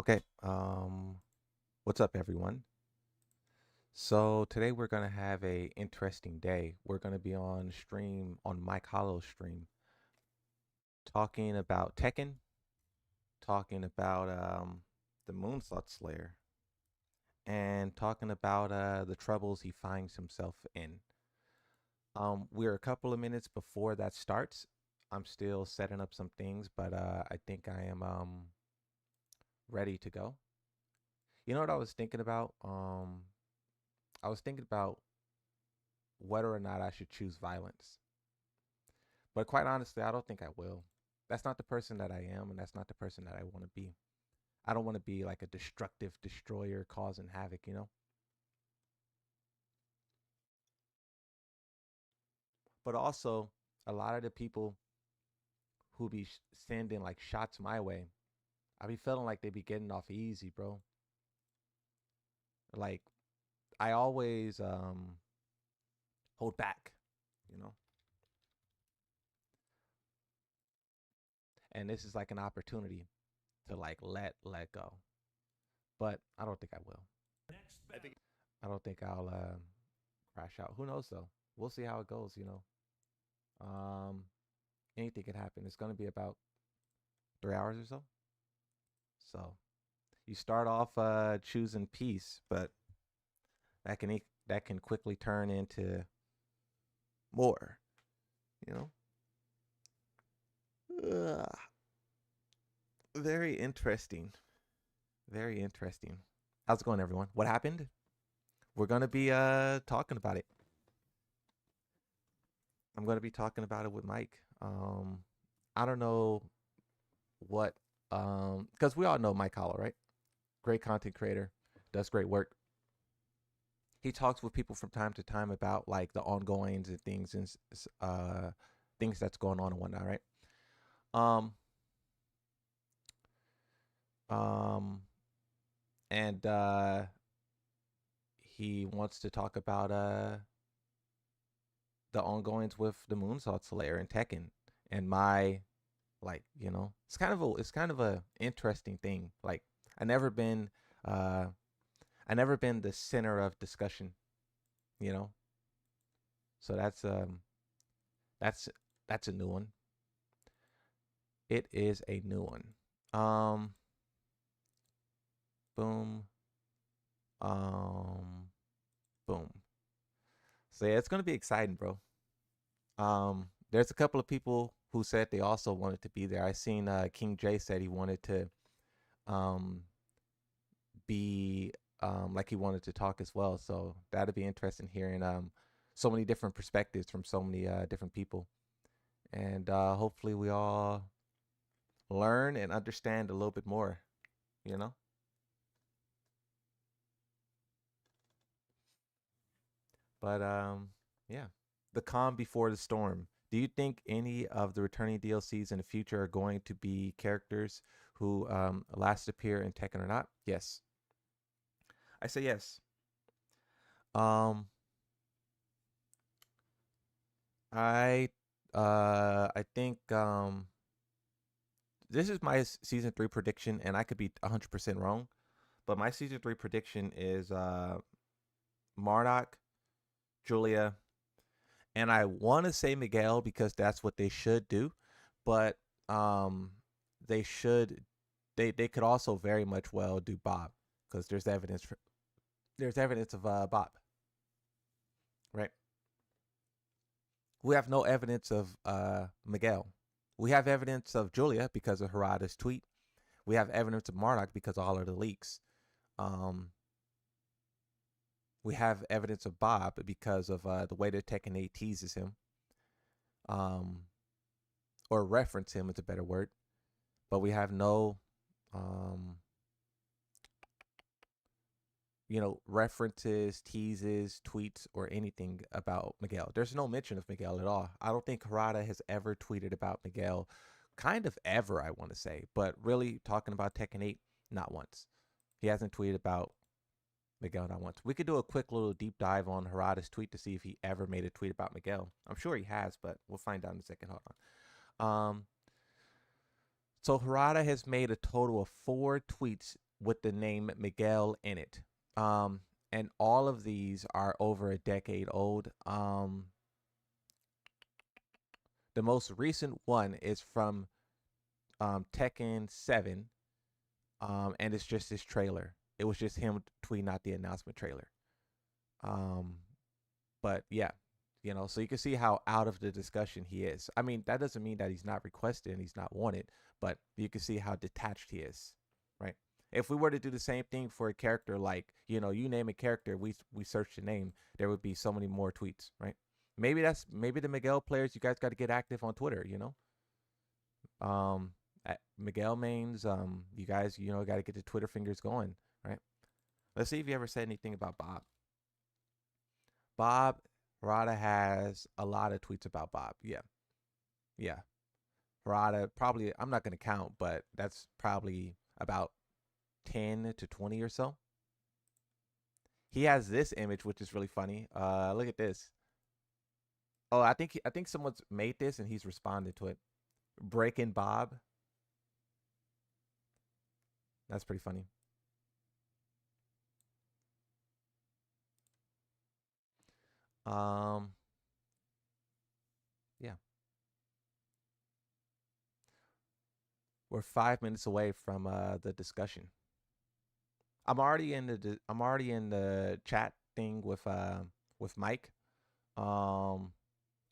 Okay, what's up, everyone? So today we're gonna have a interesting day. We're gonna be on stream on Mike Hollow's stream, talking about Tekken, talking about the Moonsault Slayer, and talking about the troubles he finds himself in. We're a couple of minutes before that starts. I'm still setting up some things, but I think I am ready to go. You know what I was thinking about? I was thinking about whether or not I should choose violence. But quite honestly, I don't think I will. That's not the person that I am, and that's not the person that I want to be. I don't want to be like a destructive destroyer causing havoc. But also, a lot of the people who be sending like shots my way, I be feeling like they be getting off easy, bro. Like I always hold back, you know. And this is like an opportunity to like let go. But I don't think I will. I don't think I'll crash out. Who knows though? We'll see how it goes. Um, anything could happen. It's gonna be about 3 hours or so. So you start off choosing peace, but that can quickly turn into more. You know. Ugh. Very interesting. Very interesting. How's it going, everyone? What happened? We're gonna be talking about it. I'm gonna be talking about it with Mike. I don't know what because we all know Mike Hollow, right? Great content creator, does great work. He talks with people from time to time about like the ongoings and things and things that's going on and whatnot, right? Um, um, and he wants to talk about the ongoings with the Moonsault Slayer and Tekken and my it's kind of a interesting thing. Like I never been uh I never been the center of discussion, you know. So that's that's a new one. It is a new one. Um, boom, um, boom. So yeah, it's gonna be exciting, bro. There's a couple of people who said they also wanted to be there. I seen King J said he wanted to um be like he wanted to talk as well. So that'd be interesting hearing so many different perspectives from so many different people. And hopefully we all learn and understand a little bit more, you know? But yeah, the calm before the storm. Do you think any of the returning DLCs in the future are going to be characters who last appear in Tekken or not? Yes, I say yes. Um, I I think this is my season 3 prediction, and I could be 100% wrong. But my season 3 prediction is Marduk, Julia, and I want to say Miguel because that's what they should do, but um, they should they could also very much well do Bob because there's evidence of Bob, right? We have no evidence of Miguel. We have evidence of Julia because of Harada's tweet. We have evidence of Marduk because of all of the leaks. Um, we have evidence of Bob because of the way that Tekken 8 teases him, um, or reference him is a better word. But we have no, um, references, teases, tweets, or anything about Miguel. There's no mention of Miguel at all. I don't think Harada has ever tweeted about Miguel, kind of ever, I want to say. But really, talking about Tekken 8, not once. He hasn't tweeted about Miguel not once. We could do a quick little deep dive on Harada's tweet to see if he ever made a tweet about Miguel. I'm sure he has, but we'll find out in a second. Hold on. So Harada has made a total of 4 tweets with the name Miguel in it. Um, and all of these are over a decade old. The most recent one is from Tekken 7, and it's just his trailer. It was just him tweeting out the announcement trailer. Um, but yeah, so you can see how out of the discussion he is. I mean, that doesn't mean that he's not requested and he's not wanted, but you can see how detached he is, right? If we were to do the same thing for a character, like, you name a character, we search the name, there would be so many more tweets, right? Maybe the Miguel players, you guys got to get active on Twitter. Um, at Miguel mains, you guys, got to get the Twitter fingers going, right? Let's see if you ever said anything about Bob. Bob Harada has a lot of tweets about Bob. Yeah, yeah. Harada probably, I'm not gonna count, but that's probably about 10 to 20 or so. He has this image, which is really funny. Look at this. Oh, I think someone's made this and he's responded to it. Breaking Bob. That's pretty funny. Um, yeah, we're 5 minutes away from the discussion. I'm already in the chat thing with Mike. Um,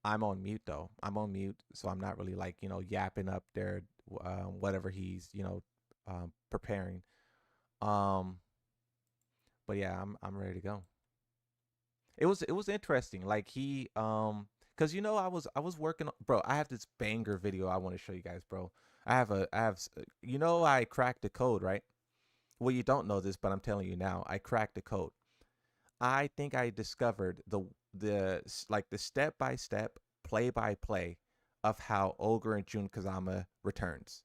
I'm on mute though. I'm on mute, so I'm not really like yapping up there, whatever he's preparing. Um, but yeah, I'm ready to go. It was interesting. Like cause I was working bro. I have this banger video I want to show you guys, bro. I cracked the code, right? Well, you don't know this, but I'm telling you now. I cracked the code. I think I discovered the step by step, play by play of how Ogre and Jun Kazama returns.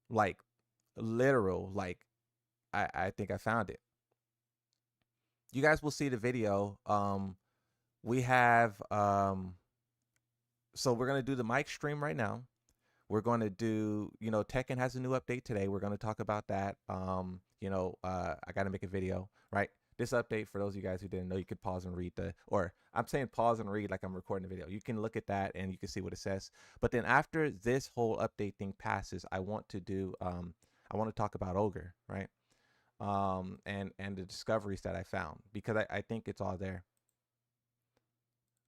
Like literal, like I think I found it. You guys will see the video. We have so we're gonna do the mic stream right now. We're going to do, Tekken has a new update today. We're going to talk about that. I got to make a video, right? This update, for those of you guys who didn't know, you could pause and read or I'm saying pause and read like I'm recording the video. You can look at that and you can see what it says. But then after this whole update thing passes, I want to talk about Ogre, right? And the discoveries that I found because I think it's all there.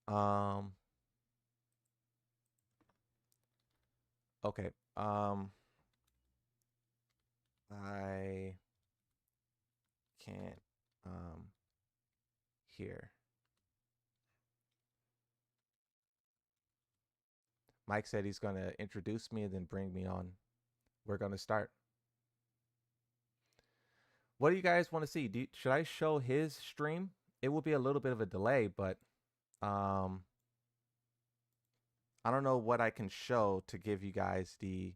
Um, okay. I can't hear. Mike said he's going to introduce me and then bring me on. We're going to start. What do you guys want to see? Should I show his stream? It will be a little bit of a delay, but um, I don't know what I can show to give you guys the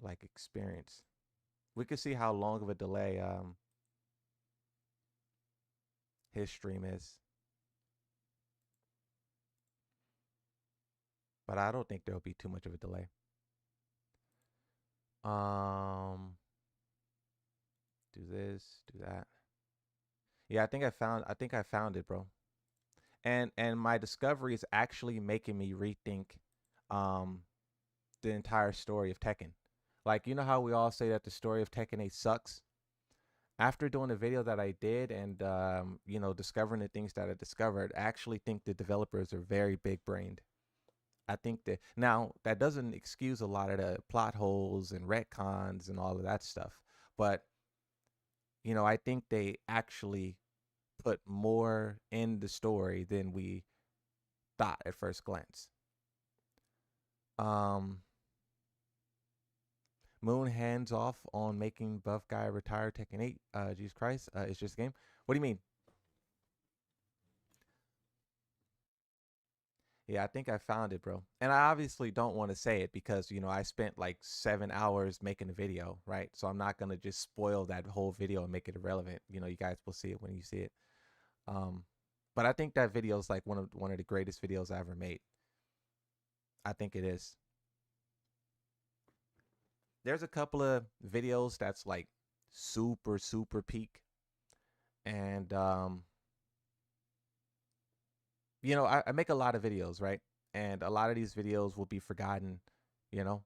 like experience. We can see how long of a delay his stream is, but I don't think there'll be too much of a delay. Do this, do that. Yeah, I think I found it, bro. And my discovery is actually making me rethink um the entire story of Tekken. Like, you know how we all say that the story of Tekken 8 sucks? After doing the video that I did and discovering the things that I discovered, I actually think the developers are very big brained. I think that now that doesn't excuse a lot of the plot holes and retcons and all of that stuff, but I think they actually put more in the story than we thought at first glance. Um, Moon hands off on making buff guy retire Tekken 8. Jesus Christ, it's just a game. What do you mean? Yeah, I think I found it, bro. And I obviously don't want to say it because, I spent like 7 hours making a video, right? So I'm not going to just spoil that whole video and make it irrelevant. You guys will see it when you see it. Um, but I think that video is like one of the greatest videos I ever made. I think it is. There's a couple of videos that's like super peak, and I make a lot of videos, right? And a lot of these videos will be forgotten, you know.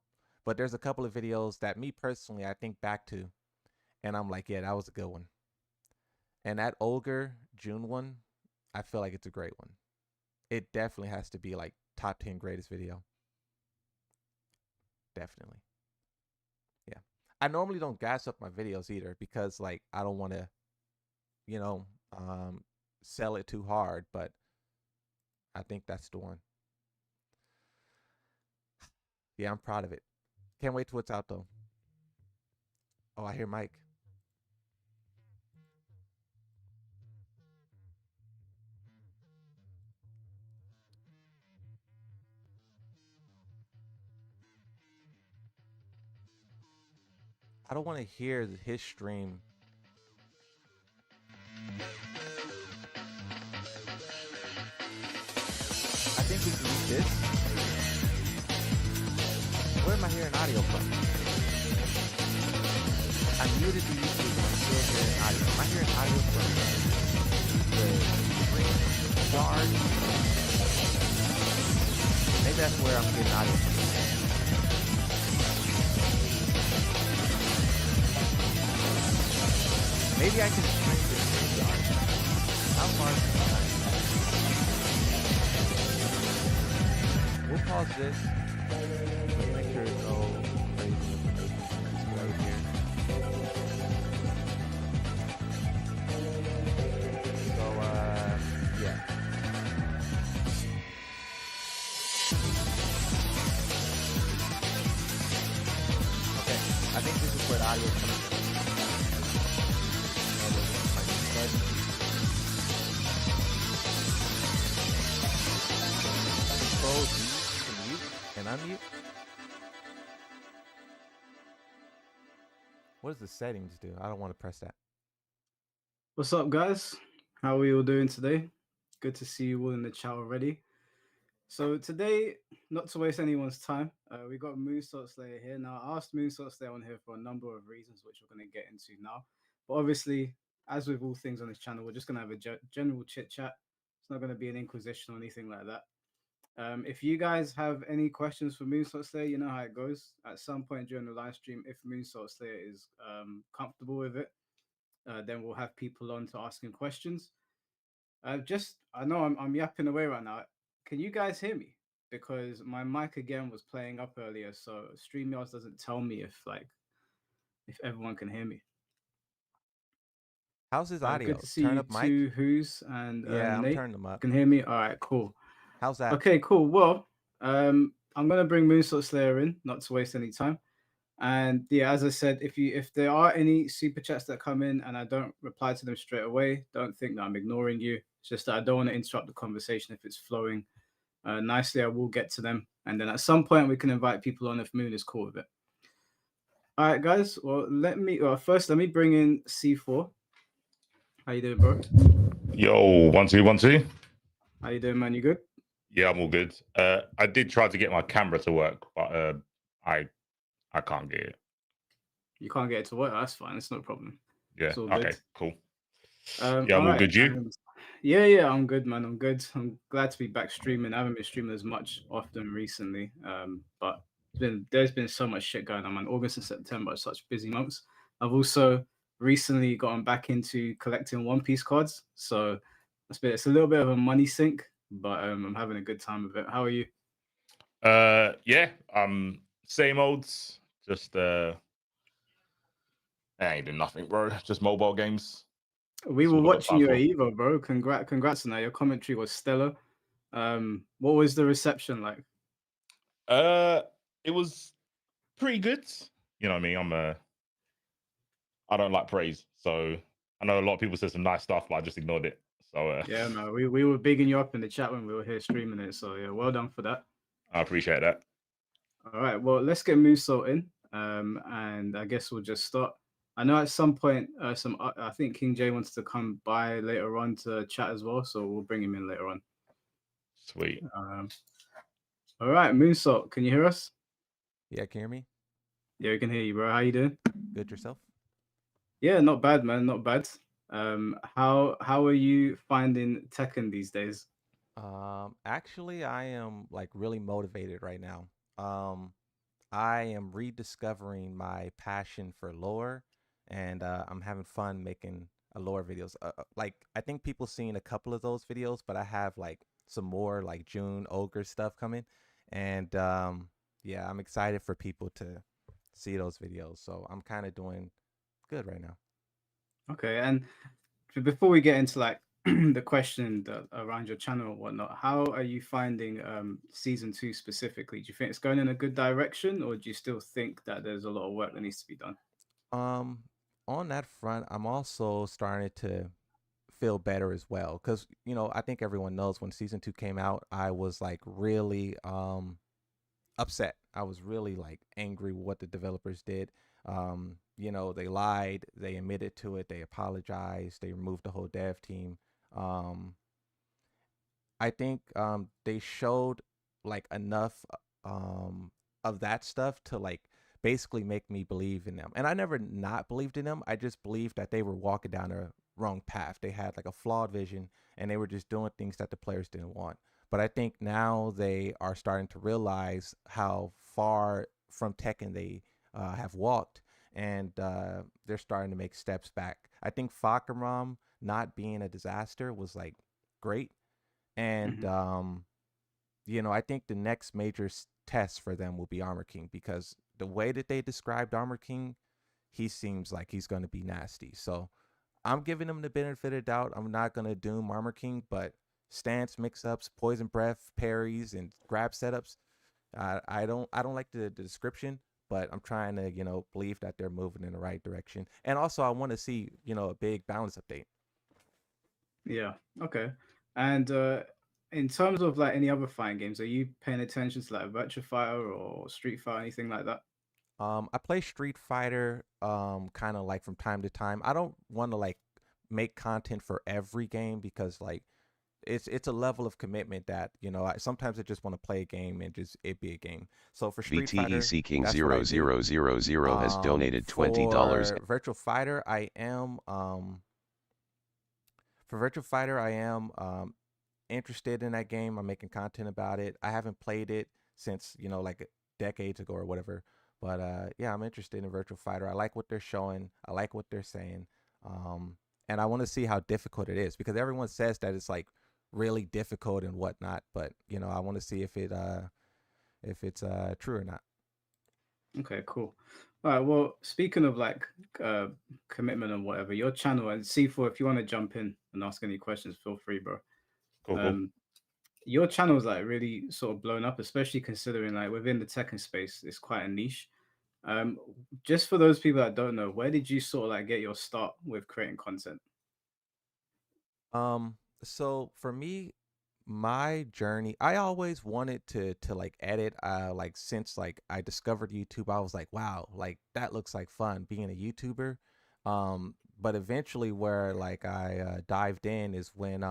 But there's a couple of videos that me personally I think back to, and I'm like, yeah, that was a good one. And that Olga June one, I feel like it's a great one. It definitely has to be like top 10 greatest video. Definitely. Yeah. I normally don't gas up my videos either because like I don't want to, you know, sell it too hard, but I think that's the one. Yeah, I'm proud of it. Can't wait till it's out though. Oh, I hear Mike. I don't want to hear his stream. I think we can use this. Where am I hearing audio from? I muted the YouTube and I'm still hearing audio. Am I hearing audio from the screen guard? Maybe that's where I'm getting audio from. Maybe I can stream the screen guard. How far is it? We'll pause this. Let's make sure it's no crazy display here. So, yeah. Okay, I think this is where the audio is coming from. Control D to mute and unmute. What does the settings do? I don't want to press that. What's up, guys? How are you all doing today? Good to see you all in the chat already. So today, not to waste anyone's time, we got Moonsault Slayer here. Now, I asked Moonsault Slayer on here for a number of reasons, which we're going to get into now. But obviously, as with all things on this channel, we're just going to have a general chit chat. It's not going to be an inquisition or anything like that. If you guys have any questions for Moonsault Slayer, you know how it goes. At some point during the live stream, if Moonsault Slayer is comfortable with it, then we'll have people on to ask him questions. I know I'm yapping away right now. Can you guys hear me? Because my mic again was playing up earlier, so StreamYards doesn't tell me if everyone can hear me. How's his Good audio? to see Turn you up mic? too, Who's and Yeah, I'm Nate. turning them up. Can hear me? All right, cool. How's that? Okay, cool. Well, I'm gonna bring Moonsault Slayer in, not to waste any time. And yeah, as I said, if there are any super chats that come in and I don't reply to them straight away, don't think that I'm ignoring you. It's just that I don't want to interrupt the conversation if it's flowing nicely. I will get to them, and then at some point we can invite people on if Moon is cool with it. All right, guys. Well, first let me bring in C4. How you doing, bro? Yo, 1 2 1 2. How you doing, man? You good? Yeah, I'm all good. I did try to get my camera to work, but I can't get it. You can't get it to work. That's fine. It's no problem. Yeah. It's all Okay. good. Cool. Yeah, I'm all right. good. You? Yeah, I'm good, man. I'm good. I'm glad to be back streaming. I haven't been streaming as much often recently, but there's been so much shit going on, man. August and September are such busy months. I've also recently gotten back into collecting One Piece cards, so it's a little bit of a money sink, but I'm having a good time with it. How are you? Yeah. Same olds. Just I ain't doing nothing, bro. Just mobile games. We That's were all I got watching time you at for. Evo, bro. Congrats on that. Your commentary was stellar. What was the reception like? It was pretty good. You know what I mean? I don't like praise, so I know a lot of people said some nice stuff, but I just ignored it. So Yeah, no, we were bigging you up in the chat when we were here streaming it. So yeah, well done for that. I appreciate that. All right, well, let's get Muso in, and I guess we'll just start. I know at some point, I think King J wants to come by later on to chat as well, so we'll bring him in later on. Sweet. All right, Moonsault, can you hear us? Yeah, can you hear me? Yeah, we can hear you, bro. How you doing? Good yourself? Yeah, not bad, man. Not bad. How are you finding Tekken these days? Actually, I am like really motivated right now. Um, I am rediscovering my passion for lore, and I'm having fun making lore videos. Like I think people seen a couple of those videos, but I have like some more like June Ogre stuff coming, and yeah, I'm excited for people to see those videos. So I'm kind of doing good right now. Okay, and before we get into like the question that around your channel and whatnot, how are you finding season two specifically? Do you think it's going in a good direction, or do you still think that there's a lot of work that needs to be done? Um, on that front, I'm also starting to feel better as well because I think everyone knows when season two came out, I was like really upset. I was really like angry with what the developers did. They lied, they admitted to it, they apologized, they removed the whole dev team. Um, I think they showed like enough of that stuff to like basically make me believe in them. And I never not believed in them. I just believed that they were walking down a wrong path. They had like a flawed vision and they were just doing things that the players didn't want. But I think now they are starting to realize how far from Tekken they have walked, and they're starting to make steps back. I think Fakaram not being a disaster was like great, and Hmm. I think the next major test for them will be Armor King because the way that they described Armor King, he seems like he's going to be nasty. So I'm giving him the benefit of the doubt. I'm not going to doom Armor King, but stance mix-ups, poison breath, parries, and grab setups. I don't like the description, but I'm trying to believe that they're moving in the right direction. And also, I want to see a big balance update. Yeah. Okay. And in terms of like any other fighting games, are you paying attention to like Virtua Fighter or Street Fighter, anything like that? I play Street Fighter, kind of like from time to time. I don't want to like make content for every game because like it's a level of commitment that sometimes I just want to play a game and just it be a game. So for Street Fighter, VTEC King that's what I zero do. zero zero zero has donated $20. For Virtual Fighter, I am interested in that game. I'm making content about it. I haven't played it since like decades ago or whatever. But yeah, I'm interested in Virtual Fighter. I like what they're showing. I like what they're saying, and I want to see how difficult it is because everyone says that it's like really difficult and whatnot. But I want to see if it's true or not. Okay, cool. All right. Well, speaking of like uh commitment and whatever, your channel and C4, if you want to jump in and ask any questions, feel free, bro. Cool, cool. Um, your channel is like really sort of blown up, especially considering like within the Tekken space, it's quite a niche. Um, just for those people that don't know, where did you sort of like get your start with creating content? So for me, my journey, I always wanted to like edit. Like since like I discovered YouTube, I was like, wow, like that looks like fun being a YouTuber. But eventually, where like I dived in is when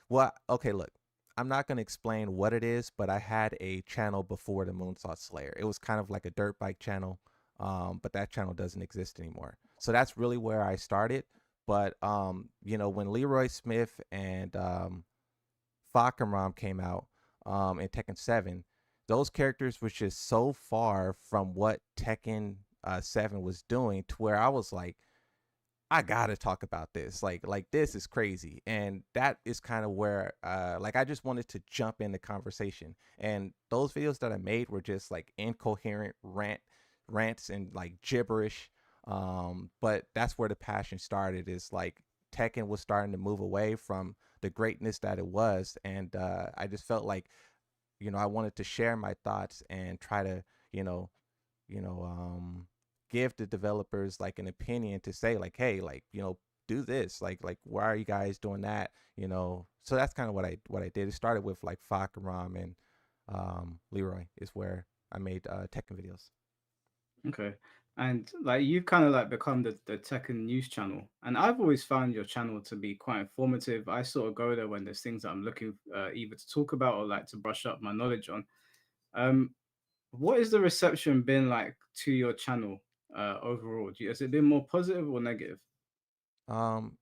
well, okay, look, I'm not gonna explain what it is, but I had a channel before the Moonsault Slayer. It was kind of like a dirt bike channel, but that channel doesn't exist anymore. So that's really where I started. But when Leroy Smith and Fakamram came out in Tekken 7, those characters were just so far from what Tekken 7 was doing to where I was like, I gotta talk about this. Like this is crazy, and that is kind of where like I just wanted to jump in the conversation. And those videos that I made were just like incoherent rants and like gibberish. But that's where the passion started. Is like Tekken was starting to move away from the greatness that it was, and I just felt like I wanted to share my thoughts and try to you know you know give the developers like an opinion to say like, hey, like do this, like why are you guys doing that, so that's kind of what I did. It started with like Fakaram and Leroy is where I made Tekken videos. Okay. And like you've kind of like become the Tekken news channel. And I've always found your channel to be quite informative. I sort of go there when there's things that I'm looking either to talk about or like to brush up my knowledge on. Um, What is the reception been like to your channel overall? Has it been more positive or negative? Um,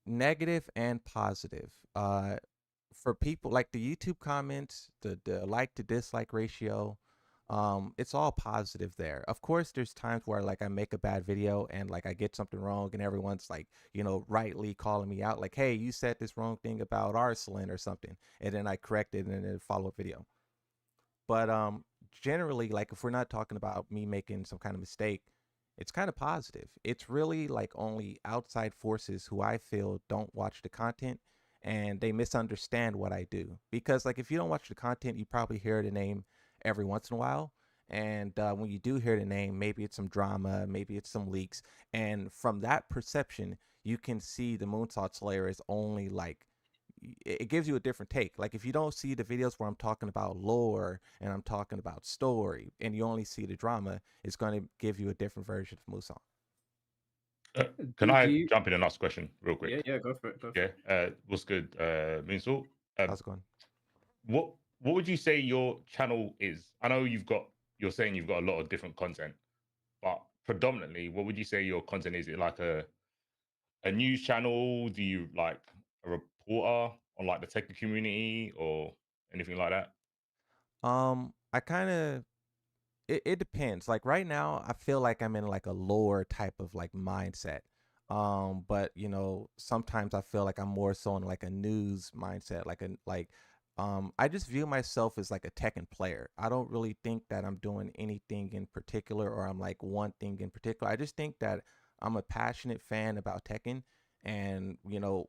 Negative and positive. For people like the YouTube comments, the like to dislike ratio, it's all positive there. Of course, there's times where like I make a bad video and like I get something wrong and everyone's like, rightly calling me out like, hey, you said this wrong thing about Arslan or something, and then I correct it in a follow up video. But generally, like if we're not talking about me making some kind of mistake, it's kind of positive. It's really like only outside forces who I feel don't watch the content and they misunderstand what I do. Because like if you don't watch the content, you probably hear the name every once in a while. And when you do hear the name, maybe it's some drama, maybe it's some leaks. And from that perception, you can see the Moonsault Slayer is only like it gives you a different take. Like if you don't see the videos where I'm talking about lore and I'm talking about story, and you only see the drama, it's going to give you a different version of Musan. Can Do I you? jump in and ask a question real Yeah, quick? yeah, go for it. Go for Yeah. it. What's good, Moonsalt? How's it going? What what would you say your channel is? I know you're saying you've got a lot of different content, but predominantly, what would you say your content is? Is it like a news channel? Do you like a reporter on like the tech community or anything like that? I kind of it depends. Like right now, I feel like I'm in like a lower type of like mindset. But sometimes I feel like I'm more so in like a news mindset, I just view myself as like a Tekken player. I don't really think that I'm doing anything in particular or I'm like one thing in particular. I just think that I'm a passionate fan about Tekken, and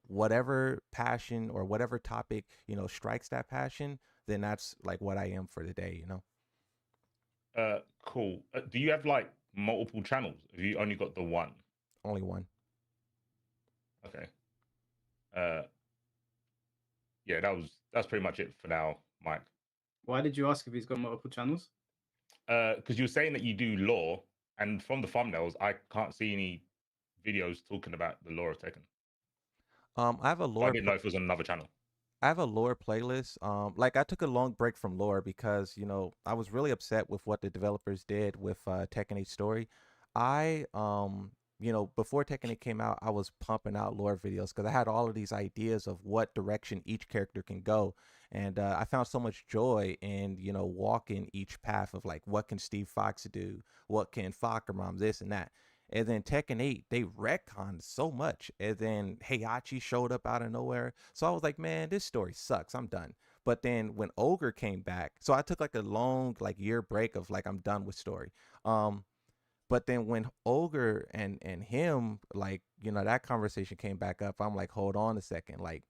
whatever passion or whatever topic, strikes that passion, then that's like what I am for the day. Cool. Do you have like multiple channels? Have you only got the one? Only one. Okay. Uh, yeah, that's pretty much it for now, Mike. Why did you ask if he's got multiple channels? Because you were saying that you do lore, and from the thumbnails, I can't see any videos talking about the lore of Tekken. I have a So I didn't know if it was on another channel. lore playlist. Like I took a long break from lore because I was really upset with what the developers did with Tekken 8 story. I before Tekken 8 came out, I was pumping out lore videos because I had all of these ideas of what direction each character can go, and I found so much joy in walking each path of like what can Steve Fox do, what can Fakaram, this and that. And then Tekken 8, they retconned so much. And then Heihachi showed up out of nowhere. So I was like, man, this story sucks. I'm done. But then when Ogre came back, so I took like a long like year break of like I'm done with story. Um, but then when Ogre and him, like, that conversation came back up, I'm like, hold on a second. Like,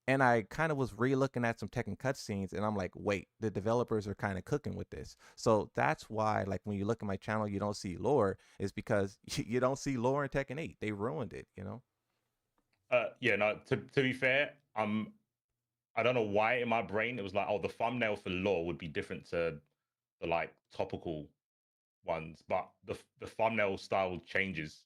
and I kind of was re-looking at some Tekken cutscenes, and I'm like, wait, the developers are kind of cooking with this. So that's why, like, when you look at my channel, you don't see lore, is because you don't see lore in Tekken 8. They ruined it. Yeah, no. To be fair, I don't know why in my brain it was like, oh, the thumbnail for lore would be different to the like topical ones, but the thumbnail style changes.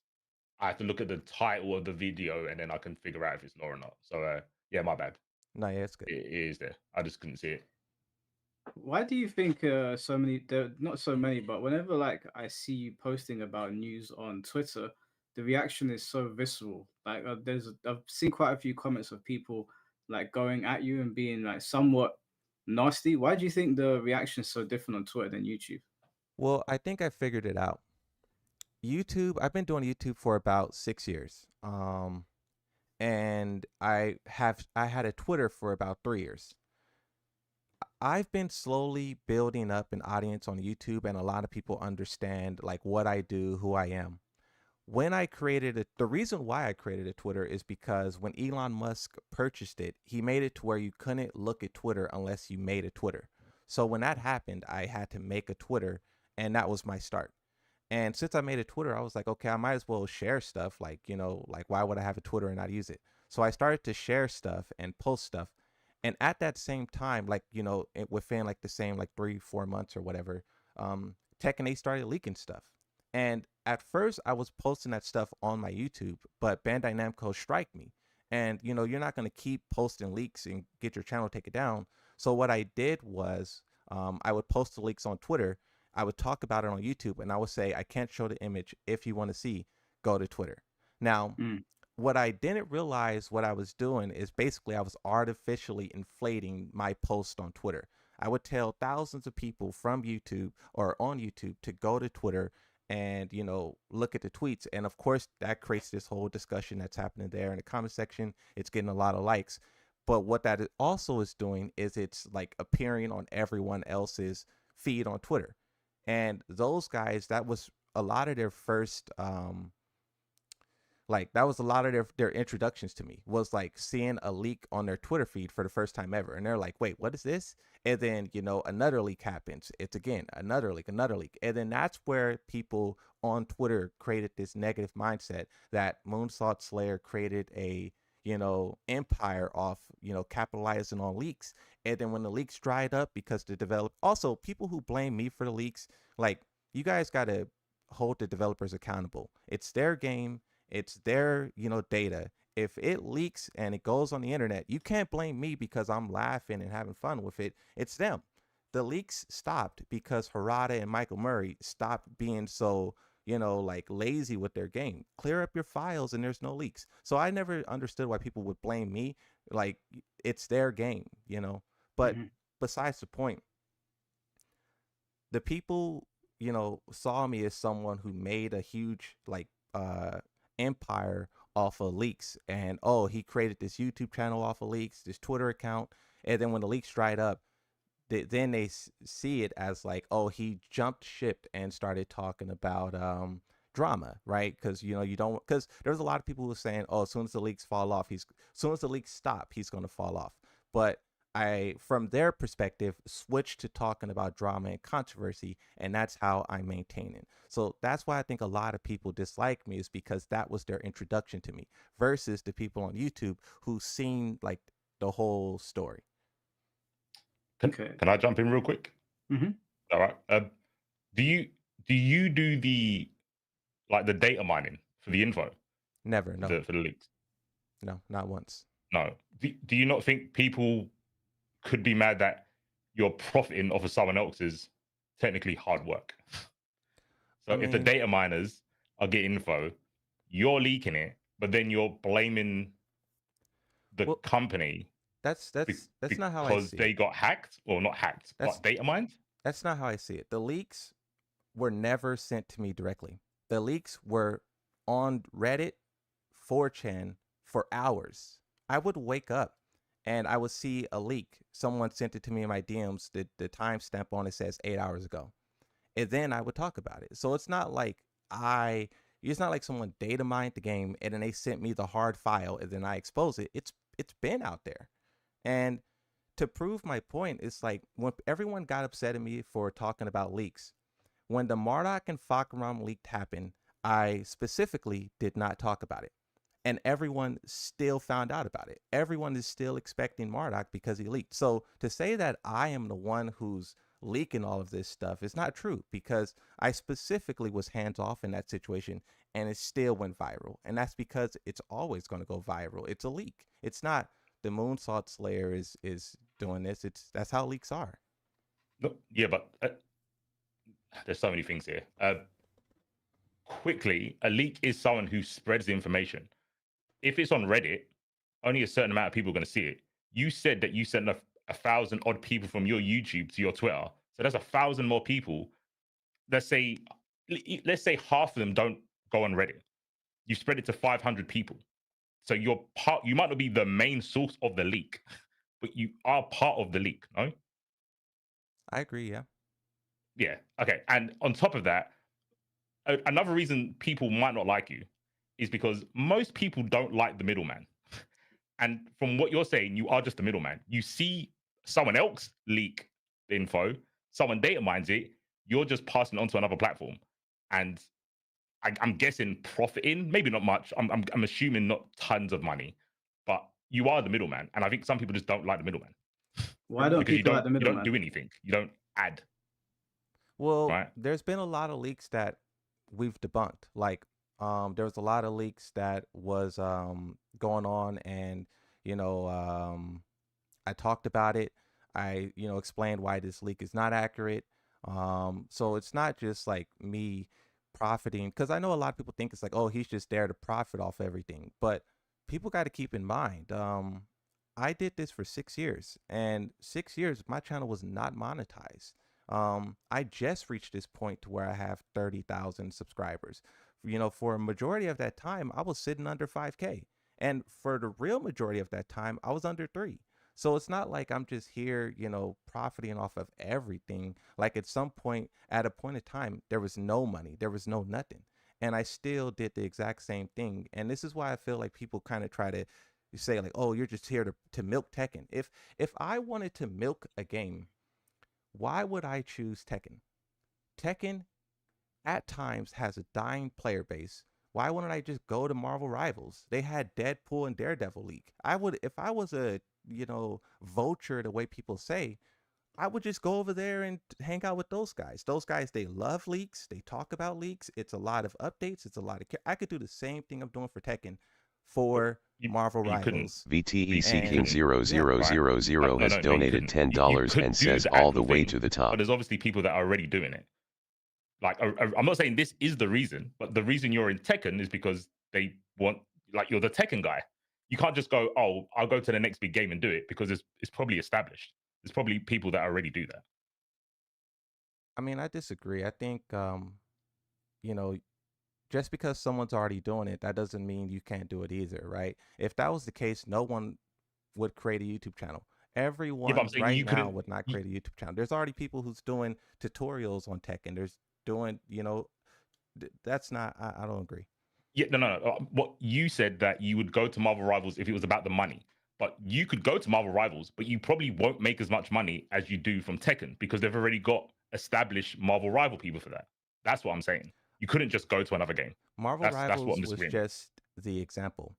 I have to look at the title of the video and then I can figure out if it's lore or not. So yeah, my bad. No, yeah, it's good. It is there. I just couldn't see it. Why do you think so many? There, not so many, but whenever like I see you posting about news on Twitter, the reaction is so visceral. Like I've seen quite a few comments of people like going at you and being like somewhat nasty. Why do you think the reaction is so different on Twitter than YouTube? Well, I think I figured it out. YouTube, I've been doing YouTube for about 6 years. And I had a Twitter for about 3 years. I've been slowly building up an audience on YouTube, and a lot of people understand like what I do, who I am. When I created it, the reason why I created a Twitter is because when Elon Musk purchased it, he made it to where you couldn't look at Twitter unless you made a Twitter. So when that happened, I had to make a Twitter, and that was my start. And since I made a Twitter, I was like, okay, I might as well share stuff. Like, like why would I have a Twitter and not use it? So I started to share stuff and post stuff. And at that same time, like, within like the same like 3-4 months or whatever, Tekken 8 started leaking stuff. And at first I was posting that stuff on my YouTube, but Bandai Namco strike me. And you're not gonna keep posting leaks and get your channel taken down. So what I did was I would post the leaks on Twitter. I would talk about it on YouTube, and I would say, I can't show the image. If you want to see, go to Twitter. Now, what I didn't realize what I was doing is basically I was artificially inflating my post on Twitter. I would tell thousands of people from YouTube or on YouTube to go to Twitter and, look at the tweets. And of course, that creates this whole discussion that's happening there in the comment section. It's getting a lot of likes. But what that also is doing is it's like appearing on everyone else's feed on Twitter. And those guys, that was a lot of their first that was a lot of their introductions to me, was like seeing a leak on their Twitter feed for the first time ever, and they're like, wait, what is this? And then another leak happens. It's again another leak, and then that's where people on Twitter created this negative mindset that Moonsault Slayer created a empire off capitalizing on leaks. And then when the leaks dried up, because the develop also people who blame me for the leaks, like, you guys got to hold the developers accountable. It's their game, it's their data. If it leaks and it goes on the internet, you can't blame me because I'm laughing and having fun with it. It's them. The leaks stopped because Harada and Michael Murray stopped being so lazy with their game. Clear up your files and there's no leaks. So I never understood why people would blame me. Like, it's their game. But besides the point, the people saw me as someone who made a huge empire off of leaks, and he created this YouTube channel off of leaks, this Twitter account, and then when the leaks dried up, then they see it as like, he jumped ship and started talking about drama, right? Because you don't, because there's a lot of people who are saying, as soon as the leaks fall off, as soon as the leaks stop, he's going to fall off. But I, from their perspective, switched to talking about drama and controversy, and that's how I maintain it. So that's why I think a lot of people dislike me, is because that was their introduction to me, versus the people on YouTube who seen like the whole story. Can I jump in real quick? All right. Do you do the data mining for the info? Never. No. For the leaks? No, not once. No. Do you not think people could be mad that you're profiting off of someone else's technically hard work? So if the data miners are getting info, you're leaking it, but then you're blaming the company. That's not how I see it. Because they got hacked, or not hacked, but data mined? That's not how I see it. The leaks were never sent to me directly. The leaks were on Reddit, 4chan for hours. I would wake up and I would see a leak. Someone sent it to me in my DMs. The timestamp on it says 8 hours ago. And then I would talk about it. So it's not like someone data mined the game and then they sent me the hard file and then I expose it. It's been out there. And to prove my point, it's like when everyone got upset at me for talking about leaks, when the Marduk and Fakram leak happened, I specifically did not talk about it. And everyone still found out about it. Everyone is still expecting Marduk because he leaked. So to say that I am the one who's leaking all of this stuff is not true, because I specifically was hands off in that situation and it still went viral. And that's because it's always going to go viral. It's a leak. It's not the Moonsault Slayer is doing this. That's how leaks are. No, yeah, but there's so many things here. Quickly, a leak is someone who spreads the information. If it's on Reddit, only a certain amount of people are going to see it. You said that you sent 1,000 odd people from your YouTube to your Twitter, so that's 1,000 more people. Let's say half of them don't go on Reddit. You spread it to 500 people. So you might not be the main source of the leak, but you are part of the leak, no? I agree, yeah. Yeah, okay. And on top of that, another reason people might not like you is because most people don't like the middleman. And from what you're saying, you are just the middleman. You see someone else leak the info, someone data mines it, you're just passing it on to another platform. And I'm guessing profiting, maybe not much. I'm assuming not tons of money, but you are the middleman, and I think some people just don't like the middleman. Why don't people like the middleman? You don't do anything. You don't add. Well, right? There's been a lot of leaks that we've debunked. Like, there was a lot of leaks that was going on, and I talked about it. I explained why this leak is not accurate. So it's not just like me profiting, because I know a lot of people think it's like, oh, he's just there to profit off everything. But people got to keep in mind, I did this for 6 years, and 6 years my channel was not monetized. I just reached this point to where I have 30,000 subscribers. For a majority of that time, I was sitting under 5K. And for the real majority of that time, I was under three. So it's not like I'm just here, profiting off of everything. Like at some point, at a point in time, there was no money, there was no nothing. And I still did the exact same thing. And this is why I feel like people kind of try to say like, oh, you're just here to milk Tekken. If I wanted to milk a game, why would I choose Tekken? Tekken at times has a dying player base. Why wouldn't I just go to Marvel Rivals? They had Deadpool and Daredevil League. I would, if I was a, vulture, the way people say, I would just go over there and hang out with those guys. Those guys, they love leaks. They talk about leaks. It's a lot of updates. It's a lot of. I could do the same thing I'm doing for Tekken for Marvel You couldn't. Rivals. VTE Seeking And yeah, 0000 has No, you donated couldn't. You $10 could and do says the all the actual way thing, to the but top. there's obviously people that are already doing it. Like, I'm not saying this is the reason, but the reason you're in Tekken is because they want, like, you're the Tekken guy. You can't just go, oh, I'll go to the next big game and do it, because it's probably established. There's probably people that already do that. I mean, I disagree. I think, you know, just because someone's already doing it, that doesn't mean you can't do it either, right? If that was the case, no one would create a YouTube channel. Yeah, but I'm Everyone saying right you now couldn't. would not create a YouTube channel. There's already people who's doing tutorials on tech, and there's doing, that's not. I don't agree. Yeah, no. What you said, that you would go to Marvel Rivals if it was about the money, but you could go to Marvel Rivals, but you probably won't make as much money as you do from Tekken, because they've already got established Marvel Rival people for that. That's what I'm saying. You couldn't just go to another game. Marvel That's what I'm Rivals was disagreeing with. just the example.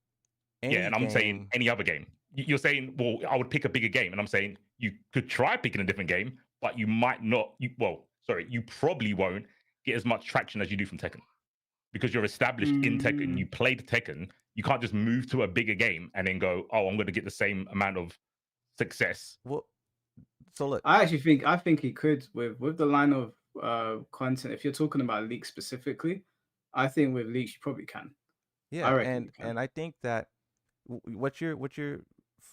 Yeah, Any and I'm saying game, any other game. You're saying, well, I would pick a bigger game, and I'm saying you could try picking a different game, but you might not. You probably won't get as much traction as you do from Tekken, because you're established in Tekken. You played Tekken. You can't just move to a bigger game and then go, oh, I'm going to get the same amount of success. well, so look, I think he could with the line of content. If you're talking about leaks specifically, I think with leaks you probably can. I yeah, reckon and you can. and I think that what you're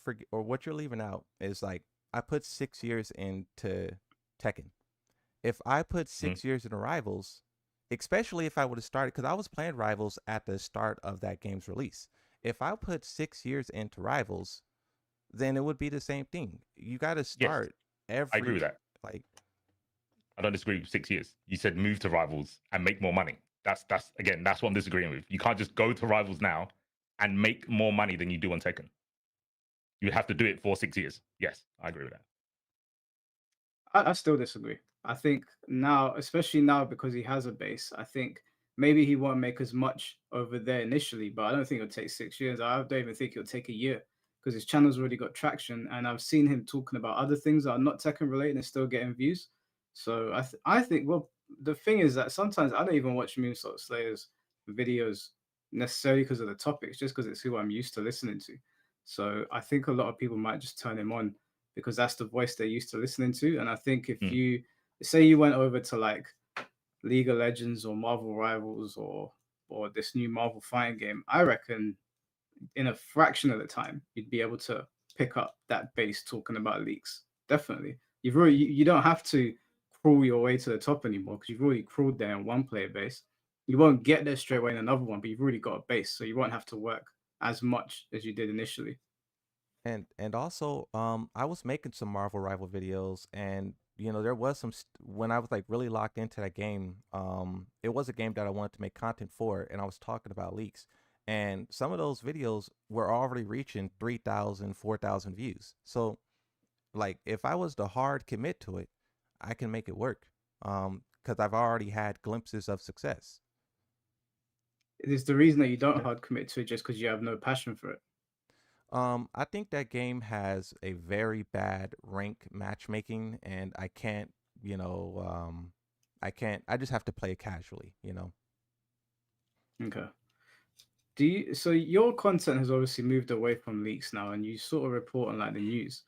forget or what you're leaving out is like, I put 6 years into Tekken. If I put Mhm. 6 years into Rivals, especially if I would have started, because I was playing Rivals at the start of that game's release. If I put 6 years into Rivals, then it would be the same thing. You got to Yes, start I agree every, with that. like, I don't disagree with 6 years. You said move to Rivals and make more money. That's what I'm disagreeing with. You can't just go to Rivals now and make more money than you do on Tekken. You would have to do it for 6 years. Yes, I agree with that. I still disagree. I think now, especially now because he has a base, I think maybe he won't make as much over there initially, but I don't think it'll take 6 years. I don't even think it'll take a year because his channel's already got traction, and I've seen him talking about other things that are not Tekken related and still getting views. So I think, well, the thing is that sometimes I don't even watch Moonsault Slayer's videos necessarily because of the topics, just because it's who I'm used to listening to. So I think a lot of people might just turn him on because that's the voice they're used to listening to. And I think if Mm. you say you went over to like League of Legends or Marvel Rivals or this new Marvel fighting game, I reckon in a fraction of the time you'd be able to pick up that base talking about leaks. Definitely. You don't have to crawl your way to the top anymore because you've already crawled there in one player base. You won't get there straight away in another one, but you've already got a base, so you won't have to work as much as you did initially. and also, I was making some Marvel Rival videos, and there was when I was like really locked into that game. It was a game that I wanted to make content for, and I was talking about leaks, and some of those videos were already reaching 3,000, 4,000 views. So, like, if I was to hard commit to it, I can make it work. Because I've already had glimpses of success. It's the reason that you don't hard commit to it just because you have no passion for it. I think that game has a very bad rank matchmaking, and I can't, I just have to play it casually. Okay. So your content has obviously moved away from leaks now, and you sort of report on like the news.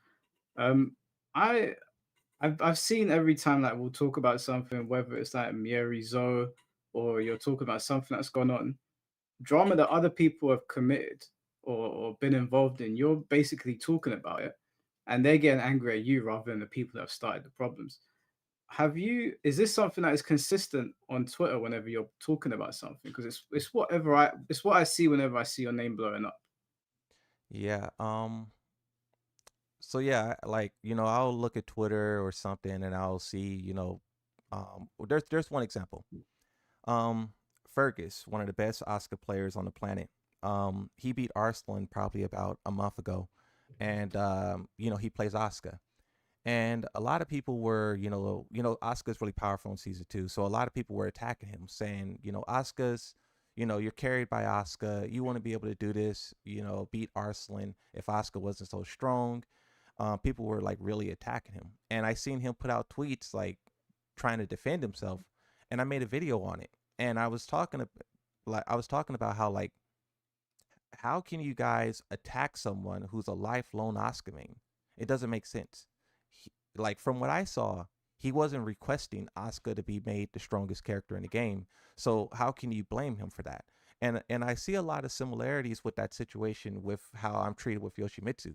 Um, I've seen every time like we'll talk about something, whether it's like Mierizo or you're talking about something that's gone on, drama that other people have committed or been involved in, you're basically talking about it and they're getting angry at you rather than the people that have started the problems. Is this something that is consistent on Twitter whenever you're talking about something? Because it's what I see whenever I see your name blowing up. Yeah. So yeah, like, I'll look at Twitter or something and I'll see, there's one example. Um, Fergus, one of the best Oscar players on the planet. He beat Arslan probably about a month ago, and he plays Oscar. And a lot of people were, Asuka's really powerful in season 2. So a lot of people were attacking him, saying, Asuka's, you're carried by Asuka. You want to be able to do this, beat Arslan if Asuka wasn't so strong. People were like really attacking him. And I seen him put out tweets like trying to defend himself. And I made a video on it. And I was talking about how like how can you guys attack someone who's a lifelong Oscar main? It doesn't make sense. Like from what I saw, he wasn't requesting Oscar to be made the strongest character in the game. So how can you blame him for that? And I see a lot of similarities with that situation with how I'm treated with Yoshimitsu.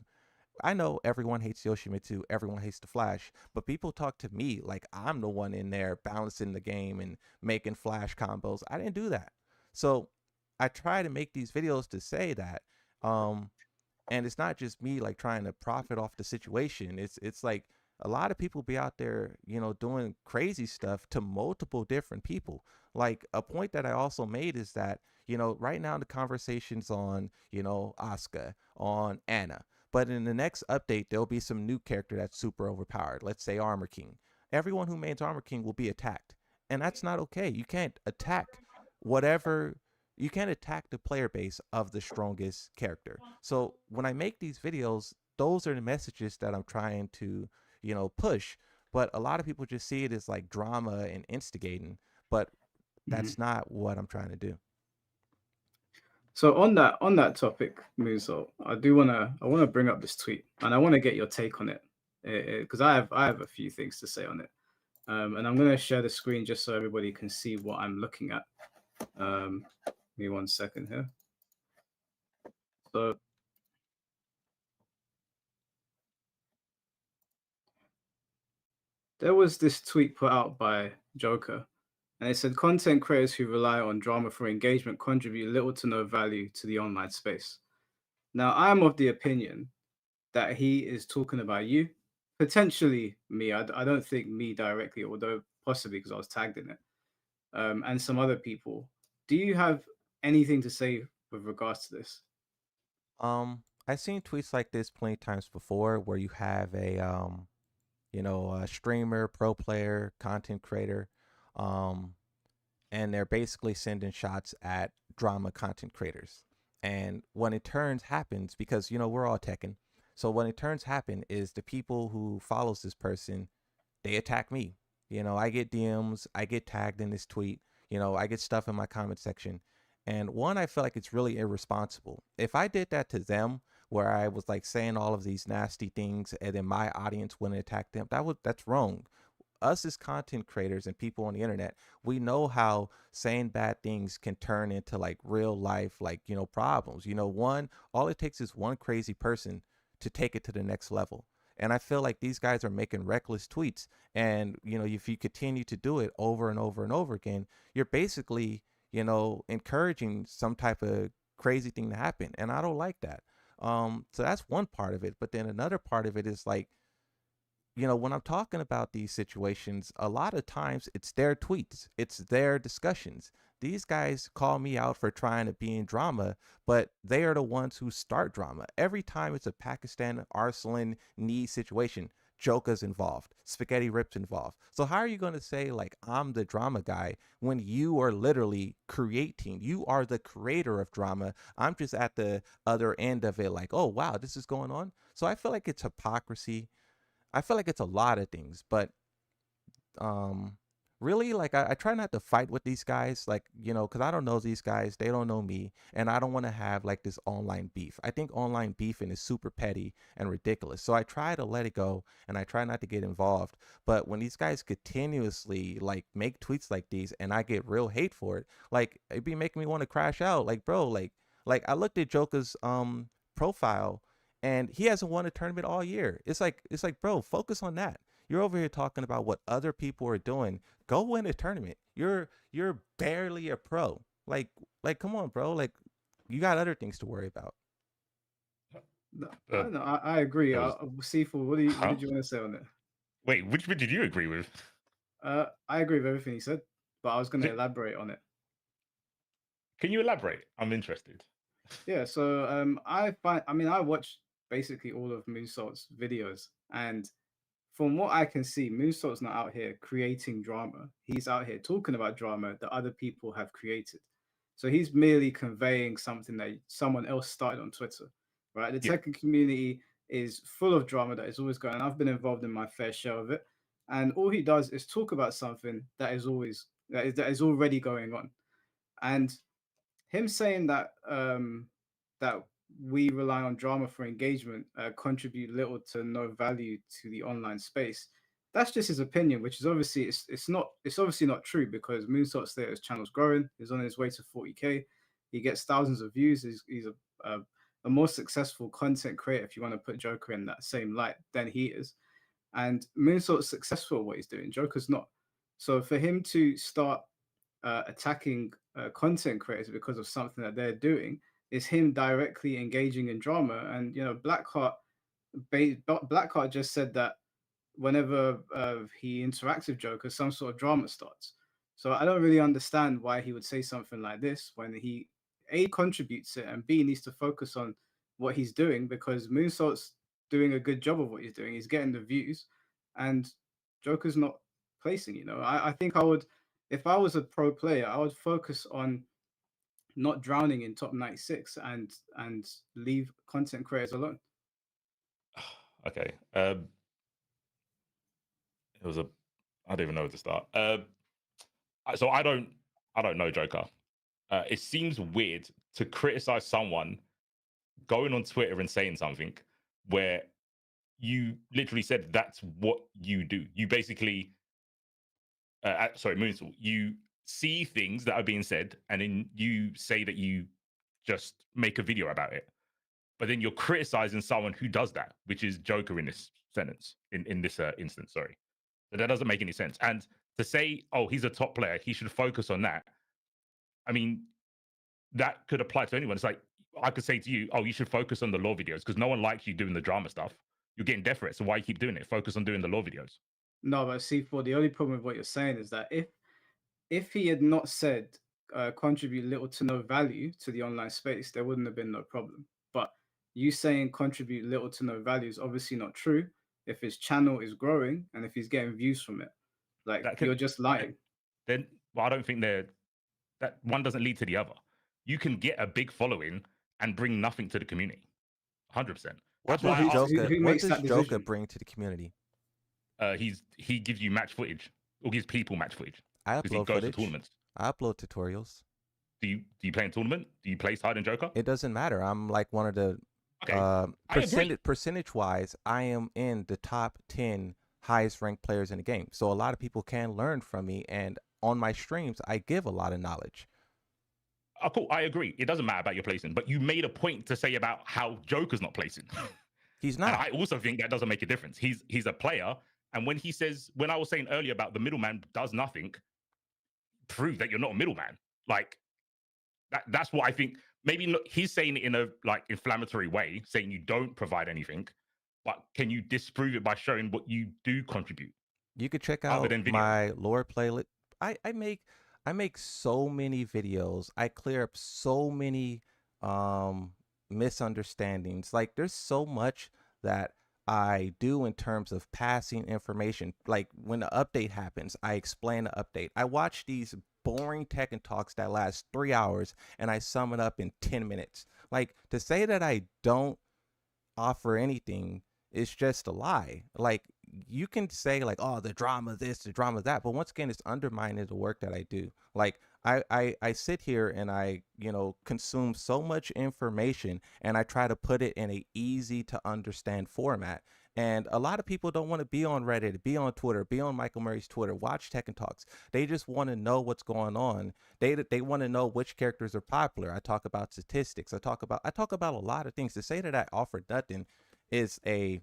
I know everyone hates Yoshimitsu, everyone hates the Flash, but people talk to me like I'm the one in there balancing the game and making Flash combos. I didn't do that. So I try to make these videos to say that. Um, and it's not just me like trying to profit off the situation. It's like a lot of people be out there, doing crazy stuff to multiple different people. Like a point that I also made is that, right now the conversation's on, Asuka, on Anna. But in the next update, there'll be some new character that's super overpowered. Let's say Armor King. Everyone who mains Armor King will be attacked. And that's not okay. Whatever you can't attack the player base of the strongest character. So when I make these videos, those are the messages that I'm trying to, push. But a lot of people just see it as like drama and instigating, but Mhm. that's not what I'm trying to do. So on that topic, Muzo, I wanna bring up this tweet and I want to get your take on it because I have a few things to say on it. And I'm gonna share the screen just so everybody can see what I'm looking at. Give me 1 second here. So there was this tweet put out by Joker, and it said content creators who rely on drama for engagement contribute little to no value to the online space. Now, I'm of the opinion that he is talking about you, potentially me. I don't think me directly, although possibly because I was tagged in it, and some other people. Do you have anything to say with regards to this? I've seen tweets like this plenty of times before where you have a streamer, pro player, content creator, um, and they're basically sending shots at drama content creators. And when it turns happens, because we're all Tekken, so when it turns happen is the people who follows this person, they attack me. I get DMs, I get tagged in this tweet, I get stuff in my comment section. And one, I feel like it's really irresponsible. If I did that to them, where I was like saying all of these nasty things and then my audience wouldn't attack them, that's wrong. Us as content creators and people on the internet, we know how saying bad things can turn into like real life, like, problems. All it takes is one crazy person to take it to the next level. And I feel like these guys are making reckless tweets. And, if you continue to do it over and over and over again, you're basically, encouraging some type of crazy thing to happen. And I don't like that. So that's one part of it. But then another part of it is like, when I'm talking about these situations, a lot of times it's their tweets, it's their discussions. These guys call me out for trying to be in drama, but they are the ones who start drama. Every time it's a Pakistan Arslan knee situation, Joker's involved, Spaghetti Rip's involved. So how are you going to say like I'm the drama guy when you are literally creating? You are the creator of drama. I'm just at the other end of it, like, oh wow, this is going on. So I feel like it's hypocrisy. I feel like it's a lot of things, but um, really, like, I try not to fight with these guys, like, because I don't know these guys, they don't know me, and I don't want to have like this online beef. I think online beefing is super petty and ridiculous. So I try to let it go and I try not to get involved. But when these guys continuously like make tweets like these and I get real hate for it, like it be making me want to crash out. Like, bro, like I looked at Joker's profile and he hasn't won a tournament all year. It's like, bro, focus on that. You're over here talking about what other people are doing. Go win a tournament. You're barely a pro. Like come on, bro. Like you got other things to worry about. No, Uh, no, I agree. there was, Seafood, what huh? did you want to say on it? Wait, which bit did you agree with? I agree with everything he said, but I was going to Can elaborate on it. can you elaborate? I'm interested. Yeah, so I watched basically all of Moonsalt's videos, and from what I can see, Moonsalt's not out here creating drama. He's out here talking about drama that other people have created. So he's merely conveying something that someone else started on Twitter, right? The Yeah. Tekken community is full of drama that is always going on. I've been involved in my fair share of it. And all he does is talk about something that is already going on. And him saying that we rely on drama for engagement contribute little to no value to the online space. That's just his opinion, which is obviously it's obviously not true because Moonsalt Slater's channel's growing. He's on his way to 40K. He gets thousands of views. He's a more successful content creator, if you want to put Joker in that same light, than he is. And Moonsalt's successful at what he's doing. Joker's not. So for him to start attacking content creators because of something that they're doing is him directly engaging in drama. And Blackheart just said that whenever he interacts with Joker, some sort of drama starts. So I don't really understand why he would say something like this when he A contributes it and B needs to focus on what he's doing because Moonsalt's doing a good job of what he's doing. He's getting the views and Joker's not placing, I think I would if I was a pro player, I would focus on not drowning in top 96 and leave content creators alone. Okay. It was a. I don't even know where to start. So I don't know Joker. It seems weird to criticize someone going on Twitter and saying something where you literally said that's what you do. You basically, sorry, Moonsall, you see things that are being said and then you say that you just make a video about it. But then you're criticizing someone who does that, which is Joker in this sentence, in this instance, sorry. So that doesn't make any sense. And to say, oh, he's a top player, he should focus on that. I mean, that could apply to anyone. It's like I could say to you, oh, you should focus on the law videos because no one likes you doing the drama stuff. You're getting death threats, so why you keep doing it? Focus on doing the law videos. No, but C4, the only problem with what you're saying is that if he had not said contribute little to no value to the online space, there wouldn't have been no problem. But you saying contribute little to no value is obviously not true if his channel is growing and if he's getting views from it. Like you're just lying. Then well, I don't think that one doesn't lead to the other. You can get a big following and bring nothing to the community. 100%. What That's why does I asked, Joker? who What makes does that Joker decision? bring to the community? he gives you match footage or gives people match footage I because he upload goes footage. to tournaments. I upload tutorials. Do you play in tournament? Do you place hard in Joker? It doesn't matter. I'm like one of the Okay, I agree. percentage wise, I am in the top 10 highest ranked players in the game. So a lot of people can learn from me, and on my streams, I give a lot of knowledge. Oh, cool. I agree. It doesn't matter about your placing, but you made a point to say about how Joker's not placing. He's And not. I also think that doesn't make a difference. He's a player, and when he says, when I was saying earlier about the middleman does nothing, prove that you're not a middleman. Like that's what I think. Maybe not, he's saying it in a like inflammatory way, saying you don't provide anything, but can you disprove it by showing what you do contribute You could check other out than video? my lore playlist. I make so many videos. I clear up so many misunderstandings. Like there's so much that I do in terms of passing information. Like when the update happens, I explain the update. I watch these boring Tekken talks that last 3 hours and I sum it up in 10 minutes. Like to say that I don't offer anything is just a lie. Like you can say like, oh, the drama this, the drama that, but once again, it's undermining the work that I do. Like I sit here and I, consume so much information and I try to put it in a easy to understand format. And a lot of people don't want to be on Reddit, be on Twitter, be on Michael Murray's Twitter, watch Tekken Talks. They just want to know what's going on. They want to know which characters are popular. I talk about statistics. I talk about a lot of things. To say that I offer nothing is it's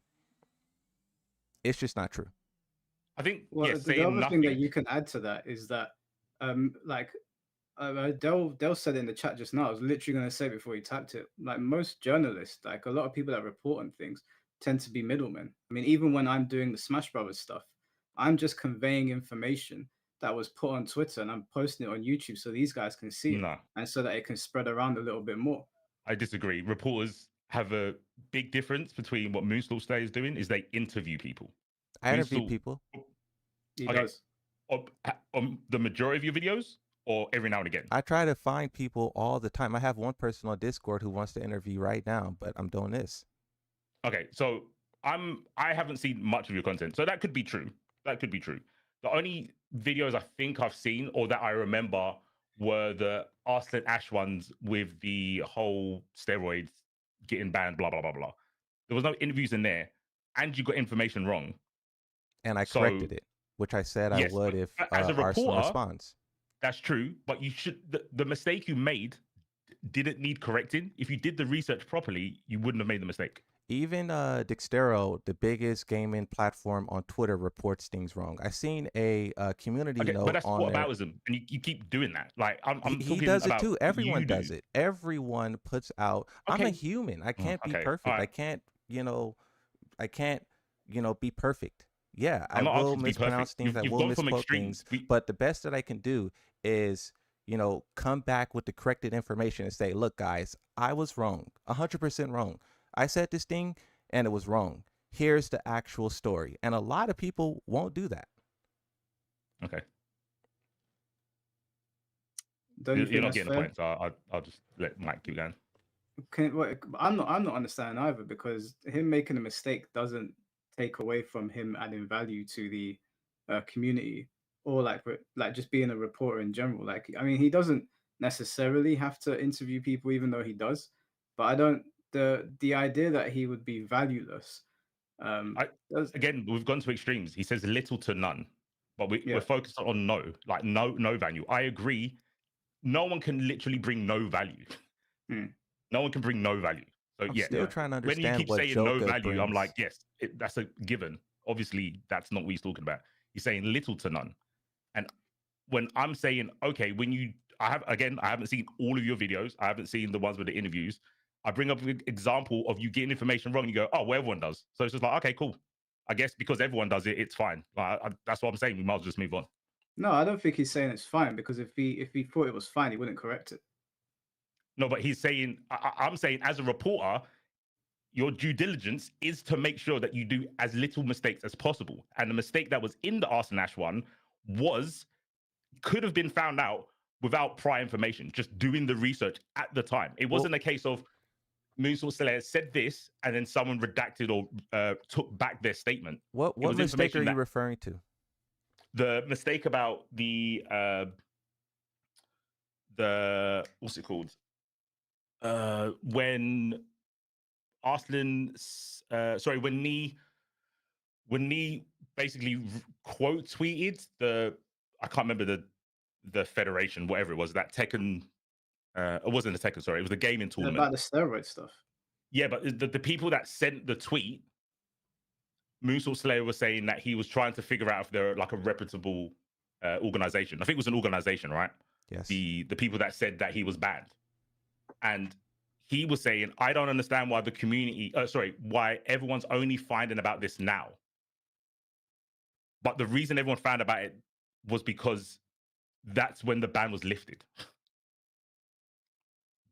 just not true. I think Well, the saying other thing that nothing. you can add to that is that, like, Dell said it in the chat just now. I was literally going to say before he tapped it. Like most journalists, like a lot of people that report on things, tend to be middlemen. I mean, even when I'm doing the Smash Brothers stuff, I'm just conveying information that was put on Twitter and I'm posting it on YouTube so these guys can see it No, and so that it can spread around a little bit more. I disagree. Reporters have a big difference between what Moonstall Stay is doing is they interview people. I interview Moonstall, people. He okay, does. on the majority of your videos, or every now and again. I try to find people all the time. I have one person on Discord who wants to interview right now, but I'm doing this. Okay, so I haven't seen much of your content, so that could be true. That could be true. The only videos I think I've seen or that I remember were the Arslan Ash ones with the whole steroids getting banned, blah blah blah blah. There was no interviews in there, and you got information wrong. And I So, corrected it, which I said I yes, would if as a Arslan reporter, responds. that's true, but you should the mistake you made didn't need correcting. If you did the research properly, you wouldn't have made the mistake. Even Dextero, the biggest gaming platform on Twitter, reports things wrong. I seen a community Okay, note but that's on what there. aboutism, and you keep doing that. Like I'm He talking does it about too. Everyone you does do. it. Everyone puts out. I'm a Okay. human. I can't be Okay. perfect. All I right. can't, I can't, be perfect. Yeah, I I'm not will asking to be mispronounce perfect. things. I You've will gone from misquote extremes. things. But the best that I can do is, come back with the corrected information and say, look, guys, I was wrong. 100% wrong. I said this thing and it was wrong. Here's the actual story. And a lot of people won't do that. Okay. Don't you You're think not that's getting the fair? point, so I'm just let Mike keep going. I'm not understanding either, because him making a mistake doesn't take away from him adding value to the community, or like just being a reporter in general. Like, I mean, he doesn't necessarily have to interview people, even though he does. But I don't the idea that he would be valueless. Does Again, we've gone to extremes. He says little to none, but Yeah. we're focused on no value. I agree. No one can literally bring no value. No one can bring no value. So I'm yeah, still trying to when you understand keep what saying no Joker value, I'm brings. like, yes, that's a given. Obviously, that's not what he's talking about. He's saying little to none. And when I'm saying, okay, I haven't seen all of your videos. I haven't seen the ones with the interviews. I bring up an example of you getting information wrong. And you go, oh, well, everyone does. So it's just like, okay, cool. I guess because everyone does it, it's fine. That's what I'm saying. We might as well just move on. No, I don't think he's saying it's fine, because if he thought it was fine, he wouldn't correct it. No, but he's saying, I'm saying as a reporter, your due diligence is to make sure that you do as little mistakes as possible. And the mistake that was in the Arslan Ash one could have been found out without prior information, just doing the research at the time. It wasn't a case of Moonsault Slayer said this and then someone redacted or took back their statement. What mistake are you referring to? The mistake about the what's it called? When Arslan, when Nee basically quote tweeted I can't remember the federation, whatever it was, that Tekken. It wasn't a Tekken, sorry. It was the gaming tournament. About the steroid stuff. Yeah, but the people that sent the tweet, Moonsault Slayer was saying that he was trying to figure out if they're like a reputable organization. I think it was an organization, right? Yes. The people that said that he was banned. And he was saying, I don't understand why the community, why everyone's only finding about this now. But the reason everyone found about it was because that's when the ban was lifted.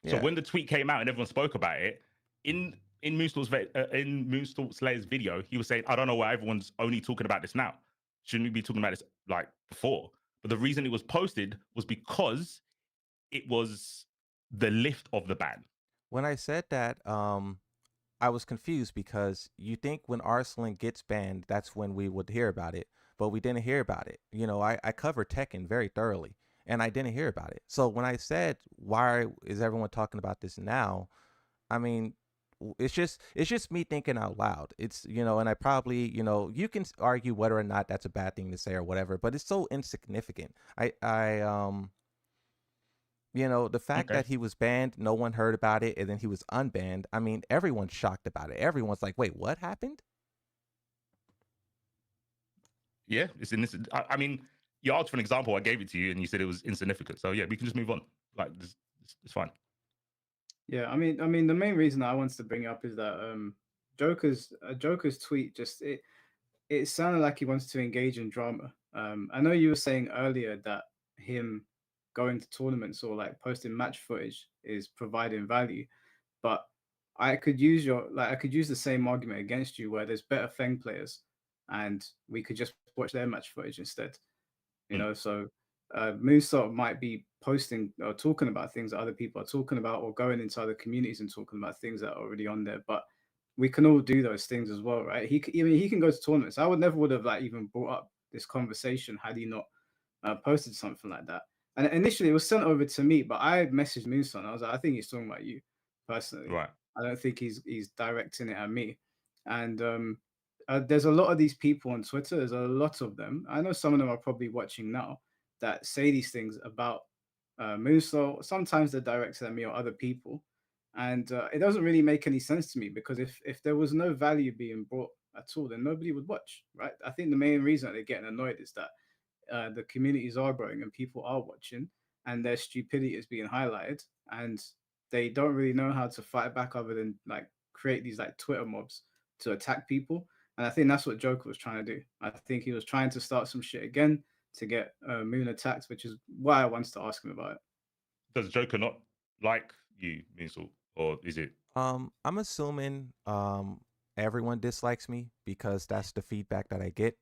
Yeah. So when the tweet came out and everyone spoke about it, in Moonstall Slayer's video, he was saying, I don't know why everyone's only talking about this now. Shouldn't we be talking about this like before? But the reason it was posted was because it was the lift of the ban. When I said that, I was confused because you think when Arslan gets banned, that's when we would hear about it, but we didn't hear about it. You know, I covered Tekken very thoroughly, and I didn't hear about it. So when I said, why is everyone talking about this now? I mean, it's just me thinking out loud. It's, you know, and I probably, you know, you can argue whether or not that's a bad thing to say or whatever, but it's so insignificant. You know, the fact Okay. that he was banned, no one heard about it, and then he was unbanned. I mean, everyone's shocked about it. Everyone's like, "Wait, what happened?" Yeah, it's in this. I mean, you asked for an example. I gave it to you, and you said it was insignificant. So yeah, we can just move on. Like, it's fine. Yeah, I mean, the main reason I wanted to bring it up is that Joker's tweet just it sounded like he wants to engage in drama. I know you were saying earlier that him going to tournaments or like posting match footage is providing value, but I could use the same argument against you where there's better Feng players, and we could just watch their match footage instead. You Mm. know, so Moonsault might be posting or talking about things that other people are talking about, or going into other communities and talking about things that are already on there. But we can all do those things as well, right? I mean, he can go to tournaments. I would have like even brought up this conversation had he not posted something like that. And initially, it was sent over to me, but I messaged Moonson. I was like, I think he's talking about you personally. Right. I don't think he's directing it at me. And there's a lot of these people on Twitter. There's a lot of them. I know some of them are probably watching now that say these things about Moonsault. Sometimes they're directed at me or other people, and it doesn't really make any sense to me because if there was no value being brought at all, then nobody would watch, right? I think the main reason that they're getting annoyed is that the communities are growing and people are watching, and their stupidity is being highlighted, and they don't really know how to fight back other than like create these like Twitter mobs to attack people. And I think that's what Joker was trying to do. I think he was trying to start some shit again to get Moon attacked, which is why I wanted to ask him about it. Does Joker not like you, Minsel, or is it? I'm assuming everyone dislikes me because that's the feedback that I get.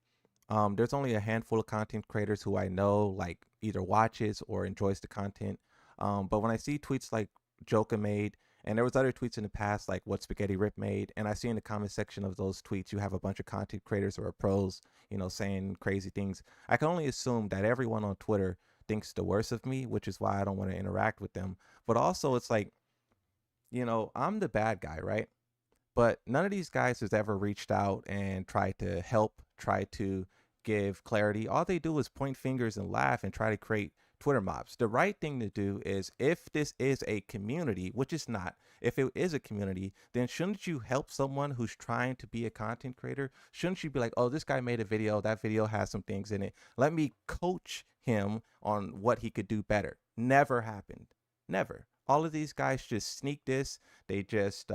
There's only a handful of content creators who I know like either watches or enjoys the content. But when I see tweets like Joker made, and there was other tweets in the past like what Spaghetti Rip made, and I see in the comment section of those tweets you have a bunch of content creators or pros, you know, saying crazy things. I can only assume that everyone on Twitter thinks the worst of me, which is why I don't want to interact with them. But also, it's like, you know, I'm the bad guy, right? But none of these guys has ever reached out and tried to help, try to give clarity. All they do is point fingers and laugh and try to create Twitter mobs. The right thing to do is, if this is a community, which it's not, if it is a community, then shouldn't you help someone who's trying to be a content creator? Shouldn't you be like, oh, this guy made a video, that video has some things in it. Let me coach him on what he could do better. Never happened. Never. All of these guys just sneak this. They just,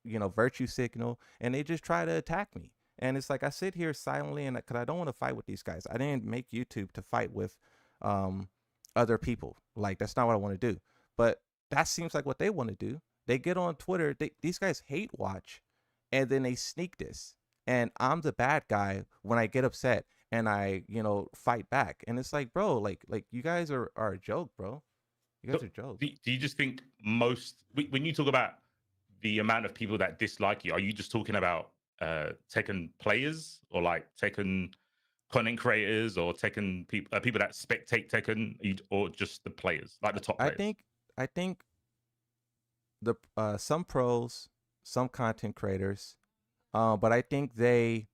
you know, virtue signal, and they just try to attack me. And it's like I sit here silently, and because I don't want to fight with these guys. I didn't make YouTube to fight with other people. Like, that's not what I want to do. But that seems like what they want to do. They get on Twitter. These guys hate watch, and then they sneak this. And I'm the bad guy when I get upset and I, you know, fight back. And it's like, bro, like you guys are a joke, bro. You guys So, are jokes. do you just think most when you talk about the amount of people that dislike you, are you just talking about Tekken players or like Tekken content creators or Tekken people people that spectate Tekken, or just the players, like the top I players? think I think the some pros, some content creators, but I think they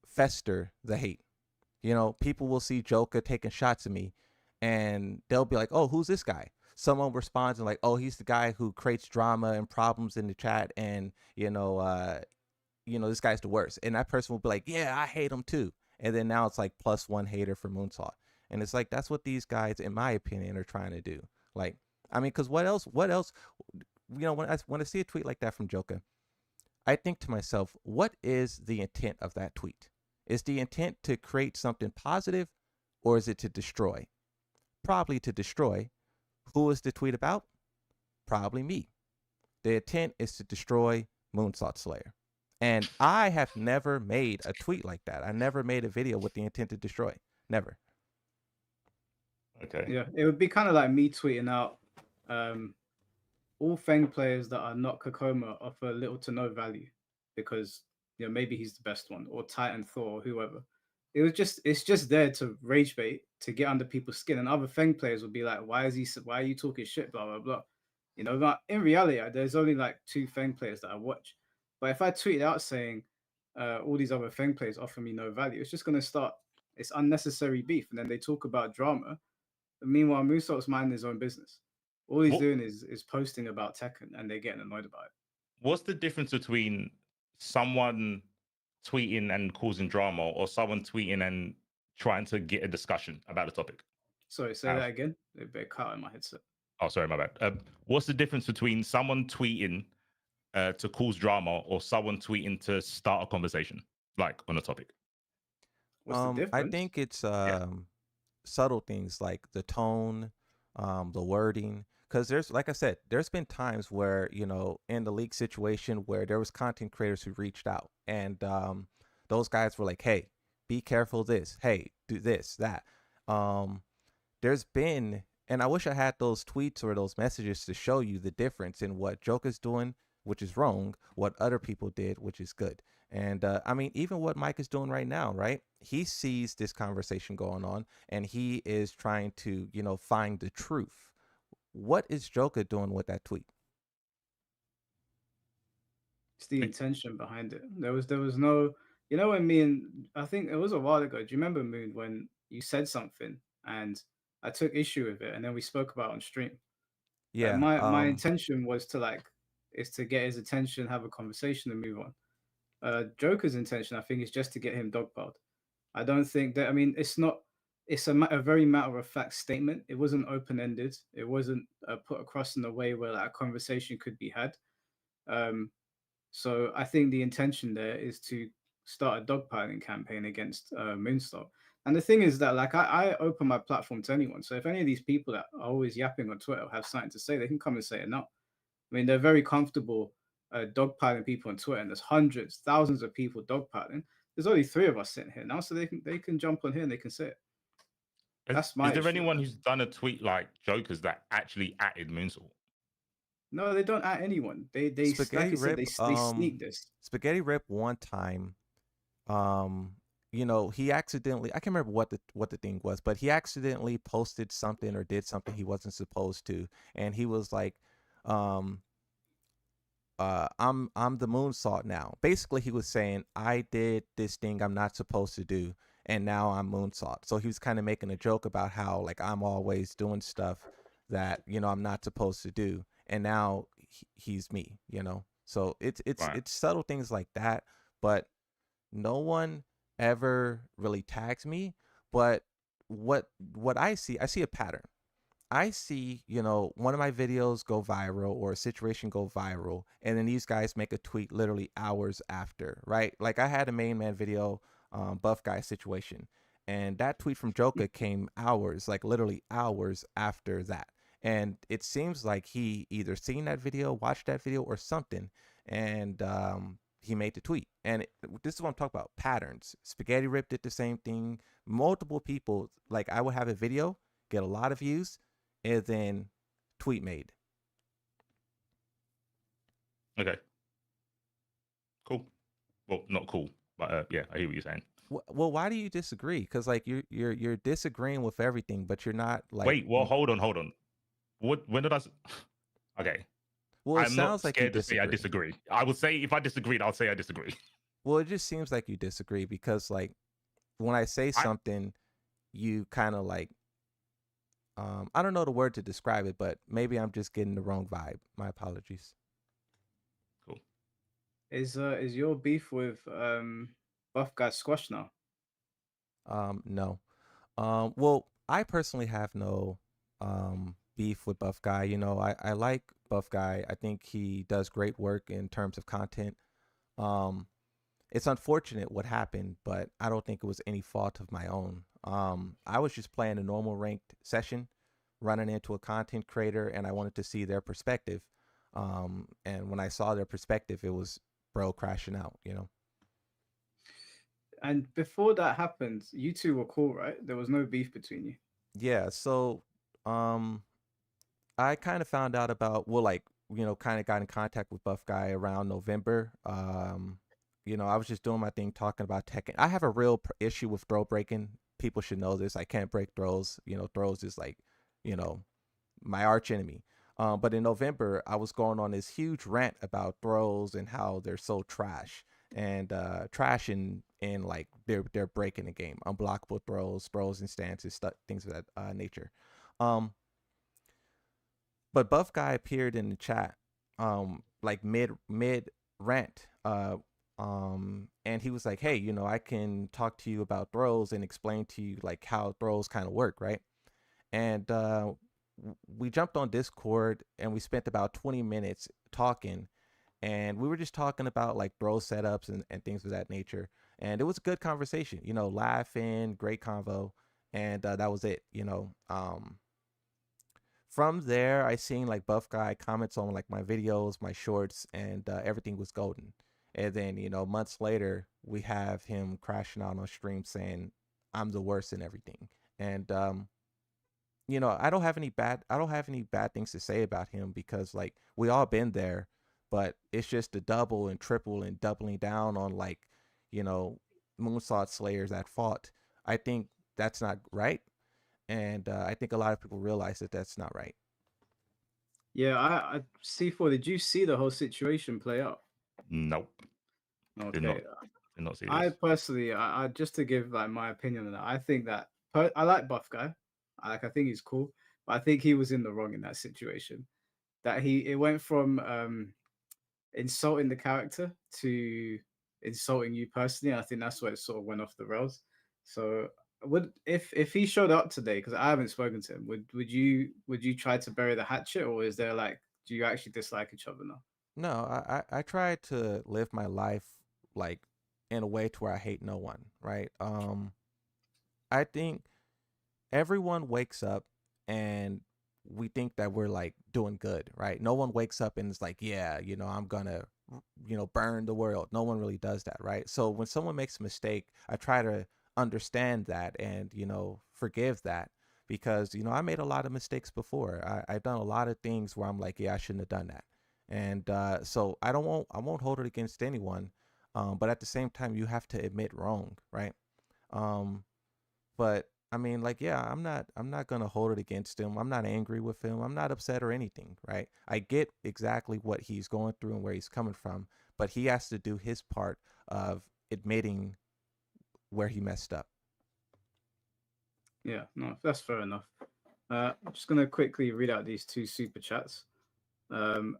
fester the hate. You know, people will see Joker taking shots at me, and they'll be like, "Oh, who's this guy?" Someone responds and like, "Oh, he's the guy who creates drama and problems in the chat, and this guy's the worst." And that person will be like, "Yeah, I hate him too." And then now it's like +1 hater for Moonsault, and it's like that's what these guys, in my opinion, are trying to do. Like, I mean, because what else? What else? You know, when I see a tweet like that from Joker, I think to myself, what is the intent of that tweet? Is the intent to create something positive, or is it to destroy? Probably to destroy. Who is the tweet about? Probably me. The intent is to destroy Moonsault Slayer. And I have never made a tweet like that. I never made a video with the intent to destroy. Never. Okay. Yeah, it would be kind of like me tweeting out, all Feng players that are not Kokoma offer little to no value because maybe he's the best one, or Titan Thor or whoever. It's just there to rage bait, to get under people's skin, and other Feng players will be like, why are you talking shit, blah blah blah. But in reality, there's only like two Feng players that I watch. But if I tweet out saying all these other Feng players offer me no value, it's just gonna start. It's unnecessary beef, and then they talk about drama. But meanwhile, Musok's minding his own business. All he's What doing is posting about Tekken, and they're getting annoyed about it. what's the difference between someone tweeting and causing drama, or someone tweeting and trying to get a discussion about the topic? Sorry, say that again. A bit cut in my headset. Oh, sorry, my bad. What's the difference between someone tweeting to cause drama or someone tweeting to start a conversation, like on a topic? What's the I difference? think it's Yeah. subtle things like the tone, the wording. Because there's, like I said, there's been times where in the league situation where there was content creators who reached out, and those guys were like, "Hey, be careful of this. Hey, do this, that." Um, there's been, and I wish I had those tweets or those messages to show you the difference in what Joker's doing, which is wrong, what other people did, which is good. And I mean, even what Mike is doing right now, right? He sees this conversation going on and he is trying to, find the truth. What is Joker doing with that tweet? It's the intention behind it. There was no, when I think it was a while ago. Do you remember, Moon, when you said something and I took issue with it, and then we spoke about it on stream? Like Yeah. my intention was to get his attention, have a conversation, and move on. Joker's intention, I think, is just to get him dogpiled. I don't think that. I mean, it's not. It's a very matter of fact statement. It wasn't open ended. It wasn't put across in a way where like a conversation could be had. Um, so I think the intention there is to start a dogpiling campaign against Moonstar. And the thing is that like I open my platform to anyone. So if any of these people that are always yapping on Twitter have something to say, they can come and say it now. I mean, they're very comfortable dogpiling people on Twitter, and there's hundreds, thousands of people dogpiling. There's only three of us sitting here now, so they can jump on here and they can say it. That's my Is there issue. anyone who's done a tweet like Joker's that actually atted Moonsalt? No, they don't at anyone. They like Spaghetti I said, Rip, they sneak this. Spaghetti Rip one time, um, he accidentally, I can't remember what the thing was, but he accidentally posted something or did something he wasn't supposed to. And he was like, um, I'm the moonsault now. Basically, he was saying I did this thing I'm not supposed to do, and now I'm moonsault. So he was kind of making a joke about how like I'm always doing stuff that I'm not supposed to do, and now he's me. So it's Right. it's subtle things like that, but no one ever really tags me. But what I see a pattern. I see, one of my videos go viral or a situation go viral, and then these guys make a tweet literally hours after, right? Like I had a main man video, buff guy situation, and that tweet from Joker came hours, like literally hours after that. And it seems like he either seen that video, watched that video, or something, and he made the tweet. And this is what I'm talking about, patterns. Spaghetti Rip did the same thing. Multiple people, like I would have a video, get a lot of views, and then tweet made. Okay. Cool. Well, not cool, but yeah, I hear what you're saying. Well, why do you disagree? Because like you're disagreeing with everything, but you're not like. Wait, well, hold on. When did I? Okay, Well, it I'm not sounds like you scared to say I disagree. disagree. I would say if I disagreed, I'll say I disagree. Well, it just seems like you disagree because like when I say I something, you kind of like I don't know the word to describe it, but maybe I'm just getting the wrong vibe. My apologies. cool. Is your beef with Buff Guy squash now? No. Well, I personally have no beef with Buff Guy. I like Buff Guy. I think he does great work in terms of content. Um, it's unfortunate what happened, but I don't think it was any fault of my own. I was just playing a normal ranked session, running into a content creator, and I wanted to see their perspective. And when I saw their perspective, it was bro crashing out. And before that happened, you two were cool, right? There was no beef between you. Yeah. So, I kind of found out about, well, like kind of got in contact with Buff Guy around November. I was just doing my thing talking about Tekken. I have a real issue with throw breaking. People should know this. I can't break throws. Throws is like, you know, my arch enemy. But in November, I was going on this huge rant about throws and how they're so trash and trash in like they're breaking the game. Unblockable throws and stances, things of that nature. Um, but Buff Guy appeared in the chat, like mid rant, and he was like, "Hey, I can talk to you about throws and explain to you like how throws kind of work, right?" And we jumped on Discord and we spent about 20 minutes talking, and we were just talking about like throw setups and things of that nature. And it was a good conversation, laughing, great convo, and that was it. From there, I seen like Buff Guy comments on like my videos, my shorts, and everything was golden. And then months later, we have him crashing out on stream saying I'm the worst and everything. And I don't have any bad things to say about him because like we all been there, but it's just the double and triple and doubling down on like you know moonsault slayers at fault. I think that's not right, and I think a lot of people realize that that's not right. Yeah, I C4. Did you see the whole situation play out? Nope. Did Okay, not see I this. personally, I just to give like my opinion on that, I think that I like Buff Guy. I think he's cool, but I think he was in the wrong in that situation. That it went from insulting the character to insulting you personally. I think that's where it sort of went off the rails. So would if he showed up today, because I haven't spoken to him, would you try to bury the hatchet, or is there like do you actually dislike each other now? No, I try to live my life like in a way to where I hate no one, right? I think everyone wakes up and we think that we're like doing good, right? No one wakes up and is like, yeah, I'm gonna, burn the world. No one really does that, right? So when someone makes a mistake, I try to understand that and, forgive that because, I made a lot of mistakes before. I've done a lot of things where I'm like, yeah, I shouldn't have done that. And so I won't hold it against anyone. But at the same time, you have to admit wrong, right? Um, but I mean, like, yeah, I'm not gonna hold it against him. I'm not angry with him. I'm not upset or anything, right? I get exactly what he's going through and where he's coming from, but he has to do his part of admitting where he messed up. Yeah, no, that's fair enough. I'm just gonna quickly read out these two super chats. Um,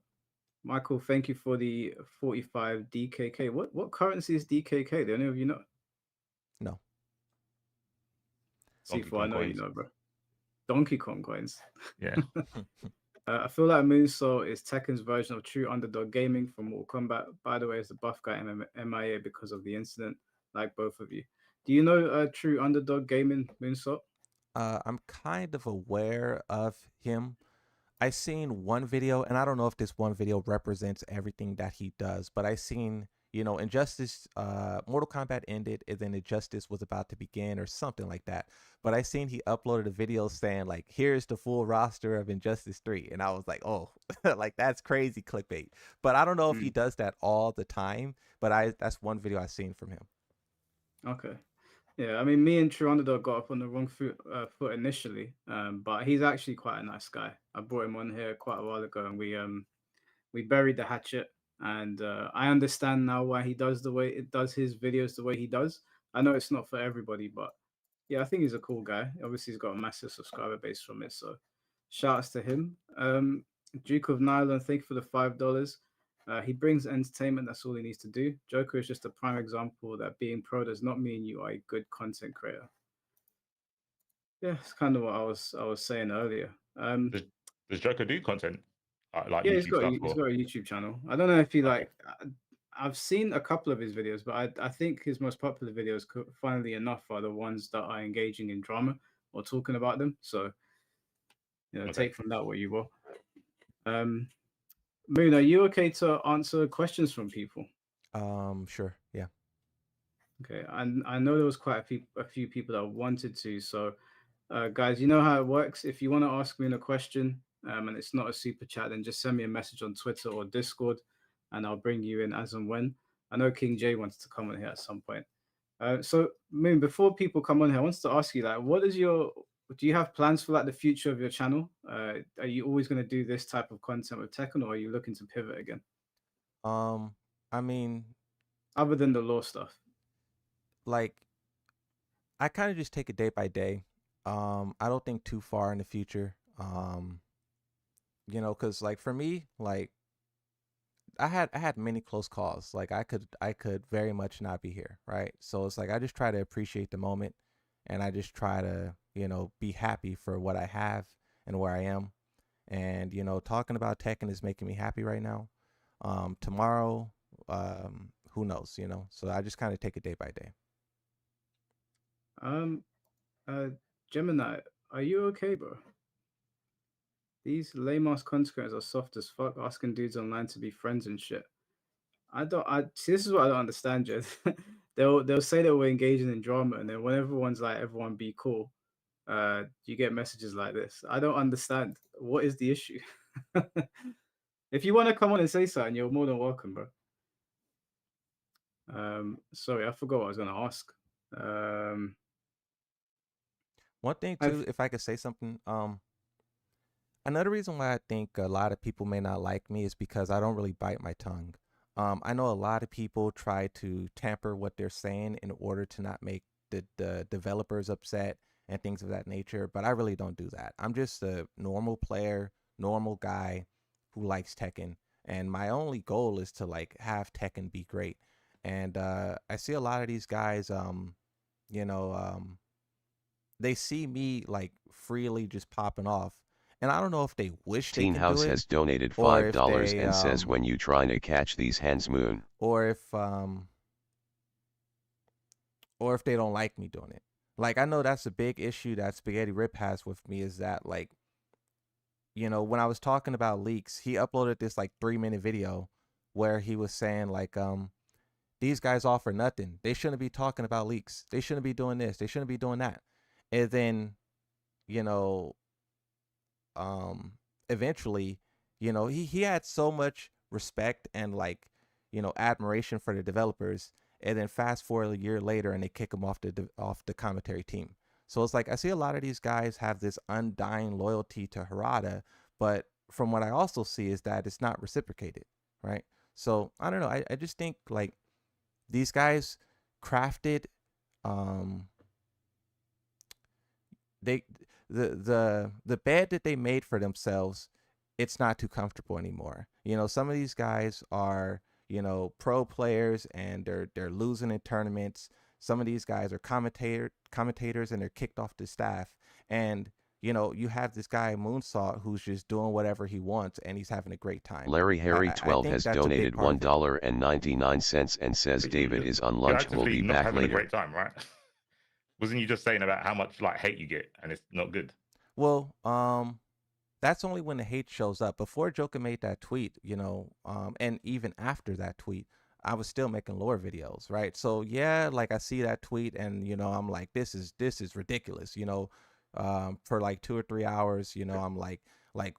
Michael, thank you for the 45 DKK. What currency is DKK? Do any of you know? No. Donkey C4, I Kong know you coins. know, bro. Donkey Kong coins. Yeah. I feel like Moonsault is Tekken's version of True Underdog Gaming from Mortal Kombat. By the way, is the buff guy MIA because of the incident, like both of you. Do you know True Underdog Gaming, Moonsault? I'm kind of aware of him. I seen one video, and I don't know if this one video represents everything that he does, but I seen, Injustice, Mortal Kombat ended, and then Injustice was about to begin, or something like that. But I seen he uploaded a video saying like, "Here's the full roster of Injustice 3," and I was like, "Oh, like that's crazy clickbait." But I don't know if he Mm, does that all the time. But that's one video I seen from him. okay. Yeah, I mean, me and True Underdog got up on the wrong foot initially, but he's actually quite a nice guy. I brought him on here quite a while ago, and we buried the hatchet. And I understand now why he does the way it does his videos the way he does. I know it's not for everybody, but yeah, I think he's a cool guy. Obviously, he's got a massive subscriber base from it, so shouts to him. Duke of Nylon, thank you for the $5. He brings entertainment. That's all he needs to do. Joker is just a prime example that being pro does not mean you are a good content creator. Yeah, it's kind of what I was saying earlier. Does, does Joker do content like Yeah, YouTube stuff he's or? got a YouTube channel. I don't know if he Okay. like. I've seen a couple of his videos, but I think his most popular videos, funnily enough, are the ones that are engaging in drama or talking about them. So Okay. take from that what you will. Um, Moon, are you okay to answer questions from people? Sure, yeah. Okay, and I know there was quite a few people that wanted to. So, guys, you know how it works. If you want to ask me a question, and it's not a super chat, then just send me a message on Twitter or Discord, and I'll bring you in as and when. I know King J wants to come on here at some point. So, Moon, before people come on here, I want to ask you, like, do you have plans for like the future of your channel? Are you always going to do this type of content with Tekken, or are you looking to pivot again? I mean, Other than the law stuff. like, I kind of just take it day by day. I don't think too far in the future. You know, because like for me, like I had many close calls. Like I could very much not be here, right? So it's like I just try to appreciate the moment, and I just try to be happy for what I have and where I am. And talking about Tekken is making me happy right now. Tomorrow, who knows? So I just kind of take it day by day. Um, Gemini, are you okay, bro? These lame ass consequences are soft as fuck, asking dudes online to be friends and shit. I see. This is what I don't understand, Jed. They'll say that we're engaging in drama, and then when everyone's like, "Everyone be cool," you get messages like this. I don't understand. What is the issue? If you want to come on and say something, you're more than welcome, bro. Sorry, I forgot what I was gonna ask. One thing I've too, if I could say something, another reason why I think a lot of people may not like me is because I don't really bite my tongue. I know a lot of people try to tamper what they're saying in order to not make the developers upset and things of that nature, but I really don't do that. I'm just a normal player, normal guy who likes Tekken, and my only goal is to like have Tekken be great. And I see a lot of these guys, you know, they see me like freely just popping off, and I don't know if they wish they Teen can do House it, has donated or if $5 they and says when you trying to catch these hands, Moon. or if they don't like me doing it. Like I know that's a big issue that Spaghetti Rip has with me, is that like when I was talking about leaks, he uploaded this like 3-minute video where he was saying like these guys offer nothing, they shouldn't be talking about leaks, they shouldn't be doing this, they shouldn't be doing that. And then you know eventually, he had so much respect and like, admiration for the developers. And then fast forward a year later and they kick him off the commentary team. So it's like I see a lot of these guys have this undying loyalty to Harada, but from what I also see is that it's not reciprocated, right? So I don't know. I just think like these guys crafted um they the bed that they made for themselves, it's not too comfortable anymore. Some of these guys are, pro players and they're losing in tournaments. Some of these guys are commentators and they're kicked off the staff. And you have this guy Moonsault who's just doing whatever he wants and he's having a great time. Larry Harry I 12 think has that's a big donated part of it. $1.99 and says David is on You're lunch, will actively be not back having a later. great time, right? Wasn't you just saying about how much like hate you get and it's not good? Well, that's only when the hate shows up. Before Joker made that tweet, and even after that tweet, I was still making lore videos, right? So yeah, like I see that tweet and I'm like, this is ridiculous, for like 2 or 3 hours, I'm like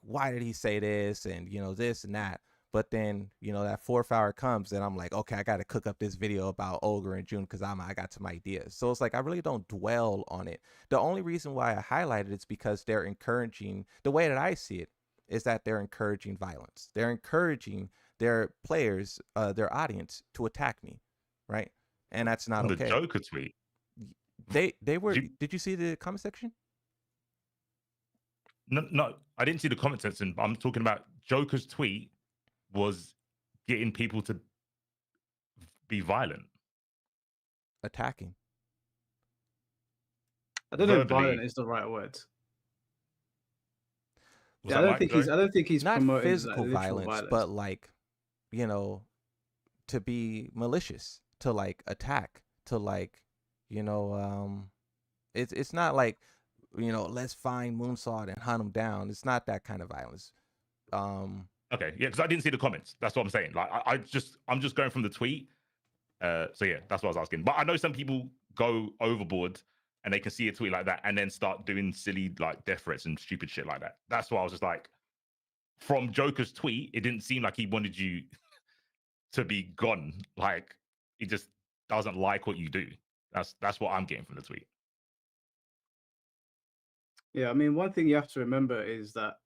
why did he say this, and this and that. But then that fourth hour comes and I'm like, okay, I got to cook up this video about Ogre and June because I got some ideas. So it's like I really don't dwell on it. The only reason why I highlighted it's because they're encouraging, the way that I see it is that they're encouraging violence. They're encouraging their players, their audience to attack me, right? And that's not On the okay. Joker tweet, They were. Did you see the comment section? No, I didn't see the comment section. I'm talking about Joker's tweet was getting people to be violent, Attacking. I don't know if verbally. violent is the right word. Was Yeah, that Mike? Sorry? I don't think he's Not promoting physical like, literal violence, violence. but like, to be malicious, to like attack, to like, it's not like, let's find Moonsault and hunt him down. It's not that kind of violence. Okay, yeah, because I didn't see the comments. That's what I'm saying. Like, I'm just going from the tweet. So yeah, that's what I was asking. But I know some people go overboard and they can see a tweet like that and then start doing silly like death threats and stupid shit like that. That's why I was just like, from Joker's tweet, it didn't seem like he wanted you to be gone. Like he just doesn't like what you do. That's what I'm getting from the tweet. Yeah, I mean, one thing you have to remember is that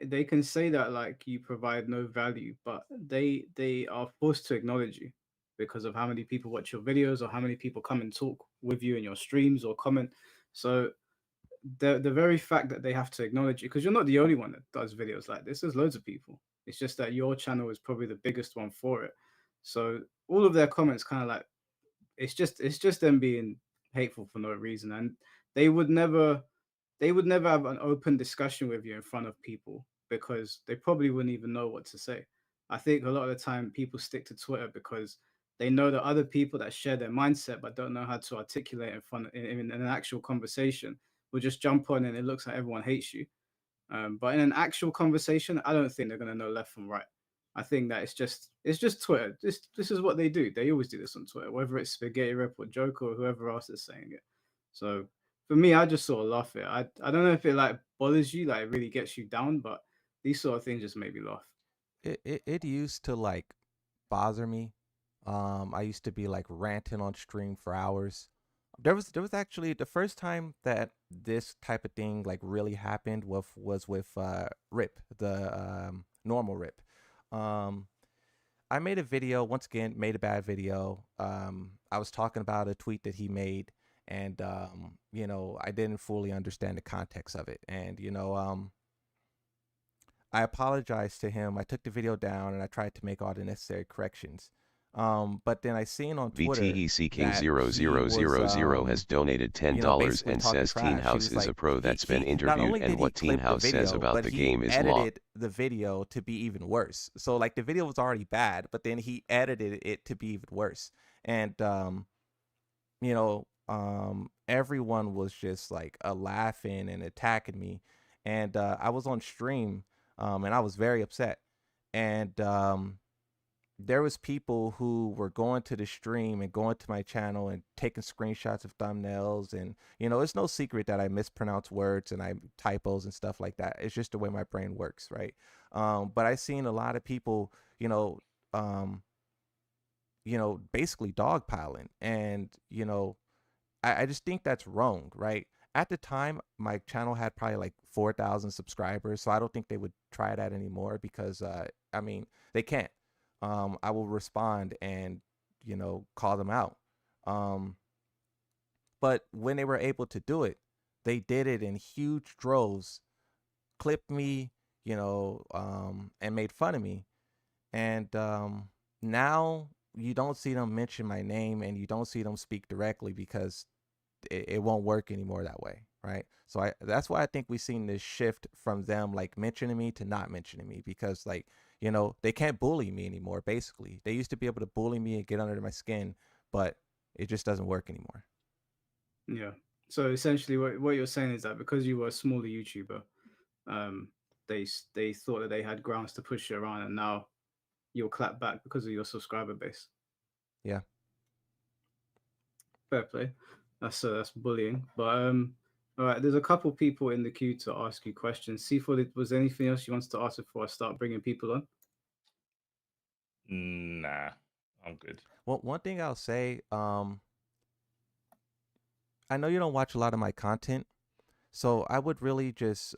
they can say that like you provide no value, but they are forced to acknowledge you because of how many people watch your videos or how many people come and talk with you in your streams or comment. So the very fact that they have to acknowledge you, because you're not the only one that does videos like this. There's loads of people. It's just that your channel is probably the biggest one for it. So all of their comments kind of like it's just them being hateful for no reason, and they would never they would never have an open discussion with you in front of people because they probably wouldn't even know what to say. I think a lot of the time people stick to Twitter because they know that other people that share their mindset but don't know how to articulate in front in an actual conversation will just jump on and it looks like everyone hates you. But in an actual conversation, I don't think they're gonna know left from right. I think that it's just Twitter. This is what they do. They always do this on Twitter, whether it's Spaghetti Rep or Joker or whoever else is saying it. So for me, I just sort of laugh it. I don't know if it like bothers you, like it really gets you down, but these sort of things just make me laugh. It used to like bother me. I used to be like ranting on stream for hours. There was actually the first time that this type of thing like really happened was with Rip, the normal Rip. Um I made a video, once again, made a bad video. I was talking about a tweet that he made, and I didn't fully understand the context of it. And I apologized to him. I took the video down and I tried to make all the necessary corrections. But then I seen on Twitter that he was, VTECK0000 has donated $10 basically and talking says Teen trash. He House was is a like, pro that's been not interviewed only and did he what Teen clip the House says video, about but the he game is law. edited the video to be even worse. So like the video was already bad, but then he edited it to be even worse. And everyone was just like laughing and attacking me. And I was on stream, and I was very upset. And there was people who were going to the stream and going to my channel and taking screenshots of thumbnails. And it's no secret that I mispronounce words and I typos and stuff like that. It's just the way my brain works, right? But I seen a lot of people, um, basically dogpiling. And I just think that's wrong, right? At the time, my channel had probably like 4,000 subscribers, so I don't think they would try that anymore because, I mean, they can't. I will respond and, call them out. Um, but when they were able to do it, they did it in huge droves, clipped me, and made fun of me. And now you don't see them mention my name and you don't see them speak directly because it won't work anymore that way, right? So that's why I think we've seen this shift from them like mentioning me to not mentioning me because like they can't bully me anymore. Basically, they used to be able to bully me and get under my skin, but it just doesn't work anymore. Yeah. So essentially, what you're saying is that because you were a smaller YouTuber, um, they thought that they had grounds to push you around, and now you'll clap back because of your subscriber base. Yeah. Fair play. That's bullying. But all right. There's a couple people in the queue to ask you questions. See, for was there anything else you wanted to ask before I start bringing people on? Nah, I'm good. Well, one thing I'll say, I know you don't watch a lot of my content, so I would really just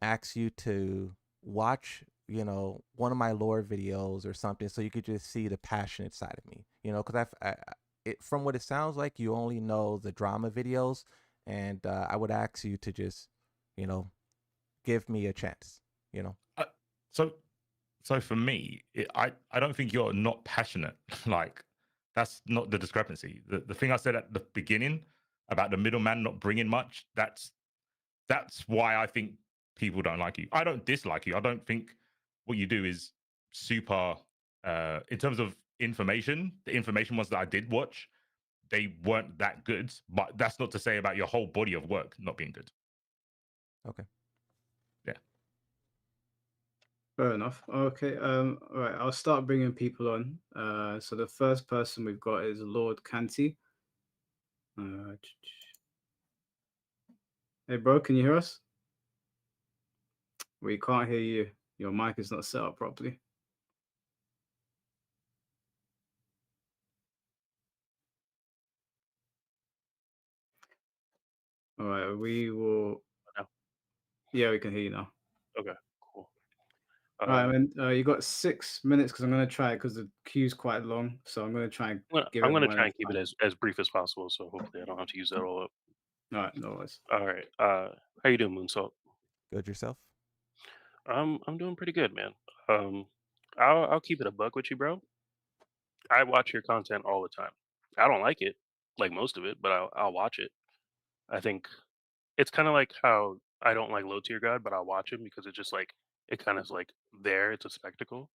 ask you to watch, one of my lore videos or something, so you could just see the passionate side of me. Because from what it sounds like, you only know the drama videos, and I would ask you to just, you know, give me a chance. You know. So, so for me, I don't think you're not passionate. Like that's not the discrepancy. The thing I said at the beginning about the middleman not bringing much. That's why I think people don't like you. I don't dislike you. I don't think what you do is super. In terms of information, the information ones that I did watch, they weren't that good. But that's not to say about your whole body of work not being good. Okay. Yeah. Fair enough. Okay. All right. I'll start bringing people on. So the first person we've got is Lord Canty. Hey, bro, can you hear us? We can't hear you. your mic is not set up properly. All right, we will. Now? Yeah, we can hear you now. Okay, cool. All right, and you got 6 minutes because I'm gonna try it because the queue's quite long, so I'm gonna try and give I'm gonna everyone try enough and keep it time. as brief as possible, so hopefully I don't have to use that all up. All right, no worries. All right. How you doing, Moonsalt? Good yourself? I'm doing pretty good, man. Um, I'll keep it a buck with you, bro. I watch your content all the time. I don't like it, like most of it, but I'll watch it. I think it's kind of like how I don't like low tier God, but I'll watch him because it's just like it kind of is like there. It's a spectacle.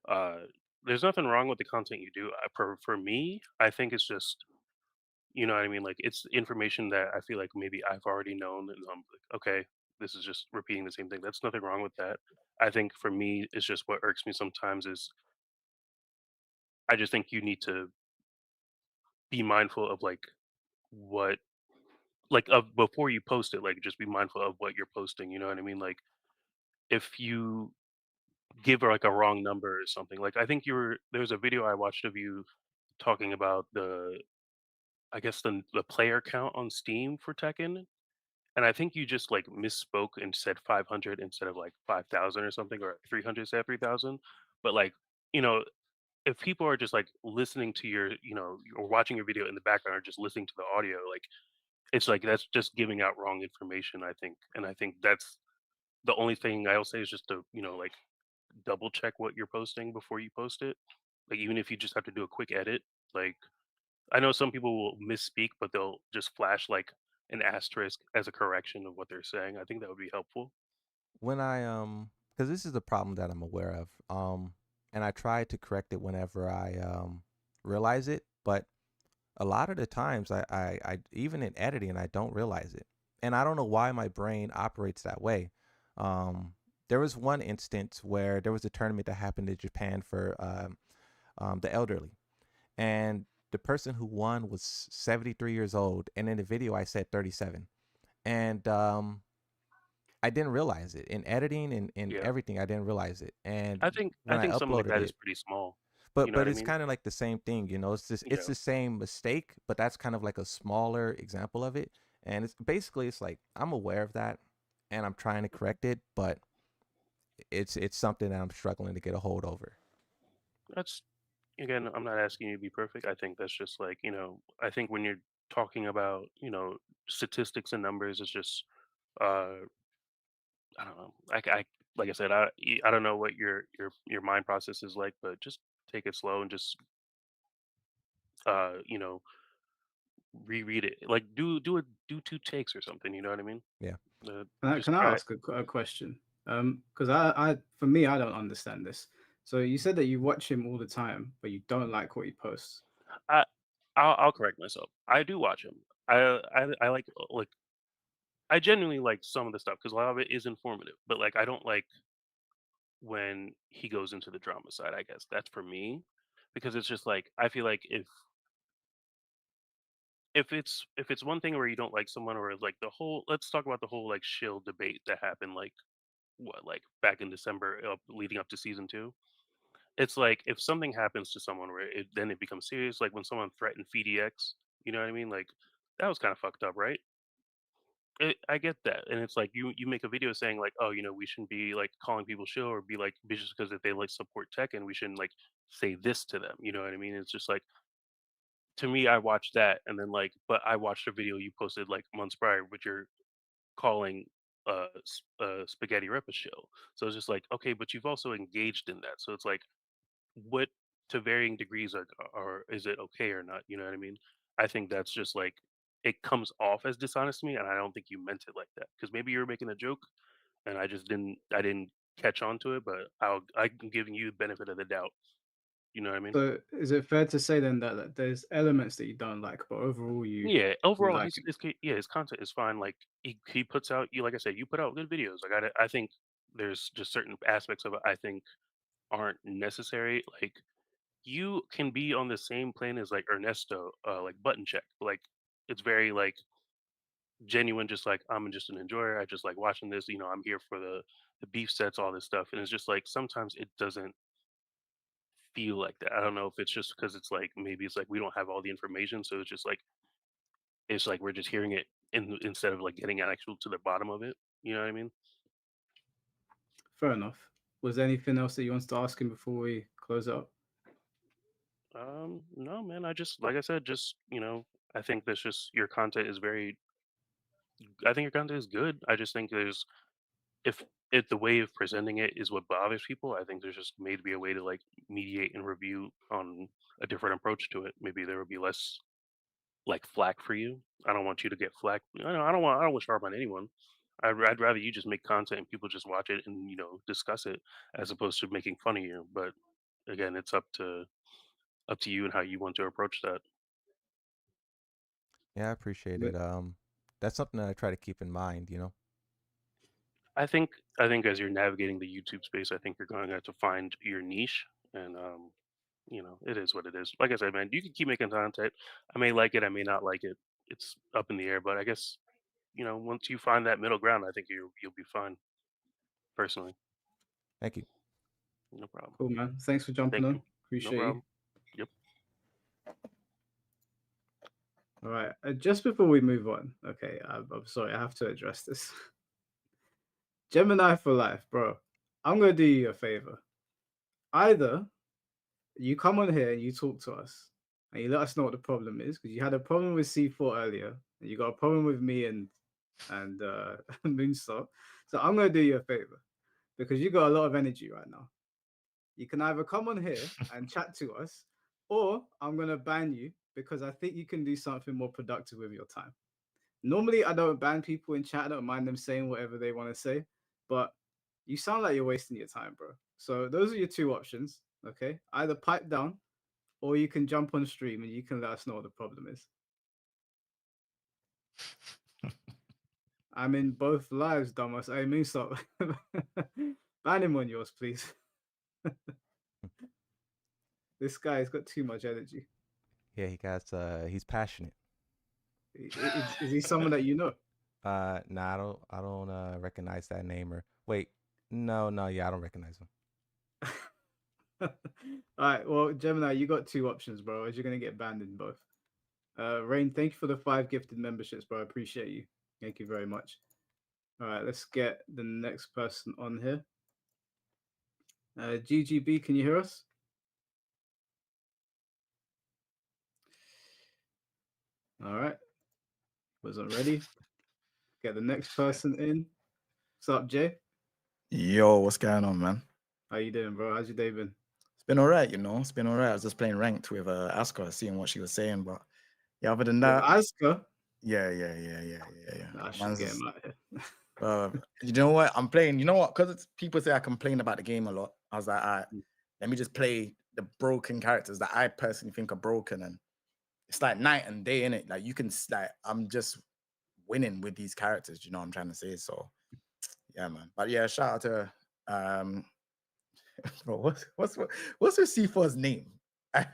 Uh, there's nothing wrong with the content you do. For me, I think it's just you know what I mean. Like it's information that I feel like maybe I've already known, and I'm like, okay, this is just repeating the same thing. That's nothing wrong with that. I think for me, it's just what irks me sometimes is I just think you need to be mindful of like what like of before you post it, like just be mindful of what you're posting. You know what I mean? Like if you give her like a wrong number or something. Like I think there was a video I watched of you talking about the I guess the player count on Steam for Tekken, and I think you just like misspoke and said 500 instead of like 5,000 or something, or 300 instead of 3,000. But like you know, if people are just like listening to your or watching your video in the background or just listening to the audio, like it's like that's just giving out wrong information. I think, and I think that's the only thing I'll say is just to like double check what you're posting before you post it. Like even if you just have to do a quick edit, like I know some people will misspeak, but they'll just flash like an asterisk as a correction of what they're saying. I think that would be helpful. When because this is the problem that I'm aware of, and I try to correct it whenever I realize it, but a lot of the times I even in editing I don't realize it, and I don't know why my brain operates that way. Um, there was one instance where there was a tournament that happened in Japan for the elderly, and the person who won was 73 years old, and in the video I said 37, and I didn't realize it in editing and Yeah, everything. I didn't realize it, and I when I think something like uploaded that is it, pretty small. You but know what I it's mean? kind of like the same thing, you know. It's just it's Yeah, the same mistake, but that's kind of like a smaller example of it. And it's basically it's like I'm aware of that, and I'm trying to correct it, but it's something that I'm struggling to get a hold over. that's again. I'm not asking you to be perfect. I think that's just like I think when you're talking about statistics and numbers, it's just uh I don't know. I like I said, I don't know what your mind process is like, but just take it slow and just uh you know reread it. Like do two takes or something. You know what I mean? Yeah. Just Can I try. ask a question? Because for me, I don't understand this. So you said that you watch him all the time, but you don't like what he posts. I I'll correct myself. I do watch him. I like I genuinely like some of the stuff because a lot of it is informative. But like I don't like when he goes into the drama side. I guess that's for me because it's just like I feel like if it's one thing where you don't like someone or like the whole let's talk about the whole like shill debate that happened like what like back in December leading up to season 2. It's like if something happens to someone where then it becomes serious, like when someone threatened FDX, you know what I mean? Like that was kind of fucked up, right? I get that, and it's like you make a video saying like, oh, we shouldn't be like calling people shill or be like just because if they like support tech and we shouldn't like say this to them. You know what I mean? It's just like to me, I watched that and then like, but I watched a video you posted like months prior, which you're calling spaghetti rep a shill. So it's just like, okay, but you've also engaged in that. So it's like, what to varying degrees are is it okay or not? You know what I mean? I think that's just like it comes off as dishonest to me, and I don't think you meant it like that because maybe you were making a joke, and I didn't catch on to it, but I'm giving you the benefit of the doubt. You know what I mean? So is it fair to say then that there's elements that you don't like, but overall Yeah. you Overall, like him? his content is fine. Like he puts out you like I said, you put out good videos. Like I think there's just certain aspects of it I think aren't necessary. Like you can be on the same plane as like Ernesto, like button check. Like it's very like genuine, just like I'm just an enjoyer. I just like watching this. I'm here for the beef sets, all this stuff, and it's just like sometimes it doesn't feel like that. I don't know if it's just because it's like maybe it's like we don't have all the information, so it's like we're just hearing it instead of like getting actual to the bottom of it. You know what I mean? Fair enough. Was there anything else that you wanted to ask him before we close it up? No, man. I just like I said, just I think that's just your content is very. I think your content is good. I just think there's if the way of presenting it is what bothers people. I think there's just maybe a way to like mediate and review on a different approach to it. Maybe there would be less like flack for you. I don't want you to get flack. I don't wish harm on anyone. I'd rather you just make content and people just watch it and discuss it as opposed to making fun of you. But again, it's up to you and how you want to approach that. Yeah, I appreciate But it. That's something that I try to keep in mind, you know. I think as you're navigating the YouTube space, I think you're going to have to find your niche, and it is what it is. Like I said, man, you can keep making content. I may like it, I may not like it. It's up in the air, but I guess once you find that middle ground, I think you'll be fine. Personally, Thank you. no problem. cool, man. Thanks for jumping Thank on. you. No Appreciate you. problem. Yep. All right. Just before we move on, okay, I'm sorry, I have to address this. Gemini for life, bro. I'm gonna do you a favor. Either you come on here and you talk to us and you let us know what the problem is, because you had a problem with C4 earlier, and you got a problem with me and Moonstop. So I'm gonna do you a favor because you got a lot of energy right now. You can either come on here and chat to us, or I'm gonna ban you because I think you can do something more productive with your time. Normally, I don't ban people in chat. I don't mind them saying whatever they want to say, but you sound like you're wasting your time, bro. So those are your two options. Okay, either pipe down, or you can jump on stream and you can let us know what the problem is. I'm in both lives, dumbass. I mean, stop. Ban him on yours, please. This guy's got too much energy. Yeah, he's passionate. Is he someone that you know? Nah, I don't recognize that name or wait. No, yeah, I don't recognize him. All right, well, Gemini, you got two options, bro, as you're gonna get banned in both. Rain, thank you for the 5 gifted memberships, bro. I appreciate you. Thank you very much. All right, let's get the next person on here. GGB, can you hear us? All right, wasn't ready. Get the next person in. What's up, Jay? Yo, what's going on, man? How you doing, bro? How's your day been? It's been all right, It's been all right. I was just playing ranked with Asuka, seeing what she was saying, but yeah, other than With that, Asuka? yeah. Nah, I should get him out here. You know what? I'm playing. You know what? Because people say I complain about the game a lot. I was like, all right, let me just play the broken characters that I personally think are broken, and it's like night and day in it. Like you can, like, I'm just winning with these characters. You know what I'm trying to say? So, yeah, man. But yeah, shout out to bro, what's your C4's name? I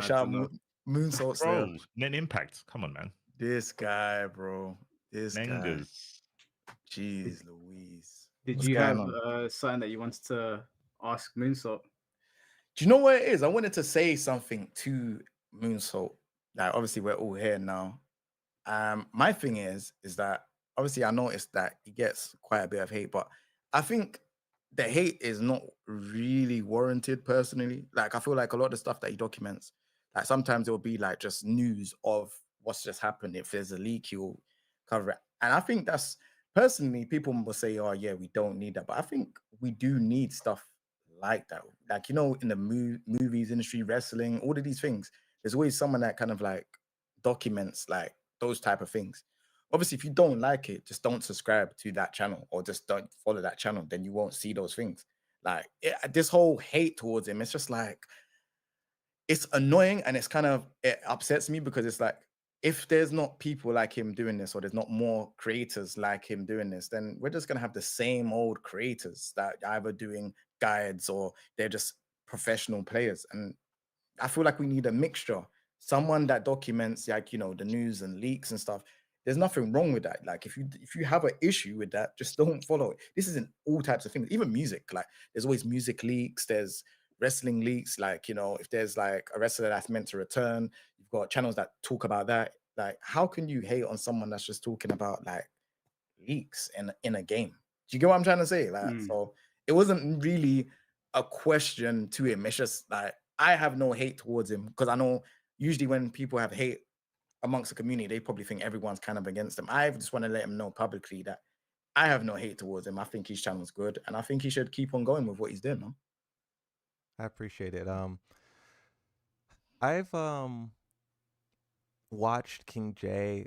shout don't know. Moonsault Slayer. Bro, net impact. Come on, man. This guy, bro. This guy. Nengas. Jeez Louise. Did What's you have going on? something that you wanted to ask Moonsault? Do you know what it is? I wanted to say something to Moonsault. Like, obviously, we're all here now. My thing is that obviously I noticed that he gets quite a bit of hate, but I think the hate is not really warranted personally. Like I feel like a lot of the stuff that he documents, like sometimes it will be like just news of what's just happened. If there's a leak, he'll cover it. And I think that's personally, people will say, oh yeah, we don't need that. But I think we do need stuff like that. Like, in the movies industry, wrestling, all of these things, there's always someone that kind of like documents like those type of things. Obviously, if you don't like it, just don't subscribe to that channel or just don't follow that channel. Then you won't see those things. Like this whole hate towards him, it's just like it's annoying and it upsets me because it's like if there's not people like him doing this or there's not more creators like him doing this, then we're just gonna have the same old creators that are either doing guides or they're just professional players. And I feel like we need a mixture. Someone that documents like, the news and leaks and stuff. There's nothing wrong with that. Like if you have an issue with that, just don't follow it. This isn't all types of things, even music. Like there's always music leaks, there's wrestling leaks. Like, you know, if there's like a wrestler that's meant to return, you've got channels that talk about that. Like, how can you hate on someone that's just talking about like leaks in a game? Do you get what I'm trying to say? Like, so it wasn't really a question to him. It's just like I have no hate towards him, because I know usually when people have hate amongst the community, they probably think everyone's kind of against them. I just want to let him know publicly that I have no hate towards him. I think his channel's good, and I think he should keep on going with what he's doing. No? I appreciate it. I've watched King J.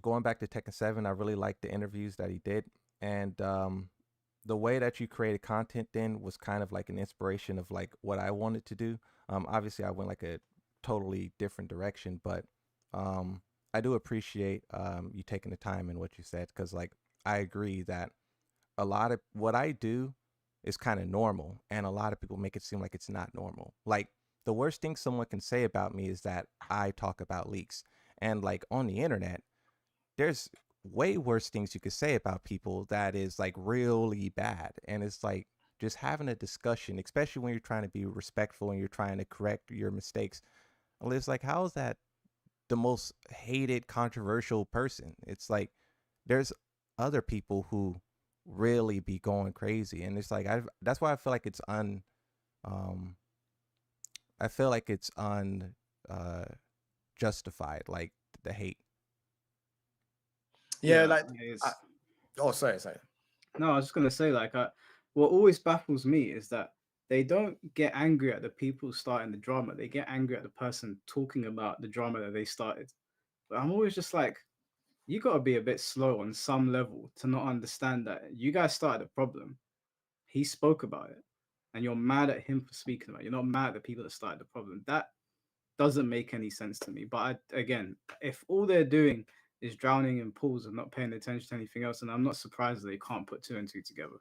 Going back to Tekken 7, I really liked the interviews that he did, and the way that you created content then was kind of like an inspiration of like what I wanted to do. Obviously, I went like a totally different direction, but I do appreciate you taking the time and what you said, because like I agree that a lot of what I do is kind of normal, and a lot of people make it seem like it's not normal. Like the worst thing someone can say about me is that I talk about leaks, and like on the internet, there's way worse things you could say about people that is like really bad. And it's like just having a discussion, especially when you're trying to be respectful and you're trying to correct your mistakes. Well, it's like, how is that the most hated, controversial person? It's like there's other people who really be going crazy, and it's like that's why I feel like it's um I feel like it's justified, like the hate. Yeah, Yeah, like it's, oh, sorry. no, I was just gonna say, like, what always baffles me is that they don't get angry at the people starting the drama. They get angry at the person talking about the drama that they started. But I'm always just like, you got to be a bit slow on some level to not understand that you guys started the problem. He spoke about it, and you're mad at him for speaking about it. You're not mad at the people that started the problem. That doesn't make any sense to me. But again, if all they're doing is drowning in pools and not paying attention to anything else, and I'm not surprised that they can't put two and two together.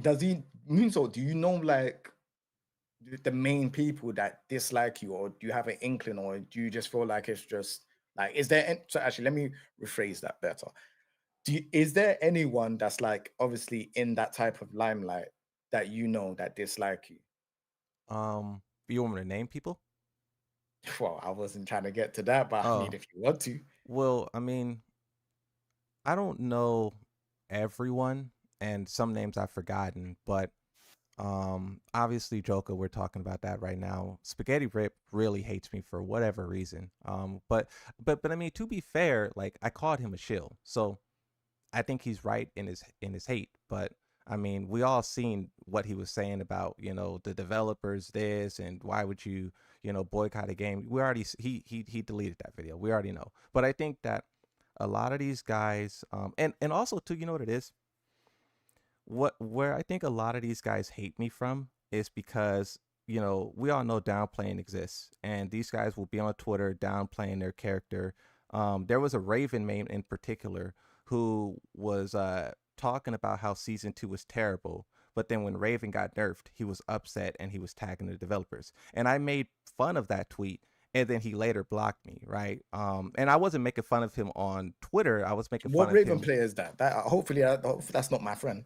Does he mean so? Do you know like the main people that dislike you, or do you have an inkling, or do you just feel like it's just like, is there so actually let me rephrase that better. Is there anyone that's like obviously in that type of limelight that you know that dislike you? You want me to name people? Well, I wasn't trying to get to that, but I mean, Oh, if you want to. well, I mean, I don't know everyone, and some names I've forgotten, but obviously Joker, we're talking about that right now. Spaghetti Rip really hates me for whatever reason. But I mean, to be fair, like I called him a shill, so I think he's right in his hate. But I mean, we all seen what he was saying about, you know, the developers this, and why would you, you know, boycott a game. We already he deleted that video, we already know. But I think that a lot of these guys, and also too, you know what it is, where I think a lot of these guys hate me from is because, you know, we all know downplaying exists, and these guys will be on Twitter downplaying their character. There was a Raven main in particular who was talking about how season 2 was terrible, but then when Raven got nerfed, he was upset and he was tagging the developers, and I made fun of that tweet. And then he later blocked me, right? And I wasn't making fun of him on Twitter. I was making What fun of Raven him. player is that? Hopefully that's not my friend.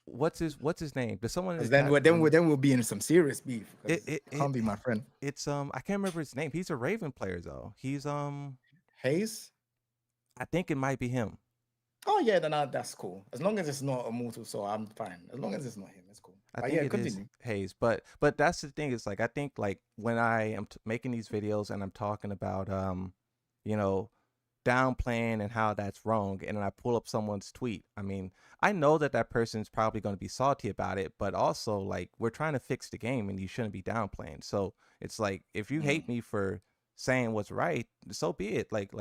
What's his name? There's someone in the Because chat room. then we'll be in some serious beef. It Can't be my friend. It's I can't remember his name. He's a Raven player though. He's Hayes. I think it might be him. Oh yeah, then that's cool. As long as it's not a mortal soul, I'm fine. As long as it's not him, it's cool. I But think yeah, it is continue. Hayes, but that's the thing. Is like I think like when I am making these videos and I'm talking about you know, downplaying and how that's wrong, and then I pull up someone's tweet. I mean, I know that that person's probably going to be salty about it, but also like we're trying to fix the game and you shouldn't be downplaying. So it's like if you hate me for saying what's right, so be it. Like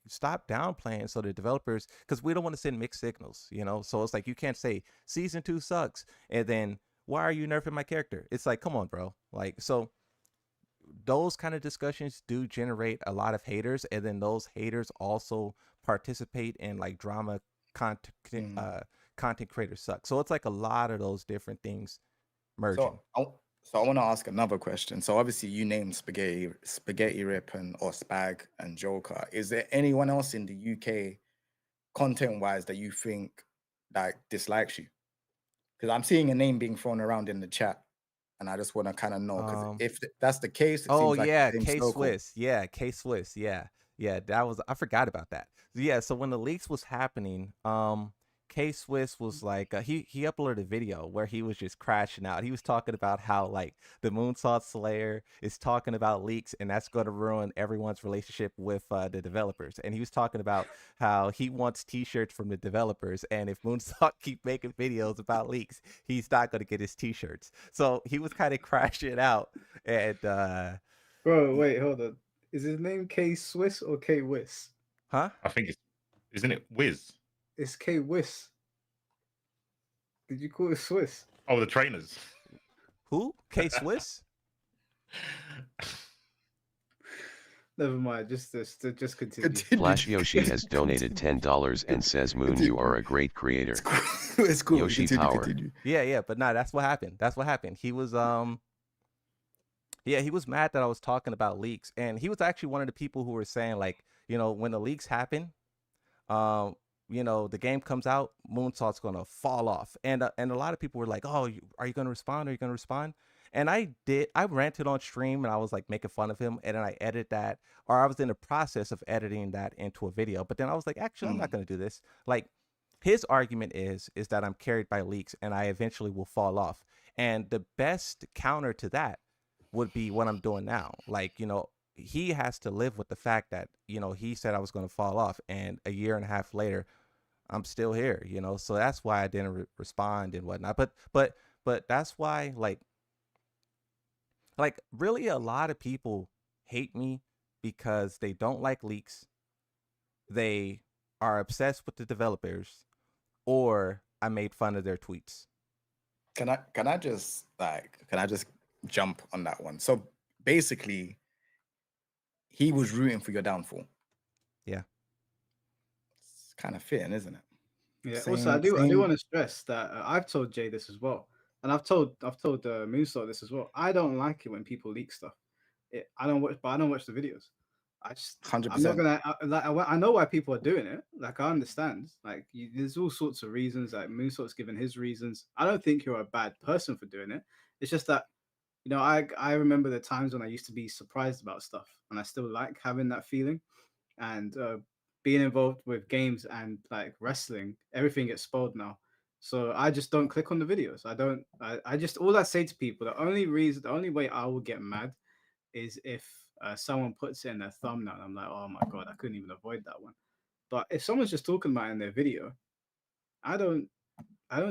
stop downplaying so the developers, because we don't want to send mixed signals, you know. So it's like you can't say season 2 sucks and then why are you nerfing my character? It's like, come on, bro. Like, so those kind of discussions do generate a lot of haters, and then those haters also participate in like drama content. Content creators suck. So it's like a lot of those different things merging. So So I want to ask another question. So obviously you named Spaghetti Rip or Spag and Joker. Is there anyone else in the UK content-wise that you think like dislikes you? Because I'm seeing a name being thrown around in the chat, and I just want to kind of know, because if that's the case, it Oh seems like yeah, the K game's cool. Swiss. Yeah, K Swiss. Yeah. Yeah, that was I forgot about that. Yeah, so when the leaks was happening, K Swiss was like he uploaded a video where he was just crashing out. He was talking about how like the Moonsault Slayer is talking about leaks and that's going to ruin everyone's relationship with the developers. And he was talking about how he wants t-shirts from the developers and if Moonsault keep making videos about leaks, he's not going to get his t-shirts. So he was kind of crashing out and Bro, wait, hold on. Is his name K Swiss or K Wiss? huh? I think isn't it Wiz? It's K Wiss. Did you call it Swiss? Oh, the trainers. Who? K Swiss? Never mind. Just continue. Flash Yoshi has donated $10 and says, Moon, you are a great creator. It's cool. Yoshi Power. Yeah, but no, that's what happened. That's what happened. He was he was mad that I was talking about leaks, and he was actually one of the people who were saying like, when the leaks happen, the game comes out, Moonsalt's gonna fall off, and a lot of people were like, "Oh, are you gonna respond? Are you gonna respond?" And I did. I ranted on stream, and I was like making fun of him, and then I edited that, or I was in the process of editing that into a video. But then I was like, actually, I'm not gonna do this. Like, his argument is that I'm carried by leaks, and I eventually will fall off. And the best counter to that would be what I'm doing now. Like, he has to live with the fact that, he said I was going to fall off. And a year and a half later, I'm still here, So that's why I didn't respond and whatnot. But that's why, really a lot of people hate me because they don't like leaks. They are obsessed with the developers, or I made fun of their tweets. Can I just jump on that one? So basically, he was rooting for your downfall. Yeah. It's kind of fitting, isn't it? Yeah. Also, I do want to stress that I've told Jay this as well, and I've told Moonsault this as well. I don't like it when people leak stuff. I don't watch the videos. I just 100%. I'm not gonna I know why people are doing it. Like I understand. Like there's all sorts of reasons. Like Moonsault's given his reasons. I don't think you're a bad person for doing it. It's just that I remember the times when I used to be surprised about stuff, and I still like having that feeling. And being involved with games and like wrestling, everything gets spoiled now. So I just don't click on the videos. I just all I say to people, the only way I will get mad is if someone puts it in their thumbnail and I'm like, oh my god, I couldn't even avoid that one. But if someone's just talking about it in their video, I don't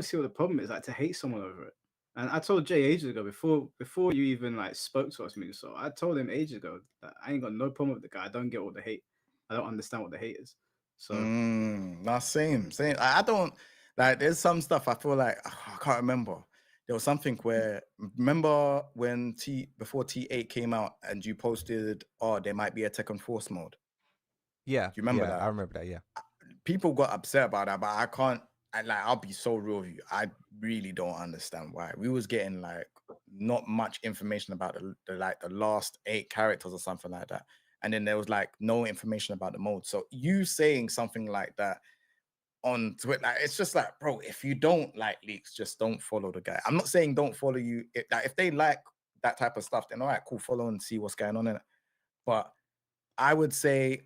see what the problem is. Like to hate someone over it. And I told Jay ages ago before you even like spoke to us, so I told him ages ago that I ain't got no problem with the guy. I don't get all the hate. I don't understand what the hate is. So same. I don't like. There's some stuff I feel like I can't remember. There was something where remember when before T8 came out and you posted, oh, there might be a Tekken Force mode. Yeah. Do you remember yeah, that? I remember that. Yeah. People got upset about that, but I can't. I'll be so real with you. I really don't understand why. We was getting like not much information about the last 8 characters or something like that, and then there was like no information about the mode. So you saying something like that on Twitter, like, it's just like, bro, if you don't like leaks, just don't follow the guy. I'm not saying don't follow you. If they like that type of stuff, then all right, cool, follow and see what's going on in it. But I would say,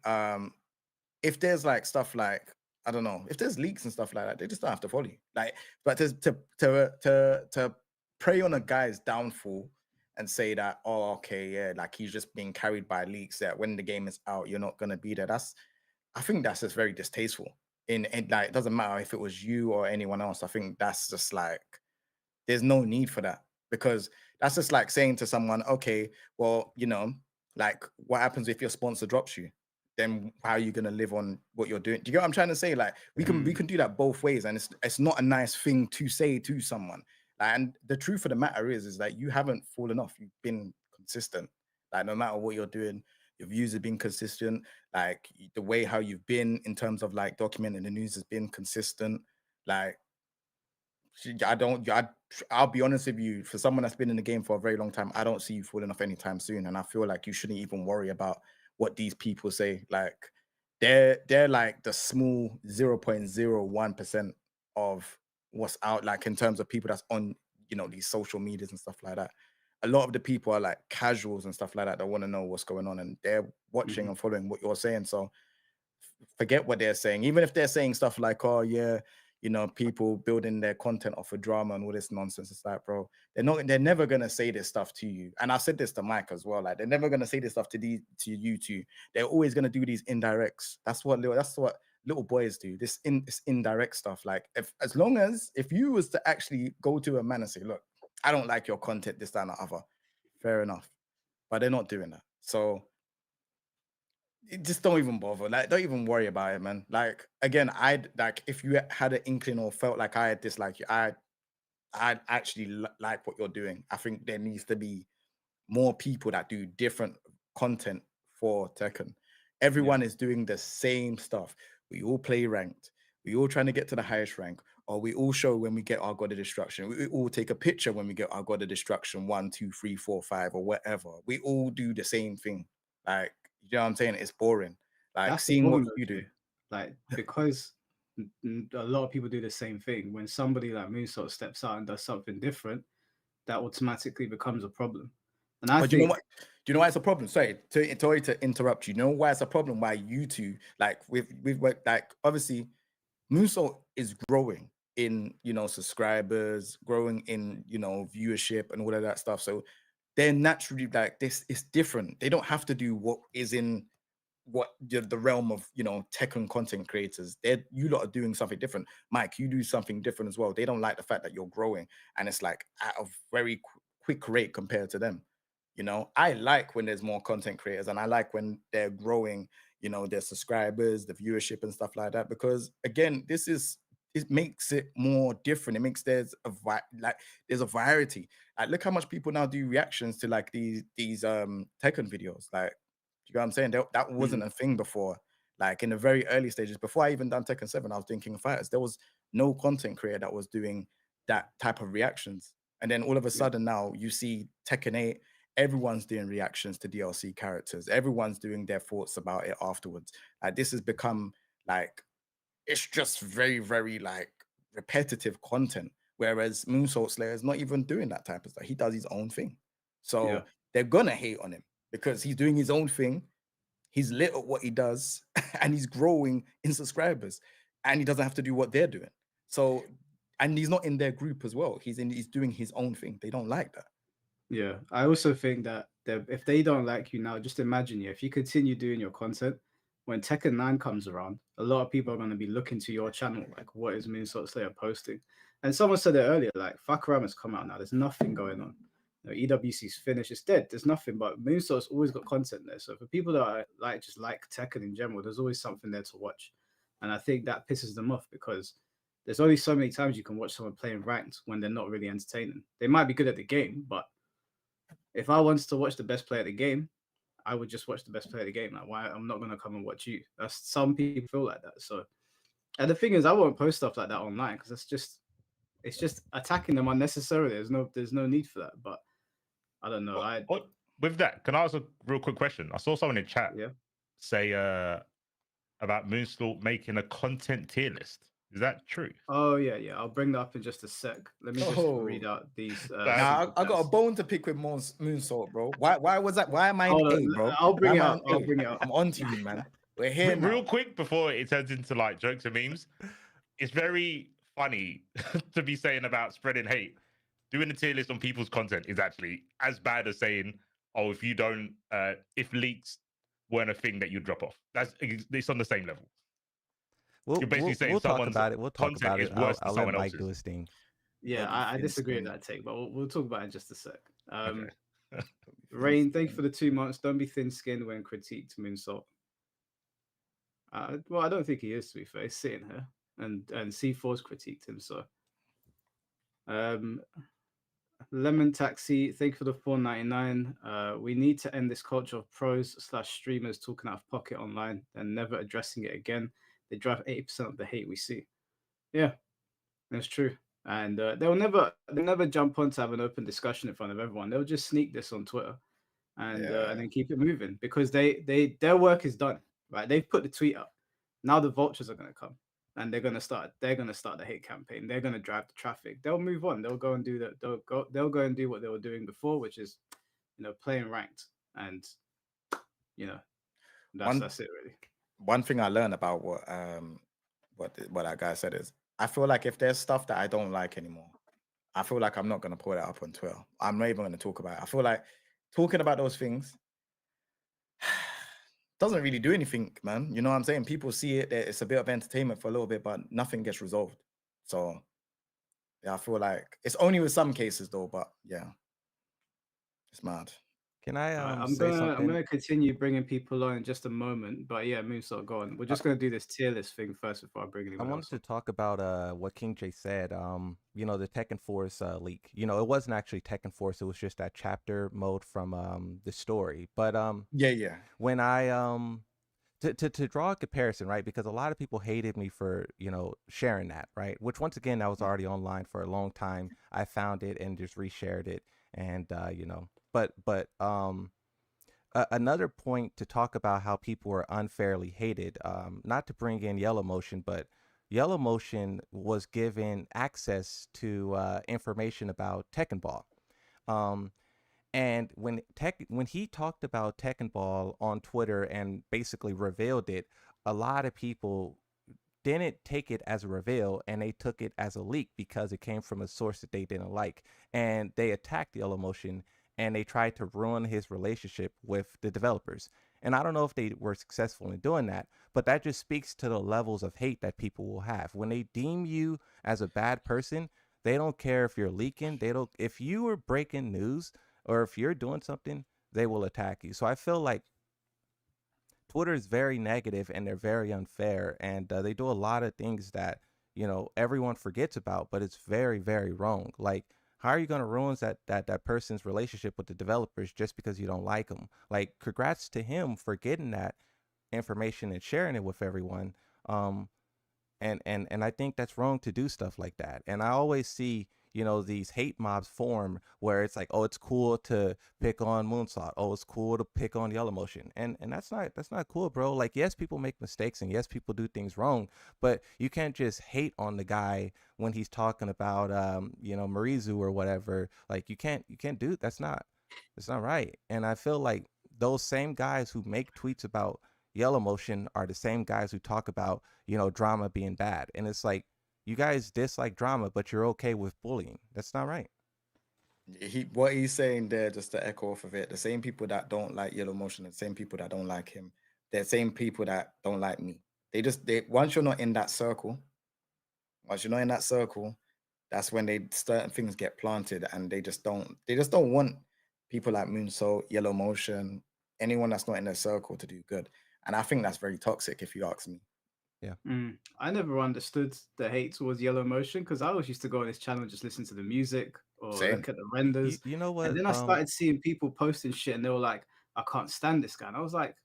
if there's like stuff like, I don't know, if there's leaks and stuff like that, they just don't have to follow you. Like, but to prey on a guy's downfall and say that, oh, okay, yeah, like he's just being carried by leaks, that when the game is out, you're not gonna be there. I think that's just very distasteful. In like, it doesn't matter if it was you or anyone else. I think that's just like, there's no need for that, because that's just like saying to someone, okay, well, like what happens if your sponsor drops you? Then how are you going to live on what you're doing? Do you get what I'm trying to say? Like we can do that both ways, and it's not a nice thing to say to someone. And the truth of the matter is that you haven't fallen off. You've been consistent. Like no matter what you're doing, your views have been consistent. Like the way how you've been in terms of like documenting the news has been consistent. Like I'll be honest with you, for someone that's been in the game for a very long time, I don't see you falling off anytime soon. And I feel like you shouldn't even worry about what these people say. Like they're like the small 0.01% of what's out, like in terms of people that's on, these social medias and stuff like that. A lot of the people are like casuals and stuff like that want to know what's going on, and they're watching and following what you're saying. So forget what they're saying. Even if they're saying stuff like, oh yeah, people building their content off of drama and all this nonsense, it's like, bro, they're never gonna say this stuff to you. And I've said this to Mike as well. Like, they're never gonna say this stuff to you two. They're always gonna do these indirects. That's what little boys do. This indirect stuff. Like, as long as if you was to actually go to a man and say, look, I don't like your content, this, that, and the other, fair enough. But they're not doing that. So just don't even bother. Like, don't even worry about it, man. Like, again, I'd like, if you had an inkling or felt like I had dislike you, I'd actually like what you're doing. I think there needs to be more people that do different content for Tekken. Everyone is doing the same stuff. We all play ranked. We all trying to get to the highest rank, or we all show when we get our God of Destruction. We all take a picture when we get our God of Destruction 1, 2, 3, 4, 5, or whatever. We all do the same thing. Like, you know what I'm saying? It's boring. Like, That's the seeing what problem, you do. Like, because a lot of people do the same thing. When somebody like Moonsault steps out and does something different, that automatically becomes a problem. And I But think, you know what? Do you know why it's a problem? Sorry to interrupt you. You know why it's a problem? Why you two, like, with like, obviously Moonsault is growing in, subscribers, growing in, viewership and all of that stuff. So they're naturally like, this is different. They don't have to do what is in the realm of, Tekken content creators. You lot are doing something different. Mike, you do something different as well. They don't like the fact that you're growing, and it's like at a very quick rate compared to them. I like when there's more content creators, and I like when they're growing, their subscribers, the viewership and stuff like that, because again, it makes it more different. It makes there's a variety. Like, look how much people now do reactions to like these Tekken videos. Like, you know what I'm saying? That wasn't a thing before. Like, in the very early stages, before I even done Tekken 7, I was doing King of Fighters. There was no content creator that was doing that type of reactions. And then all of a sudden now you see Tekken 8, everyone's doing reactions to DLC characters. Everyone's doing their thoughts about it afterwards. Like, this has become like, it's just very, very like repetitive content. Whereas Moonsault Slayer is not even doing that type of stuff. He does his own thing. So they're gonna hate on him because he's doing his own thing. He's lit at what he does, and he's growing in subscribers, and he doesn't have to do what they're doing. So, and he's not in their group as well. He's doing his own thing. They don't like that. yeah, I also think that if they don't like you now, just imagine, if you continue doing your content, when Tekken 9 comes around, a lot of people are going to be looking to your channel, like, what is Moonsault Slayer posting? And someone said it earlier, like, Fakarama's come out now. There's nothing going on. EWC's finished. It's dead. There's nothing, but Moonsault's always got content there. So for people that are just like Tekken in general, there's always something there to watch. And I think that pisses them off because there's only so many times you can watch someone playing ranked when they're not really entertaining. They might be good at the game, but if I wanted to watch the best player at the game, I would just watch the best player of the game. Like, why? I'm not gonna come and watch you. That's, some people feel like that. So, and the thing is, I won't post stuff like that online because it's just attacking them unnecessarily. There's no need for that. But I don't know. With that, can I ask a real quick question? I saw someone in chat say about Moonsault making a content tier list. Is that true? Oh yeah. I'll bring that up in just a sec. Let me just read out these. Now I got a bone to pick with Moonsault, bro. Why was that? Why am I in A, bro? I'll bring it up. I'll bring it up. I'm on to you, man. We're here now. Real quick before it turns into like jokes and memes. It's very funny to be saying about spreading hate. Doing a tier list on people's content is actually as bad as saying, "Oh, if you don't, if leaks weren't a thing that you drop off." It's on the same level. You're basically saying someone's content is worse than someone else's. Mike do his thing. Yeah, I disagree with that take, but we'll talk about it in just a sec. Rain, thank you for the 2 months. Don't be thin-skinned when critiqued, Moonsault. Well, I don't think he is, to be fair. He's sitting here, and C4's critiqued him. So, Lemon Taxi, thank you for the $4.99. We need to end this culture of pros/streamers talking out of pocket online and never addressing it again. They drive 80% of the hate we see. Yeah, that's true. and they'll never jump on to have an open discussion in front of everyone. They'll just sneak this on Twitter and then keep it moving because their work is done, right? They've put the tweet up. Now the vultures are going to come and they're going to start the hate campaign. They're going to drive the traffic. They'll move on. They'll go and do that. They'll go and do what they were doing before, which is, playing ranked. And you know One that's it really. one thing I learned about what that guy said is, I feel like if there's stuff that I don't like anymore, I feel like I'm not gonna put it up on Twitter. I'm not even gonna talk about it. I feel like talking about those things doesn't really do anything, man. You know what I'm saying? People see it, it's a bit of entertainment for a little bit, but nothing gets resolved. So yeah, I feel like it's only with some cases though, but yeah, it's mad. Can I I'm say gonna something? continue bringing people on in just a moment, but yeah, Moonsault, go on. We're just gonna do this tier list thing first before I bring I anyone wanted else to on. talk about what King J said. The Tekken Force leak. It wasn't actually Tekken Force. It was just that chapter mode from the story. But Yeah. when I to draw a comparison, right? Because a lot of people hated me for sharing that, right? Which once again, I was already online for a long time. I found it and just reshared it, and another point to talk about how people were unfairly hated, not to bring in Yellow Motion, but Yellow Motion was given access to information about Tekken Ball. Um, and when he talked about Tekken Ball on Twitter and basically revealed it, a lot of people didn't take it as a reveal and they took it as a leak because it came from a source that they didn't like, and they attacked Yellow Motion and they tried to ruin his relationship with the developers. And I don't know if they were successful in doing that, but that just speaks to the levels of hate that people will have when they deem you as a bad person. They don't care if you're leaking. They don't If you are breaking news or if you're doing something, they will attack you. So I feel like Twitter is very negative and they're very unfair, and they do a lot of things that everyone forgets about, but it's very, very wrong. Like, how are you going to ruin that person's relationship with the developers just because you don't like them? Like, congrats to him for getting that information and sharing it with everyone. Um, and I think that's wrong to do stuff like that. And I always see these hate mobs form where it's like, oh, it's cool to pick on Moonsault, oh, it's cool to pick on Yellow Motion, and that's not cool, bro. Like, yes, people make mistakes and yes, people do things wrong, but you can't just hate on the guy when he's talking about Marizu or whatever. Like, you can't do that's not right. And I feel like those same guys who make tweets about Yellow Motion are the same guys who talk about drama being bad. And it's like, you guys dislike drama, but you're okay with bullying. That's not right. What he's saying there, just to echo off of it, the same people that don't like Yellow Motion, the same people that don't like him, they're the same people that don't like me. They once you're not in that circle, that's when certain things get planted, and they just don't want people like Moonsault, Yellow Motion, anyone that's not in their circle to do good. And I think that's very toxic, if you ask me. Yeah. I never understood the hate towards Yellow Motion because I always used to go on this channel and just listen to the music or Same. look at the You, renders. you know And what? then I started seeing people posting shit and they were like, I can't stand this guy. And I was like,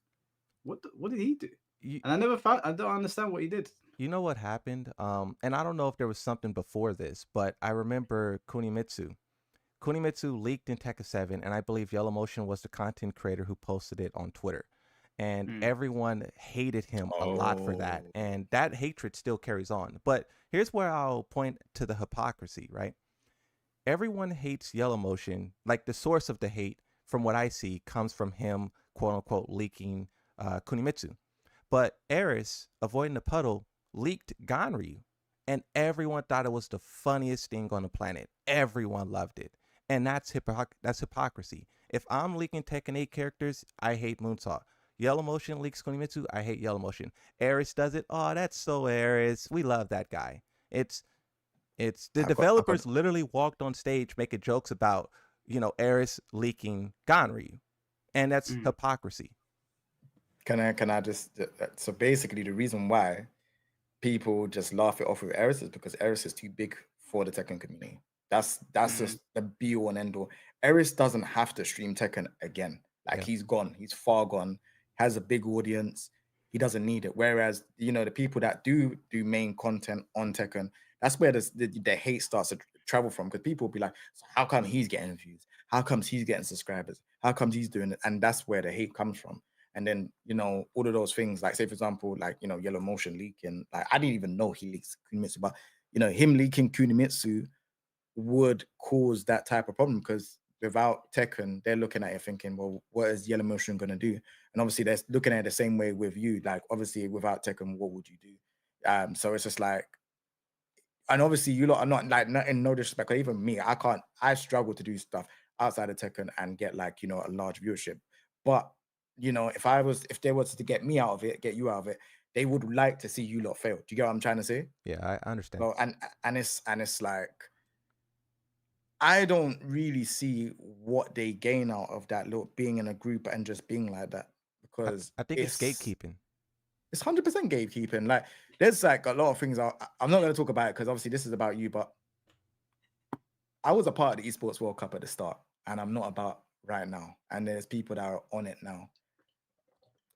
what did he do? You, And I don't understand what he did. you know what happened? And I don't know if there was something before this, but I remember Kunimitsu. Kunimitsu leaked in Tekken 7, and I believe Yellow Motion was the content creator who posted it on Twitter. And everyone hated him a lot for that. Oh. And that hatred still carries on. But here's where I'll point to the hypocrisy, right? Everyone hates Yellow Motion. Like, the source of the hate, from what I see, comes from him, quote unquote, leaking Kunimitsu. But Eris, avoiding the puddle, leaked Ganryu, and everyone thought it was the funniest thing on the planet. Everyone loved it, and that's hypocrisy. If I'm leaking Tekken 8 characters, I hate Moonsault. Yellow Motion leaks Kunimitsu, I hate Yellow Motion. Eris does it. Oh, that's so Eris. We love that guy. It's the I've got developers literally walked on stage making jokes about Eris leaking Ganryu, and that's hypocrisy. Can I just so basically the reason why people just laugh it off with Eris is because Eris is too big for the Tekken community. That's just the be all and end all. Eris doesn't have to stream Tekken again. Like, Yeah. he's gone. He's far gone. Has a big audience. He doesn't need it. Whereas the people that do main content on Tekken, That's where the hate starts to travel from, because people will be like, so how come he's getting views? How comes he's getting subscribers? How comes he's doing it? And that's where the hate comes from. And then, all of those things, like say for example, like Yellow Motion leaking, like I didn't even know he leaks Kunimitsu, but him leaking Kunimitsu would cause that type of problem, because without Tekken, they're looking at it thinking, well, what is Yellow Motion going to do? And obviously they're looking at it the same way with you, like obviously without Tekken, what would you do? So it's just like, and obviously you lot are not like, not in no disrespect, even me, I struggle to do stuff outside of Tekken and get like a large viewership. But if they was to get me out of it, get you out of it, they would like to see you lot fail. Do you get what I'm trying to say? Yeah, I understand. So and it's like, I don't really see what they gain out of that little being in a group and just being like that, because I think it's gatekeeping. It's 100% gatekeeping. Like, there's like a lot of things I'm not going to talk about it, because obviously this is about you, but I was a part of the Esports World Cup at the start, and I'm not about right now. And there's people that are on it now.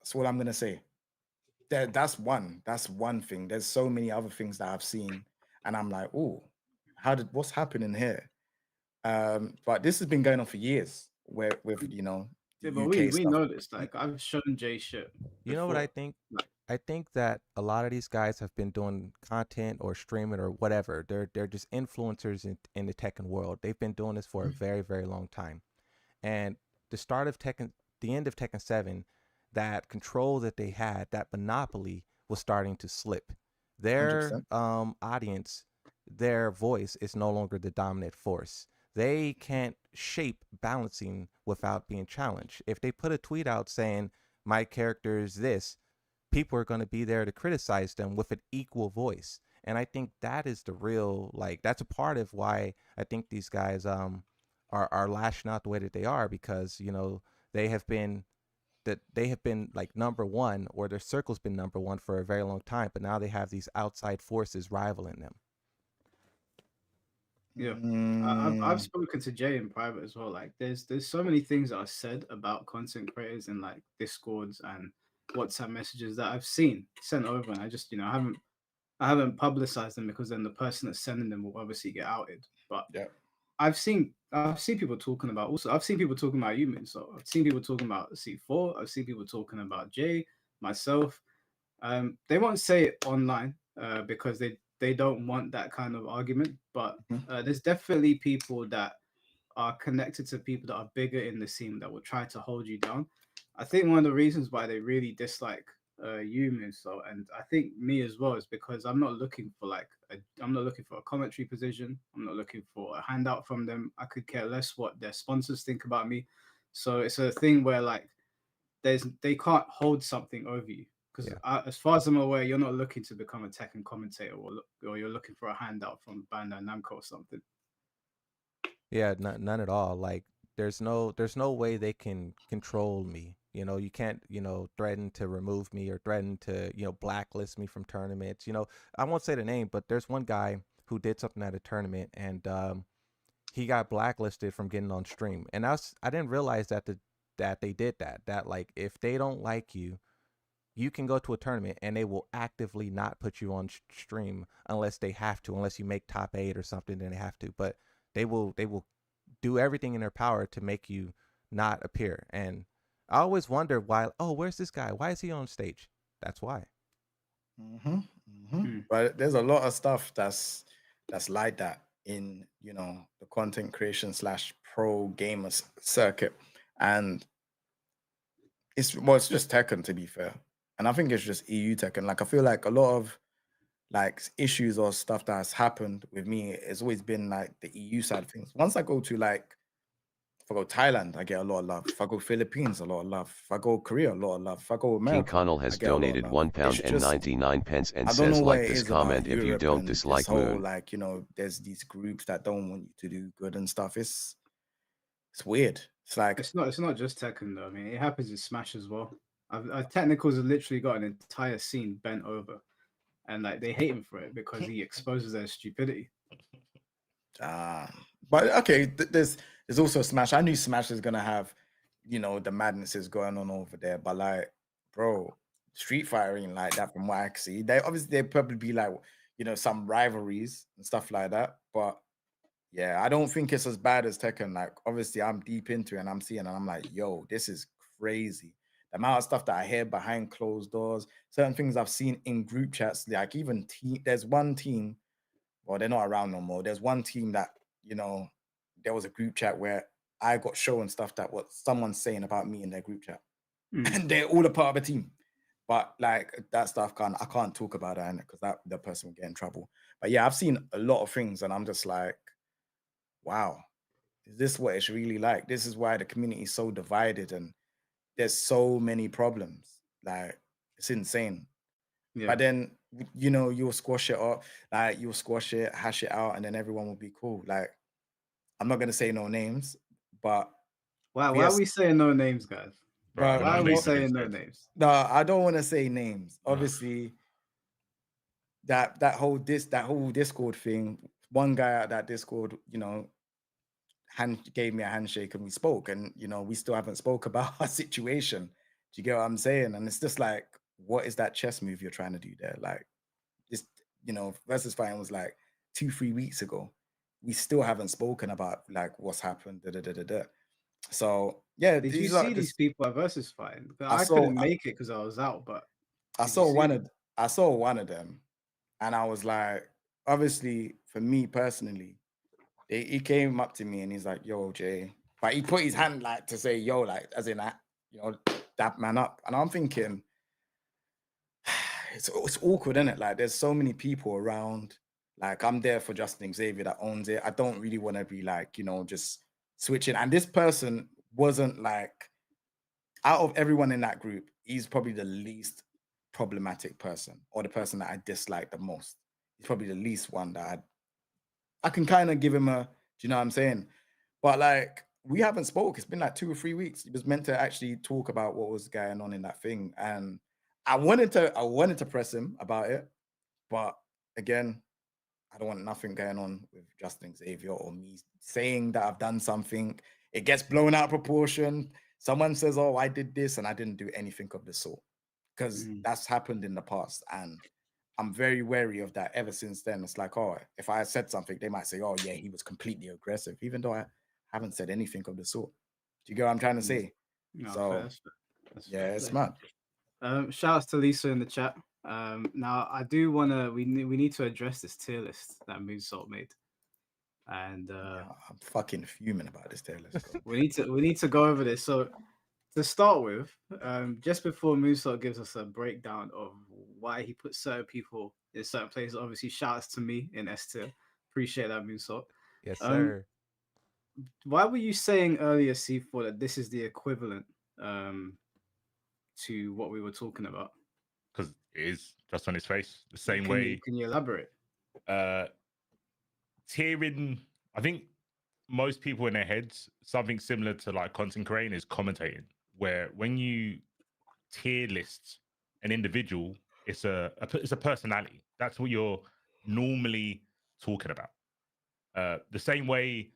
That's what I'm going to say. That's one thing. There's so many other things that I've seen, and I'm like, oh, what's happening here? But this has been going on for years, where with the Yeah, but UK we stuff. noticed. Like, I've shown Jay shit. You know what I before. think? Like, I think that a lot of these guys have been doing content or streaming or whatever. They're just influencers in the Tekken world. They've been doing this for a very, very long time. And the end of Tekken 7, that control that they had, that monopoly was starting to slip. Their 100%. audience, their voice is no longer the dominant force. They can't shape balancing without being challenged. If they put a tweet out saying, my character is this, people are going to be there to criticize them with an equal voice. And I think that is the real, like, that's a part of why I think these guys are lashing out the way that they are, because they have been like number one, or their circle's been number one for a very long time, but now they have these outside forces rivaling them. yeah, I've spoken to Jay in private as well. Like, there's so many things that are said about content creators in like Discords and WhatsApp messages that I've seen sent over, and I just I haven't publicized them, because then the person that's sending them will obviously get outed. But Yeah. I've seen people talking about, also I've seen people talking about you, so I've seen people talking about C4, I've seen people talking about Jay, myself. They won't say it online because they don't want that kind of argument, but there's definitely people that are connected to people that are bigger in the scene that will try to hold you down. I think one of the reasons why they really dislike you, Muso, and I think me as well, is because I'm not looking for I'm not looking for a commentary position. I'm not looking for a handout from them. I could care less what their sponsors think about me. So it's a thing where like they can't hold something over you, because as far as I'm aware, you're not looking to become a Tekken commentator, or you're looking for a handout from Bandai Namco or something. Yeah, none at all. Like, there's no way they can control me. You can't, threaten to remove me or threaten to, blacklist me from tournaments. I won't say the name, but there's one guy who did something at a tournament, and he got blacklisted from getting on stream. And I didn't realize that they did that. That, like, if they don't like you, you can go to a tournament and they will actively not put you on stream unless they have to, unless you make top 8 or something, then they have to. But they will do everything in their power to make you not appear. And I always wonder why, where's this guy? Why is he on stage? That's why. But there's a lot of stuff that's like that in the content creation / pro gamers circuit. And it's just Tekken, to be fair. And I think it's just EU Tekken. Like, I feel like a lot of like issues or stuff that's happened with me has always been like the EU side of things. Once I go to like, if I go Thailand, I get a lot of love. If I go Philippines, a lot of love. If I go Korea, a lot of love. If I go America, King Connell has I get a lot of donated love. £1.99 and I don't know says, what like it this is about comment if you Europe don't and dislike this whole, Moon. like, there's these groups that don't want you to do good and stuff. It's weird. It's like, it's not just Tekken though. I mean, it happens in Smash as well. Technicals have literally got an entire scene bent over, and like they hate him for it because he exposes their stupidity. but okay, there's also Smash. I knew Smash is gonna have, the madnesses going on over there, but like, bro, Street Fighter ain't like that from what I can see. They probably be like, some rivalries and stuff like that. But yeah, I don't think it's as bad as Tekken. Like, obviously, I'm deep into it and I'm seeing, and I'm like, yo, this is crazy. The amount of stuff that I hear behind closed doors, certain things I've seen in group chats, like even there's one team, well, they're not around no more. There's one team that, there was a group chat where I got shown stuff that what someone's saying about me in their group chat. And they're all a part of a team. But like that stuff I can't talk about it because that the person will get in trouble. But yeah, I've seen a lot of things and I'm just like, wow, is this what it's really like? This is why the community is so divided and there's so many problems. Like, it's insane. Yeah. But then, you'll squash it up, like you'll squash it, hash it out, and then everyone will be cool. Like, I'm not gonna say no names, but Why are we saying no names, guys? Bro, but Why no are we names have been saying no said. names? no, I don't want to say names. Ugh. Obviously, that whole Discord thing. One guy at that Discord, gave me a handshake and we spoke, and we still haven't spoke about our situation. Do you get what I'm saying? And it's just like, what is that chess move you're trying to do there? Like, this, versus fighting was like 2-3 weeks ago. We still haven't spoken about like what's happened. Da, da, da, da, da. So yeah, Did you these are see these just people at versus fighting? I I saw couldn't make it because I was out, but I did you saw see one them? I saw one of them, and I was like, obviously for me personally, he came up to me and he's like, "Yo, Jay," but he put his hand like to say, "Yo," like as in that, that man up, and I'm thinking, it's awkward, isn't it? Like, there's so many people around. Like, I'm there for Justin Xavier that owns it. I don't really want to be like, just switching. And this person wasn't like, out of everyone in that group, he's probably the least problematic person, or the person that I dislike the most. He's probably the least one that I can kind of give him do you know what I'm saying? But like, we haven't spoke. It's been like 2 or 3 weeks. It was meant to actually talk about what was going on in that thing. And I wanted to press him about it, but again, I don't want nothing going on with Justin Xavier or me saying that I've done something. It gets blown out of proportion. Someone says, "Oh, I did this," and I didn't do anything of the sort, because that's happened in the past, and I'm very wary of that. Ever since then, it's like, oh, if I said something, they might say, "Oh, yeah, he was completely aggressive," even though I haven't said anything of the sort. Do you get what I'm trying to say? No, So fair, that's fair. That's yeah, fair it's play. mad. Shout outs to Lisa in the chat. Now I do wanna we need to address this tier list that Moonsault made, and Yeah, I'm fucking fuming about this tier list, bro. we need to go over this. So to start with, just before Moonsault gives us a breakdown of why he put certain people in certain places, obviously shout outs to me in S tier. Appreciate that, Moonsault. Yes, Um, sir. Why were you saying earlier, C4, that this is the equivalent to what we were talking about? Because it is just on his face. The same Can way. you elaborate? Tiering, I think most people in their heads, something similar to like content creating is commentating, where when you tier list an individual, it's a personality. That's what you're normally talking about. The same way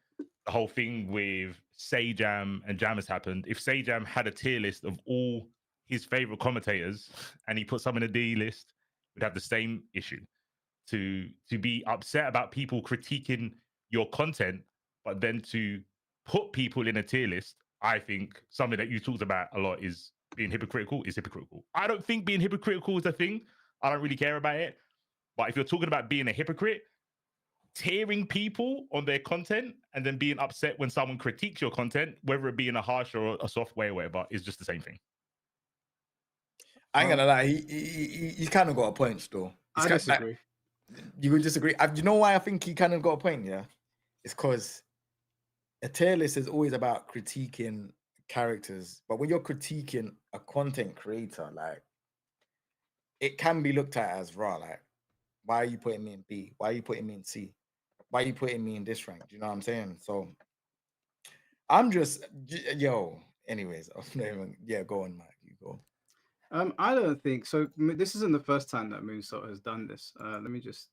the whole thing with Sajam and Jam has happened. If Sajam had a tier list of all his favorite commentators and he put some in a D list, we'd have the same issue. To be upset about people critiquing your content, but then to put people in a tier list, I think something that you talked about a lot is being hypocritical is hypocritical. I don't think being hypocritical is a thing. I don't really care about it. But if you're talking about being a hypocrite, tearing people on their content and then being upset when someone critiques your content, whether it be in a harsh or a soft way or whatever, is just the same thing. I ain't gonna lie, he kind of got a point still. I disagree. You would disagree? You know why I think he kind of got a point? Yeah, it's because a tier list is always about critiquing characters, but when you're critiquing a content creator, like, it can be looked at as raw. Like, why are you putting me in B? Why are you putting me in C? Why are you putting me in this rank? Do you know what I'm saying? So I'm just yo. Anyways, yeah. Go on, Mike. You go. I don't think so. This isn't the first time that Moonsault has done this. Let me just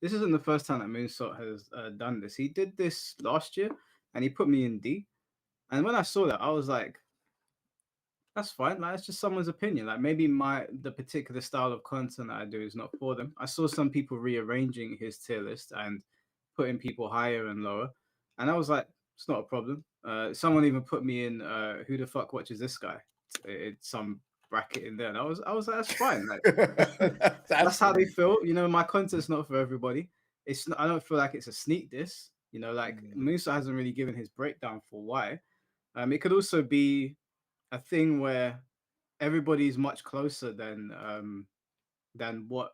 this isn't the first time that Moonsault has done this. He did this last year, and he put me in D. And when I saw that, I was like, That's fine. Like, it's just someone's opinion. Like, maybe the particular style of content that I do is not for them. I saw some people rearranging his tier list and putting people higher and lower, and I was like, it's not a problem. Someone even put me in. Who the fuck watches this guy? It's some bracket in there, and I was like, that's fine. Like, that's how they feel. You know, my content's not for everybody. It's not, I don't feel like it's a sneak diss. You know, like Musa hasn't really given his breakdown for why. It could also be a thing where everybody's much closer than what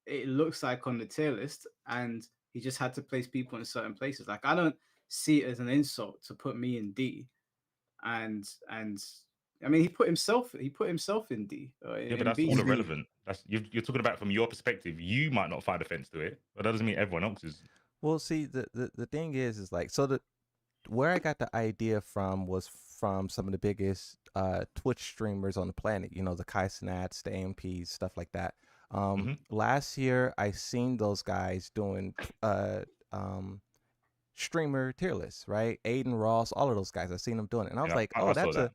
it looks like on the tier list, and he just had to place people in certain places. Like, I don't see it as an insult to put me in D, and I mean, he put himself in D, Yeah, but in that's B. all irrelevant. That's you're talking about from your perspective. You might not find offense to it, but that doesn't mean everyone else is. Well, see, the thing is like, so where I got the idea from was from some of the biggest Twitch streamers on the planet. You know, the Kai Cenats, the AMPs, stuff like that. Last year, I seen those guys doing streamer tier lists, right? Aiden Ross, all of those guys. I seen them doing it, and I was Yeah, like, I oh, saw that.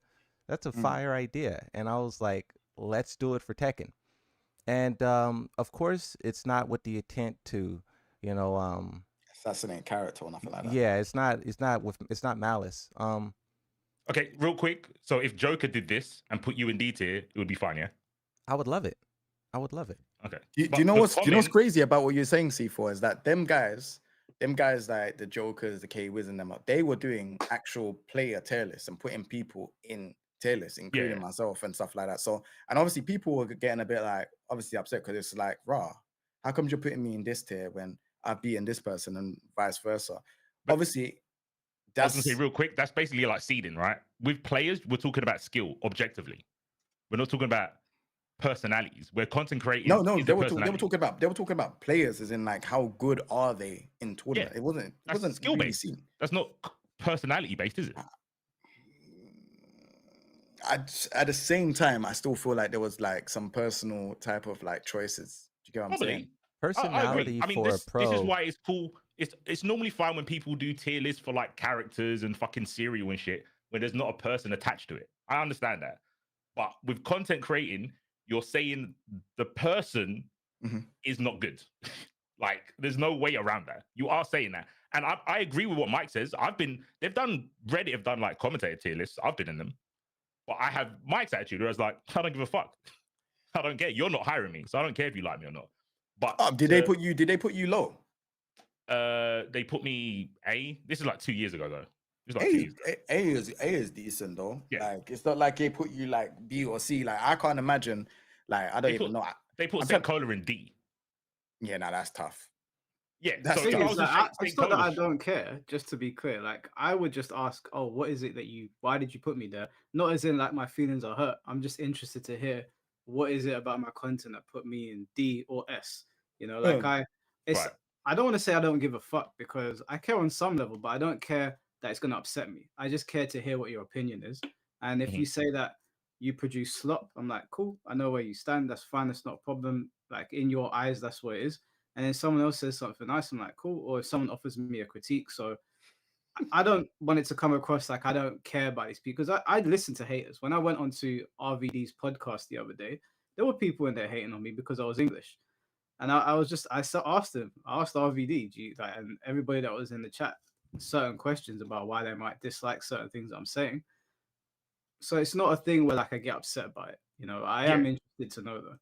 that's a fire idea. And I was like, let's do it for Tekken. And of course, it's not with the intent to, you know, assassinate character or nothing like that. yeah, it's not malice. Okay, real quick. So if Joker did this and put you in D tier, it would be fine, yeah? I would love it. I would love it. Okay. Do you know what's crazy about what you're saying, C4, is that them guys like the Jokers, the K-Wiz and them, they were doing actual player tier lists and putting people in tier lists, including myself and stuff like that. So, and obviously people were getting a bit like, obviously upset because it's like, rah, how come you're putting me in this tier when I've beaten this person and vice versa? But obviously, I was gonna say real quick, that's basically like seeding, right? With players, we're talking about skill objectively. We're not talking about personalities. We're content creating. No, they were talking about players, as in like how good are they in tournament. Yeah, It wasn't skill really based. seen. That's not personality based, is it? At the same time, I still feel like there was like some personal type of like choices. Do you get what I'm saying? Personality I mean, for this a pro. is why it's cool. It's normally fine when people do tier lists for like characters and fucking cereal and shit, where there's not a person attached to it. I understand that. But with content creating, you're saying the person is not good. Like, there's no way around that. You are saying that. And I agree with what Mike says. Reddit have done like commentator tier lists. I've been in them. But I have Mike's attitude where I was like, I don't give a fuck. I don't care. You're not hiring me, so I don't care if you like me or not. But did they put you low? They put me A. This is like 2 years ago though. A is decent though. Yeah. Like, it's not like they put you like B or C. Like, I can't imagine. Like, I don't even know. They put St. Cola in D. Yeah, no, that's tough. Yeah, that's so it's not that I don't care. Just to be clear, like, I would just ask, oh, what is it why did you put me there? Not as in like my feelings are hurt. I'm just interested to hear what is it about my content that put me in D or S. You know, like I don't want to say I don't give a fuck, because I care on some level, but I don't care that it's going to upset me. I just care to hear what your opinion is. And if you say that you produce slop, I'm like, cool, I know where you stand. That's fine. That's not a problem. Like, in your eyes, that's what it is. And then someone else says something nice, I'm like, cool. Or if someone offers me a critique. So I don't want it to come across like I don't care about these people, because I listen to haters. When I went onto RVD's podcast the other day, there were people in there hating on me because I was English. And I asked RVD, and everybody that was in the chat, certain questions about why they might dislike certain things I'm saying. So it's not a thing where like I get upset by it. You know, I am interested to know though.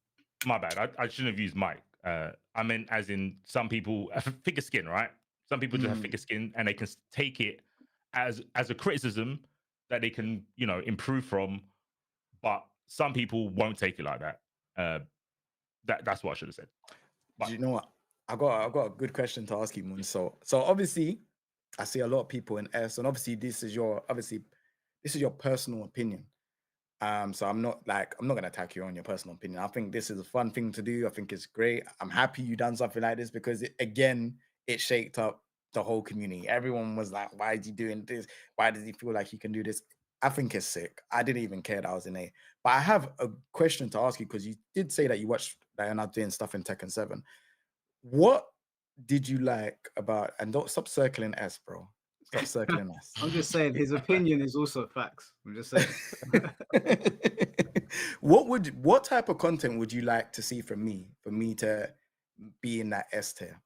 My bad. I shouldn't have used Mike. I meant as in some people thicker skin, right? Some people just have thicker skin and they can take it as a criticism that they can, you know, improve from. But some people won't take it like that. That's what I should have said. But, do you know what? I got a good question to ask you, Moon. So obviously, I see a lot of people in S, and obviously this is your personal opinion. So I'm not gonna attack you on your personal opinion. I think this is a fun thing to do. I think it's great. I'm happy you done something like this, because it shaked up the whole community. Everyone was like, why is he doing this? Why does he feel like he can do this? I think it's sick. I didn't even care that I was in A. But I have a question to ask you, because you did say that you watched that you're not doing stuff in Tekken 7. What did you like about, and don't stop circling S, bro. Stop circling S. I'm just saying his opinion is also facts. I'm just saying. what type of content would you like to see from me for me to be in that S tier?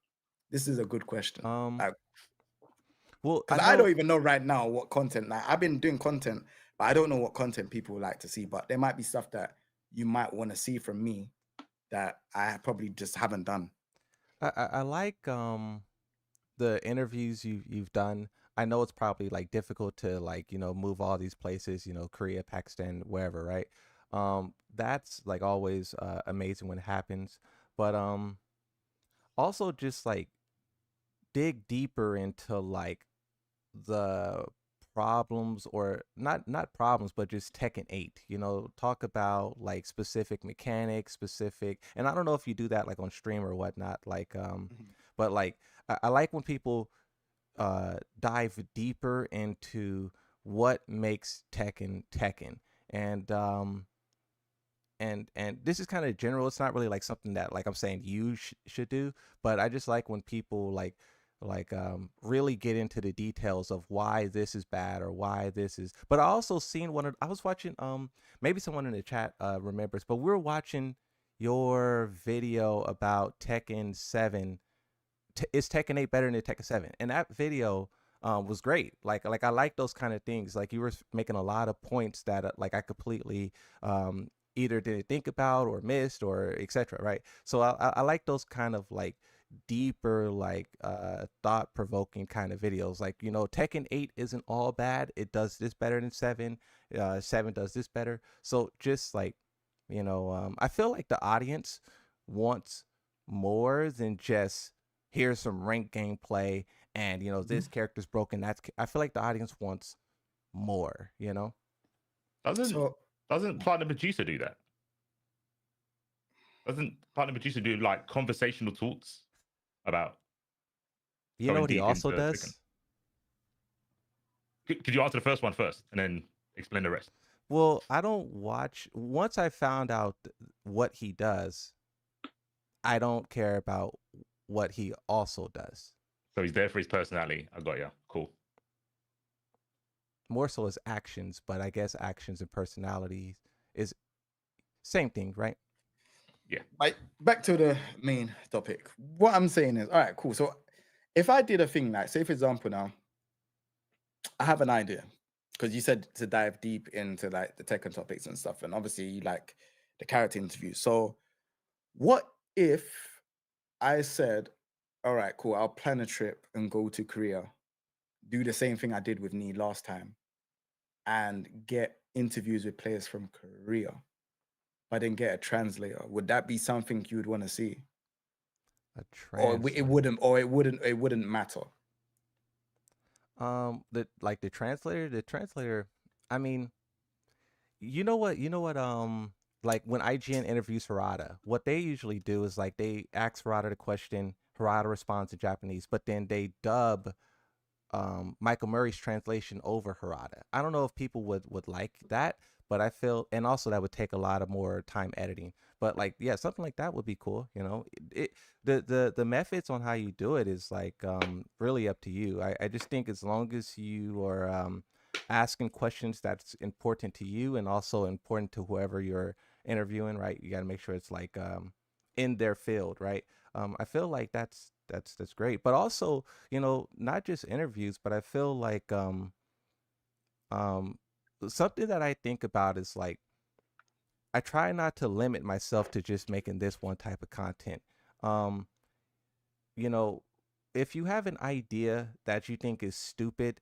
This is a good question. Um, Like, well, I because I don't know. even know right now what content. Like, I've been doing content, but I don't know what content people like to see. But there might be stuff that you might want to see from me that I probably just haven't done. I like the interviews you've done. I know it's probably like difficult to like, move all these places, Korea, Pakistan, wherever, right? That's like always amazing when it happens. But also just like dig deeper into like the problems, or not problems, but just Tekken 8. Talk about like specific mechanics, specific, and I don't know if you do that like on stream or whatnot, like Mhm. but like I like when people dive deeper into what makes Tekken Tekken. And this is kind of general. It's not really like something that like I'm saying you should do, but I just like when people really get into the details of why this is bad or why this is. But I also seen I was watching, maybe someone in the chat remembers, but we were watching your video about Tekken 7. Is Tekken 8 better than Tekken 7? And that video was great. Like I like those kind of things. Like you were making a lot of points that like I completely um, either didn't think about or missed or etc. Right. So I like those kind of like deeper, like thought provoking kind of videos. Like Tekken 8 isn't all bad. It does this better than 7. 7 does this better. So just like I feel like the audience wants more than just here's some rank gameplay and this character's broken. I feel like the audience wants more. Doesn't So doesn't Platinum Producer do that? Doesn't Platinum Producer do like conversational talks about You know going what he deep into also Tekken? does? Could you answer the first one first and then explain the rest? Well, I don't watch. Once I found out what he does, I don't care about what he also does. So he's there for his personality. I got you. Cool. More so his actions, but I guess actions and personalities is same thing, right? Yeah. back to the main topic. What I'm saying is, all right, cool. So if I did a thing like, say for example, now I have an idea because you said to dive deep into like the Tekken topics and stuff, and obviously you like the character interview. So what if I said, all right, cool, I'll plan a trip and go to Korea, do the same thing I did with Nee last time, and get interviews with players from Korea, but then get a translator? Would that be something you would want to see? A Or it translator. wouldn't, or it wouldn't matter? The translator. I mean, like when IGN interviews Harada, what they usually do is like they ask Harada the question, Harada responds in Japanese, but then they dub Michael Murray's translation over Harada. I don't know if people would like that, but I feel, and also that would take a lot of more time editing. But like, yeah, something like that would be cool. The methods on how you do it is like really up to you. I just think as long as you are asking questions that's important to you and also important to whoever you're interviewing, right? You got to make sure it's like in their field, right? I feel like that's great. But also, not just interviews, but I feel like um something that I think about is like I try not to limit myself to just making this one type of content. Um, you know, if you have an idea that you think is stupid,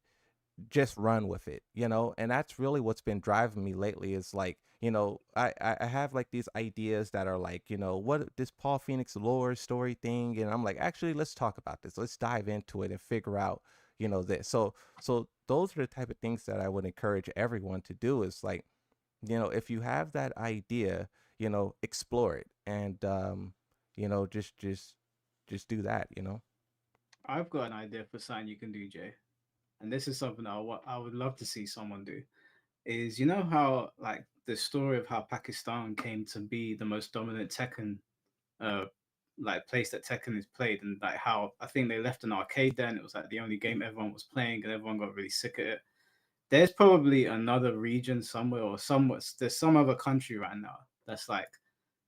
just run with it. And that's really what's been driving me lately is like, I have like these ideas that are like, what this Paul Phoenix lore story thing, and I'm like, actually, let's talk about this. Let's dive into it and figure out, this. So those are the type of things that I would encourage everyone to do is like, if you have that idea, explore it and just do that. I've got an idea for something you can do, Jay, and this is something I would love to see someone do. Is how like the story of how Pakistan came to be the most dominant Tekken uh like place that Tekken is played, and like how I think they left an arcade there and it was like the only game everyone was playing and everyone got really sick of it. there's probably another region somewhere or somewhat there's some other country right now that's like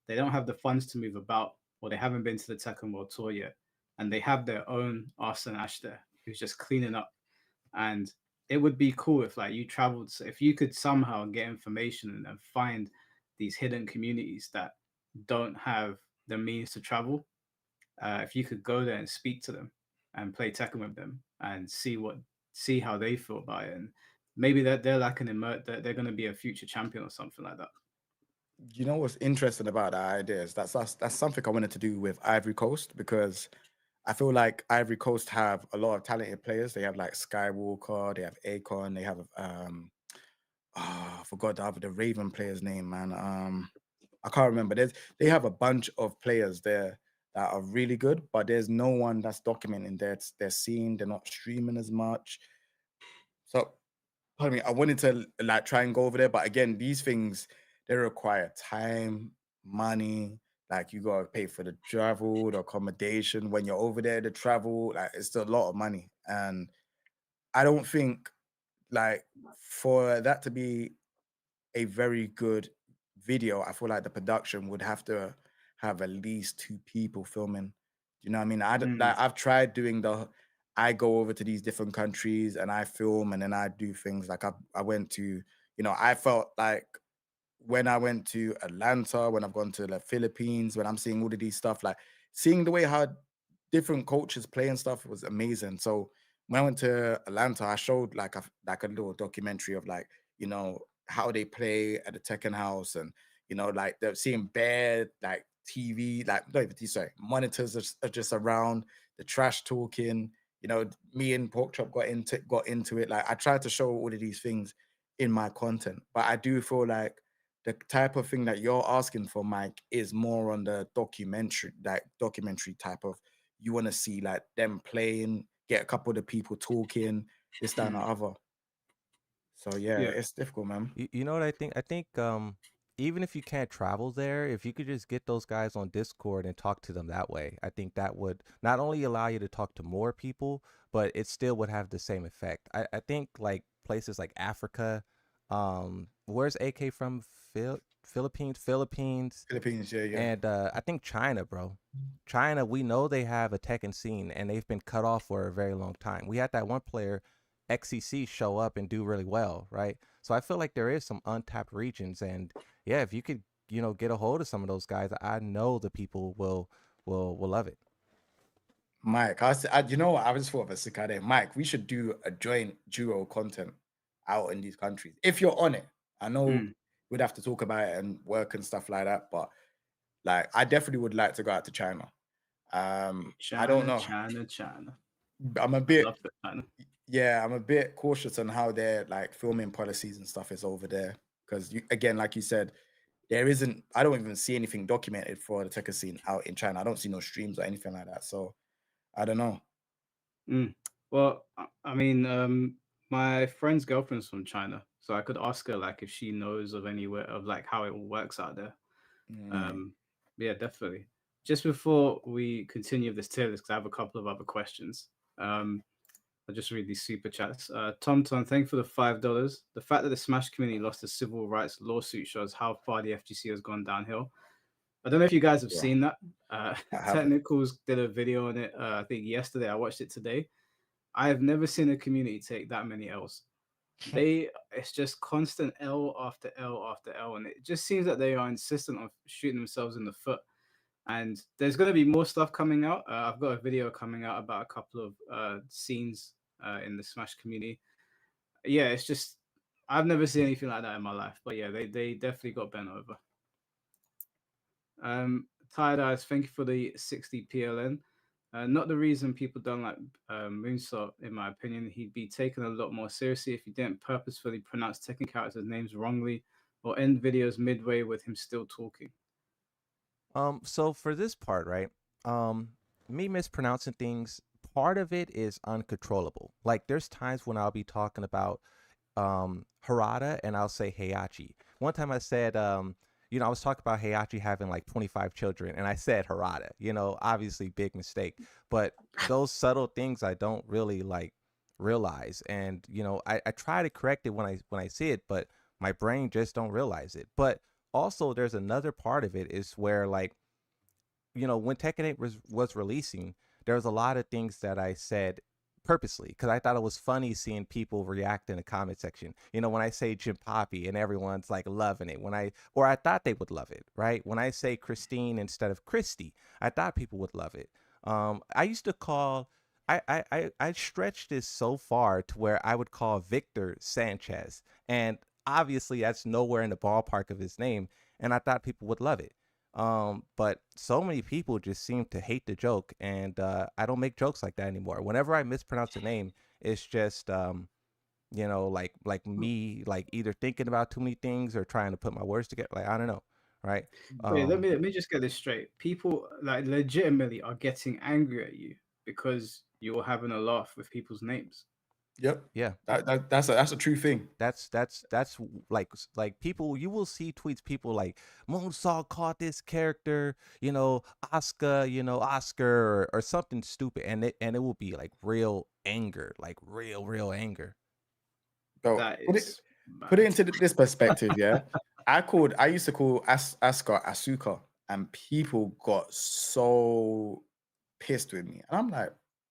they don't have the funds to move about or they haven't been to the Tekken World Tour yet, and they have their own Arsene Ash there who's just cleaning up. And it would be cool if like you traveled, if you could somehow get information and find these hidden communities that don't have the means to travel. If you could go there and speak to them and play Tekken with them and see how they feel about it, and maybe that they're like that they're going to be a future champion or something like that. You know what's interesting about that idea is that's something I wanted to do with Ivory Coast, because I feel like Ivory Coast have a lot of talented players. They have like Skywalker, they have Akon, they have I forgot the Raven player's name, man. I can't remember. They have a bunch of players there that are really good, but there's no one that's documenting their scene. They're not streaming as much. So, pardon me, I wanted to like try and go over there, but again, these things they require time, money. Like you gotta pay for the travel, the accommodation when you're over there, the travel. Like it's a lot of money, and I don't think like for that to be a very good video, I feel like the production would have to have at least 2 people filming. You know what I mean? Mm, I've tried doing I go over to these different countries and I film and then I do things like I went to, I felt like when I went to Atlanta, when I've gone to the Philippines, when I'm seeing all of these stuff, like seeing the way how different cultures play and stuff was amazing. So when I went to Atlanta, I showed like a little documentary of like, how they play at the Tekken house, and like they're seeing bad like TV, like not even sorry, monitors are just around, the trash talking. Me and Pork Chop got into it. Like I tried to show all of these things in my content, but I do feel like the type of thing that you're asking for, Mike, is more on the documentary type of, you want to see like them playing, get a couple of the people talking, this, that, and the mm, other. So yeah, yeah. it's difficult, man. You know what I think? I think even if you can't travel there, if you could just get those guys on Discord and talk to them that way, I think that would not only allow you to talk to more people, but it still would have the same effect. I think like places like Africa, where's AK from? Philippines, Philippines, yeah, yeah. and I think China, bro. China, we know they have a Tekken scene, and they've been cut off for a very long time. We had that one player, XCC, show up and do really well, right? So I feel like there is some untapped regions, and yeah, if you could, get a hold of some of those guys, I know the people will love it. Mike, you know what? I just thought of a sick idea. Mike, we should do a joint duo content out in these countries. If you're on it, I know Mm. we'd have to talk about it and work and stuff like that, but like, I definitely would like to go out to China. I don't China, know. China, China. I'm a I love bit, that China. yeah, I'm a bit cautious on how their like filming policies and stuff is over there. Because again, like you said, I don't even see anything documented for the Tekken scene out in China. I don't see no streams or anything like that. So I don't know. Mm. Well, I mean, my friend's girlfriend's from China, so I could ask her like if she knows of anywhere of like how it all works out there. Mm, Um, yeah, definitely. Just before we continue this tier list, 'cause I have a couple of other questions. I'll just read these super chats. Tom, thank you for the $5. The fact that the Smash community lost a civil rights lawsuit shows how far the FGC has gone downhill. I don't know if you guys have yeah, seen that. I haven't. Technicals did a video on it. I think yesterday. I watched it today. I have never seen a community take that many L's. It's just constant L after L after L, and it just seems that they are insistent on shooting themselves in the foot. And there's going to be more stuff coming out. I've got a video coming out about a couple of scenes in the Smash community. Yeah, it's just I've never seen anything like that in my life. But yeah, they definitely got bent over. Tired Eyes, thank you for the 60 PLN. Not the reason people don't like Moonsault, in my opinion. He'd be taken a lot more seriously if he didn't purposefully pronounce Tekken characters' names wrongly or end videos midway with him still talking. So for this part, right? Um, Me mispronouncing things, part of it is uncontrollable. Like there's times when I'll be talking about Harada and I'll say Heihachi. One time I said I was talking about Heihachi having like 25 children and I said Harada. Obviously big mistake, but those subtle things I don't really like realize. And I try to correct it when I see it, but my brain just don't realize it. But also there's another part of it is where, like, when Tekken 8 was releasing, there was a lot of things that I said purposely because I thought it was funny seeing people react in the comment section. When I say Jim Poppy and everyone's like loving it, or I thought they would love it, right? When I say Christine instead of Christy, I thought people would love it. I used to call. I stretched this so far to where I would call Victor Sanchez, and obviously that's nowhere in the ballpark of his name, and I thought people would love it. But so many people just seem to hate the joke, and I don't make jokes like that anymore. Whenever I mispronounce a name, it's just like me, like either thinking about too many things or trying to put my words together. Like, I don't know, right? Wait, let me just get this straight. People like legitimately are getting angry at you because you're having a laugh with people's names. Yep. Yeah. That's a true thing. That's like people, you will see tweets, people like Moonsault caught this character, Oscar, or something stupid, and it will be like real anger, like real anger. Bro, That put is it mad. into this perspective, yeah. I used to call Asuka Asuka, and people got so pissed with me, and I'm like,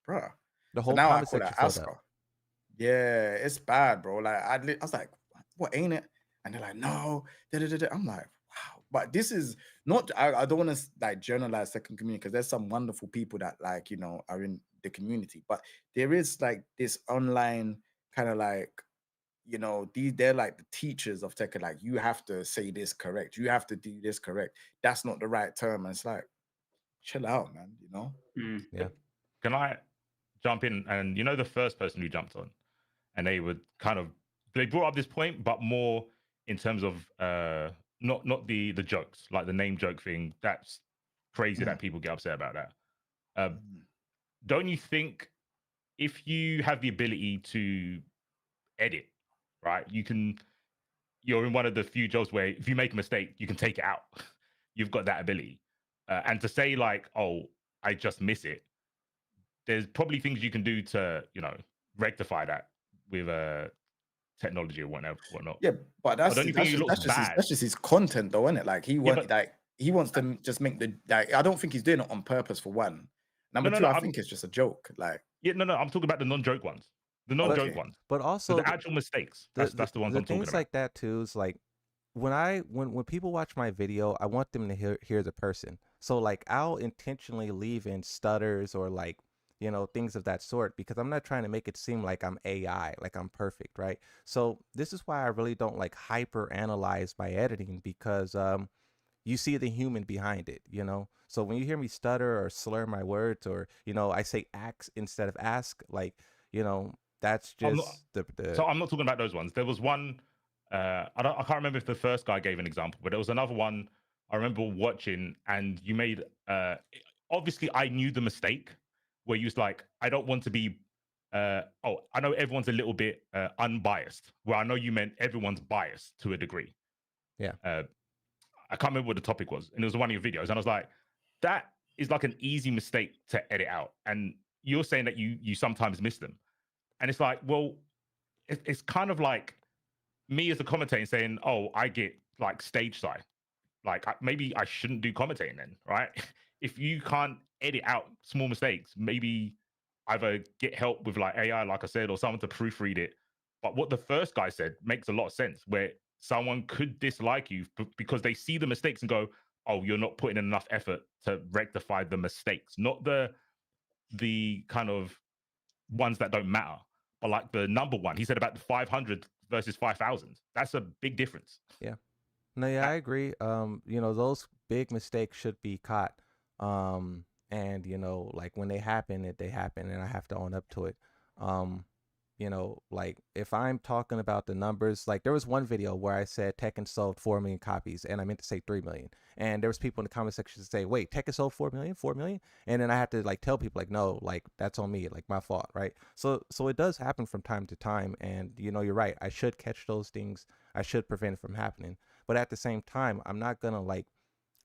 bruh. The So whole now I comment call her section filled up. Asuka. Yeah, it's bad, bro. Like I was like, what ain't it? And they're like, no. I'm like, wow. But this is not. I don't want to like generalize second community because there's some wonderful people that like are in the community, but there is like this online kind of like they're like the teachers of Tekken. Like you have to say this correct. You have to do this correct. That's not the right term. And it's like, chill out, man. Mm. Yeah. Can I jump in? And the first person who jumped on, and they brought up this point, but more in terms of not the jokes, like the name joke thing. That's crazy that people get upset about that. Don't you think if you have the ability to edit, right? You're in one of the few jobs where if you make a mistake, you can take it out. You've got that ability. And to say like, oh, I just miss it, there's probably things you can do to, rectify that with technology or whatnot. Yeah, but But don't you think it looks bad? that's just his content, though, isn't it? Like he but wants to just make the like. I don't think he's doing it on purpose. For one, number two, I think it's just a joke. Like no, I'm talking about the non-joke ones. The non-joke Okay. ones. But So also the actual mistakes. That's the ones I'm talking things about. like that too is like when people watch my video, I want them to hear the person. So like I'll intentionally leave in stutters or like things of that sort because I'm not trying to make it seem like I'm AI, like I'm perfect, right? So this is why I really don't like hyper analyze my editing because you see the human behind it. So when you hear me stutter or slur my words or I say ax instead of ask, like that's just So I'm not talking about those ones. There was one. I can't remember if the first guy gave an example, but there was another one I remember watching, and you made. Obviously, I knew the mistake where you was like, I don't want to be. I know everyone's a little bit unbiased. Well, I know you meant everyone's biased to a degree. Yeah. I can't remember what the topic was, and it was one of your videos, and I was like, that is like an easy mistake to edit out, and you're saying that you sometimes miss them, and it's like, well, it's kind of like me as a commentator saying, oh, I get like stage side. Like maybe I shouldn't do commentating then, right? If you can't edit out small mistakes, maybe either get help with like AI, like I said, or someone to proofread it. But what the first guy said makes a lot of sense, where someone could dislike you because they see the mistakes and go, oh, you're not putting enough effort to rectify the mistakes, not the kind of ones that don't matter. But like the number one, he said about the 500 versus 5,000. That's a big difference. Yeah. No, yeah, I agree. Those big mistakes should be caught. And like when they happen, they happen, and I have to own up to it. Like if I'm talking about the numbers, like there was one video where I said Tekken sold 4 million copies, and I meant to say 3 million. And there was people in the comment section to say, wait, Tekken sold 4 million, 4 million? And then I had to like tell people like, no, like that's on me, like my fault, right? So it does happen from time to time, and you're right. I should catch those things. I should prevent it from happening. But at the same time, I'm not gonna like.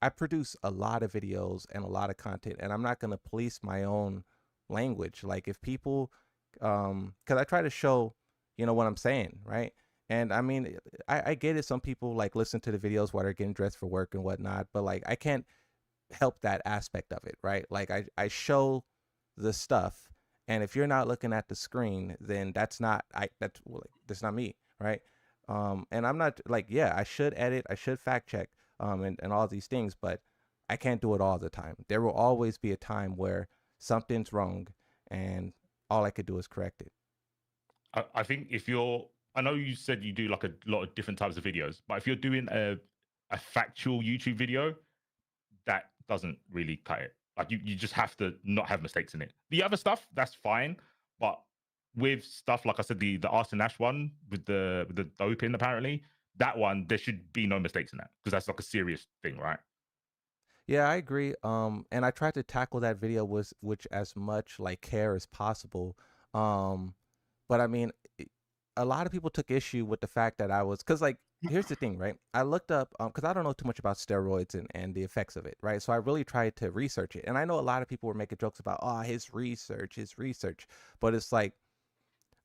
I produce a lot of videos and a lot of content, and I'm not gonna police my own language. Like if people because I try to show, what I'm saying, right? And I mean, I get it. Some people like listen to the videos while they're getting dressed for work and whatnot, but like I can't help that aspect of it, right? Like I show the stuff, and if you're not looking at the screen, then that's not me, right? And I'm not like, yeah, I should edit, I should fact check, and all these things, but I can't do it all the time. There will always be a time where something's wrong, and all I could do is correct it. I think if you're, I know you said you do like a lot of different types of videos, but if you're doing a factual YouTube video, that doesn't really cut it. Like you just have to not have mistakes in it. The other stuff, that's fine, but with stuff like I said, the Arson Nash one with the doping, apparently that one there should be no mistakes in that because that's like a serious thing, right? Yeah, I agree. And I tried to tackle that video with which as much like care as possible. Um, but I mean, a lot of people took issue with the fact that I was, because like here's the thing, right? I looked up because I don't know too much about steroids and the effects of it, right? So I really tried to research it, and I know a lot of people were making jokes about, oh, his research, but it's like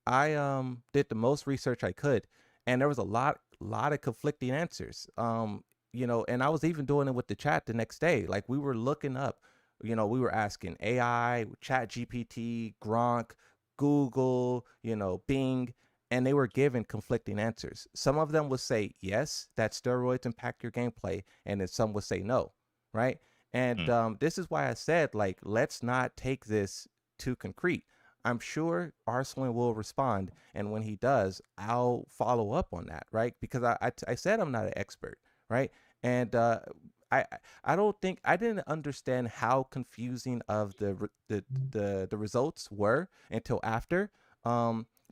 I did the most research I could, and there was a lot of conflicting answers. And I was even doing it with the chat the next day. Like we were looking up, we were asking AI, Chat GPT, Gronk, Google, Bing, and they were given conflicting answers. Some of them would say yes, that steroids impact your gameplay, and then some would say no, right? And Mm. this is why I said, like, let's not take this too concrete. I'm sure Arslan will respond, and when he does, I'll follow up on that, right? Because I said I'm not an expert, right? And I I don't think I didn't understand how confusing of the results were until after.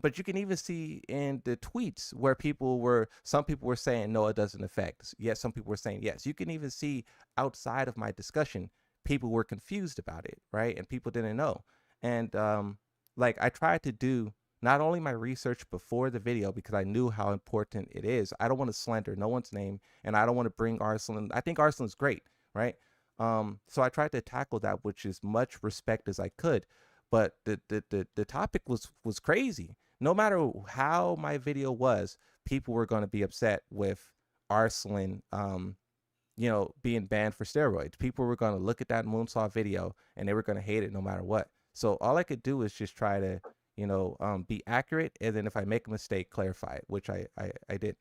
But you can even see in the tweets where some people were saying no, it doesn't affect. Yes, some people were saying yes. You can even see outside of my discussion, people were confused about it, right? And people didn't know. And like I tried to do not only my research before the video because I knew how important it is. I don't want to slander no one's name, and I don't want to bring Arslan. I think Arslan's great, right? So I tried to tackle that with as much respect as I could, but the topic was crazy. No matter how my video was, people were going to be upset with Arslan, being banned for steroids. People were going to look at that Moonsaw video and they were going to hate it no matter what. So all I could do is just try to, be accurate, and then if I make a mistake, clarify it, which I did.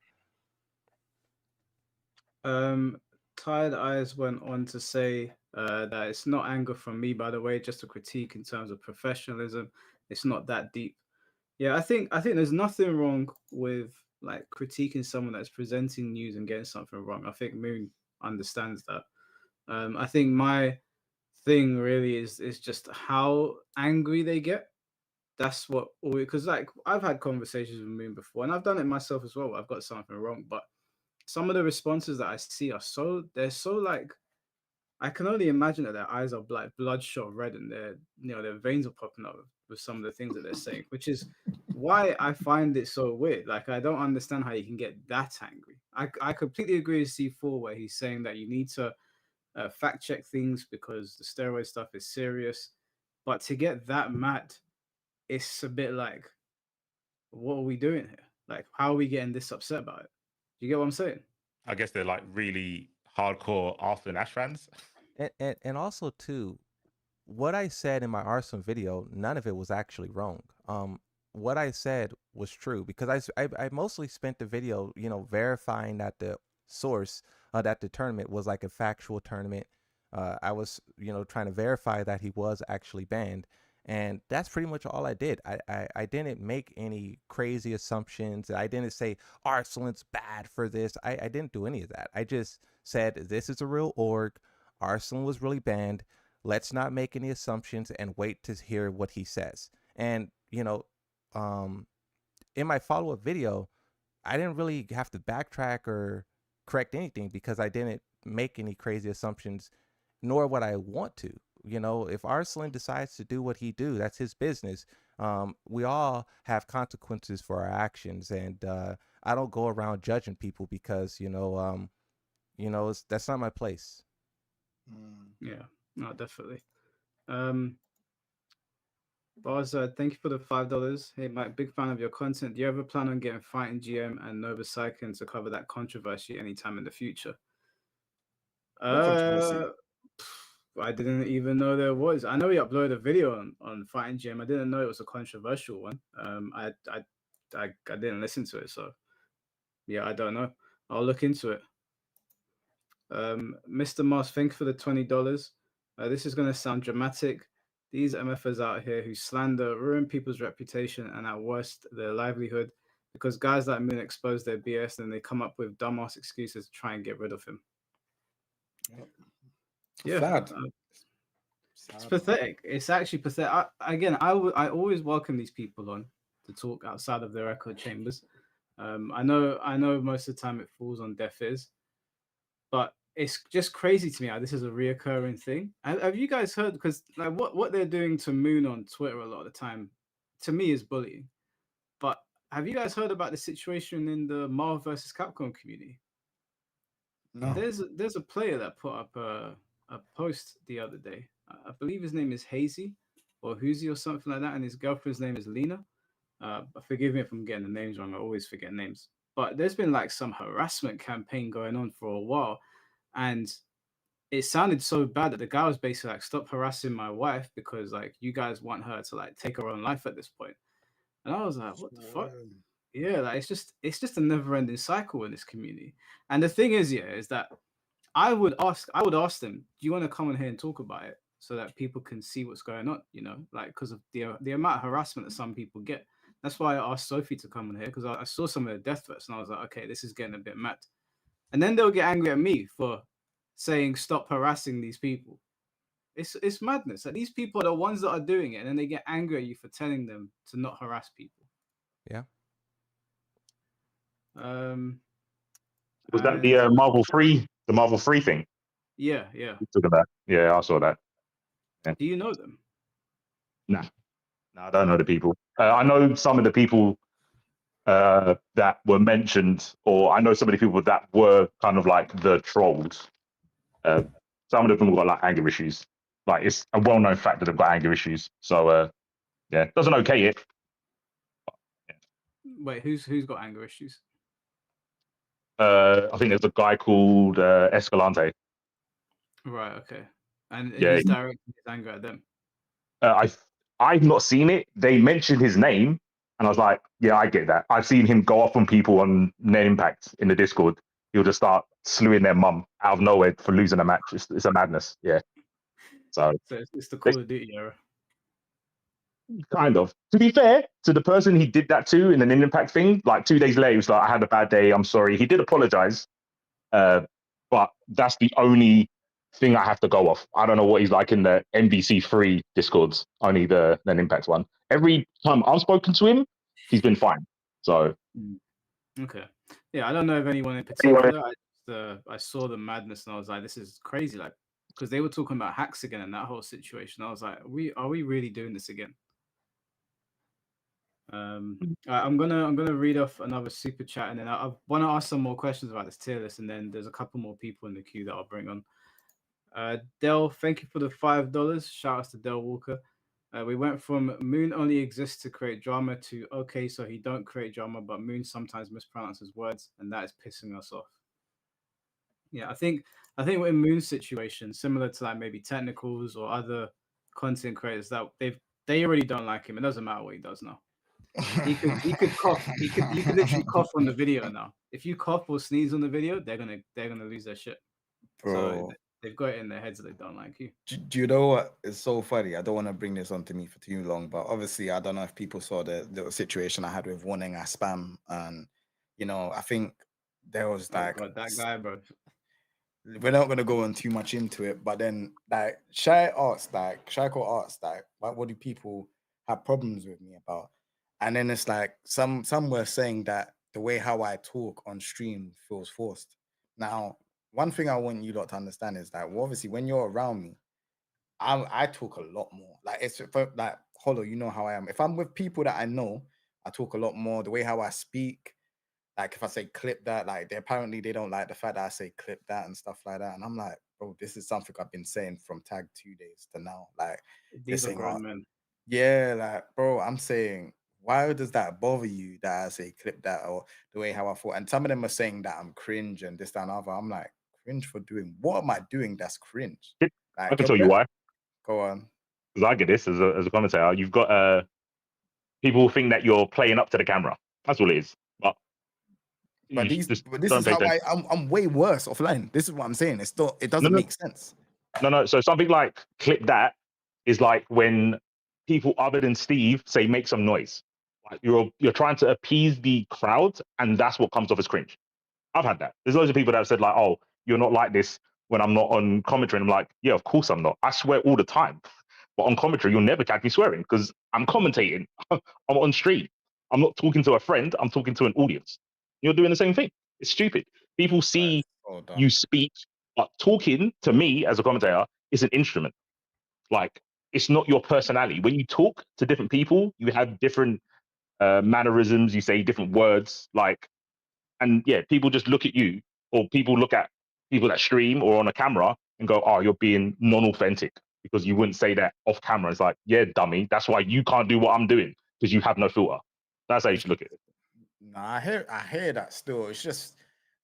Tired Eyes went on to say that it's not anger from me, by the way, just a critique in terms of professionalism. It's not that deep. Yeah, I think there's nothing wrong with like critiquing someone that's presenting news and getting something wrong. I think Moon understands that. I think my thing really is just how angry they get. That's what, because like I've had conversations with Moon before, and I've done it myself as well. I've got something wrong, but some of the responses that I see are they're so like I can only imagine that their eyes are like bloodshot red and their veins are popping up with some of the things that they're saying, which is why I find it so weird. Like I don't understand how you can get that angry. I completely agree with C4 where he's saying that you need to fact check things because the steroid stuff is serious, but to get that mad, it's a bit like, what are we doing here? Like, how are we getting this upset about it? Do you get what I'm saying? I guess they're like really hardcore Arthur Nash fans. And also too, what I said in my Arsenal video, none of it was actually wrong. What I said was true because I mostly spent the video, verifying that the source, that the tournament was like a factual tournament. I was, trying to verify that he was actually banned. And that's pretty much all I did. I didn't make any crazy assumptions. I didn't say Arsenal's bad for this. I didn't do any of that. I just said this is a real org. Arsenal was really banned. Let's not make any assumptions and wait to hear what he says. And, um, in my follow up video, I didn't really have to backtrack or correct anything because I didn't make any crazy assumptions, nor would I want to. If Arslan decides to do what he do, that's his business. We all have consequences for our actions, and I don't go around judging people because that's not my place. Yeah, no, definitely. Um, Bars, thank you for the $5. Hey, Mike, big fan of your content. Do you ever plan on getting Fighting GM and Nova Cycling to cover that controversy anytime in the future? What controversy? Uh, I didn't even know there was. I know he uploaded a video on Fighting GM. I didn't know it was a controversial one. I didn't listen to it, so yeah, I don't know. I'll look into it. Mr. Moss, thank you for the $20. This is going to sound dramatic. These MFers out here who slander, ruin people's reputation, and at worst, their livelihood, because guys like Moon expose their BS and they come up with dumbass excuses to try and get rid of him. Yeah, Sad. it's pathetic. It's actually pathetic. I always welcome these people on to talk outside of their echo chambers. I know most of the time it falls on deaf ears, but it's just crazy to me how this is a reoccurring thing. Have you guys heard? Because like what they're doing to Moon on Twitter a lot of the time, to me, is bullying. But have you guys heard about the situation in the Marvel versus Capcom community? No. There's a player that put up a post the other day. I believe his name is Hazy or Hoozy or something like that, and his girlfriend's name is Lena. Forgive me if I'm getting the names wrong. I always forget names. But there's been like some harassment campaign going on for a while, and it sounded so bad that the guy was basically like, "Stop harassing my wife because like you guys want her to like take her own life at this point." And I was like, "What the fuck?" Yeah, like it's just a never ending cycle in this community. And the thing is, yeah, is that I would ask them, do you want to come in here and talk about it so that people can see what's going on, like because of the amount of harassment that some people get. That's why I asked Sophie to come in here because I saw some of the death threats and I was like, okay, this is getting a bit mad. And then they'll get angry at me for saying stop harassing these people. It's madness. Like these people are the ones that are doing it, and then they get angry at you for telling them to not harass people. Yeah. Um, Was that and the Marvel Free thing? yeah, yeah. You took that? Yeah, I saw that. Yeah. Do you know them? Nah, nah, I don't know the people. I know some of the people that were mentioned, or I know some of the people that were kind of like the trolls. Uh, some of them got like anger issues. Like it's a well-known fact that they've got anger issues. So yeah, doesn't okay it. Wait, who's got anger issues? I think there's a guy called Escalante. Right. Okay. And Yeah, he's directing his anger at them. I I've not seen it. They mentioned his name, and I was like, yeah, I get that. I've seen him go off on people on Net Impact in the Discord. He'll just start slewing their mum out of nowhere for losing a match. It's a madness. Yeah. So So it's the Call of Duty era. kind of. To be fair to the person he did that to in an Impact thing, like 2 days later, he was like, I had a bad day. I'm sorry. He did apologize, but that's the only thing I have to go off. I don't know what he's like in the NBC free Discords, only the Impact one. Every time I've spoken to him, he's been fine. So Okay. Yeah, I don't know of anyone in particular. I saw the madness and I was like, this is crazy. Like, because they were talking about hacks again and that whole situation. I was like, are we really doing this again? I'm gonna read off another super chat and then I want to ask some more questions about this tier list and then there's a couple more people in the queue that I'll bring on. Dell, thank you for the $5. Shout out to Dell Walker. We went from Moon only exists to create drama to okay, so he don't create drama, but Moon sometimes mispronounces words, and that is pissing us off. Yeah, I think we're in Moon's situation, similar to like maybe technicals or other content creators that they already don't like him. It doesn't matter what he does now. He could cough. You could literally cough on the video now. If you cough or sneeze on the video, they're gonna lose their shit. So Bro, they've got it in their heads that they don't like you. do you know what is so funny? I don't want to bring this onto me for too long, but obviously, I don't know if people saw the situation I had with warning I spam, and I think there was Oh like god, that guy, bro. we're not gonna go on too much into it, but then like Shaiko asked like, what do people have problems with me about? And then it's like some were saying that the way how I talk on stream feels forced. Now, one thing I want you lot to understand is that obviously when you're around me, I talk a lot more. Like like Hollow, you know how I am. If I'm with people that I know, I talk a lot more. The way how I speak, like if I say clip that, like they don't like the fact that I say clip that and stuff like that. And I'm like, bro, this is something I've been saying from tag 2 days to now. Like they're These are saying, oh, grown men. Yeah, like, bro, I'm saying, why does that bother you that I say clip that or the way how I thought? And some of them are saying that I'm cringe and this, that, and other. I'm like, cringe for doing what am I doing that's cringe? I Like, can your tell you best, why. go on. Because I get this as a commentator. You've got people think that you're playing up to the camera. That's all it is. But But you these, just but this don't is pay how attention. I'm way worse offline. This is what I'm saying. It's not, it No, doesn't no, make sense. no. So something like clip that is like when people other than Steve say make some noise. Like you're trying to appease the crowd, and that's what comes off as cringe. I've had that. There's loads of people that have said like, "Oh, you're not like this when I'm not on commentary." And I'm like, "Yeah, of course I'm not. I swear all the time." But on commentary, you'll never catch me swearing because I'm commentating. I'm on stream. I'm not talking to a friend. I'm talking to an audience. You're doing the same thing. It's stupid. People Like, see it's so you dumb. speak, but talking to me as a commentator is an instrument. Like it's not your personality. When you talk to different people, you have different mannerisms. You say different words. Like and yeah, people just look at you, or people look at people that stream or on a camera and go, "Oh, you're being non-authentic because you wouldn't say that off camera." It's like, yeah, dummy. That's why you can't do what I'm doing because you have no filter. That's how you It's, should look at it. nah, I hear that still. It's just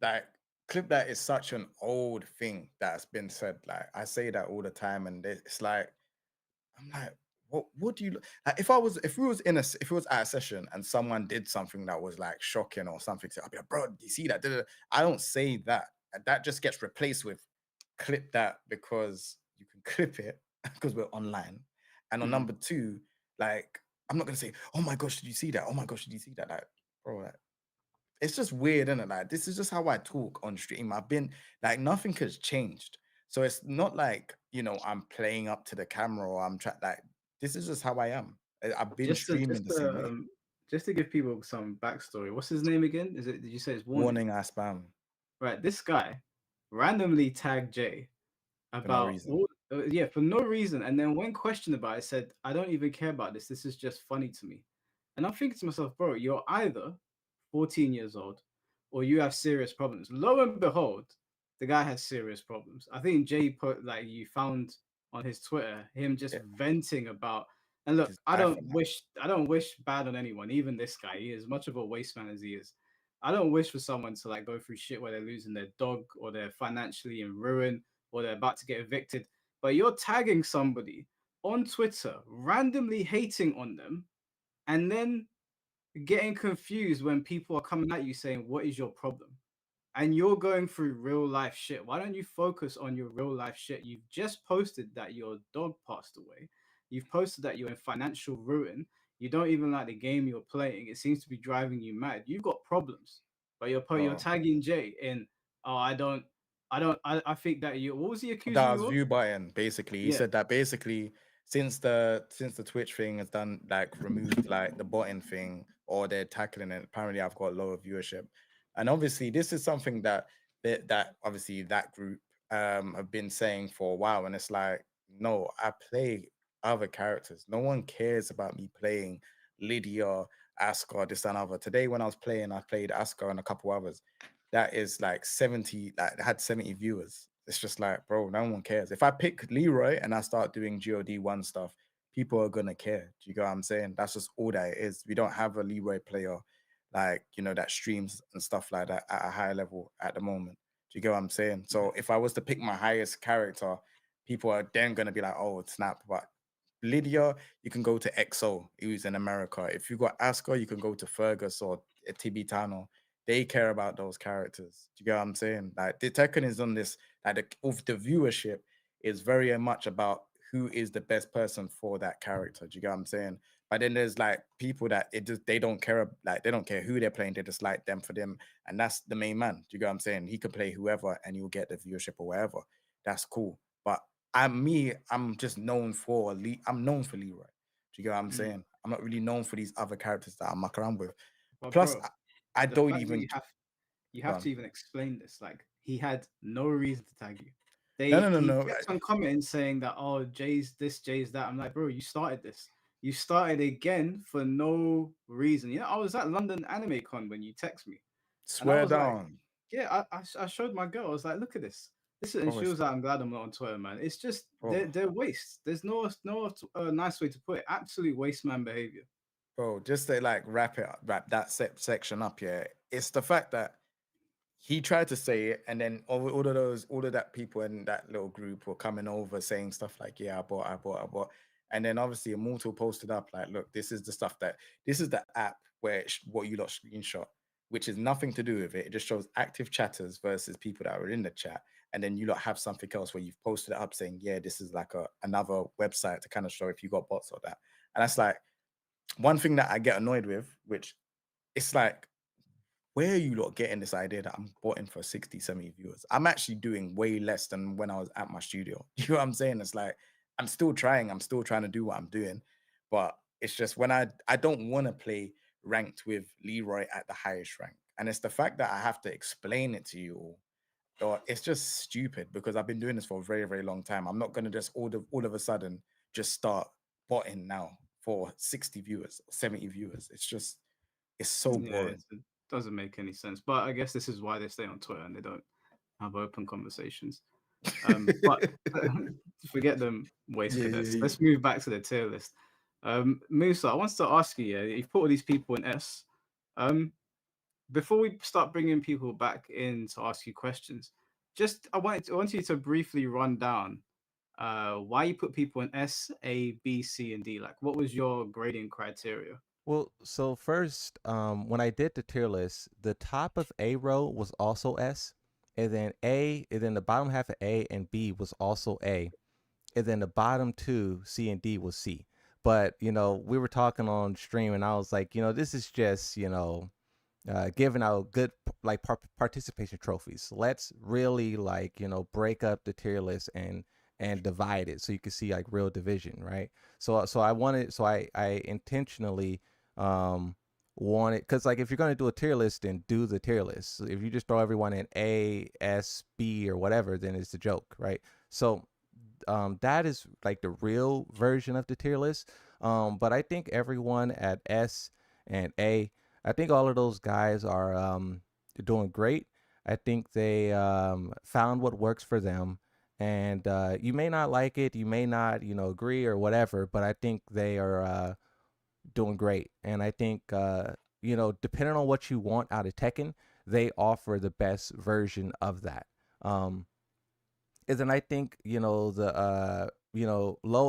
like clip that is such an old thing that's been said. Like I say that all the time, and it's like I'm like, what do you like? If we was if we was at a session and someone did something that was like shocking or something, I'd be like, bro, do you see that? Da, da, da." I don't say that. That just gets replaced with clip that because you can clip it because we're online. And on number two, like I'm not gonna say, oh my gosh, did you see that? Oh my gosh, did you see that? Like, bro, like, it's just weird, isn't it? Like this is just how I talk on stream. I've been like nothing has changed. So it's not like I'm playing up to the camera or I'm trying like this is just how I am. I've been Just to streaming just the to same way. just to give people some backstory. What's his name again? Is it? Did you say it's Warning? Warning, I spam Right. This guy randomly tagged Jay for no about reason. yeah, for no reason. And then when questioned about it, said, I don't even care about this. This is just funny to me. And I'm thinking to myself, bro, you're either 14 years old or you have serious problems. Lo and behold, the guy has serious problems. I think Jay put like you found on his Twitter him just Yeah, venting about and look, his life and that. I don't wish bad on anyone, even this guy. He is much of a waste man as he is. I don't wish for someone to like go through shit where they're losing their dog or they're financially in ruin or they're about to get evicted. But you're tagging somebody on Twitter, randomly hating on them, and then getting confused when people are coming at you saying, "What is your problem?" And you're going through real life shit. Why don't you focus on your real life shit? You've just posted that your dog passed away. You've posted that you're in financial ruin. You don't even like the game you're playing. It seems to be driving you mad. You've got problems, but you're Bro, tagging Jay in. Oh, I think that you. What was he accusing that was you of? view button. Basically, he Yeah, said that basically since the Twitch thing has done like removed like the button thing or they're tackling it. Apparently, I've got lower viewership, and obviously this is something that obviously that group have been saying for a while, and it's like no, I play other characters. No one cares about me playing Lydia, Asuka, this and other. Today when I was playing, I played Asuka and a couple others that is like 70, like had 70 viewers. It's just like, bro, no one cares. If I pick Leroy and I start doing God1 stuff, people are gonna care. Do you get what I'm saying? That's just all that it is. We don't have a Leroy player like that streams and stuff like that at a high level at the moment. Do you get what I'm saying? So if I was to pick my highest character, people are then gonna be like, oh, snap. But Lydia, you can go to XO, who's in America. If you got Asuka, you can go to Fergus or Tibitano. They care about those characters. Do you get what I'm saying? Like the Tekken is on this, like of the viewership is very much about who is the best person for that character. Do you get what I'm saying? But then there's like people that it just they don't care, like they don't care who they're playing, they just like them for them. And that's the main man. Do you get what I'm saying? He can play whoever and you'll get the viewership or whatever. That's cool. But I'm just known for I'm known for Leroy. Do you get what I'm saying? I'm not really known for these other characters that I muck around with. but Plus, bro, I the don't fact that even you go have to on. even explain this. Like he had no reason to tag you. No, no, no, He no. kept on commenting saying that oh Jay's this, Jay's that. I'm like, bro, you started this. You started again for no reason. You know, I was at London Anime Con when you text me, and I Swear was like, down. yeah, I showed my girl. I was like, look at this. This Bro, ensures that I'm glad I'm not on Twitter, man. It's just bro, they're waste. There's no nice way to put it. Absolute waste man behavior. bro, just to like wrap that section up, yeah. It's the fact that he tried to say it, and then all of that people in that little group were coming over saying stuff like, "Yeah, I bought," and then obviously Immortal posted up like, "Look, this is the app where what you lot screenshot, which is nothing to do with it. It just shows active chatters versus people that are in the chat, and then you lot have something else where you've posted it up saying, yeah, this is like another website to kind of show if you got bots or that." And that's like one thing that I get annoyed with, which it's like, where are you lot getting this idea that I'm botting for 60, 70 viewers? I'm actually doing way less than when I was at my studio. You know what I'm saying? It's like, I'm still trying to do what I'm doing. But it's just when I don't want to play ranked with Leroy at the highest rank. And it's the fact that I have to explain it to you all. Or it's just stupid because I've been doing this for a very, very long time. I'm not going to just all of a sudden just start botting now for 60 viewers, 70 viewers. It's so Yeah, boring. it doesn't make any sense. But I guess this is why they stay on Twitter and they don't have open conversations. But forget them waste cadets. Yeah. Let's move back to the tier list. Musa, I wanted to ask you. Yeah, you've put all these people in S. Before we start bringing people back in to ask you questions, I want you to briefly run down why you put people in S, A, B, C, and D. Like, what was your grading criteria? Well, so first, when I did the tier list, the top of A row was also S, and then the bottom half of A and B was also A, and then the bottom two, C and D, was C. But we were talking on stream, and I was like, this is just giving out good like participation trophies. Let's really break up the tier list and divide it so you can see like real division, right? So I intentionally wanted, because like if you're going to do a tier list, then do the tier list. So if you just throw everyone in A, S, B, or whatever, then it's a joke, right? So that is like the real version of the tier list. But I think everyone at S and A, I think all of those guys are doing great. I think they found what works for them. And you may not like it, you may not, agree or whatever, but I think they are doing great. And I think, depending on what you want out of Tekken, they offer the best version of that. And then I think, low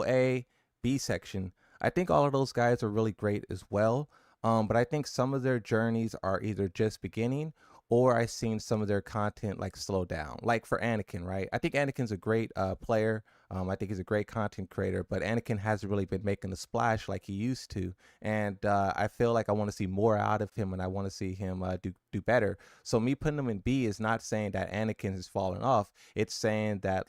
A, B section, I think all of those guys are really great as well. But I think some of their journeys are either just beginning, or I've seen some of their content like slow down. Like for Anakin, right? I think Anakin's a great player. I think he's a great content creator, but Anakin hasn't really been making the splash like he used to. And I feel like I want to see more out of him, and I want to see him do better. So me putting him in B is not saying that Anakin has fallen off. It's saying that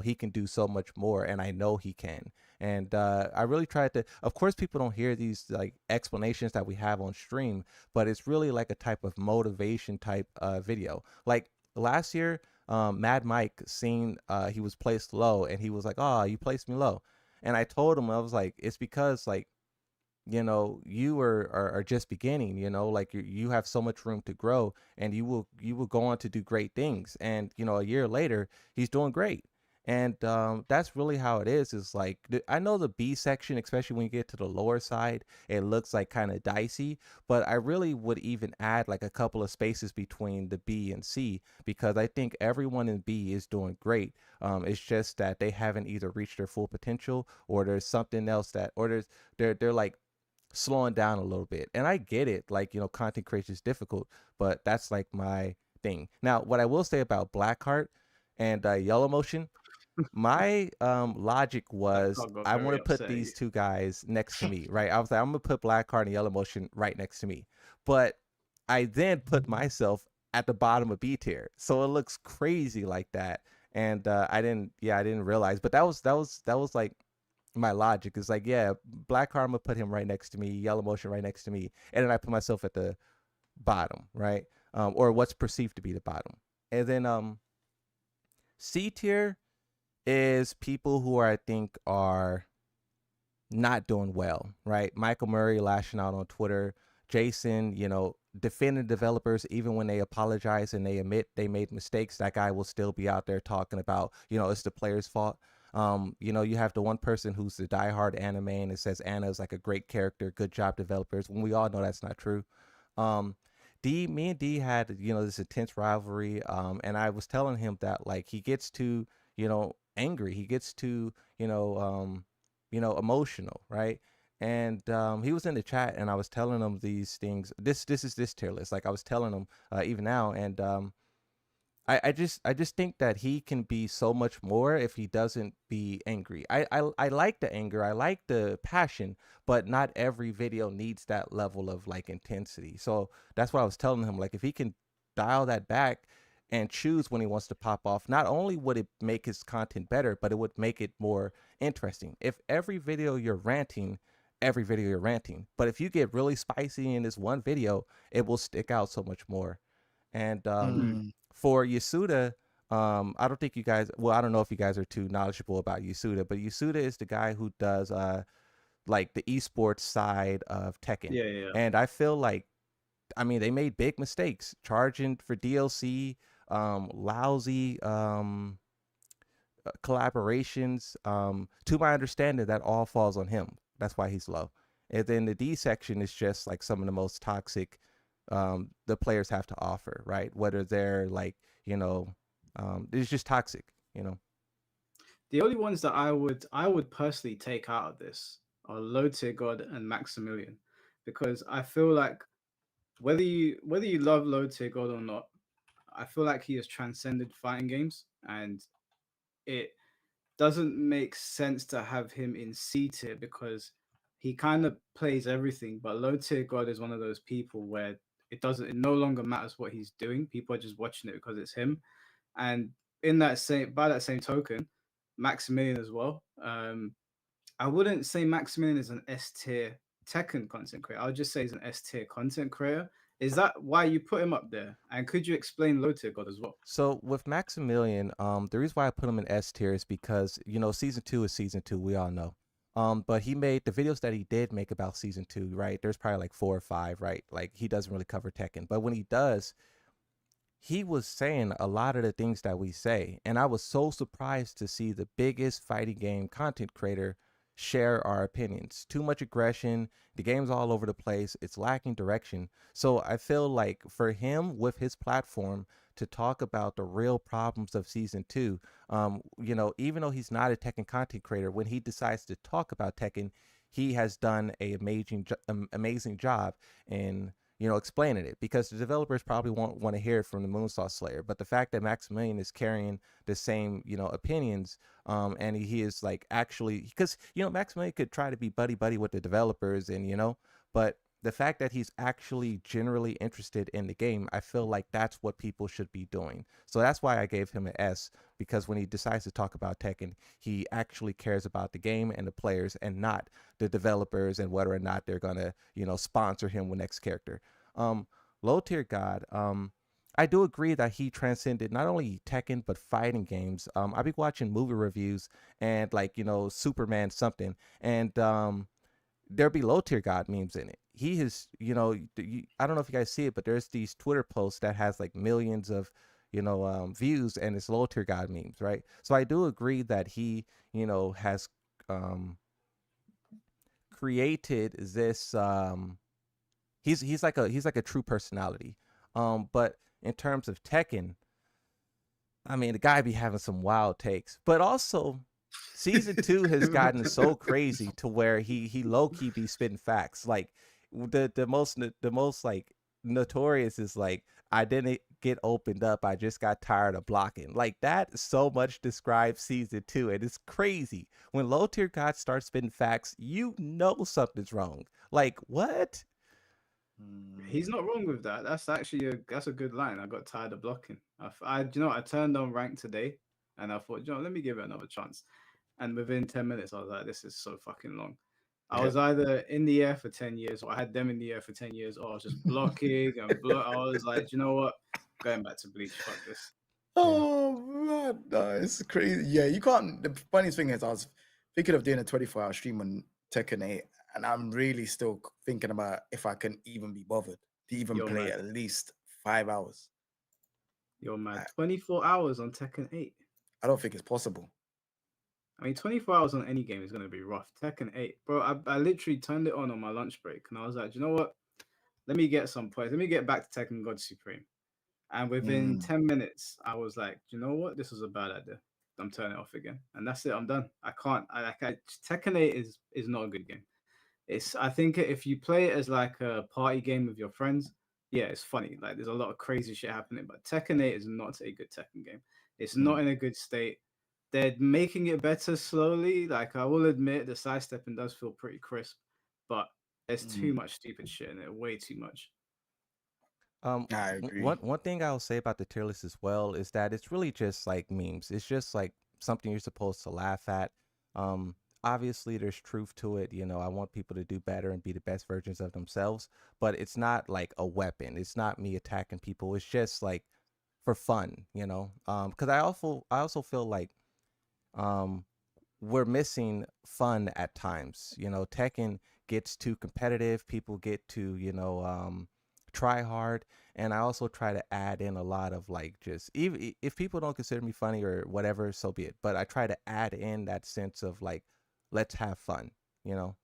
he can do so much more, and I know he can. And I really tried to, of course, people don't hear these like explanations that we have on stream, but it's really like a type of motivation type video. Like last year, Mad Mike seen he was placed low, and he was like, "Oh, you placed me low," and I told him, I was like, "It's because like." You are just beginning, like you have so much room to grow, and you will go on to do great things. And a year later he's doing great. And that's really how it is like I know the B section, especially when you get to the lower side, it looks like kind of dicey, but I really would even add like a couple of spaces between the B and C, because I think everyone in B is doing great. It's just that they haven't either reached their full potential, or there's something else or they're like slowing down a little bit. And I get it, like content creation is difficult, but that's like my thing. Now what I will say about Blackheart and Yellow Motion, my logic That was got I want very to put upset at you. these two guys next to me, right? I was like, I'm gonna put Blackheart and Yellow Motion right next to me, but I then put myself at the bottom of B tier, so it looks crazy like that. And I didn't realize, but that was like my logic is like, yeah, Black Karma, put him right next to me, Yellow Motion right next to me, and then I put myself at the bottom, right? Or what's perceived to be the bottom. And then C tier is people who I think are not doing well, right? Michael Murray lashing out on Twitter, Jason, defending developers even when they apologize and they admit they made mistakes. That guy will still be out there talking about, it's the player's fault. You have the one person who's the diehard anime and it says Anna is like a great character, good job developers, when we all know that's not true. Um, me and D had, this intense rivalry. And I was telling him that like he gets too, angry. He gets too, emotional, right? And he was in the chat, and I was telling him these things. This is this tier list. Like I was telling him even now, and I just think that he can be so much more if he doesn't be angry. I like the anger, I like the passion, but not every video needs that level of like intensity. So that's what I was telling him. Like if he can dial that back and choose when he wants to pop off, not only would it make his content better, but it would make it more interesting. If every video you're ranting, every video you're ranting, but if you get really spicy in this one video, it will stick out so much more. And for Yasuda, I don't think you guys. Well, I don't know if you guys are too knowledgeable about Yasuda, but Yasuda is the guy who does like the esports side of Tekken. Yeah. And I feel like, I mean, they made big mistakes charging for DLC, lousy collaborations. To my understanding, that all falls on him. That's why he's low. And then the D section is just like some of the most toxic the players have to offer, right? Whether they're like, it's just toxic, The only ones that I would personally take out of this are Low Tier God and Maximilian, because I feel like whether you love Low Tier God or not, I feel like he has transcended fighting games, and it doesn't make sense to have him in C tier because he kind of plays everything. But Low Tier God is one of those people where it no longer matters what he's doing. People are just watching it because it's him. And by that same token, Maximilian as well. I wouldn't say Maximilian is an S tier Tekken content creator. I would just say he's an S tier content creator. Is that why you put him up there? And could you explain Low Tier God as well? So with Maximilian, the reason why I put him in S tier is because season 2 is season 2. We all know. But he made the videos that he did make about season 2, right? There's probably like 4 or 5, right? Like he doesn't really cover Tekken, but when he does, he was saying a lot of the things that we say. And I was so surprised to see the biggest fighting game content creator share our opinions. Too much aggression. The game's all over the place. It's lacking direction. So I feel like for him with his platform to talk about the real problems of season 2, even though he's not a Tekken content creator, when he decides to talk about Tekken, he has done a amazing job in explaining it, because the developers probably won't want to hear it from the Moonsaw Slayer. But the fact that Maximilian is carrying the same, opinions, and he is like actually, because Maximilian could try to be buddy buddy with the developers, and but the fact that he's actually generally interested in the game, I feel like that's what people should be doing. So that's why I gave him an S, because when he decides to talk about Tekken, he actually cares about the game and the players, and not the developers and whether or not they're gonna, sponsor him with next character. Low Tier God. I do agree that he transcended not only Tekken but fighting games. I be watching movie reviews and like Superman something, and there'll be Low Tier God memes in it. He is, I don't know if you guys see it, but there's these Twitter posts that has like millions of views, and it's Low Tier God memes, right? So I do agree that he has created this. He's like a true personality. But in terms of Tekken, I mean, the guy be having some wild takes, but also season 2 has gotten so crazy to where he low key be spitting facts. Like the most like notorious is like, I didn't get opened up, I just got tired of blocking. Like that so much describes season 2, and it's crazy. When Low Tier God starts spitting facts, something's wrong. Like what? He's not wrong with that. That's actually that's a good line. I got tired of blocking. I turned on rank today, and I thought, let me give it another chance. And within 10 minutes, I was like, this is so fucking long. I was either in the air for 10 years, or I had them in the air for 10 years, or I was just blocking and I was like, you know what? Going back to Bleach. Fuck this. Oh man, no, it's crazy. Yeah, you can't. The funniest thing is, I was thinking of doing a 24-hour stream on Tekken 8, and I'm really still thinking about if I can even be bothered. to even You're play mad. at least 5 hours. You're mad. I, 24 hours on Tekken 8. I don't think it's possible. I mean, 24 hours on any game is going to be rough. Tekken 8. Bro, I literally turned it on my lunch break and I was like, you know what? Let me get some points. Let me get back to Tekken God Supreme. And within Mm, 10 minutes, I was like, you know what? This was a bad idea. I'm turning it off again. And that's it. I'm done. I can't. Tekken 8 is not a good game. I think if you play it as like a party game with your friends, yeah, it's funny. Like there's a lot of crazy shit happening, but Tekken 8 is not a good Tekken game. It's not mm, in a good state. They're making it better slowly. Like I will admit, the sidestepping does feel pretty crisp, but there's too mm. much stupid shit in it. Way too much. I agree. One thing I'll say about the tier list as well is that it's really just like memes. It's just like something you're supposed to laugh at. Um, Obviously, there's truth to it. You know, I want people to do better and be the best versions of themselves, but it's not like a weapon. It's not me attacking people. It's just like for fun, you know. Because I also feel like um we're missing fun at times. You know, Tekken gets too competitive. People get to, try hard. And I also try to add in a lot of like just even if people don't consider me funny or whatever, so be it. But I try to add in that sense of like, let's have fun, you know?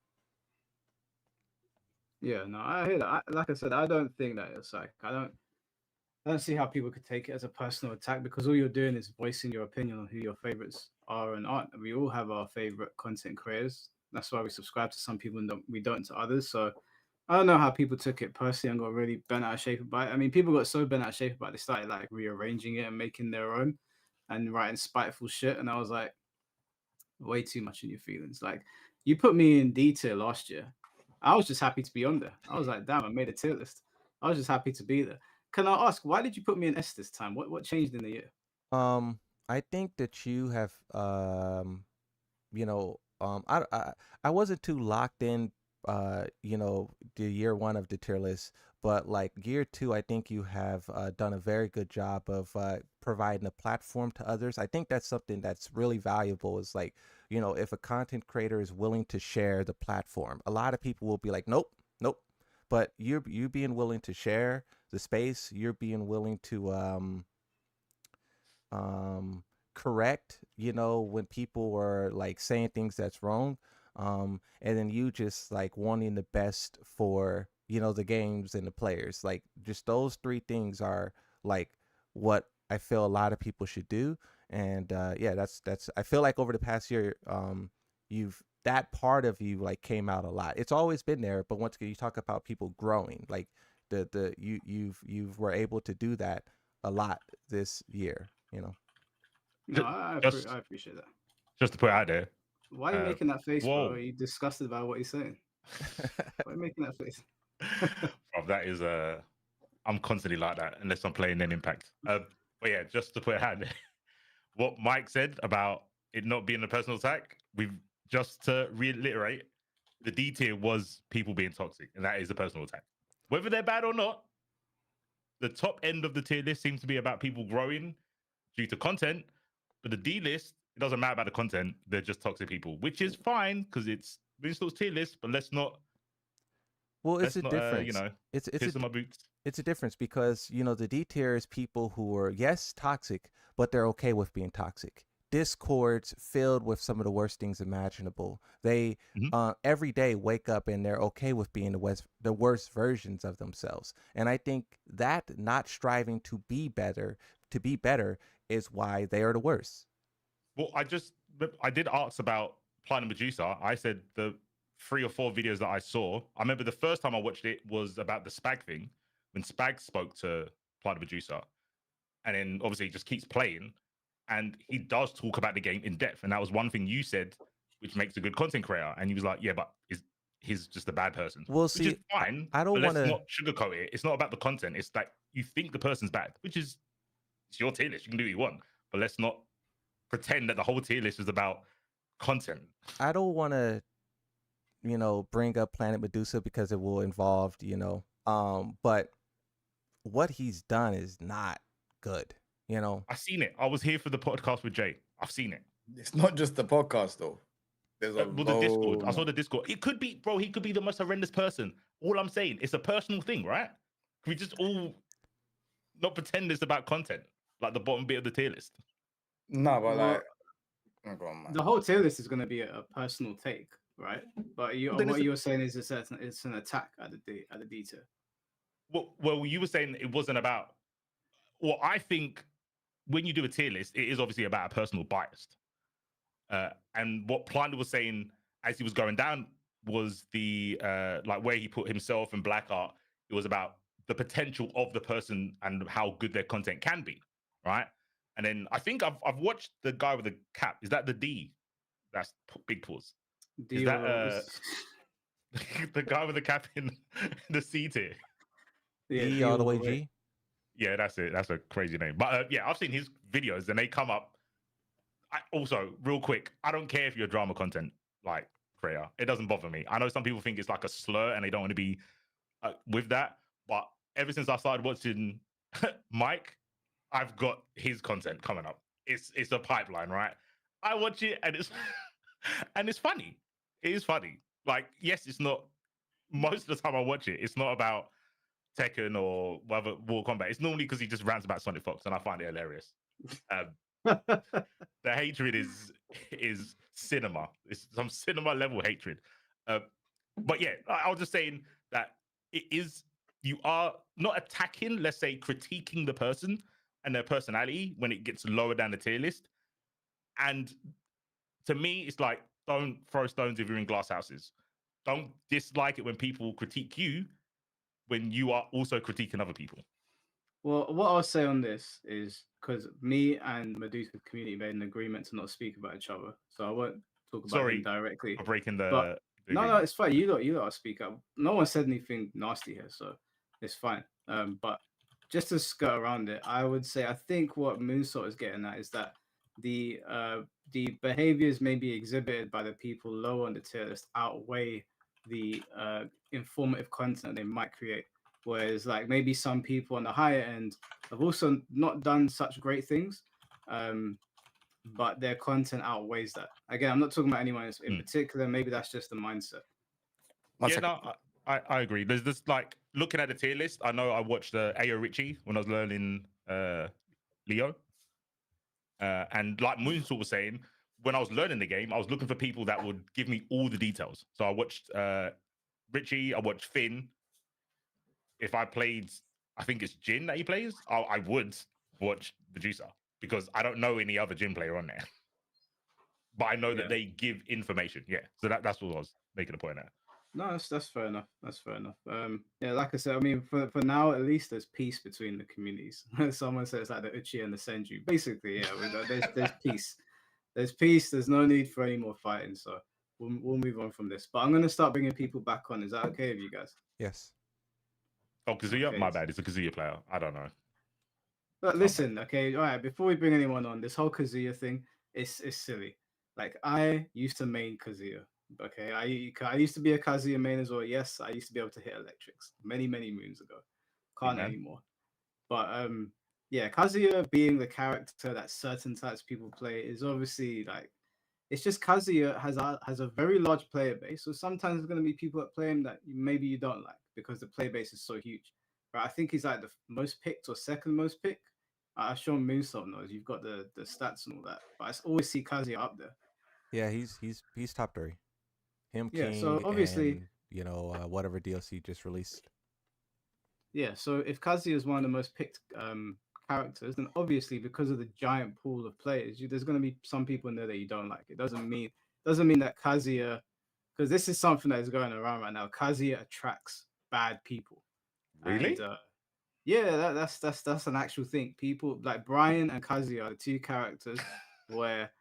Yeah, no, I hear that. Like I said, I don't think that it's like I don't see how people could take it as a personal attack because all you're doing is voicing your opinion on who your favorites are and aren't. We all have our favorite content creators. That's why we subscribe to some people and we don't to others. So I don't know how people took it personally and got really bent out of shape about it. I mean, people got so bent out of shape about it, they started like rearranging it and making their own and writing spiteful shit. And I was like, way too much in your feelings. Like you put me in D tier last year. I was just happy to be on there. I was like, damn, I made a tier list. I was just happy to be there. Can I ask why did you put me in S this time? What changed in the year? Um, I think that you have you know, I wasn't too locked in, the year one of the tier list, but like year two, I think you have done a very good job of providing a platform to others. I think that's something that's really valuable. Is like, if a content creator is willing to share the platform, a lot of people will be like, nope, nope. But you being willing to share the space, you're being willing to um, correct, when people are like saying things that's wrong. And then you just like wanting the best for, the games and the players. Like just those three things are like what I feel a lot of people should do. And yeah, that's I feel like over the past year, you've that part of you like came out a lot. It's always been there, but once again, you talk about people growing, like you've were able to do that a lot this year. No, Ju- Just I appreciate that. just to put it out there. Why are you making that face, bro? Whoa. Are you disgusted by what he's saying? Why are you making that face? Bro, that is I'm constantly like that unless I'm playing an impact. But yeah, just to put it out there, what Mike said about it not being a personal attack, we've just to reiterate, the D tier was people being toxic, and that is a personal attack. Whether they're bad or not, the top end of the tier list seems to be about people growing due to content, but the D list, it doesn't matter about the content, they're just toxic people, which is fine because it's Winston's tier list, but let's not Well, it's let's a not difference. It's a piss on my boots. it's a difference because the D tier is people who are, yes, toxic, but they're okay with being toxic. Discords filled with some of the worst things imaginable. They Mhm. every day wake up and they're okay with being the worst versions of themselves. And I think that not striving to be better is why they are the worst. Well, I did ask about Platinum Medusa. I said the 3 or 4 videos that I saw. I remember the first time I watched it was about the Spag thing when Spag spoke to Platinum Medusa, and then obviously he just keeps playing, and he does talk about the game in depth, and that was one thing you said, which makes a good content creator. And he was like, "Yeah, but he's just a bad person," Well, which is see, fine. I But don't want let's to. not sugarcoat it. It's not about the content. It's like you think the person's bad, which is it's your tier list. You can do what you want, but let's not pretend that the whole tier list is about content. I don't want to bring up Planet Medusa because it will involve, but what he's done is not good, you know. I've seen it. I was here for the podcast with Jay. I've seen it. It's not just the podcast though. There's a Well, the Discord. load I saw more. the Discord. It could be, bro. He could be the most horrendous person. All I'm saying, it's a personal thing, right? Can we just all not pretend it's about content, like the bottom bit of the tier list? No, but Well, like, oh, go on, man. the whole tier list is going to be a personal take, right? But you, Then what it's you're saying is it's an attack at the D tier. well, you were saying it wasn't about. Well, I think when you do a tier list, it is obviously about a personal bias. And what Plant was saying as he was going down was the like where he put himself and Blackheart. It was about the potential of the person and how good their content can be, right? And then I think I've watched the guy with the cap. Is that the D? That's big pause. Is that the guy with the cap in the C tier? yeah, E D all the way all the way. G. Yeah, that's it. That's a crazy name. But yeah, I've seen his videos and they come up. Also, real quick, I don't care if you're drama content like creator. It doesn't bother me. I know some people think it's like a slur and they don't want to be with that. But ever since I started watching Mike, I've got his content coming up. It's a pipeline, right? I watch it and it's and it's funny. It is funny. Like, yes, it's not most of the time I watch it. It's not about Tekken or whatever Mortal Kombat. It's normally because he just rants about Sonic Fox, and I find it hilarious. The hatred is cinema. It's some cinema level hatred. But yeah, I was just saying that it is you are not attacking, let's say critiquing the person and their personality when it gets lower down the tier list. And to me, it's like don't throw stones if you're in glass houses. Don't dislike it when people critique you when you are also critiquing other people. Well, what I'll say on this is because me and Medusa's community made an agreement to not speak about each other, so I won't talk about them Sorry directly. for breaking But the no, agreement. it's fine. You lot speak up. No one said anything nasty here, so it's fine. But just to skirt around it, I would say I think what Moonsort is getting at is that the behaviors maybe exhibited by the people low on the tier list outweigh the informative content they might create. Whereas like maybe some people on the higher end have also not done such great things, but their content outweighs that. Again, I'm not talking about anyone in particular. Maybe that's just the mindset. Yeah, no, I agree. There's this like looking at the tier list. I know I watched Ayo Richie when I was learning Leo, and like Moonsort was saying, when I was learning the game, I was looking for people that would give me all the details. So I watched Richie, I watched Finn. If I played, I think it's Jin that he plays, I would watch the Juicer because I don't know any other Jin player on there. But I know that they give information. Yeah. So that's what I was making a point at. No, that's fair enough. That's fair enough. Yeah, like I said, I mean, for now at least, there's peace between the communities. Someone says like the Uchi and the Senju. Basically, yeah, there's peace. There's peace. There's no need for any more fighting. So we'll move on from this. But I'm gonna start bringing people back on. Is that okay with you guys? Yes. Oh, Kazuya? Okay. My bad. It's a Kazuya player. I don't know. But listen, okay, all right. Before we bring anyone on, this whole Kazuya thing is silly. Like I used to main Kazuya. Okay, I used to be a Kazuya main as well. Yes, I used to be able to hit electrics many moons ago. Can't man. anymore. But yeah, Kazuya being the character that certain types of people play is obviously like it's just Kazuya has a very large player base. So sometimes there's going to be people that play him that maybe you don't like because the player base is so huge. Right? I think he's like the most picked or second most picked. I'm sure Moonsault knows. You've got the stats and all that, but I always see Kazuya up there. Yeah, he's top 3. Him, Yeah, so King, obviously, and whatever DLC just released. yeah. So if Kazuya is one of the most picked characters, then obviously because of the giant pool of players, there's going to be some people in there that you don't like. It doesn't mean that Kazuya, because this is something that is going around right now. Kazuya attracts bad people. Really? And, yeah, that's an actual thing. People like Brian and Kazuya are the two characters where,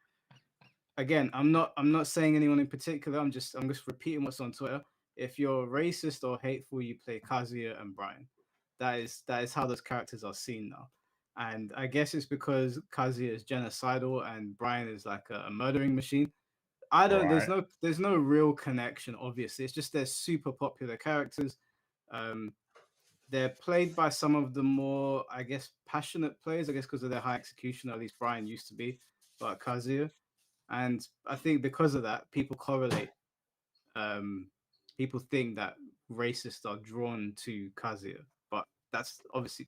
again, I'm not saying anyone in particular. I'm just repeating what's on Twitter. If you're racist or hateful, you play Kazuya and Brian. That is how those characters are seen now. And I guess it's because Kazuya is genocidal and Brian is like a murdering machine. I don't. Right. There's no real connection. Obviously, it's just they're super popular characters. They're played by some of the more, I guess, passionate players. I guess because of their high execution. At least Brian used to be, but Kazuya, and I think because of that, people correlate. People think that racists are drawn to Kazuya, but that's obviously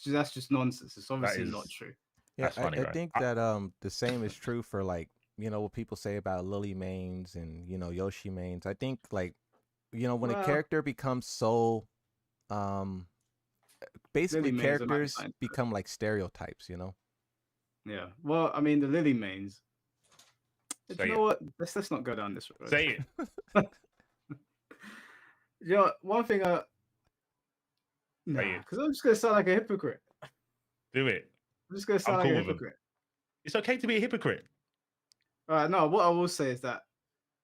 that's just nonsense. It's obviously not is- true. Yeah, That's funny, I right? think that the same is true for like, what people say about Lily mains and, Yoshi mains. I think like, when a Well, character becomes so um Lily basically mains are characters 99. become like stereotypes, Yeah. Well, I mean, the Lily mains. Do Say you it. know what? Let's not go down this road. Say it. One thing nah, Say it. because I'm just gonna sound like a hypocrite. Do it. I'm just gonna I'm sound like cool a with him. hypocrite. It's okay to be a hypocrite. All right, no, what I will say is that,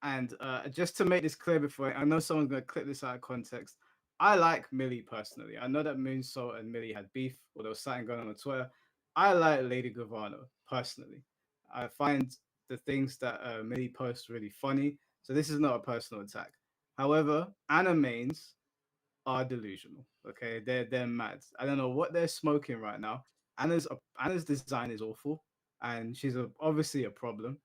and just to make this clear before I know someone's gonna clip this out of context, I like Millie personally. I know that Moonsault and Millie had beef, or there was something going on Twitter. I like Lady Gravano personally. I find the things that Millie posts really funny. So this is not a personal attack. However, animains are delusional. Okay, they're mad. I don't know what they're smoking right now. Anna's design is awful, and she's obviously a problem.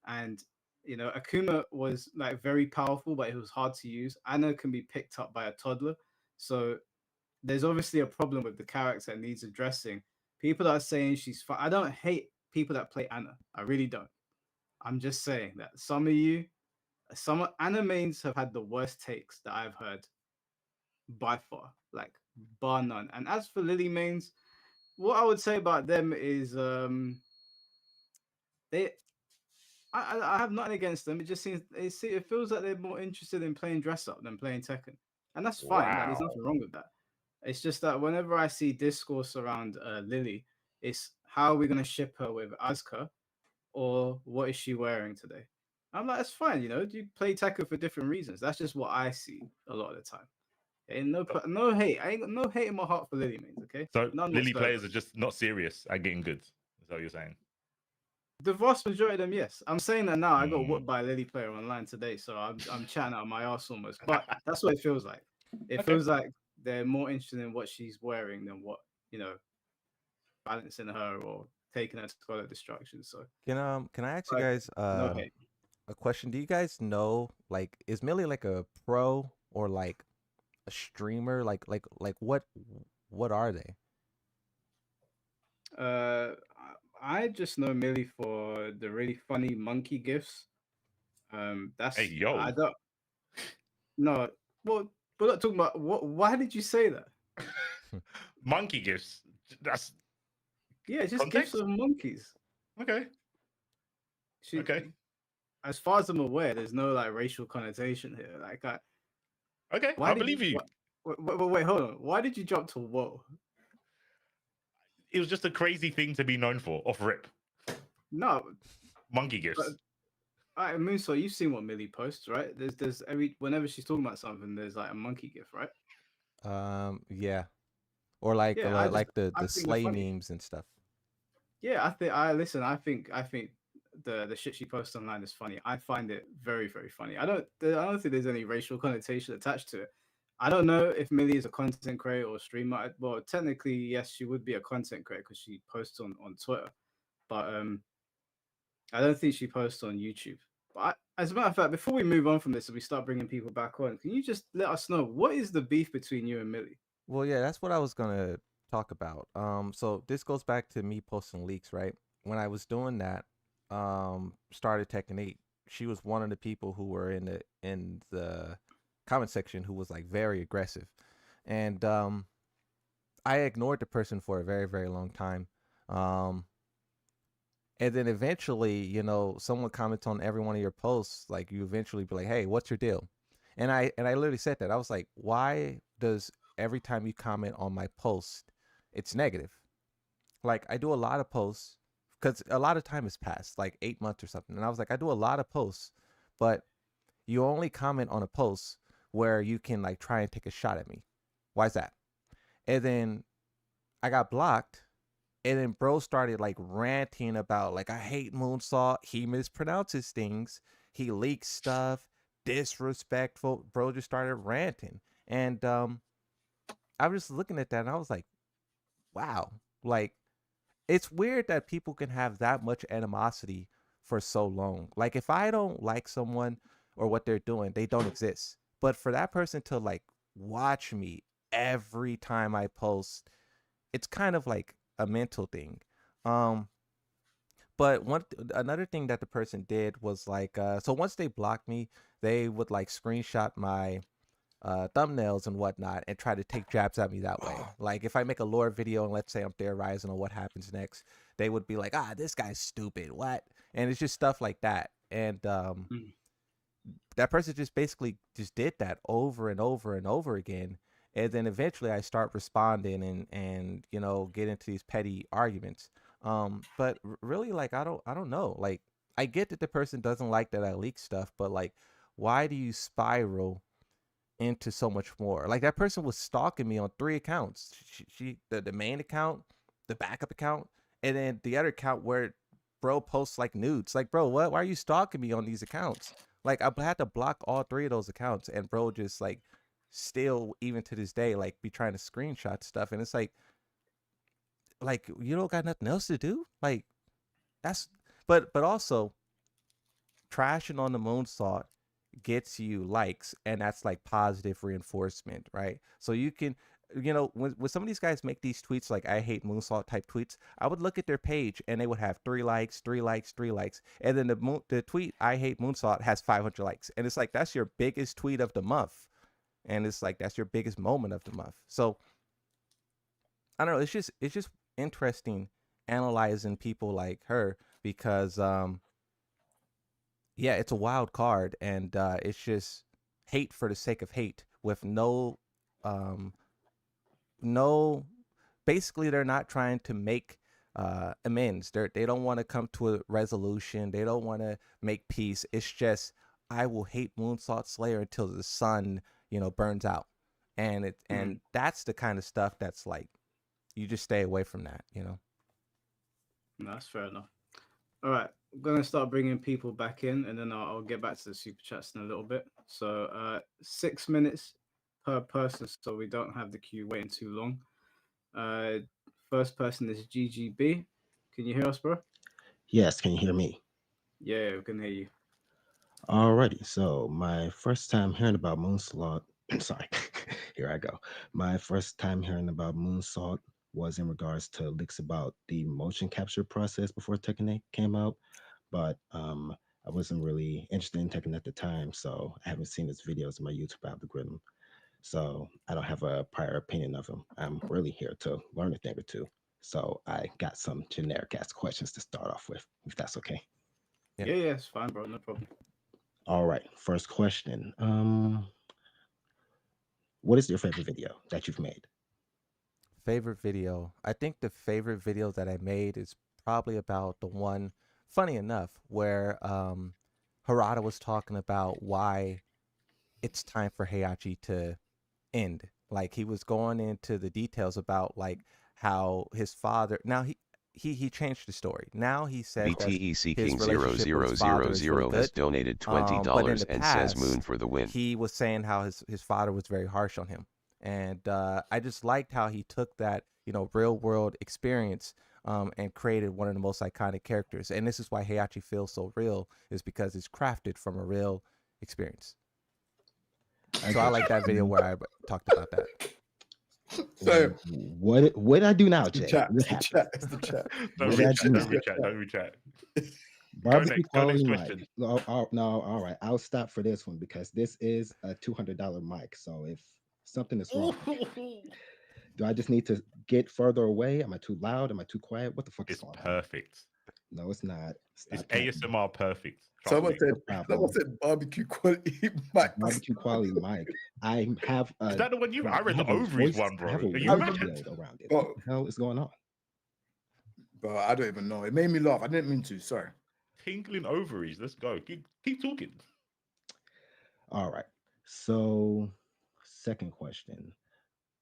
And Akuma was like very powerful, but it was hard to use. Anna can be picked up by a toddler, so there's obviously a problem with the character that needs addressing. People are saying she's fine. I don't hate people that play Anna. I really don't. I'm just saying that some Anna mains have had the worst takes that I've heard by far, like bar none. And as for Lily mains, what I would say about them is they I have nothing against them. It just it feels like they're more interested in playing dress up than playing Tekken. And that's fine. Like there's Wow. nothing wrong with that. It's just that whenever I see discourse around Lily, it's how are we gonna ship her with Asuka, or what is she wearing today? I'm like, that's fine, you play Tekken for different reasons. That's just what I see a lot of the time. Ain't no hate. I ain't got no hate in my heart for Lily mains, okay? So None Lily whatsoever. players are just not serious at getting good. Is that what you're saying? The vast majority of them, yes. I'm saying that now. I got Mm. whooped by a Lily player online today, so I'm chatting out of my ass almost. But that's what it feels like. It Okay. feels like they're more interested in what she's wearing than what balancing her or taking her to Scholar Destruction. So Can I ask you like, guys no hate. a question? Do you guys know, like, is Millie like a pro or like a streamer? Like what are they? I just know Millie for the really funny monkey gifs. That's Hey, yo. I don't no. Well, we're not talking about what. Why did you say that? Monkey gifts. That's Yeah, it's just context? gifs of monkeys. Okay. She, Okay. as far as I'm aware, there's no like racial connotation here. Like, Okay. why I did believe you. wait, hold on. Why did you jump to whoa? It was just a crazy thing to be known for off rip. No, Monkey gifts. but I mean, so you've seen what Millie posts, right? There's whenever she's talking about something, there's like a monkey gif, right? Yeah. Or like Yeah, like the I think they're sleigh funny. memes and stuff. Yeah, I think the shit she posts online is funny. I find it very, very funny. I don't think there's any racial connotation attached to it. I don't know if Millie is a content creator or streamer. Well, technically, yes, she would be a content creator because she posts on Twitter. But I don't think she posts on YouTube. But as a matter of fact, before we move on from this and we start bringing people back on, can you just let us know what is the beef between you and Millie? Well, yeah, that's what I was gonna talk about. So this goes back to me posting leaks, right? When I was doing that, started Tekken 8, she was one of the people who were in the comment section who was like very aggressive, and I ignored the person for a very, very long time. Um, and then eventually, someone comments on every one of your posts, like you eventually be like, "Hey, what's your deal?" And I literally said that. I was like, "Why does every time you comment on my post, it's negative?" Like I do a lot of posts because a lot of time has passed, like 8 months or something. And I was like, I do a lot of posts, but you only comment on a post where you can like try and take a shot at me. Why is that? And then I got blocked. And then bro started like ranting about like I hate Moonsault. He mispronounces things. He leaks stuff. Disrespectful. Bro just started ranting. And I was just looking at that and I was like, wow. Like it's weird that people can have that much animosity for so long. Like if I don't like someone or what they're doing, they don't exist. But for that person to like watch me every time I post. It's kind of like a mental thing. But another thing that the person did was like, so once they blocked me, they would like screenshot my thumbnails and whatnot and try to take jabs at me that way. Like if I make a lore video and let's say I'm theorizing on what happens next, they would be like, this guy's stupid. What? And it's just stuff like that. And that person just basically just did that over and over and over again. And then eventually I start responding and get into these petty arguments. But really, like, I don't know. Like, I get that the person doesn't like that I leak stuff, but like, why do you spiral into so much more? Like, that person was stalking me on 3 accounts. The main account, the backup account, and then the other account where bro posts like nudes. Like, bro, what? Why are you stalking me on these accounts? Like, I had to block all 3 of those accounts, and bro just like still even to this day like be trying to screenshot stuff, and it's like you don't got nothing else to do. Like that's but also trashing on the moonsault gets you likes, and that's like positive reinforcement, right? So you can when some of these guys make these tweets like I hate moonsault type tweets, I would look at their page and they would have 3 likes, 3 likes, 3 likes, and then the tweet I hate moonsault has 500 likes, and it's like that's your biggest tweet of the month, and it's like that's your biggest moment of the month. So I don't know, it's just interesting analyzing people like her because yeah, it's a wild card, and it's just hate for the sake of hate with um no basically they're not trying to make amends. They don't want to come to a resolution. They don't want to make peace. It's just I will hate Moonsault Slayer until the sun, burns out. And that's the kind of stuff that's like you just stay away from that. No, that's fair enough. All right, I'm gonna start bringing people back in, and then I'll get back to the super chats in a little bit. So 6 minutes per person, so we don't have the queue waiting too long. First person is GGB. Can you hear us, bro? Yes, can you hear me? Yeah, we can hear you. Alrighty, so my first time hearing about Moonsault, sorry, here I go. My first time hearing about Moonsault was in regards to leaks about the motion capture process before Tekken 8 came out, but I wasn't really interested in Tekken at the time, so I haven't seen his videos in my YouTube algorithm. So I don't have a prior opinion of him. I'm really here to learn a thing or two. So I got some generic ass questions to start off with, if that's okay. Yeah. Yeah, it's fine, bro. No problem. All right, first question. What is your favorite video that you've made? Favorite video. I think the favorite video that I made is probably about the one, funny enough, where Harada was talking about why it's time for Heihachi to end. Like he was going into the details about like how his father now he changed the story. Now he says that BTE his Seeking relationship with his father is really 0000 has good. donated But in $20 the and says past, Moon for the win. he was saying how his father was very harsh on him, and I just liked how he took that real world experience and created one of the most iconic characters. And this is why Heihachi feels so real, is because it's crafted from a real experience. So I like that video where I talked about that. So What did I do now, it's the Jay? chat. What It's the happened? chat. It's the chat. Don't What did I reach, do now? don't reach out, don't reach out. Barbecue next, go quality next mic. question. No, all right. I'll stop for this one because this is a $200 mic. So if something is wrong, do I just need to get further away? Am I too loud? Am I too quiet? What the fuck is It's going on? perfect. No, it's not. It's Stop capping. ASMR perfect. Someone Trust me. said barbecue quality mic. Barbecue quality mic. I have Is that the one you? I read the have a ovaries voice- one, I have bro. a Are you voice mad? shield around it. Bro. What the hell is going on? Bro, I don't even know. It made me laugh. I didn't mean to. Sorry. Tingling ovaries. Let's go. Keep talking. All right. So, second question.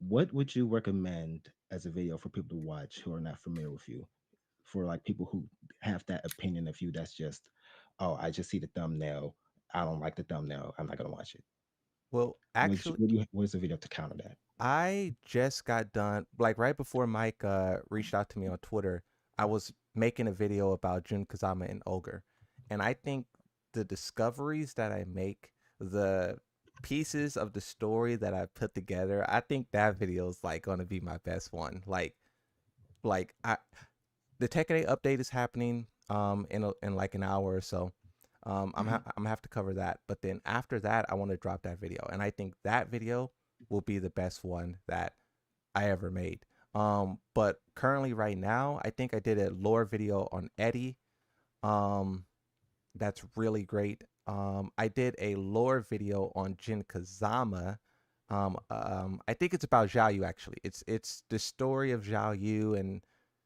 What would you recommend as a video for people to watch who are not familiar with you? For like people who have that opinion of you that's just, oh, I just see the thumbnail. I don't like the thumbnail. I'm not going to watch it. Well, actually, what is the video to counter that? I just got done, like right before Mike reached out to me on Twitter. I was making a video about Jun Kazama and Ogre, and I think the discoveries that I make, the pieces of the story that I put together, I think that video is like gonna be my best one. Like I the Tekken 8 update is happening in like an hour or so. I'm gonna have to cover that, but then after that, I want to drop that video, and I think that video will be the best one that I ever made. But currently, right now, I think I did a lore video on Eddie. Um, that's really great. I did a lore video on Jin Kazama. I think it's about Zhao Yu actually. It's the story of Zhao Yu and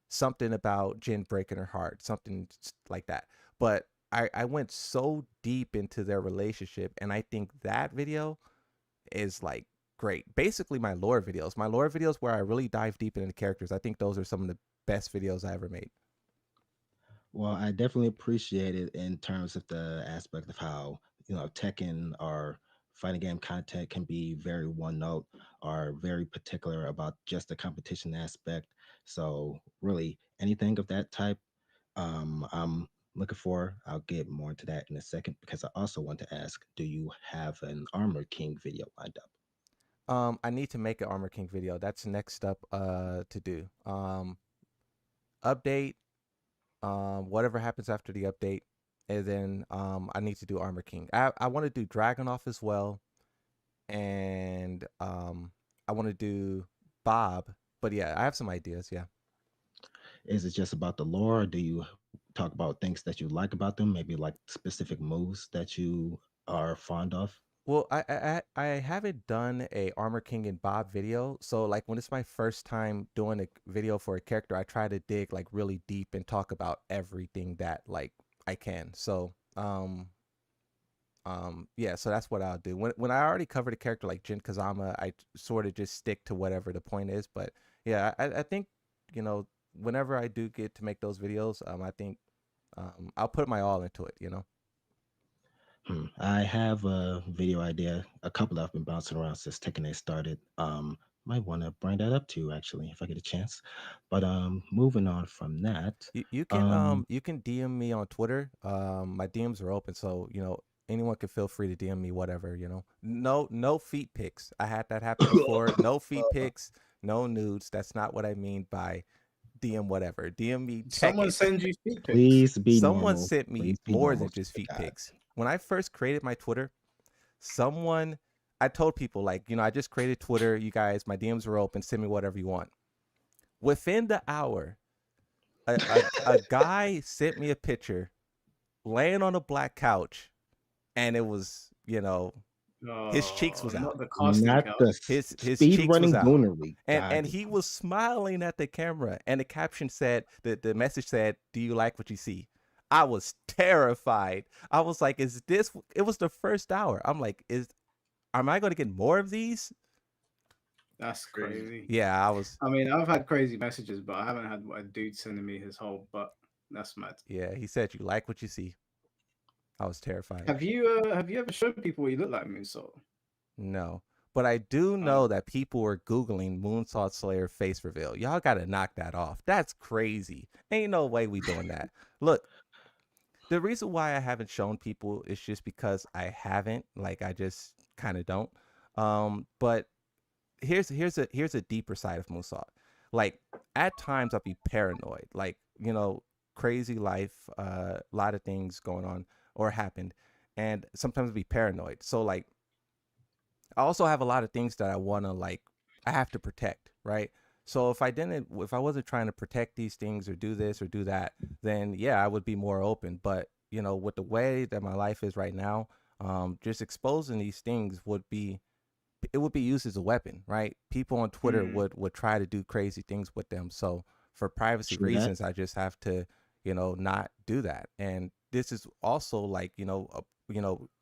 something about Jin breaking her heart, something like that. But I went so deep into their relationship, and I think that video is like great. Basically, my lore videos where I really dive deep into the characters. I think those are some of the best videos I ever made. Well, I definitely appreciate it in terms of the aspect of how, Tekken or fighting game content can be very one note or very particular about just the competition aspect. So, really, anything of that type, I'm looking for. I'll get more into that in a second because I also want to ask, do you have an Armor King video lined up? I need to make an Armor King video. That's next up to do. Update, whatever happens after the update, and then I need to do Armor King. I want to do Dragon off as well, and I want to do Bob. But yeah, I have some ideas. Yeah. Is it just about the lore? Or do you talk about things that you like about them? Maybe like specific moves that you are fond of? Well, I haven't done a Armor King and Bob video, so like when it's my first time doing a video for a character, I try to dig like really deep and talk about everything that like I can. So yeah, so that's what I'll do. When I already covered a character like Jin Kazama, I sort of just stick to whatever the point is. But yeah, I think whenever I do get to make those videos, I think I'll put my all into it. I have a video idea, a couple that I've been bouncing around since Tekken 8 started. Might want to bring that up to you actually if I get a chance. But moving on from that, You can DM me on Twitter. My DMs are open, so anyone can feel free to DM me whatever. No feet pics. I had that happen before. No feet pics. No nudes. That's not what I mean by DM whatever. DM me Someone Tekken. send you feet pics. please be Someone normal. sent me Please be more than normal. just feet God. pics. When I first created my Twitter, someone I told people like, I just created Twitter. You guys, my DMs are open. Send me whatever you want. Within the hour, a guy sent me a picture laying on a black couch, and it was, his cheeks was out. Not the casting Not couch. the His speed cheeks was running out. goonery. And he was smiling at the camera, and the caption said, the message said, "Do you like what you see?" I was terrified. I was like, "Is this?" It was the first hour. I'm like, am I going to get more of these? That's crazy. Yeah, I was. I mean, I've had crazy messages, but I haven't had a dude sending me his whole butt. That's mad. Yeah, he said, "You like what you see." I was terrified. Have you ever shown people what you look like, Moonsault? No. But I do know that people were Googling Moonsault Slayer face reveal. Y'all got to knock that off. That's crazy. Ain't no way we doing that. Look, the reason why I haven't shown people is just because I haven't. Like, I just kind of don't. But here's a deeper side of Moonsault. Like, at times I'll be paranoid. Like, crazy life, a lot of things going on or happened. And sometimes I'll be paranoid. So, like, I also have a lot of things that I want to like I have to protect, right? So if I wasn't trying to protect these things or do this or do that, then yeah, I would be more open. But with the way that my life is right now, just exposing these things would be used as a weapon, right? People on Twitter would try to do crazy things with them. So for privacy True that. reasons, I just have to, not do that. And this is also like,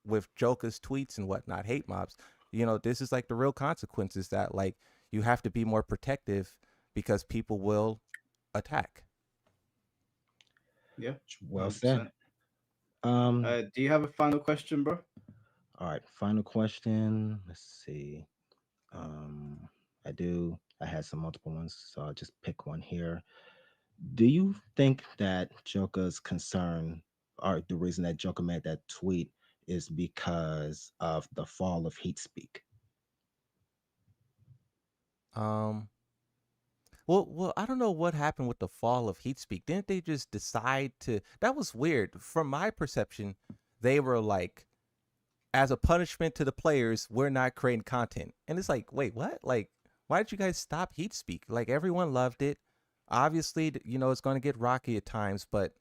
with Joker's tweets and whatnot, hate mobs, this is like the real consequences that like you have to be more protective because people will attack. Yeah. Well 100%. said. Do you have a final question, bro? All right, final question. Let's see. Um, I do. I had some multiple ones, so I'll just pick one here. Do you think that Joker's concern, or the reason that Joker made that tweet, is because of the fall of hate speak. Um, well, I don't know what happened with the fall of Heat Speak. Didn't they just decide to? That was weird. From my perception, they were like, as a punishment to the players, we're not creating content. And it's like, wait, what? Like, why did you guys stop Heat Speak? Like, everyone loved it. Obviously, it's going to get rocky at times, but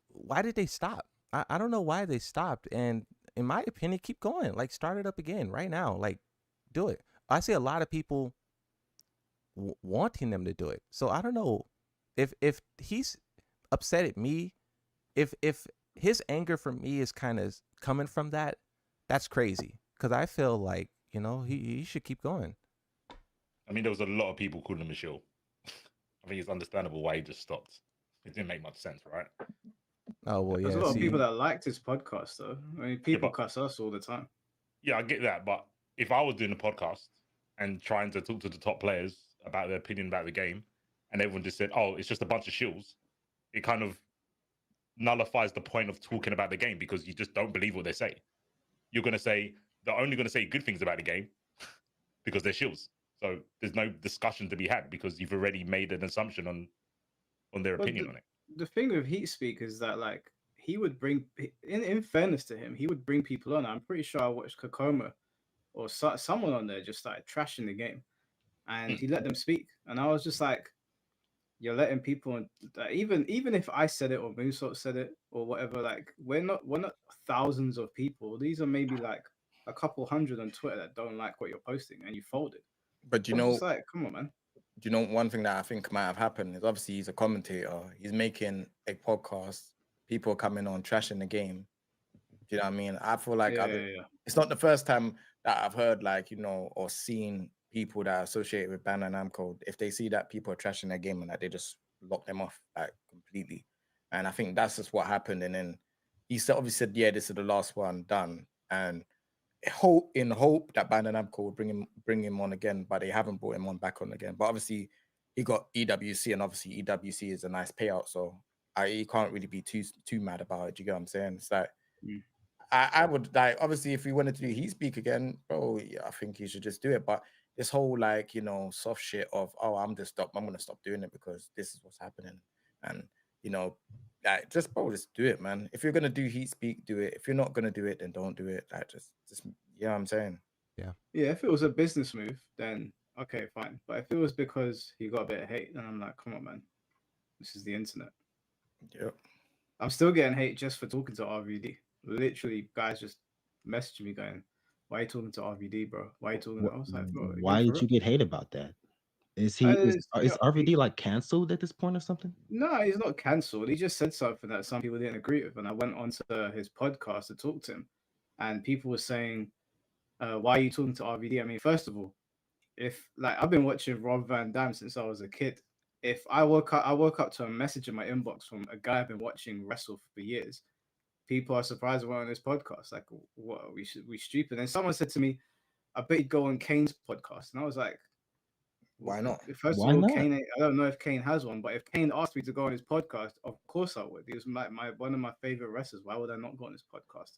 why did they stop? I don't know why they stopped. And in my opinion, keep going. Like, start it up again right now. Like, do it. I see a lot of people wanting them to do it. So I don't know if he's upset at me, if his anger for me is kind of coming from that, that's crazy. Because I feel like he should keep going. I mean, there was a lot of people calling him a shill. I think it's understandable why he just stopped. It didn't make much sense, right? Oh well, There's a yeah. lot of people See, that liked his podcast, though. I mean, people cuss us all the time. Yeah, I get that. But if I was doing a podcast and trying to talk to the top players about their opinion about the game, and everyone just said, "Oh, it's just a bunch of shills," it kind of nullifies the point of talking about the game because you just don't believe what they say. You're going to say they're only going to say good things about the game because they're shills. So there's no discussion to be had because you've already made an assumption on their But opinion on it. the thing with Heat Speak is that, like, he would bring, in fairness to him, he would bring people on. I'm pretty sure I watched Kokoma or someone on there just started trashing the game, and he let them speak, and I was just like, you're letting people on, even if I said it or Moonsort said it or whatever, like, we're not thousands of people. These are maybe like a couple hundred on Twitter that don't like what you're posting, and you folded. But I was just like, come on, man. one thing that I think might have happened is obviously he's a commentator. He's making a podcast. People coming on trashing the game. Do you know what I mean? I feel like Yeah. it's not the first time that I've heard or seen people that are associated with Ban and Namco. If they see that people are trashing their game and that they just lock them off like completely. And I think that's just what happened. And then he obviously said, yeah, this is the last one done. And hope that Ban and Namco would bring him on again, but they haven't brought him back on again. But obviously he got EWC, and obviously EWC is a nice payout, so he can't really be too mad about it. Do you get what I'm saying? It's like I would like, obviously, if we wanted to do Heat Speak again, bro, yeah, I think he should just do it. But this whole soft shit of, oh, I'm gonna stop doing it because this is what's happening, and like, just do it, man. If you're gonna do Heat Speak, do it. If you're not gonna do it, then don't do it. Like, just you know what I'm saying? Yeah, if it was a business move, then okay, fine. But if it was because he got a bit of hate, then I'm like, come on, man. This is the internet. Yep. I'm still getting hate just for talking to RVD. Literally, guys just messaging me going, "Why are you talking to RVD, bro? Why are you talking?" I was like, "Bro, are you Why for did real?" you get hate about that? Is RVD like canceled at this point or something? No, he's not cancelled. He just said something that some people didn't agree with, and I went onto his podcast to talk to him, and people were saying, "Why are you talking to RVD?" I mean, first of all, if like I've been watching Rob Van Dam since I was a kid. If I woke up to a message in my inbox from a guy I've been watching wrestle for years. People are surprised we're on this podcast. Like, what? We stupid. And someone said to me, "I bet you'd go on Kane's podcast," and I was like, why not? First of Why all, not? Kane. I don't know if Kane has one, but if Kane asked me to go on his podcast, of course I would. He was my one of my favorite wrestlers. Why would I not go on his podcast?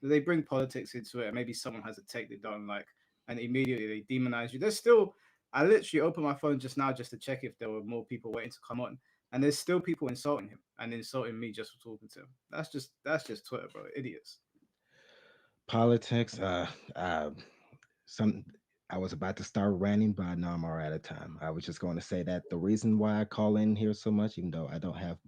They bring politics into it. Maybe someone has a take they don't like, and immediately they demonize you. There's still. I literally opened my phone just now just to check if there were more people waiting to come on, and there's still people insulting him and insulting me just for talking to him. That's just Twitter, bro. Idiots. Politics. Some I was about to start ranting, but now I'm all out of time. I was just going to say that the reason why I call in here so much, even though I don't have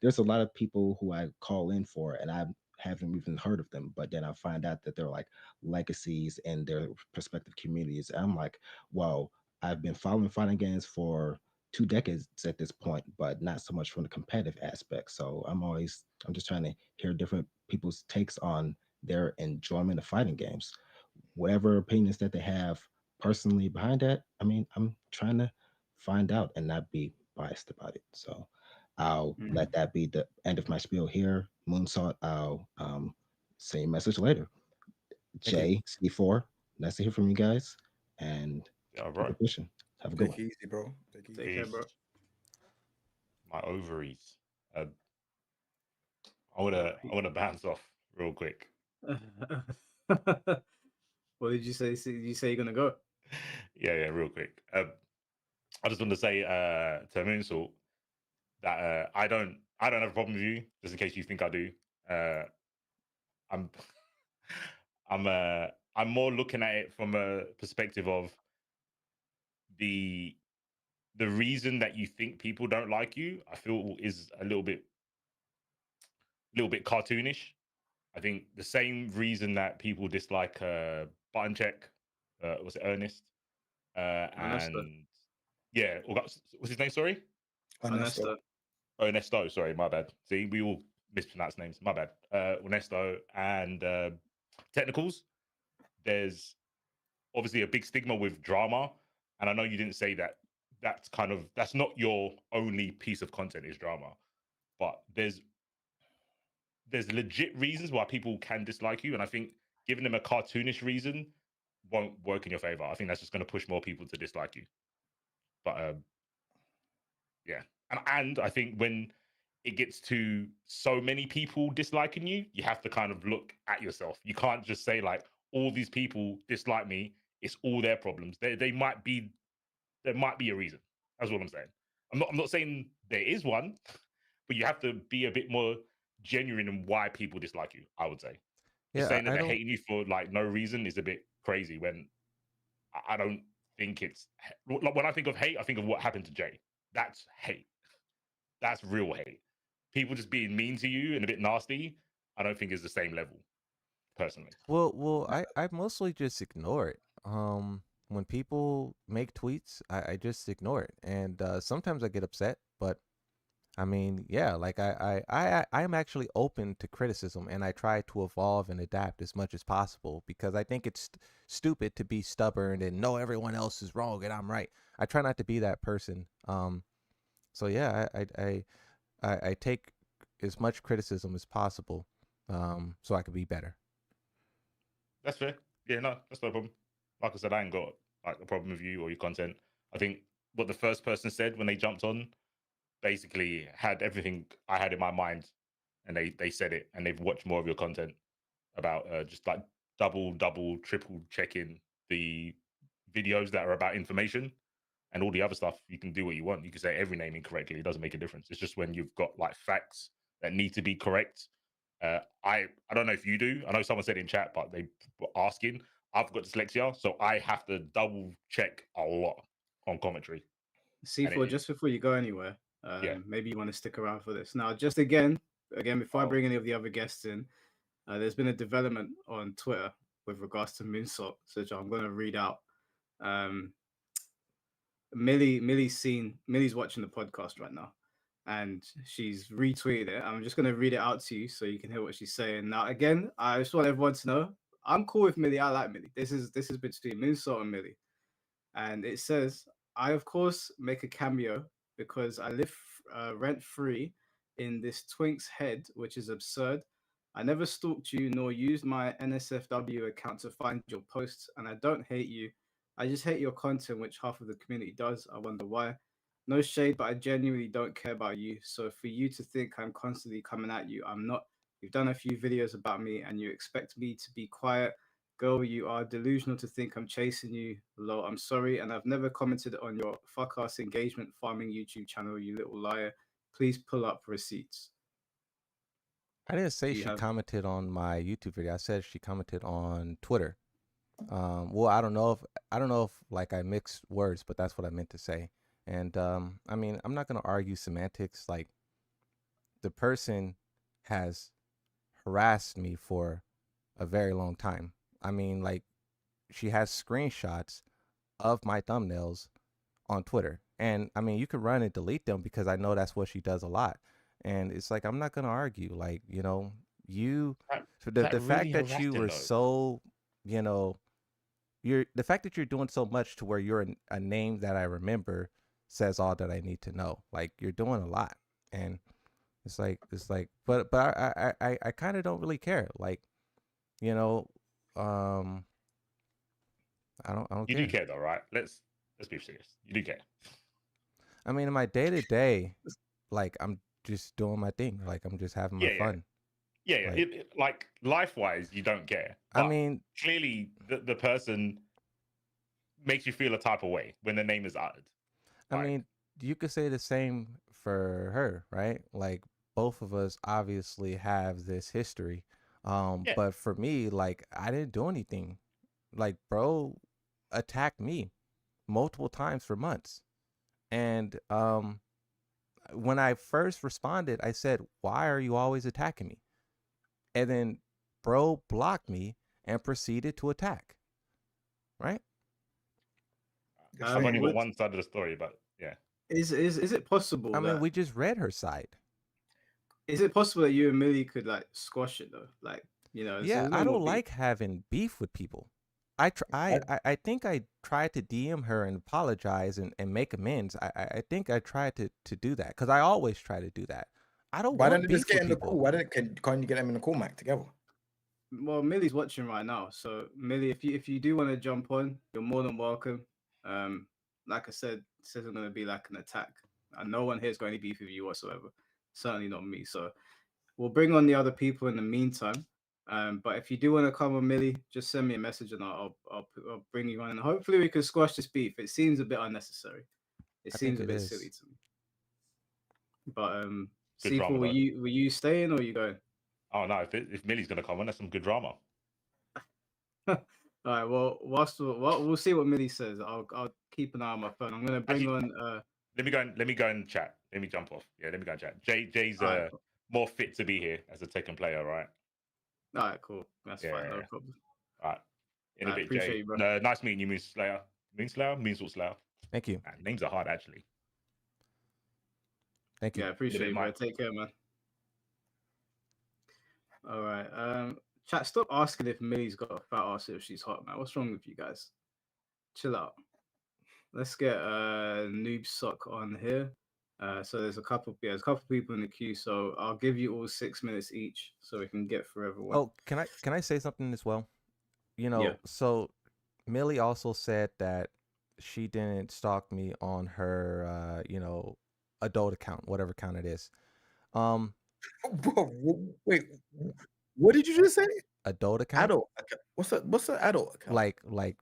there's a lot of people who I call in for, and I haven't even heard of them. But then I find out that they're like legacies in their respective communities. And I'm like, well, I've been following fighting games for 2 decades at this point, but not so much from the competitive aspect. So I'm just trying to hear different people's takes on their enjoyment of fighting games, whatever opinions that they have personally behind that. I mean, I'm trying to find out and not be biased about it. So I'll let that be the end of my spiel here. Moonsalt, I'll send you a message later. Jay, C4, nice to hear from you guys. And Yeah, keep bro. it pushing. Have a good Take one. it easy, bro. Take it easy. Take care, bro. My ovaries. I wanna bounce off real quick. What did you say? Did you say you're gonna go? Yeah, real quick. I just want to say to Moonsalt that I don't have a problem with you. Just in case you think I do, I'm I'm more looking at it from a perspective of the reason that you think people don't like you. I feel is a little bit cartoonish. I think the same reason that people dislike Button Check, was it Ernest, Ernesto. and yeah, what's his name? Sorry. Ernesto. Ernesto, sorry, my bad. See, we all mispronounce names. My bad. Ernesto and technicals. There's obviously a big stigma with drama, and I know you didn't say that. That's not your only piece of content is drama, but there's legit reasons why people can dislike you, and I think giving them a cartoonish reason won't work in your favor. I think that's just going to push more people to dislike you. But yeah, and I think when it gets to so many people disliking you, you have to kind of look at yourself. You can't just say like all these people dislike me. It's all their problems. There might be a reason. That's what I'm saying. I'm not saying there is one, but you have to be a bit more genuine in why people dislike you. I would say just Yeah, saying that I they're don't. hating you for like no reason is a bit crazy. When I don't think it's like when I think of hate, I think of what happened to Jay. That's hate. That's real hate. People just being mean to you and a bit nasty, I don't think is the same level, personally. Well, I mostly just ignore it. When people make tweets, I just ignore it, and sometimes I get upset, but I mean, yeah, like I am actually open to criticism, and I try to evolve and adapt as much as possible because I think it's stupid to be stubborn and know everyone else is wrong and I'm right. I try not to be that person. So yeah, I take as much criticism as possible, so I could be better. That's fair. Yeah, no, that's no problem. Like I said, I ain't got like a problem with you or your content. I think what the first person said when they jumped on basically had everything I had in my mind, and they said it, and they've watched more of your content about just like double, triple checking the videos that are about information, and all the other stuff. You can do what you want. You can say every name incorrectly. It doesn't make a difference. It's just when you've got like facts that need to be correct. I don't know if you do. I know someone said in chat, but they were asking. I've got dyslexia, so I have to double check a lot on commentary. And C4, just before you go anywhere, yeah. maybe you want to stick around for this. Now, just again, before I Oh, bring any of the other guests in, there's been a development on Twitter with regards to Moonsault, so I'm going to read out. Um, Millie's watching the podcast right now, and she's retweeted it. I'm just going to read it out to you so you can hear what she's saying. Now, again, I just want everyone to know I'm cool with Millie. I like Millie. This is between Moonsault and Millie. And it says, I of course make a cameo because I live rent free in this twink's head, which is absurd. I never stalked you nor used my NSFW account to find your posts, and I don't hate you. I just hate your content, which half of the community does. I wonder why. No shade, but I genuinely don't care about you. So for you to think I'm constantly coming at you, I'm not. You've done a few videos about me, and you expect me to be quiet. Girl, you are delusional to think I'm chasing you. Lol, I'm sorry, and I've never commented on your fuck ass engagement farming YouTube channel, you little liar. Please pull up receipts. I didn't say Do you she have commented on my YouTube video. I said she commented on Twitter. Well, I don't know if like I mixed words, but that's what I meant to say. And I mean, I'm not gonna argue semantics. Like the person has harassed me for a very long time. I mean, like she has screenshots of my thumbnails on Twitter. And I mean, you could run and delete them because I know that's what she does a lot. And it's like I'm not gonna argue. Like you, so is that the really fact that you harassing were though? so, you know, the fact that you're doing so much to where you're a name that I remember says all that I need to know. Like you're doing a lot, and but I kind of don't really care. Like you know, um, I don't You do care. care though, right? Let's be serious. You do care. I mean, in my day to day, like I'm just doing my thing. Like I'm just having my Yeah, yeah. fun. Yeah, Like, like life wise, you don't care. I But mean, clearly, the person makes you feel a type of way when the name is uttered. I Like, mean, you could say the same for her, right? Like both of us obviously have this history. yeah, But for me, like I didn't do anything. Like bro attacked me multiple times for months. And when I first responded, I said, "Why are you always attacking me?" And then bro blocked me and proceeded to attack, right? I've only got Would one side of the story, but yeah. is it possible I mean, that we just read her side. is it possible that you and Millie could like squash it though? Like, so Yeah, there's no I more don't beef. like having beef with people. I think I tried to DM her and apologize and make amends. I think I tried to do that because I always try to do that. I don't Why don't want they just beef get with in the call? people. Why can't you get them in the call, Mac, together? Well, Millie's watching right now, so Millie, if you do want to jump on, you're more than welcome. Um, like I said, this isn't going to be like an attack, and no one here's got any beef with you whatsoever. Certainly not me. So we'll bring on the other people in the meantime. But if you do want to come on, Millie, just send me a message and I'll bring you on, and hopefully we can squash this beef. It seems a bit unnecessary. It I think seems a it bit silly is. to me. But Good C4, drama were though. you staying or are you going? Oh no, if Millie's gonna come on, that's some good drama. All right. Well, we'll see what Millie says. I'll keep an eye on my phone. I'm gonna bring Actually, on. let me go and chat. Let me jump off. Yeah, let me go and chat. Jay's All right. more fit to be here as a Tekken player, right? All right. Cool. That's Yeah. fine. No problem. All right. In a I bit, appreciate Jay. you, bro. No, nice meeting you, Moonslayer. Moonsword Slayer. Thank you. Names are hard actually. Thank you. Yeah, I In a appreciate bit, you, bro. Mike. Take care, man. All right. Chat. Stop asking if Millie's got a fat ass if she's hot, man. What's wrong with you guys? Chill out. Let's get Noob Sock on here. So there's a couple people in the queue. So I'll give you all 6 minutes each, so we can get through everyone. Oh, can I say something as well? Yeah. So Millie also said that she didn't stalk me on her adult account, whatever account it is. Wait, what did you just say? Adult account? Adult account. What's the adult account? Like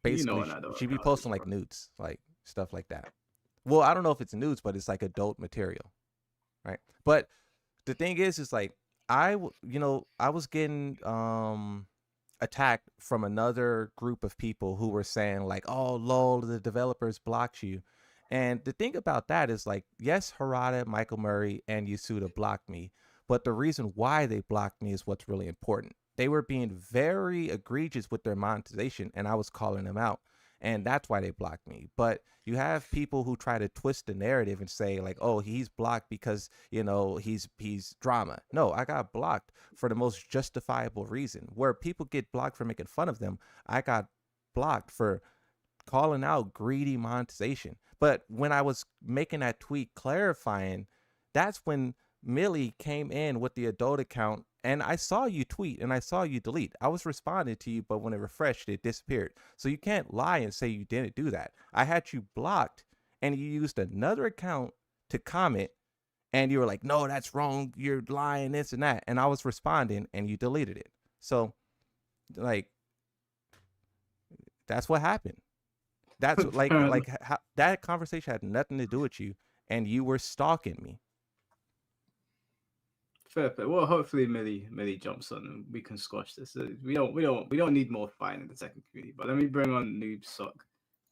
basically an adult she be account is, posting like bro. nudes, like stuff like that. Well, I don't know if it's nudes, but it's like adult material, right? But the thing is like I was getting attacked from another group of people who were saying like, "Oh, lol, the developers blocked you." And the thing about that is like, yes, Harada, Michael Murray, and Yasuda blocked me, but the reason why they blocked me is what's really important. They were being very egregious with their monetization, and I was calling them out, and that's why they blocked me. But you have people who try to twist the narrative and say like, "Oh, he's blocked because he's drama." No, I got blocked for the most justifiable reason. Where people get blocked for making fun of them, I got blocked for calling out greedy monetization. But when I was making that tweet clarifying, that's when Millie came in with the adult account, and I saw you tweet and I saw you delete. I was responding to you, but when it refreshed, it disappeared. So you can't lie and say you didn't do that. I had you blocked and you used another account to comment, and you were like, "No, that's wrong. You're lying, this and that." And I was responding and you deleted it. So like that's what happened. That's how, that conversation had nothing to do with you, and you were stalking me. Fair play. Well, hopefully Millie jumps on and we can squash this. We don't need more fighting in the second community. But let me bring on Noob Sock.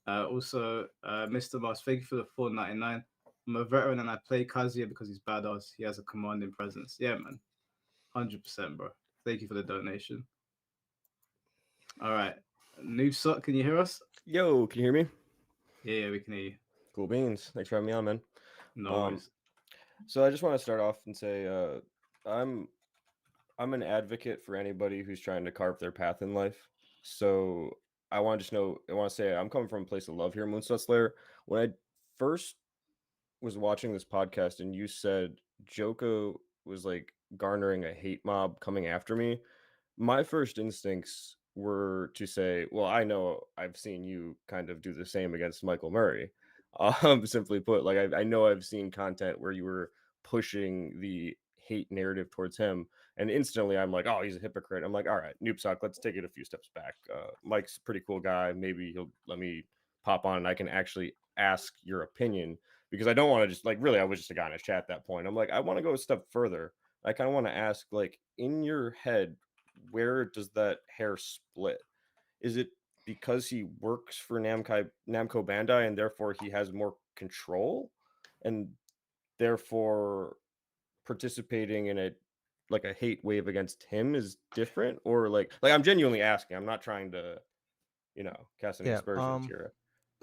Also, Mr. Moss, thank you for the 4.99. I'm a veteran and I play Kazuya because he's badass. He has a commanding presence. Yeah, man, 100%, bro. Thank you for the donation. All right, Noob Sock, can you hear us? Yo, can you hear me? Yeah, we can hear you. Cool beans. Thanks for having me on, man. No worries. So I just want to start off and say I'm an advocate for anybody who's trying to carve their path in life. So I want to say I'm coming from a place of love here, Moonshot Slayer. When I first was watching this podcast and you said Joko was like garnering a hate mob coming after me, my first instincts were to say, well, I know I've seen you kind of do the same against Michael Murray. Simply put, like I know I've seen content where you were pushing the hate narrative towards him. And instantly I'm like, oh, he's a hypocrite. I'm like, all right, Noob Sock, let's take it a few steps back. Mike's a pretty cool guy. Maybe he'll let me pop on and I can actually ask your opinion, because I don't want to just like, really, I was just a guy in a chat at that point. I'm like, I want to go a step further. I kind of want to ask, like, in your head, where does that hair split? Is it because he works for Namco Bandai and therefore he has more control, and therefore participating in a hate wave against him is different? Or like I'm genuinely asking. I'm not trying to, cast any Yeah. aspersions here.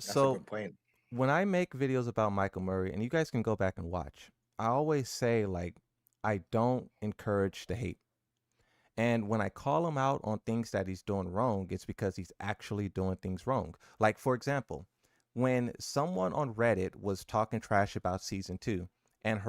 That's a So good point. when I make videos about Michael Murray, and you guys can go back and watch, I always say like I don't encourage the hate. And when I call him out on things that he's doing wrong, it's because he's actually doing things wrong. Like, for example, when someone on Reddit was talking trash about season two, and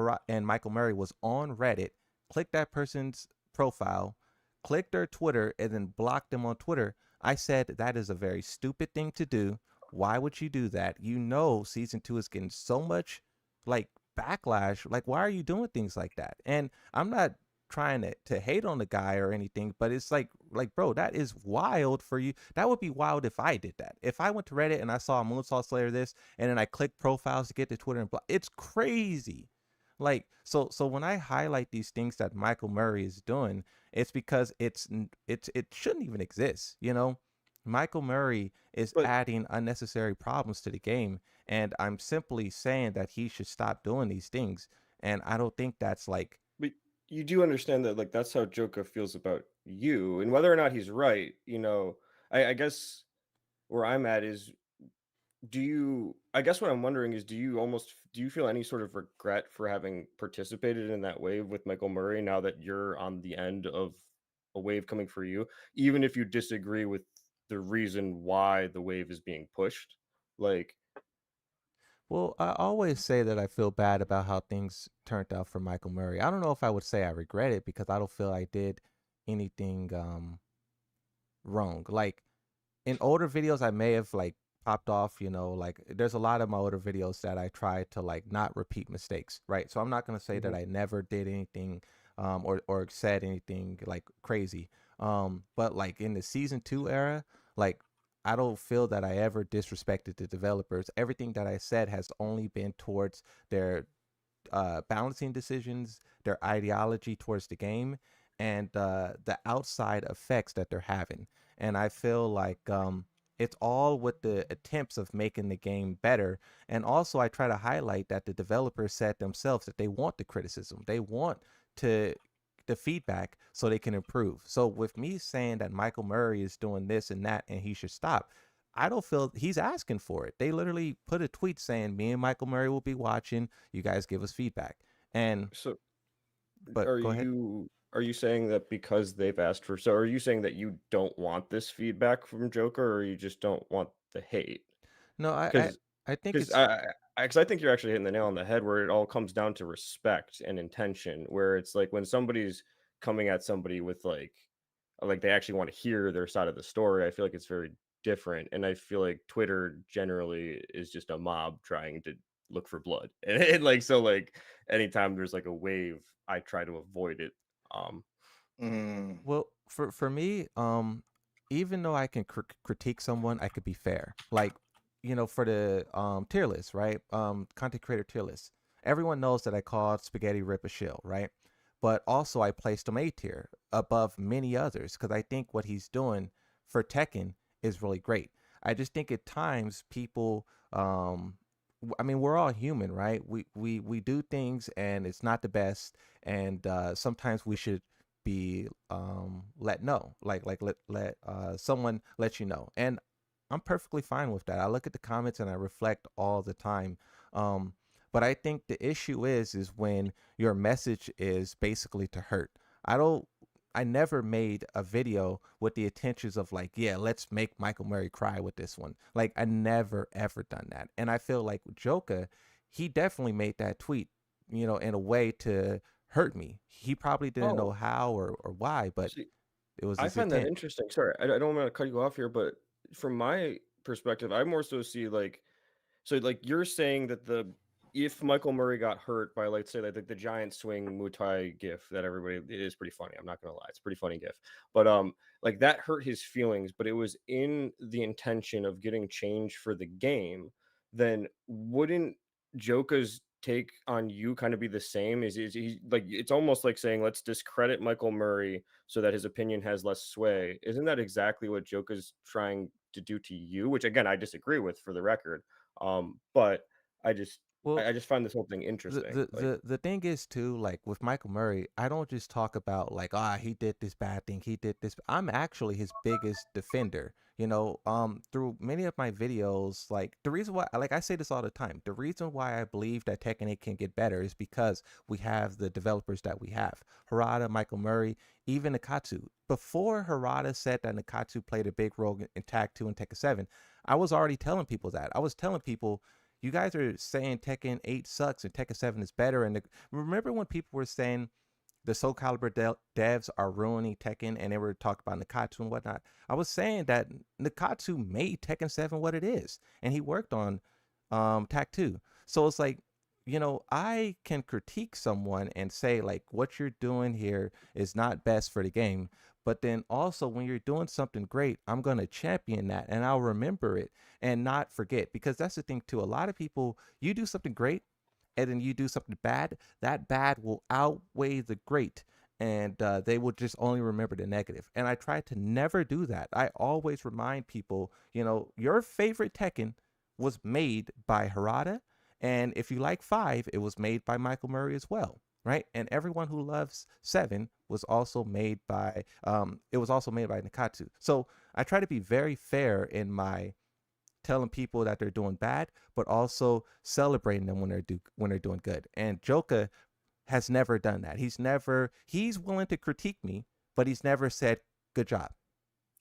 Michael Murray was on Reddit, click that person's profile, click their Twitter, and then block them on Twitter, I said that is a very stupid thing to do. Why would you do that? You know, season two is getting so much like backlash. Like, why are you doing things like that? And I'm not trying to hate on the guy or anything, but it's like bro, that is wild for you. That would be wild if I did that. If I went to Reddit and I saw Moonsault Slayer this, and then I clicked profiles to get to Twitter and block, it's crazy. Like, so when I highlight these things that Michael Murray is doing, it's because it shouldn't even exist, you know. Michael Murray is But adding unnecessary problems to the game, and I'm simply saying that he should stop doing these things. And I don't think that's like, but you do understand that, like, that's how Joker feels about you, and whether or not he's right, I guess where I'm at is, I guess what I'm wondering is, do you feel any sort of regret for having participated in that wave with Michael Murray now that you're on the end of a wave coming for you, even if you disagree with the reason why the wave is being pushed? Like, well, I always say that I feel bad about how things turned out for Michael Murray. I don't know if I would say I regret it, because I don't feel I did anything wrong. Like, in older videos, I may have like popped off, you know, like there's a lot of my older videos that I try to like not repeat mistakes, right? So I'm not going to say that mhm. I never did anything or said anything like crazy. But like in the season two era, like I don't feel that I ever disrespected the developers. Everything that I said has only been towards their balancing decisions, their ideology towards the game, and the outside effects that they're having. And I feel like it's all with the attempts of making the game better. And also, I try to highlight that the developers said themselves that they want the criticism, they want to the feedback so they can improve. So with me saying that Michael Murray is doing this and that and he should stop, I don't feel he's asking for it. They literally put a tweet saying, "Me and Michael Murray will be watching. You guys give us feedback." And So but are go ahead. you saying that because they've asked for, so are you saying that you don't want this feedback from Joker, or you just don't want the hate? No, Because I think because it's I think you're actually hitting the nail on the head, where it all comes down to respect and intention, where it's like when somebody's coming at somebody with like they actually want to hear their side of the story, I feel like it's very different. And I feel like Twitter generally is just a mob trying to look for blood. And like, so like anytime there's like a wave, I try to avoid it. Um Mm. well for me, even though I can critique someone, I could be fair. Like, you know, for the tier list, right? Content creator tier list. Everyone knows that I called Spaghetti Rip a shill, right? But also I placed him A tier above many others because I think what he's doing for Tekken is really great. I just think at times people I mean, we're all human, right? We do things and it's not the best, and sometimes we should be let know, like let someone let you know. And I'm perfectly fine with that. I look at the comments and I reflect all the time. um but I think the issue is when your message is basically to hurt. I don't I never made a video with the intentions of like, yeah, let's make Michael Murray cry with this one. Like, I never ever done that. And I feel like Joker, he definitely made that tweet, you know, in a way to hurt me. He probably didn't know oh, how or why, but see, it was I his find that intent. interesting. Sorry, I don't want to cut you off here, but from my perspective, I more so see like, so like you're saying that if Michael Murray got hurt by, let's say, like the giant swing Muay Thai gif that everybody, it is pretty funny. I'm not gonna lie, it's a pretty funny gif. But like that hurt his feelings, but it was in the intention of getting change for the game. Then wouldn't Joker's take on you kind of be the same? Is he like, it's almost like saying let's discredit Michael Murray so that his opinion has less sway? Isn't that exactly what Joker's trying to do to you? Which again I disagree with, for the record. But I just Well, I just find this whole thing the interesting. the Like, the the thing is too, like with Michael Murray, I don't just talk about like, he did this bad thing, he did this. I'm actually his biggest defender. Through many of my videos, like the reason why, like I say this all the time, the reason why I believe that Tekken 8 can get better is because we have the developers that we have. Harada, Michael Murray, even Nakatsu. Before Harada said that Nakatsu played a big role in Tag 2 and Tekken 7, I was already telling people that. I was telling people, you guys are saying Tekken 8 sucks and Tekken 7 is better. And remember when people were saying the Soul Calibur devs are ruining Tekken and they were talking about Nakatsu and whatnot? I was saying that Nakatsu made Tekken 7 what it is, and he worked on Tag 2. So it's like, I can critique someone and say, like, what you're doing here is not best for the game. But then also, when you're doing something great, I'm going to champion that and I'll remember it and not forget. Because that's the thing, too. A lot of people, you do something great and then you do something bad, that bad will outweigh the great. And they will just only remember the negative. And I try to never do that. I always remind people, your favorite Tekken was made by Harada. And if you like 5, it was made by Michael Murray as well, right? And everyone who loves 7 was also made by it was also made by Nakatsu. So I try to be very fair in my telling people that they're doing bad, but also celebrating them when they're doing good. And Joka has never done that. He's willing to critique me, but he's never said good job.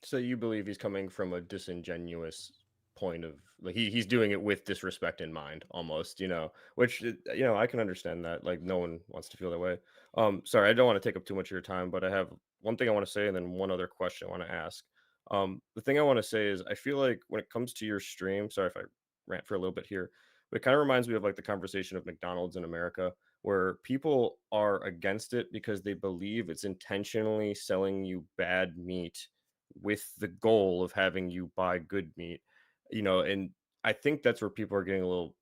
so you believe he's coming from a disingenuous point of, like, he's doing it with disrespect in mind, almost, which, I can understand that. Like, no one wants to feel that way. Sorry, I don't want to take up too much of your time, but I have one thing I want to say and then one other question I want to ask. The thing I want to say is, I feel like when it comes to your stream, sorry if I rant for a little bit here, but it kind of reminds me of like the conversation of McDonald's in America, where people are against it because they believe it's intentionally selling you bad meat with the goal of having you buy good meat, and I think that's where people are getting a little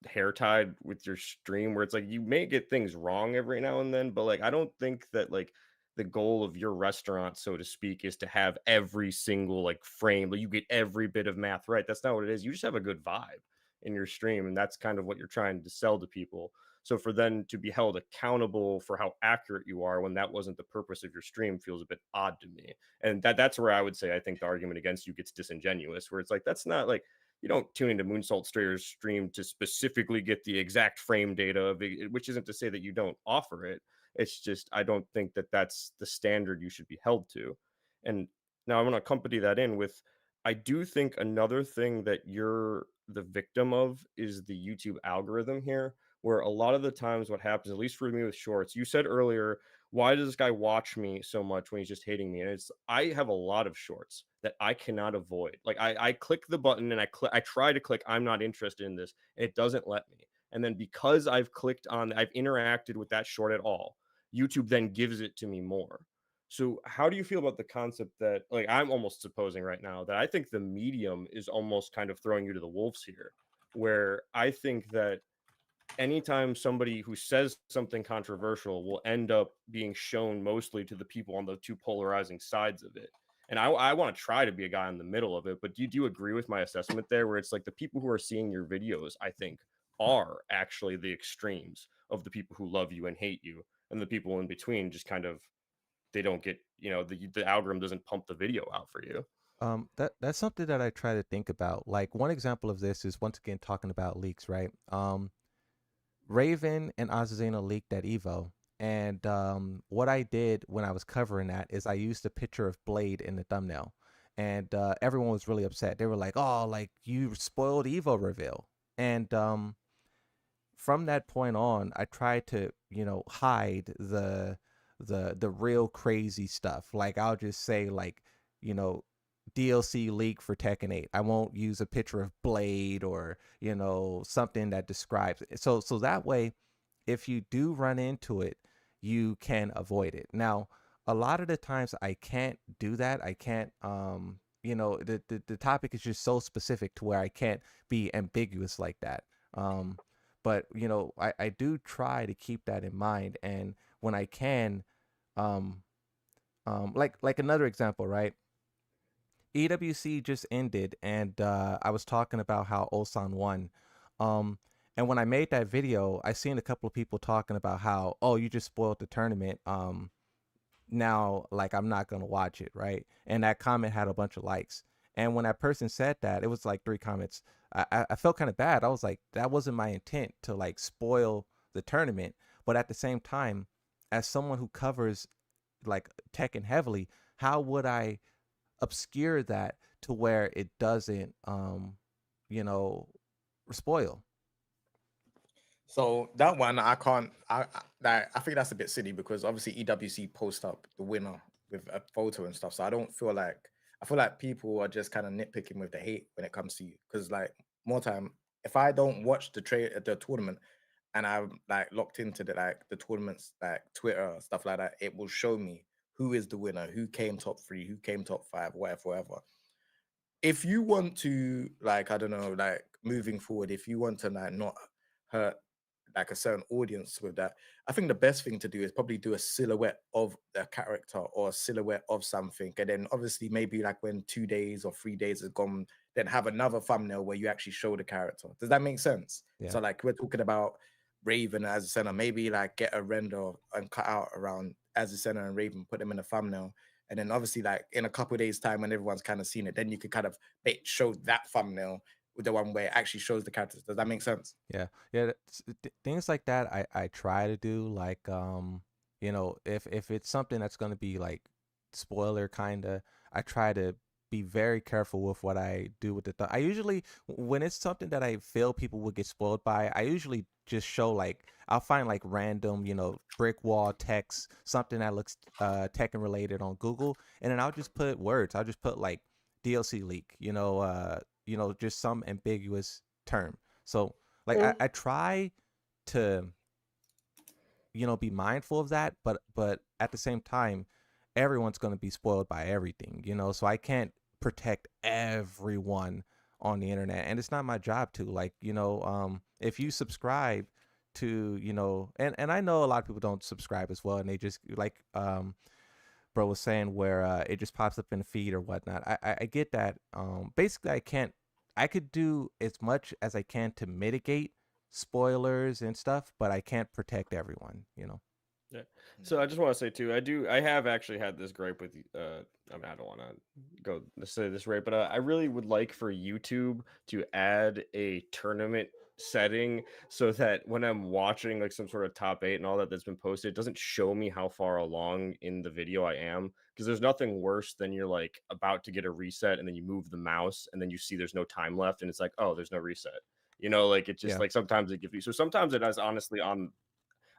hair tied with your stream, where it's like you may get things wrong every now and then, but like I don't think that like the goal of your restaurant, so to speak, is to have every single like frame, like you get every bit of math right. That's not what it is. You just have a good vibe in your stream, and that's kind of what you're trying to sell to people. So for them to be held accountable for how accurate you are when that wasn't the purpose of your stream feels a bit odd to me. And that's where I would say I think the argument against you gets disingenuous, where it's like that's not like, you don't tune into Moonsault Strayer's stream to specifically get the exact frame data of it, which isn't to say that you don't offer it. It's just, I don't think that that's the standard you should be held to. And now I'm going to accompany that in with, I do think another thing that you're the victim of is the YouTube algorithm here, where a lot of the times what happens, at least for me with shorts, you said earlier, why does this guy watch me so much when he's just hating me? And it's, I have a lot of shorts that I cannot avoid. Like I click the button and I try to click I'm not interested in this, and it doesn't let me. And then because I've clicked on, I've interacted with that short at all, YouTube then gives it to me more. So how do you feel about the concept that, like, I'm almost supposing right now that I think the medium is almost kind of throwing you to the wolves here, where I think that anytime somebody who says something controversial will end up being shown mostly to the people on the two polarizing sides of it. And I want to try to be a guy in the middle of it, but do you agree with my assessment there, where it's like the people who are seeing your videos, I think, are actually the extremes of the people who love you and hate you, and the people in between just kind of, they don't get, the algorithm doesn't pump the video out for you. That's something that I try to think about. Like one example of this is once again talking about leaks, right? Raven and Azazena leaked at Evo. And what I did when I was covering that is I used a picture of Blade in the thumbnail. And everyone was really upset. They were like, oh, like you spoiled Evo reveal. And from that point on, I tried to, hide the real crazy stuff. Like I'll just say like, you know, DLC leak for Tekken 8. I won't use a picture of Blade or, something that describes it. So that way, if you do run into it, you can avoid it. Now, a lot of the times I can't do that. I can't, the topic is just so specific to where I can't be ambiguous like that. But, I do try to keep that in mind. And when I can, um, like another example, right? EWC just ended, and I was talking about how Ulsan won. Um, and when I made that video, I seen a couple of people talking about how, oh, you just spoiled the tournament. Now, like, I'm not gonna watch it, right? And that comment had a bunch of likes. And when that person said that, it was like 3 comments. I felt kind of bad. I was like, that wasn't my intent to like spoil the tournament. But at the same time, as someone who covers like Tekken heavily, how would I obscure that to where it doesn't you know spoil? So that one I can't. I think that's a bit silly because obviously EWC post up the winner with a photo and stuff. So I feel like people are just kind of nitpicking with the hate when it comes to you. Because like more time, if I don't watch the tournament and I'm like locked into the tournaments like Twitter stuff like that, it will show me who is the winner, who came top 3, who came top 5, whatever. If you want to like I don't know like moving forward, if you want to like not hurt like a certain audience with that, I think the best thing to do is probably do a silhouette of a character or a silhouette of something, and then obviously maybe like when 2 days or 3 days has gone, then have another thumbnail where you actually show the character. Does that make sense? Yeah. So like we're talking about Raven as a center, maybe like get a render and cut out around as a center and Raven, put them in a thumbnail. And then obviously, like in a couple of days' time, when everyone's kind of seen it, then you could kind of show that thumbnail with the one where it actually shows the characters. Does that make sense? Yeah, things like that I try to do, like if it's something that's going to be like spoiler kind of, I try to be very careful with what I do with I usually, when it's something that I feel people would get spoiled by, I usually just show, like, I'll find like random, brick wall text, something that looks Tekken related on Google, and then I'll just put words. I'll just put like DLC leak, just some ambiguous term. So like I try to be mindful of that, but at the same time, everyone's going to be spoiled by everything, so I can't protect everyone on the internet, and it's not my job to, like, if you subscribe to, and I know a lot of people don't subscribe as well, and they just like bro was saying, where it just pops up in the feed or whatnot. I get that. Basically, I could do as much as I can to mitigate spoilers and stuff, but I can't protect everyone. Yeah. So I just want to say too, I have actually had this gripe with I mean, I don't want to go say this right, but I really would like for YouTube to add a tournament setting so that when I'm watching like some sort of top 8 and all that's been posted, it doesn't show me how far along in the video I am, because there's nothing worse than you're like about to get a reset and then you move the mouse and then you see there's no time left and it's like, oh, there's no reset. Like it just Yeah. like sometimes it gives you, so sometimes it is honestly on.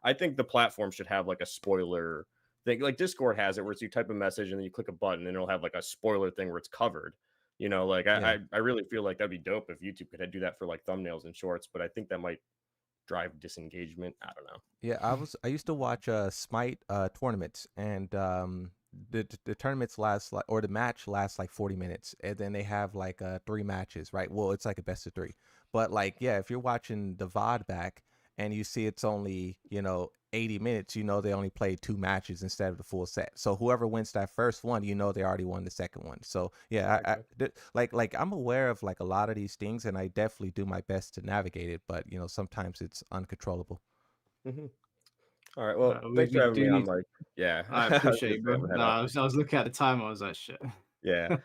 I think the platform should have like a spoiler thing, like Discord has it, where it's you type a message and then you click a button and it'll have like a spoiler thing where it's covered. Like Yeah. I really feel like that'd be dope if YouTube could do that for like thumbnails and shorts, but I think that might drive disengagement. I don't know. Yeah, I used to watch Smite tournaments, and the tournaments last like, or the match lasts like 40 minutes, and then they have like 3 matches, right? Well, it's like a best of 3. But like, yeah, if you're watching the VOD back and you see it's only, 80 minutes, they only played 2 matches instead of the full set. So whoever wins that first one, they already won the second one. So yeah, like I'm aware of like a lot of these things, and I definitely do my best to navigate it, but sometimes it's uncontrollable. Mm-hmm. All right. Well, we thanks for having do me on, need. Mike. Yeah. I appreciate you, bro. No, I was looking at the time. I was like, shit. Yeah.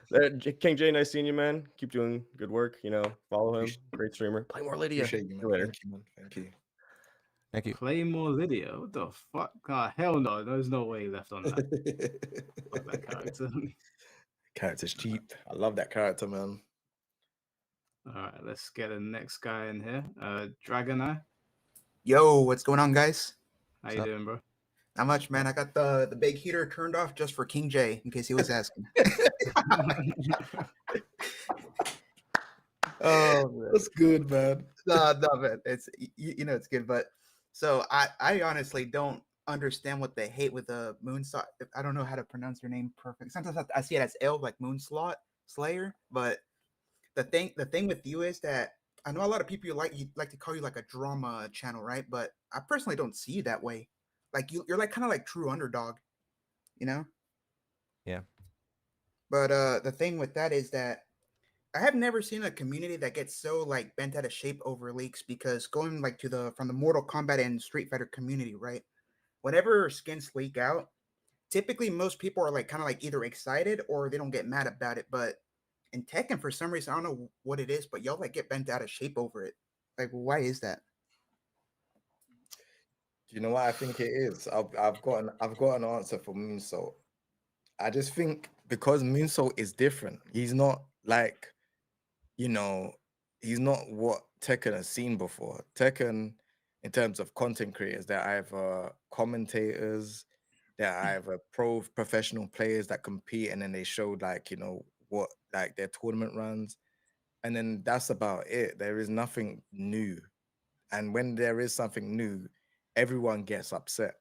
King J, nice seeing you, man. Keep doing good work. Follow him. Great streamer. Play more Lydia. Appreciate you, man. See you later. Thank you, man. Thank you. Thank you. Play more Lydia. What the fuck? God, hell no. There's no way left on that. Fuck that character. Character's cheap. I love that character, man. All right, let's get the next guy in here. Dragon Eye. Yo, what's going on, guys? How you doing, bro? Not much, man. I got the big heater turned off just for King J, in case he was asking. Oh man. That's good, man. No, man. It's you know it's good, but so I honestly don't understand what they hate with the Moonslot. I don't know how to pronounce your name perfect. Sometimes I see it as L, like Moonslot Slayer, but the thing with you is that I know a lot of people you like to call you like a drama channel, right? But I personally don't see you that way. Like you're like kind of like true underdog, you know? Yeah. But the thing with that is that I have never seen a community that gets so like bent out of shape over leaks, because going like to the from the Mortal Kombat and Street Fighter community, right? Whenever skins leak out, typically most people are like kind of like either excited or they don't get mad about it. But in Tekken, for some reason, I don't know what it is, but y'all like get bent out of shape over it. Like, why is that? Do you know what I think it is? I've got an answer for Moonsault. I just think because Moonsault is different. He's not like, you know, he's not what Tekken has seen before. Tekken, in terms of content creators, they're either commentators, they're either professional players that compete, and then they show like, you know, what like their tournament runs, and then that's about it. There is nothing new. And when there is something new, everyone gets upset.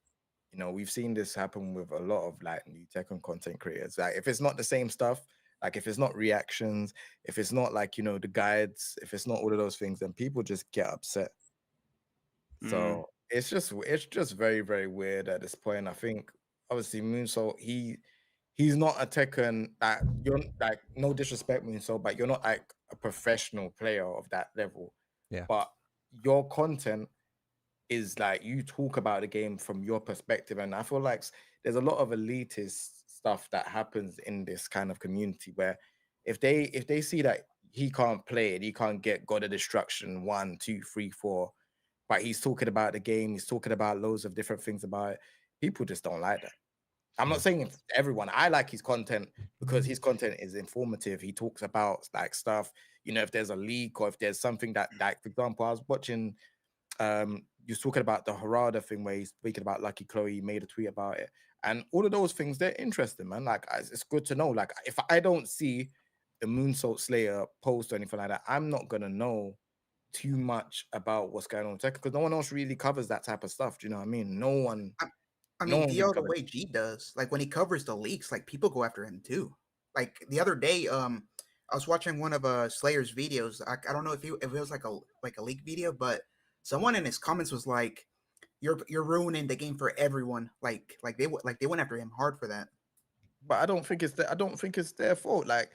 You know, we've seen this happen with a lot of like new Tekken content creators. Like if it's not the same stuff, like if it's not reactions, if it's not like, you know, the guides, if it's not all of those things, then people just get upset. So it's just very, very weird at this point. I think obviously Moonsault, he's not a Tekken that you're like, no disrespect, Moonsault, but you're not like a professional player of that level. Yeah. But your content is like you talk about the game from your perspective, and I feel like there's a lot of elitist stuff that happens in this kind of community where if they see that he can't play it, he can't get God of Destruction 1, 2, 3, 4, but he's talking about the game, he's talking about loads of different things about it, people just don't like that. I'm Yeah. not saying it's everyone. I like his content because his content is informative. He talks about like stuff, you know, if there's a leak or if there's something that, like, for example, I was watching you're talking about the Harada thing where he's speaking about Lucky Chloe, made a tweet about it, and all of those things, they're interesting, man. Like it's good to know. Like if I don't see the Moonsault Slayer post or anything like that, I'm not gonna know too much about what's going on with Tekken because no one else really covers that type of stuff. Do you know what I mean? No one really The covers. way G does, like when he covers the leaks, like people go after him too. Like the other day, I was watching one of Slayer's videos. I don't know if it was like a leak video, but someone in his comments was like, "You're ruining the game for everyone." Like they went after him hard for that. But I don't think it's their fault. Like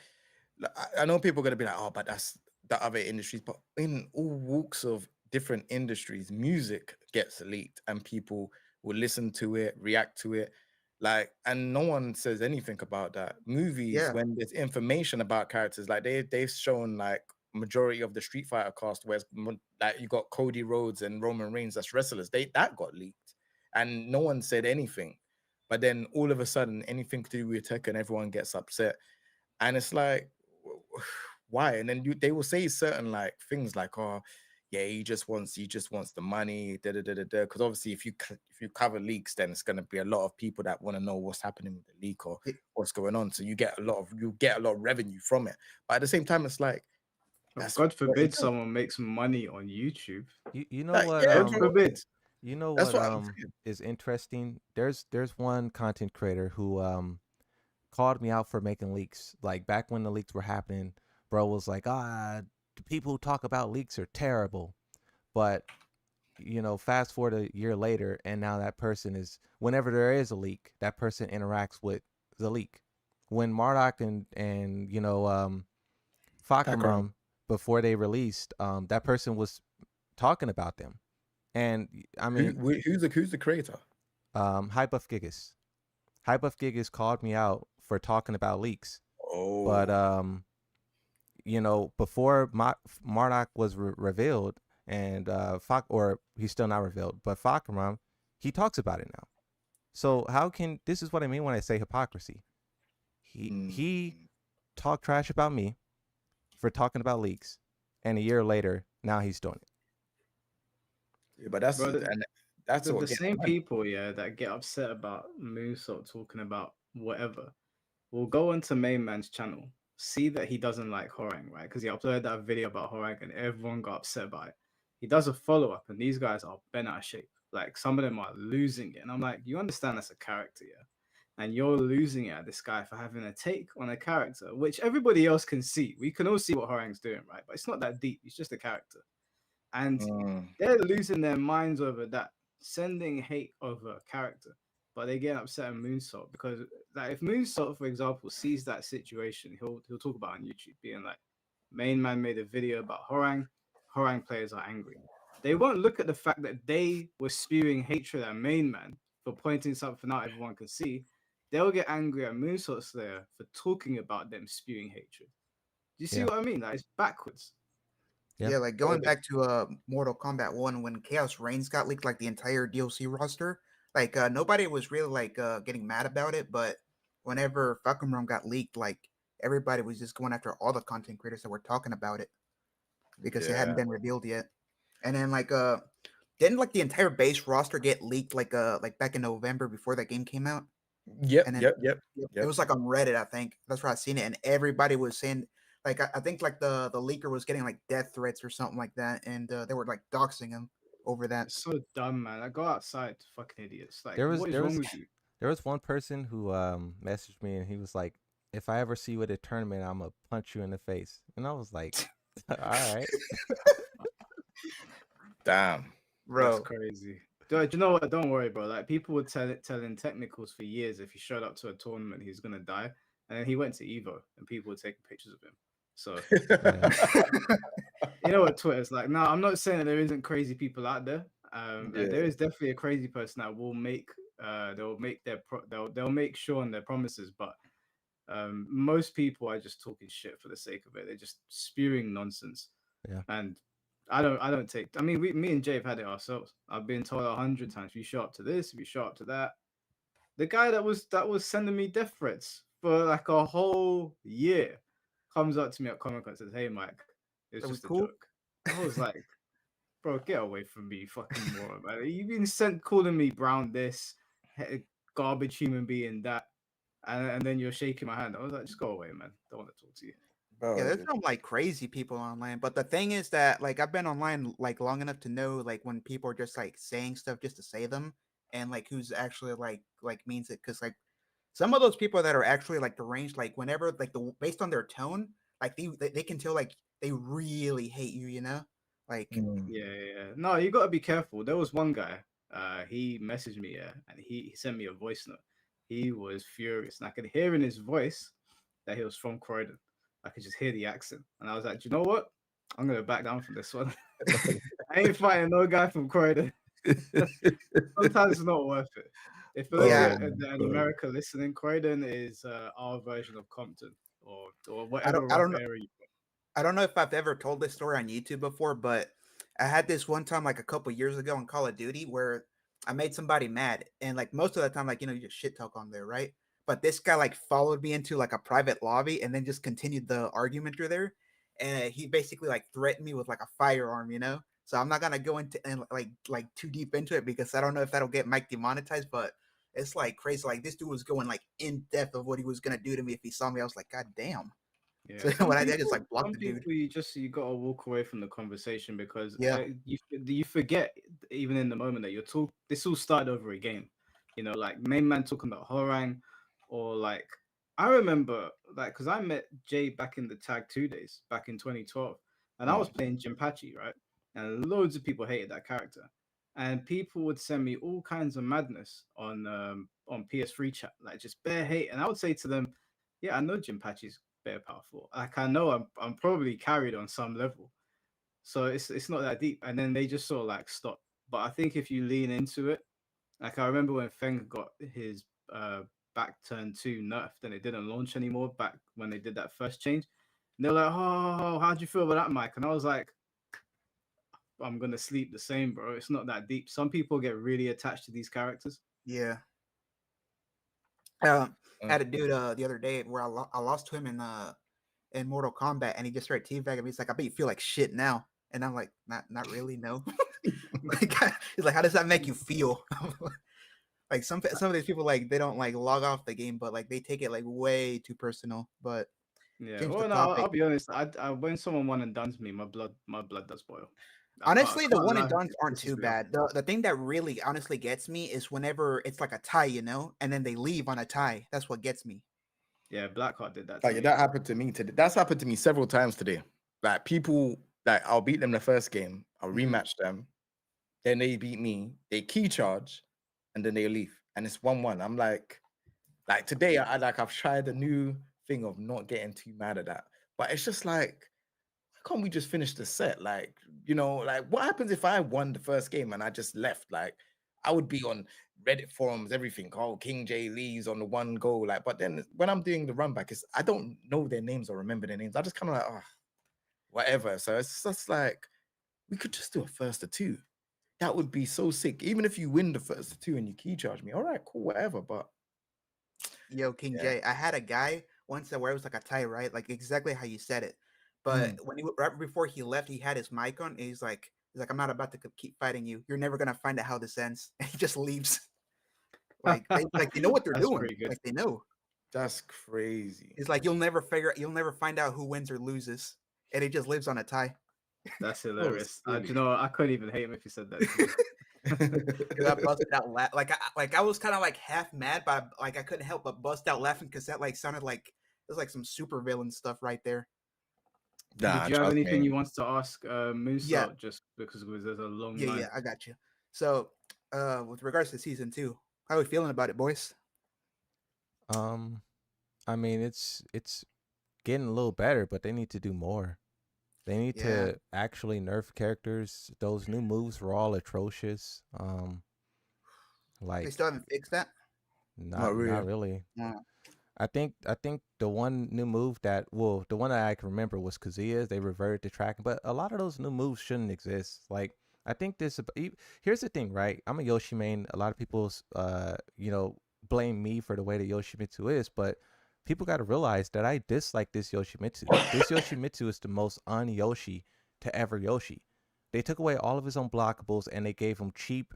I know people are gonna be like, oh, but that's the other industries. But in all walks of different industries, music gets leaked and people will listen to it, react to it. Like, and no one says anything about that. Movies, Yeah, when there's information about characters, like they've shown like majority of the Street Fighter cast, whereas like you got Cody Rhodes and Roman Reigns as wrestlers, that got leaked, and no one said anything. But then all of a sudden, anything to do with tech and everyone gets upset, and it's like, why? And then they will say certain like things like, oh, yeah, he just wants the money, da da da da da. Because obviously, if you cover leaks, then it's going to be a lot of people that want to know what's happening with the leak or It- what's going on. So you get a lot of revenue from it. But at the same time, it's like that's God what it forbid is. someone makes money on YouTube. You know Like, what yeah, God bro, forbid. you know that's what what I'm saying. is interesting? There's one content creator who called me out for making leaks. Like back when the leaks were happening, bro was like, the people who talk about leaks are terrible. But fast forward a year later, and now that person is, whenever there is a leak, that person interacts with the leak. When Marduk and Kakarot. Fakaram, before they released, that person was talking about them. And I mean, Who's the creator? High Buff Gigas. High Buff Gigas called me out for talking about leaks. But Oh, before Marduk was revealed, and or he's still not revealed, but Fakaram, he talks about it now. So how can, this is what I mean when I say hypocrisy. He talked trash about me for talking about leaks, and a year later, now he's doing it. yeah, but that's Brother, and That's the, what the gets same money. people, yeah, that get upset about Moonsault talking about whatever will go onto Main Man's channel, see that he doesn't like Horang, right? Because he uploaded that video about Horang and everyone got upset about it. He does a follow up, and these guys are bent out of shape. Like some of them are losing it, and I'm like, you understand that's a character, yeah? And you're losing it at this guy for having a take on a character, which everybody else can see. We can all see what Horang's doing, right? But it's not that deep. He's just a character. And Mm. they're losing their minds over that, sending hate over a character. But they get upset at Moonsault because, like, if Moonsault, for example, sees that situation, he'll talk about it on YouTube, being like, Main Man made a video about Horang players are angry. They won't look at the fact that they were spewing hatred at Main Man for pointing something out everyone can see. They'll get angry at Moonsault Slayer for talking about them spewing hatred. Do you see Yeah. what I mean? Like, it's backwards. Yeah. Yeah, like going back to Mortal Kombat 1 when Chaos Reigns got leaked, like the entire DLC roster, like nobody was really like getting mad about it, but whenever Falcon Realm got leaked, like everybody was just going after all the content creators that were talking about it because it hadn't Yeah. been revealed yet. And then like didn't like the entire base roster get leaked like back in November before that game came out? Yep. And then Yep. it was like on Reddit, I think. That's where I seen it, and everybody was saying like I think like the leaker was getting like death threats or something like that, and they were like doxing him over that. It's so dumb, man. I go outside, fucking idiots. Like, There was what is there wrong was with you? there was one person who messaged me and he was like, "If I ever see you at a tournament, I'm gonna punch you in the face." And I was like, "All right." Damn. That's Bro, crazy. Do you know what? Don't worry, bro. Like, people were telling technicals for years if he showed up to a tournament, he's gonna die. And then he went to Evo, and people were taking pictures of him. So you know what Twitter's like. No, I'm not saying that there isn't crazy people out there. Like, there Yeah. is definitely a crazy person that will make they'll make they'll make sure on their promises, but most people are just talking shit for the sake of it. They're just spewing nonsense. Yeah. And I don't take. I mean, me and Jay have had it ourselves. I've been told 100 times, if you show up to this, if you show up to that. The guy that was sending me death threats for like a whole year comes up to me at Comic Con and says, "Hey, Mike, it's are we just a cool? joke." I was like, "Bro, get away from me, fucking moron, man. You've been sent calling me brown this, garbage human being that, and then you're shaking my hand." I was like, "Just go away, man. Don't want to talk to you." Yeah, Bro. there's some like crazy people online, but the thing is that like I've been online like long enough to know like when people are just like saying stuff just to say them, and like who's actually like means it, because like some of those people that are actually like deranged, like whenever like based on their tone, like they can tell like they really hate you, you know, like Mm. Yeah. No, you got to be careful. There was one guy. He messaged me, yeah, and he sent me a voice note. He was furious, and I could hear in his voice that he was from Croydon. I could just hear the accent, and I was like, "Do you know what? I'm gonna back down from this one. I ain't fighting no guy from Croydon. Sometimes it's not worth it. If there's yeah, an America listening, Croydon is our version of Compton or I whatever don't I rough don't know area. I don't know if I've ever told this story on YouTube before, but I had this one time like a couple years ago in Call of Duty where I made somebody mad, and like most of the time, like you just shit talk on there, right? But this guy like followed me into like a private lobby and then just continued the argument through there, and he basically like threatened me with like a firearm, you know. So I'm not gonna go into and like too deep into it because I don't know if that'll get Mike demonetized, but it's like crazy. Like this dude was going like in depth of what he was gonna do to me if he saw me. I was like, God damn. Yeah, So some when I did, I just people, like blocked some the dude. people, you gotta walk away from the conversation because Yeah. you forget even in the moment that you're talking. This all started over a game, like Main Man talking about Horang, or like I remember like because I met Jay back in the Tag 2 days back in 2012, and I was playing Jinpachi, right, and loads of people hated that character, and people would send me all kinds of madness on PS3 chat, like just bare hate, and I would say to them, yeah, I know Jinpachi's better powerful. Like I know I'm probably carried on some level. So it's not that deep. And then they just sort of like stop. But I think if you lean into it, like I remember when Feng got his back turn 2 nerfed and it didn't launch anymore back when they did that first change. And they're like, oh, how'd you feel about that, Mike? And I was like, I'm gonna sleep the same, bro. It's not that deep. Some people get really attached to these characters. Yeah. I had a dude the other day where I lost to him in Mortal Kombat, and he just started teabagging me. He's like, "I bet you feel like shit now," and I'm like, "Not really, no." Like, he's like, how does that make you feel? Like some of these people, like they don't like log off the game, but like they take it like way too personal. But Yeah. change the Well, no, topic. I'll be honest. When someone one and dones me, my blood does boil. I Honestly, the can't one and lie. dones It aren't pisses too me off. bad. The thing that really honestly gets me is whenever it's like a tie, you know, and then they leave on a tie. That's what gets me. Yeah, Blackheart did that Oh to yeah, me. that happened to me today. That's happened to me several times today. Like people, like I'll beat them the first game, I'll rematch them, then they beat me, they key charge, and then they leave, and it's 1-1. I'm like today, I've tried a new thing of not getting too mad at that, but it's just like, why can't we just finish the set? Like, like what happens if I won the first game and I just left? Like, I would be on Reddit forums, everything. Oh, King J leaves on the one goal. Like, but then when I'm doing the run back, I don't know their names or remember their names. I just kind of like, oh, whatever. So it's just like, we could just do a first to two. That would be so sick. Even if you win the first to two and you key charge me, all right, cool, whatever. But Yo, King yeah. J, I had a guy once that where it was like a tie, right? Like exactly how you said it. But when right before he left, he had his mic on, and he's like, I'm not about to keep fighting you. You're never gonna find out how this ends. And he just leaves. Like they know what they're That's doing. pretty good. Like they know. That's crazy. It's like you'll never find out who wins or loses, and he just lives on a tie. That's So hilarious. Do silly. you know what? I couldn't even hate him if he said that to me. Because I busted out like I was kind of like half mad, but like I couldn't help but bust out laughing because that like sounded like it was like some super villain stuff right there. Nah, Did you have trust anything me. you wanted to ask Moose Yeah. just because there's a long Yeah, line? yeah, I got you. So, with regards to season 2, how are we feeling about it, boys? I mean, it's getting a little better, but they need to do more. They need Yeah. to actually nerf characters. Those new moves were all atrocious. They Like still haven't fixed that. Not really. not really. No. I think the one new move the one that I can remember was Kazuya's. They reverted to tracking, but a lot of those new moves shouldn't exist. Like I think here's the thing, right? I'm a Yoshi main. A lot of people blame me for the way that Yoshimitsu is, but people got to realize that I dislike this Yoshimitsu. This Yoshimitsu is the most un-Yoshi to ever Yoshi. They took away all of his unblockables and they gave him cheap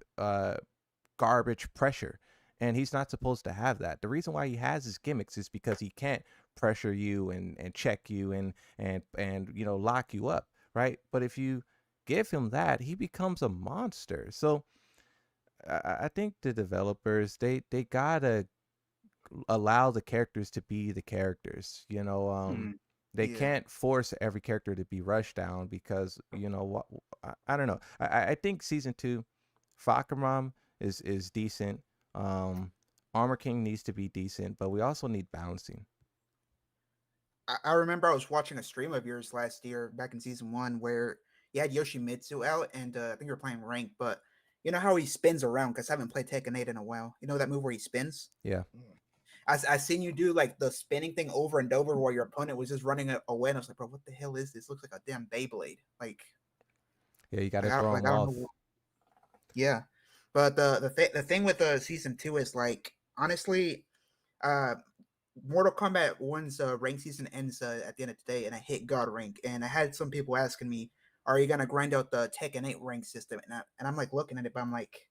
garbage pressure. And he's not supposed to have that. The reason why he has his gimmicks is because he can't pressure you and check you and lock you up, right? But if you give him that, he becomes a monster. So I think the developers they gotta allow the characters to be the characters. They Yeah. can't force every character to be rushed down because what I don't know. I think season 2, Fakaram is decent. Armor King needs to be decent, but we also need balancing. I remember I was watching a stream of yours last year back in season 1 where you had Yoshimitsu out, and I think you were playing rank, but you know how he spins around because I haven't played Tekken 8 in a while. You know that move where he spins? Yeah. I seen you do like the spinning thing over and over while your opponent was just running away, and I was like, bro, what the hell is this? Looks like a damn Beyblade. Like, Yeah, you got to like, throw I him don't off. know. Yeah, but the thing with season 2 is like honestly, uh, Mortal Kombat 1's rank season ends at the end of the day, and I hit God rank, and I had some people asking me, "Are you gonna grind out the Tekken 8 rank system?" And I'm like looking at it, but I'm like,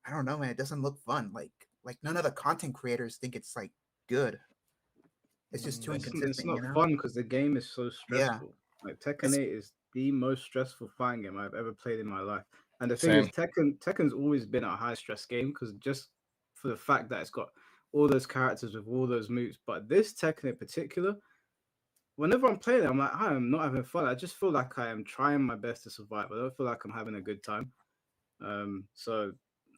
I don't know, man. It doesn't look fun. Like none of the content creators think it's like good. It's just too It's inconsistent, not you know? fun because the game is so Yeah. stressful. Like Tekken It's 8 is the most stressful fighting game I've ever played in my life. And the thing Same. is, Tekken's always been a high stress game because just for the fact that it's got all those characters with all those moves. But this Tekken in particular, whenever I'm playing it, I'm like, I am not having fun. I just feel like I am trying my best to survive. I don't feel like I'm having a good time. So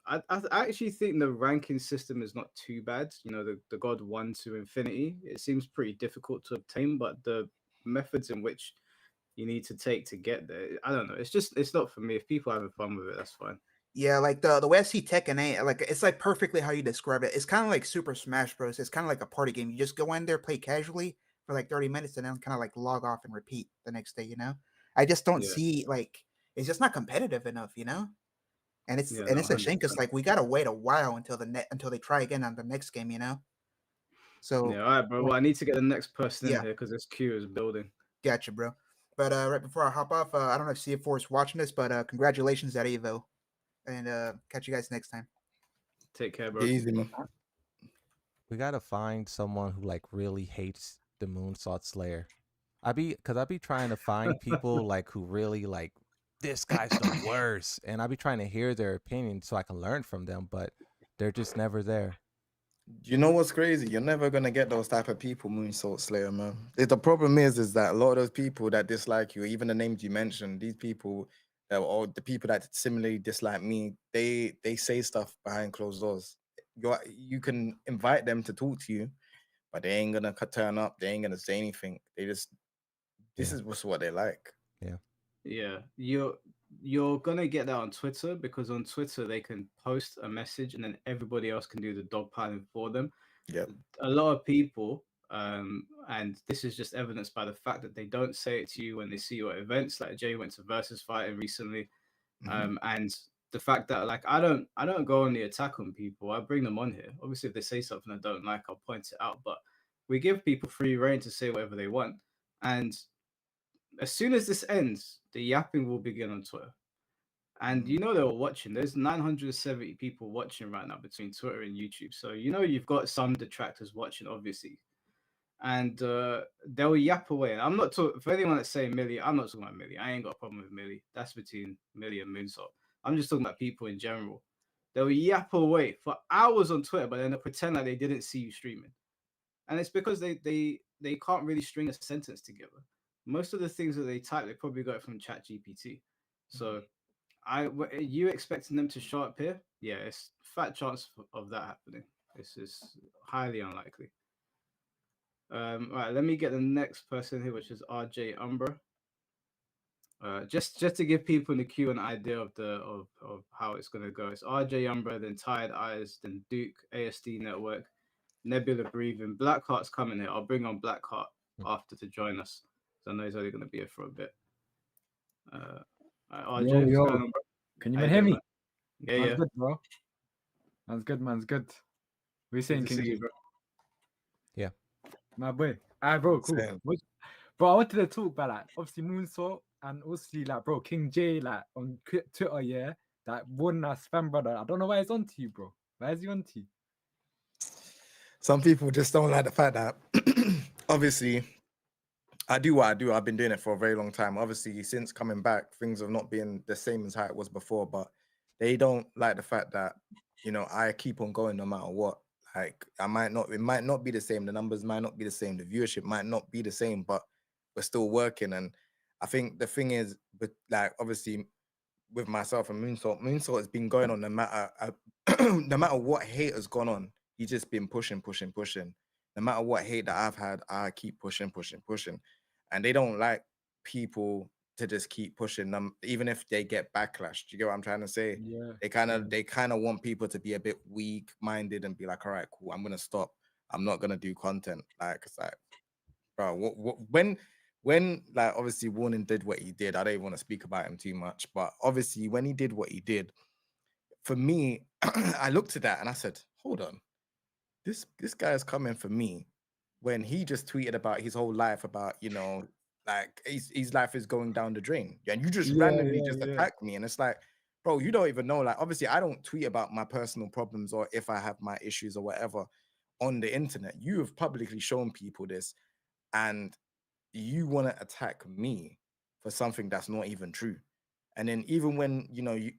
I actually think the ranking system is not too bad. You know, the God 1 to Infinity, it seems pretty difficult to obtain, but the methods in which you need to take to get there, I don't know. It's not for me. If people are having fun with it, that's fine. yeah, like the way I see Tekken 8, like it's like perfectly how you describe it. It's kind of like Super Smash Bros. It's kind of like a party game. You just go in there, play casually for like 30 minutes, and then kind of like log off and repeat the next day. You know, I just don't Yeah, see like it's just not competitive enough. You know, and yeah, no, it's a shame 100%. because like we gotta wait a while until they try again on the next game. You know, so Yeah, all right, bro. Well, I need to get the next person in yeah, here because this queue is building. gotcha, bro. But right before I hop off, I don't know if CF4 is watching this, but congratulations at Evo, and catch you guys next time. Take care, bro. Easy, man. We gotta find someone who like really hates the Moonsault Slayer. Cause I be trying to find people like who really like this guy's the worst, and I be trying to hear their opinion so I can learn from them, but they're just never there. You know what's crazy? You're never gonna get those type of people, Moonsault Slayer, man. The problem is that a lot of those people that dislike you, even the names you mentioned, these people, or the people that similarly dislike me, they say stuff behind closed doors. You can invite them to talk to you, but they ain't gonna turn up. They ain't gonna say anything. This Yeah. is what's what they like. Yeah, you're gonna get that on Twitter, because on Twitter they can post a message and then everybody else can do the dogpiling for them. Yep. A lot of people, and this is just evidenced by the fact that they don't say it to you when they see you at events. Like Jay went to Versus fighting recently, and the fact that like I don't go on the attack on people. I bring them on here. Obviously, if they say something I don't like, I'll point it out. But we give people free reign to say whatever they want, and as soon as this ends, the yapping will begin on Twitter. And you know they were watching. There's 970 people watching right now between Twitter and YouTube. So you know you've got some detractors watching, obviously. And they'll yap away. And I'm not talking for anyone that's saying Millie, I'm not talking about Millie. I ain't got a problem with Millie. That's between Millie and Moonsault. I'm just talking about people in general. They'll yap away for hours on Twitter, but then they'll pretend like they didn't see you streaming. And it's because they can't really string a sentence together. Most of the things that they type, they probably got it from Chat GPT. So you expecting them to show up here? Yeah, it's fat chance of that happening. This is highly unlikely. Right, let me get the next person here, which is RJ Umbra. Just to give people in the queue an idea of of how it's gonna go. It's RJ Umbra, then Tired Eyes, then Duke, ASD Network, Nebula Breathing. Blackheart's coming here. I'll bring on Blackheart after to join us. So I know he's only gonna be here for a bit. RJ, Yo, what's yo. going on, bro? Can you How even you hear doing, me? man? Yeah, Man's yeah. good, bro. Man's good, man's good. What are you saying, Good to King see G? you, bro. Yeah. My boy. Alright, bro, cool. Same. Bro, I wanted to talk about like obviously Moonsault and also like bro, King J like on Twitter, yeah. That one spam brother. I don't know why he's on to you, bro. Why is he on to you? Some people just don't like the fact that obviously I do what I do. I've been doing it for a very long time. Obviously, since coming back, things have not been the same as how it was before, but they don't like the fact that, you know, I keep on going no matter what. Like it might not be the same. The numbers might not be the same. The viewership might not be the same, but we're still working. And I think the thing is, but like obviously with myself and Moonsault has been going on no matter no matter what hate has gone on. He's just been pushing. No matter what hate that I've had, I keep pushing. And they don't like people to just keep pushing them, even if they get backlash. Do you get what I'm trying to say? Yeah. They kind of want people to be a bit weak-minded and be like, all right, cool, I'm gonna stop. I'm not gonna do content. Like it's like, bro, when like obviously Warning did what he did, I don't even want to speak about him too much, but obviously when he did what he did, for me, I looked at that and I said, hold on, this guy is coming for me when he just tweeted about his whole life about, you know, like his life is going down the drain. And you just randomly just attack me. And it's like, bro, you don't even know. Like, obviously, I don't tweet about my personal problems or if I have my issues or whatever on the internet. You have publicly shown people this, and you want to attack me for something that's not even true. And then even when, you know, you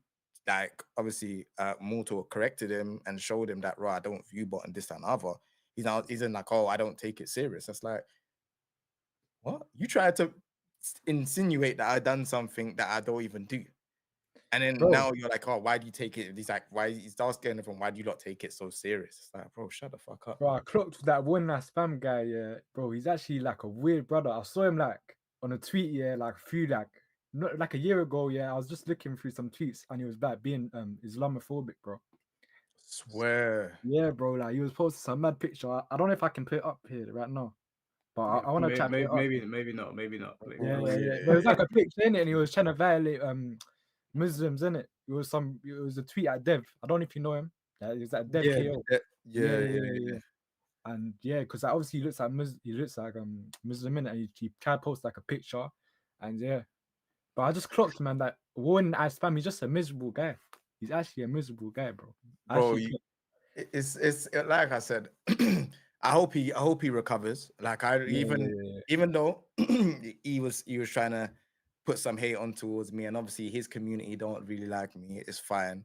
like obviously Mortal corrected him and showed him that, right, I don't view bot and this and other. He's in like, oh, I don't take it serious. That's like, what? You tried to insinuate that I done something that I don't even do. And then Bro. now you're like, oh, why do you take it? He's like, why? He's asking everyone, why do you not take it so serious? It's like, bro, shut the fuck up. Bro, I clocked that one spam guy, yeah. Bro, he's actually like a weird brother. I saw him like on a tweet, yeah, like a few not like a year ago, yeah. I was just looking through some tweets and he was like being Islamophobic, bro. Swear. Yeah, bro, like he was posting some mad picture. I don't know if I can put it up here right now, but I want to try to put it up. Maybe not. Yeah. But it's like a picture in it, and he was trying to violate Muslims in it. It was a tweet at Dev. I don't know if you know him. Yeah, it was at Dev KO. Yeah. And yeah, because obviously he looks like Muslim in it, and he tried to post like a picture, And yeah, but I just clocked, man, that when I spam, he's just a miserable guy. He's actually a miserable guy, bro. I Bro, actually clocked. it's like I said. I hope he recovers. Like even though he was trying to put some hate on towards me, and obviously his community don't really like me. It's fine,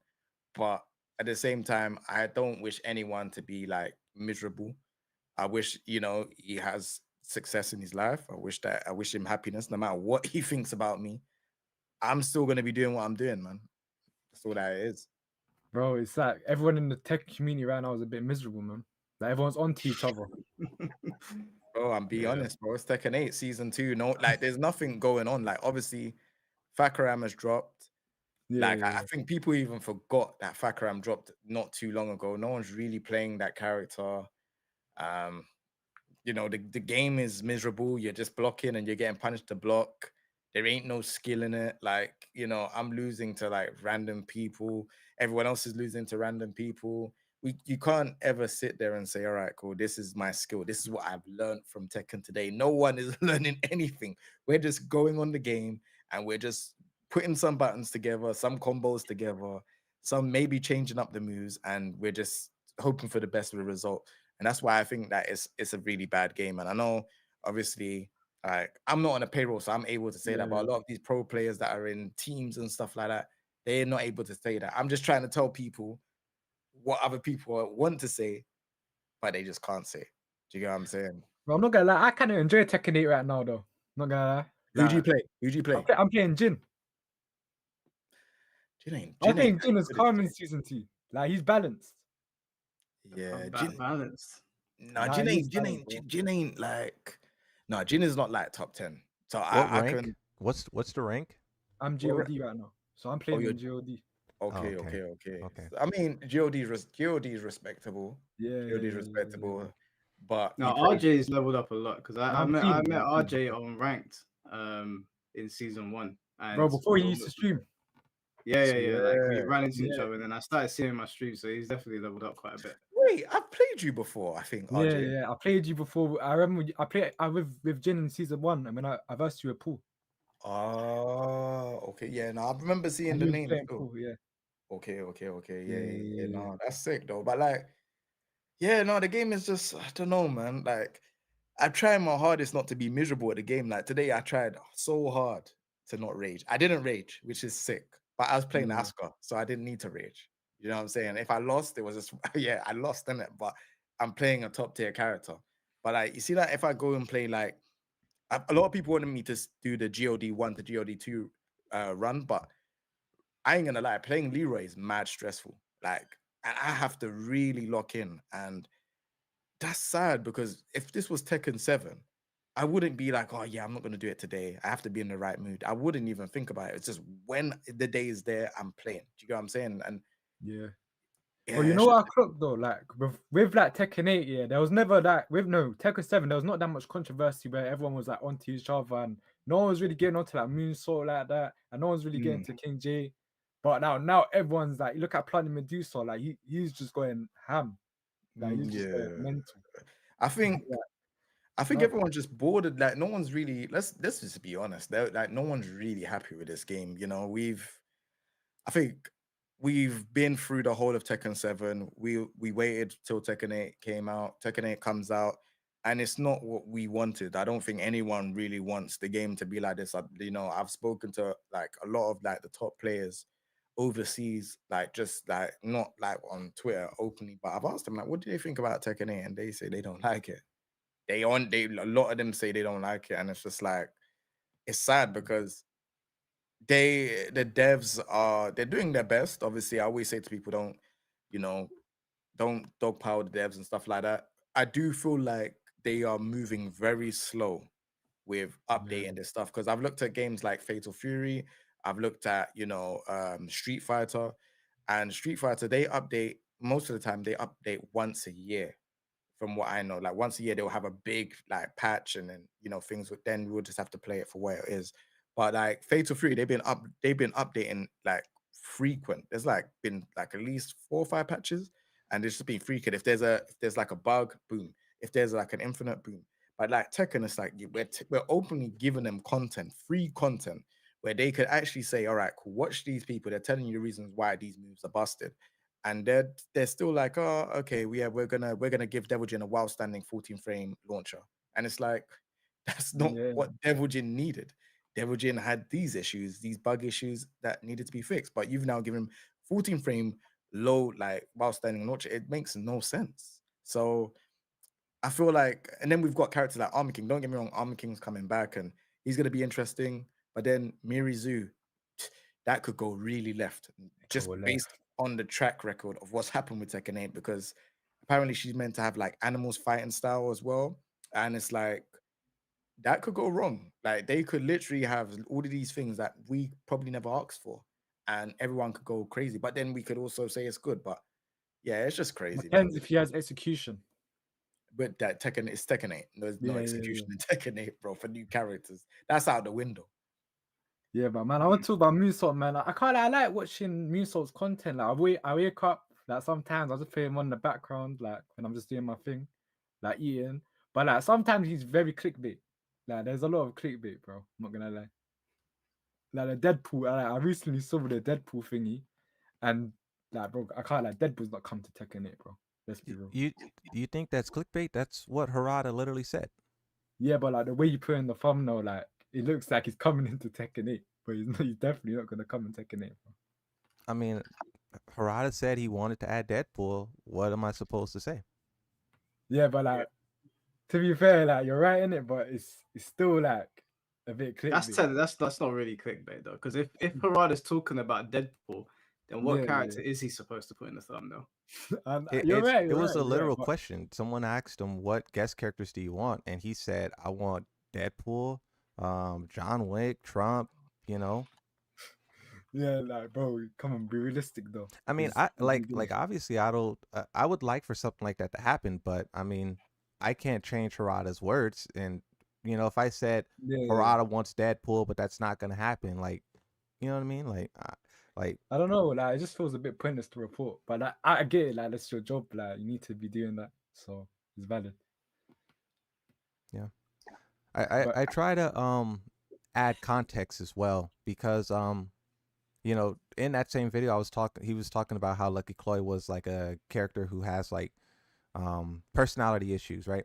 but at the same time, I don't wish anyone to be like miserable. I wish he has success in his life. I wish him happiness, no matter what he thinks about me. I'm still gonna be doing what I'm doing, man. That's all that it is. Bro, it's like everyone in the tech community right now is a bit miserable, man. Like everyone's on to each other. Bro, I'm be Yeah. honest, bro. It's Tekken 8 season 2. No, like there's nothing going on. Like obviously, Fakaram has dropped. Yeah, Like yeah, I think people even forgot that Fakaram dropped not too long ago. No one's really playing that character. Um, the game is miserable. You're just blocking and you're getting punished to block. There ain't no skill in it. Like, I'm losing to like random people. Everyone else is losing to random people. You can't ever sit there and say, all right, cool, this is my skill. This is what I've learned from Tekken today. No one is learning anything. We're just going on the game and we're just putting some buttons together, some combos together, some maybe changing up the moves, and we're just hoping for the best of the result. And that's why I think that it's a really bad game. And I know, obviously, like I'm not on a payroll, so I'm able to say that. But a lot of these pro players that are in teams and stuff like that, they're not able to say that. I'm just trying to tell people what other people want to say, but they just can't say. Do you get what I'm saying? Bro, I'm not gonna lie, I kind of enjoy Tekken 8 right now, though. Not gonna lie. Who do you Like, play? Who do you play? I'm playing Jin. I'm playing Jin as calm in season 2. Like he's balanced. Yeah, Balanced. No, Nah, he's balanced, bro. Jin ain't like. No, Jin is not like top 10. So What I rank? can. What's the rank? I'm What GOD right now, so I'm Oh, playing you're in GOD. okay, okay. okay. Okay. I mean, GOD is respectable. Yeah, GOD is yeah. respectable, but No, he plays. RJ's leveled up a lot because I I'm met clean. RJ on ranked in season 1, Bro, and before he used to stream. yeah. Like we Yeah. ran into each Yeah. other, and then I started seeing my stream, so he's definitely leveled up quite a bit. Wait, I've played you before. I think Yeah, RJ. yeah. I played you before. I remember I played with Jin in season 1, and when I versed you a pool. Oh, okay. Yeah, no, I remember seeing And the you was name playing too. pool, yeah. Okay. Yeah. Yeah. No, that's sick though. But like, yeah, no, the game is just, I don't know, man. Like, I try my hardest not to be miserable at the game. Like today, I tried so hard to not rage. I didn't rage, which is sick. But I was playing Yeah. Asuka, so I didn't need to rage. You know what I'm saying? If I lost, it was just yeah, I lost in it. But I'm playing a top tier character. But like, you see that if I go and play like a lot of people wanted me to do the GOD 1 to GOD 2 run, but I ain't gonna lie, playing Leroy is mad stressful. Like, and I have to really lock in, and that's sad because if this was Tekken 7, I wouldn't be like, oh yeah, I'm not gonna do it today. I have to be in the right mood. I wouldn't even think about it. It's just when the day is there, I'm playing. Do you get what I'm saying? And Yeah. yeah, Well, you it's know just- what I clocked though? Like with like Tekken 8, yeah, there was never that with Tekken 7, there was not that much controversy where everyone was like onto each other and no one was really getting onto like Moonsault like that, and no one's really getting to King J. But now everyone's like, you look at Planet Medusa, like he's just going ham. Like he's just going mental. I think Yeah. I think No. everyone's just bored. Like no one's really. Let's just be honest. Like no one's really happy with this game. I think we've been through the whole of Tekken 7. We waited till Tekken 8 came out. Tekken 8 comes out, and it's not what we wanted. I don't think anyone really wants the game to be like this. I've spoken to like a lot of like the top players overseas, like just like not like on Twitter openly, but I've asked them like, what do they think about Tekken 8? And they say they don't like it. A lot of them say they don't like it, and it's just like it's sad because the devs they're doing their best. Obviously, I always say to people, don't dogpile the devs and stuff like that. I do feel like they are moving very slow with updating this stuff because I've looked at games like Fatal Fury, I've looked at Street Fighter, and Street Fighter they update most of the time. They update once a year from what I know. Like once a year they'll have a big like patch, and then things would then we'll just have to play it for what it is. But like Fatal Fury, they've been updating like frequent. There's like been like at least 4 or 5 patches, and it's just been frequent. If there's like a bug, boom. If there's like an infinite, boom. But like Tekken, it's like we're openly giving them content, free content, where they could actually say, all right, cool, watch these people. They're telling you the reasons why these moves are busted. And they're still like, oh, okay, we're gonna give Devil Jin a while standing 14 frame launcher. And it's like, that's not Yeah. what Devil Jin needed. Devil Jin had these issues, these bug issues that needed to be fixed. But you've now given him 14 frame low, like while standing launcher. It makes no sense. So I feel like, and then we've got characters like Armor King. Don't get me wrong, Armor King's coming back and he's gonna be interesting. But then Mirizu, that could go really left, just Go left. based on the track record of what's happened with Tekken 8, because apparently she's meant to have like animals fighting style as well. And it's like that could go wrong. Like they could literally have all of these things that we probably never asked for, and everyone could go crazy. But then we could also say it's good. But yeah, it's just crazy, man. Depends if he has execution. But that Tekken is Tekken 8. There's no Yeah, yeah, execution in Tekken 8, bro, for new characters. That's out the window. Yeah, but man, I want to talk about Moonsault, man. I can't. I like watching Moonsault's content. Like I wake up, like sometimes I just play him on the background, like when I'm just doing my thing, like eating. But like sometimes he's very clickbait. Like there's a lot of clickbait, bro. I'm not gonna lie. Like the Deadpool, I recently saw the Deadpool thingy, and like, bro, I can't like Deadpool's not come to Tekken 8, bro. Let's be real. You think that's clickbait? That's what Harada literally said. Yeah, but like the way you put in the thumbnail, like it looks like he's coming into Tekken 8, but he's definitely not gonna come in Tekken 8, bro. I mean, Harada said he wanted to add Deadpool. What am I supposed to say? Yeah, but like to be fair, like you're right in it, but it's still like a bit clickbait. That's not really clickbait though, because if Harada's talking about Deadpool, then what Yeah, character is he supposed to put in the thumbnail? And It, you're it's right. it You're was right. a You're right. literal But question. Someone asked him, "What guest characters do you want?" And he said, "I want Deadpool, John Wick, Trump." You know, yeah, like bro, come on, be realistic though. I mean, I like obviously I don't. I would like for something like that to happen, but I mean, I can't change Harada's words. And you know, if I said yeah. Harada wants Deadpool, but that's not gonna happen, like, you know what I mean? Like I don't know. Like it just feels a bit pointless to report, but like, I get it. Like that's your job. Like you need to be doing that, so it's valid. yeah. I try to add context as well because you know, in that same video he was talking about how Lucky Chloe was like a character who has like personality issues, right?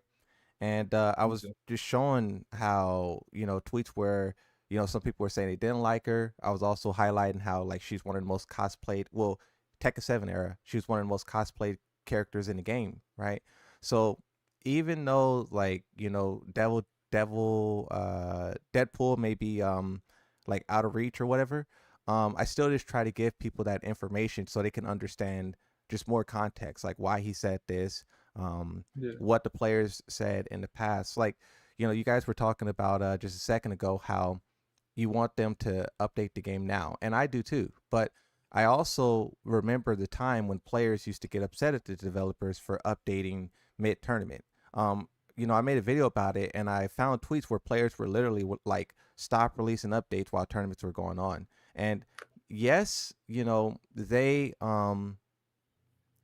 And I was just showing how, you know, tweets where, you know, some people were saying they didn't like her. I was also highlighting how like she's one of the most cosplayed, well, Tekken 7 era, she was one of the most cosplayed characters in the game, right? So even though like, you know, Deadpool may be like out of reach or whatever, I still just try to give people that information so they can understand just more context, like why he said this, what the players said in the past. Like, you know, you guys were talking about just a second ago how you want them to update the game now, and I do too. But I also remember the time when players used to get upset at the developers for updating mid tournament. You know, I made a video about it, and I found tweets where players were literally like stop releasing updates while tournaments were going on. And yes, you know,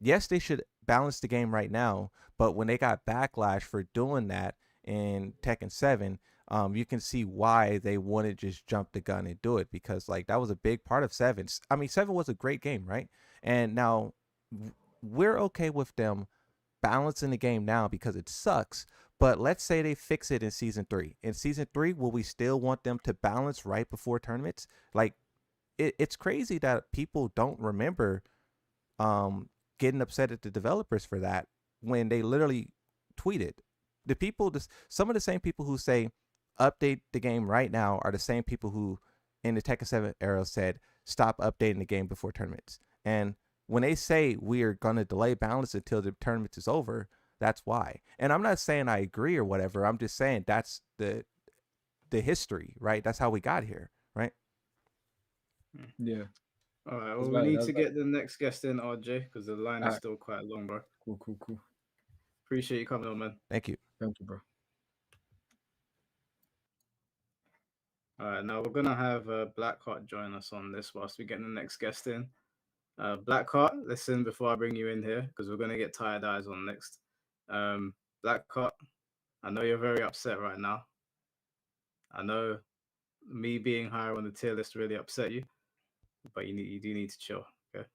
yes, they should balance the game right now, but when they got backlash for doing that in Tekken 7, you can see why they wouldn't just jump the gun and do it, because like that was a big part of 7. I mean, 7 was a great game, right? And now we're okay with them balancing the game now because it sucks. But let's say they fix it in season 3. In season 3, will we still want them to balance right before tournaments? Like, it's crazy that people don't remember getting upset at the developers for that when they literally tweeted. The people, some of the same people who say update the game right now are the same people who in the Tekken 7 era said stop updating the game before tournaments. And when they say we are going to delay balance until the tournament is over, that's why. And I'm not saying I agree or whatever. I'm just saying that's the history, right? That's how we got here, right? Yeah. All right. Well, we need to get the next guest in, RJ, because the line is still quite long, bro. Cool. Appreciate you coming on, man. Thank you. Thank you, bro. All right. Now we're gonna have Blackheart join us on this whilst we get the next guest in. Blackheart, listen before I bring you in here because we're gonna get Tired Eyes on next. Blackheart, I know you're very upset right now. I know me being higher on the tier list really upset you, but you do need to chill. Okay.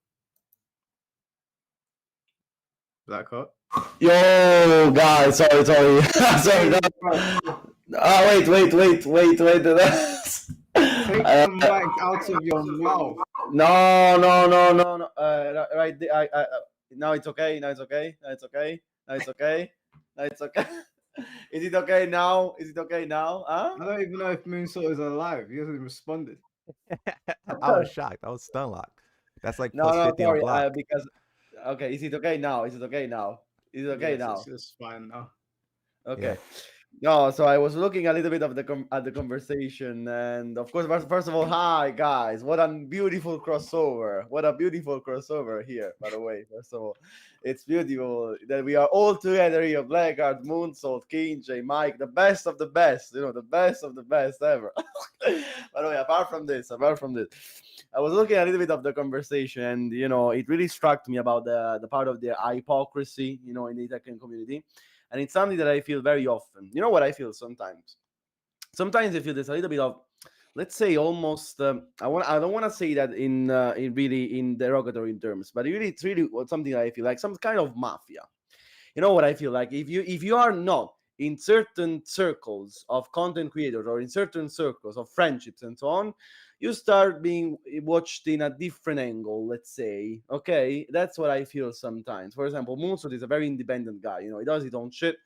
Blackheart. Yo, guys, sorry, sorry. Wait. Take Uh, the mic out of your mouth. no. Right, now it's okay. Now it's okay. Is it okay now? Huh? I don't even know if Moonsault is alive. He hasn't responded. I was shocked. I was stun locked. That's like No, plus 50 on sorry. block. Because okay, is it okay now? Is it okay now? Yes, it's fine now. Okay. Yeah. No, so I was looking a little bit of at the conversation, and of course, first of all, hi guys! What a beautiful crossover! What a beautiful crossover here, by the way. First of all, it's beautiful that we are all together here: Blackguard, Moonsault, KJ, Mike, the best of the best. You know, the best of the best ever. By the way, apart from this, I was looking a little bit of the conversation, and you know, it really struck me about the part of the hypocrisy, you know, in the Tekken community. And it's something that I feel very often. You know what I feel sometimes? Sometimes I feel there's a little bit of, let's say, almost. I don't want to say that in really in derogatory terms, but it's really something that I feel like some kind of mafia. You know what I feel like? If you are not in certain circles of content creators or in certain circles of friendships and so on, you start being watched in a different angle, let's say. Okay, that's what I feel sometimes. For example, Moonsault is a very independent guy. You know, he does his own shit,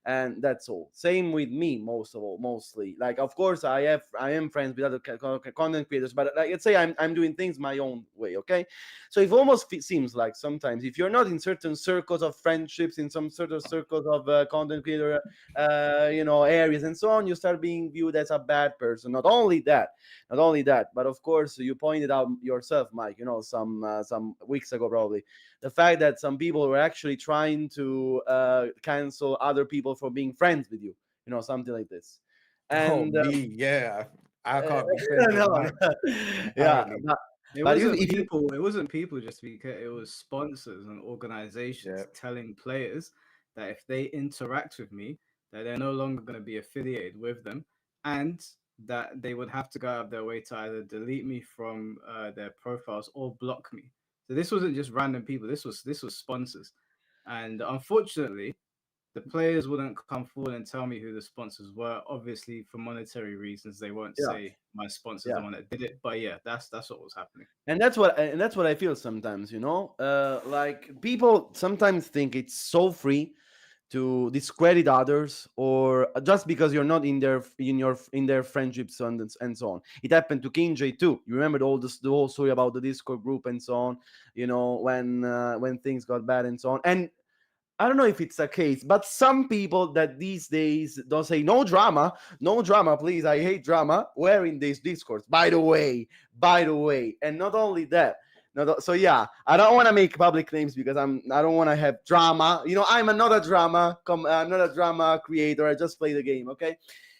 and that's all. Same with me, mostly. Like, of course, I am friends with other content creators, but like, let's say I'm doing things my own way. Okay, so it almost seems like sometimes if you're not in certain circles of friendships, in some certain circles of content creator, you know, areas and so on, you start being viewed as a bad person. Not only that, but of course, you pointed out yourself, Mike. You know, some weeks ago, probably, the fact that some people were actually trying to cancel other people for being friends with you. You know, something like this. And me, yeah. I can't be friends with Mike. yeah, Apparently. but It wasn't people just because it was sponsors and organizations telling players that if they interact with me, that they're no longer going to be affiliated with them, and that they would have to go out of their way to either delete me from their profiles or block me. So this wasn't just random people. This was sponsors, and unfortunately, the players wouldn't come forward and tell me who the sponsors were. Obviously, for monetary reasons, they won't say my sponsor's the one that did it. But yeah, that's what was happening. And that's what I feel sometimes. You know, like people sometimes think it's so free to discredit others, or just because you're not in their friendships and so on. It happened to King J too. You remember the whole story about the Discord group and so on. You know, when things got bad and so on. And I don't know if it's a case, but some people that these days don't say no drama, please. I hate drama. We're in these discords, by the way, and not only that. So yeah, I don't want to make public claims because I don't want to have drama. You know, I'm not a drama creator. I just play the game, okay?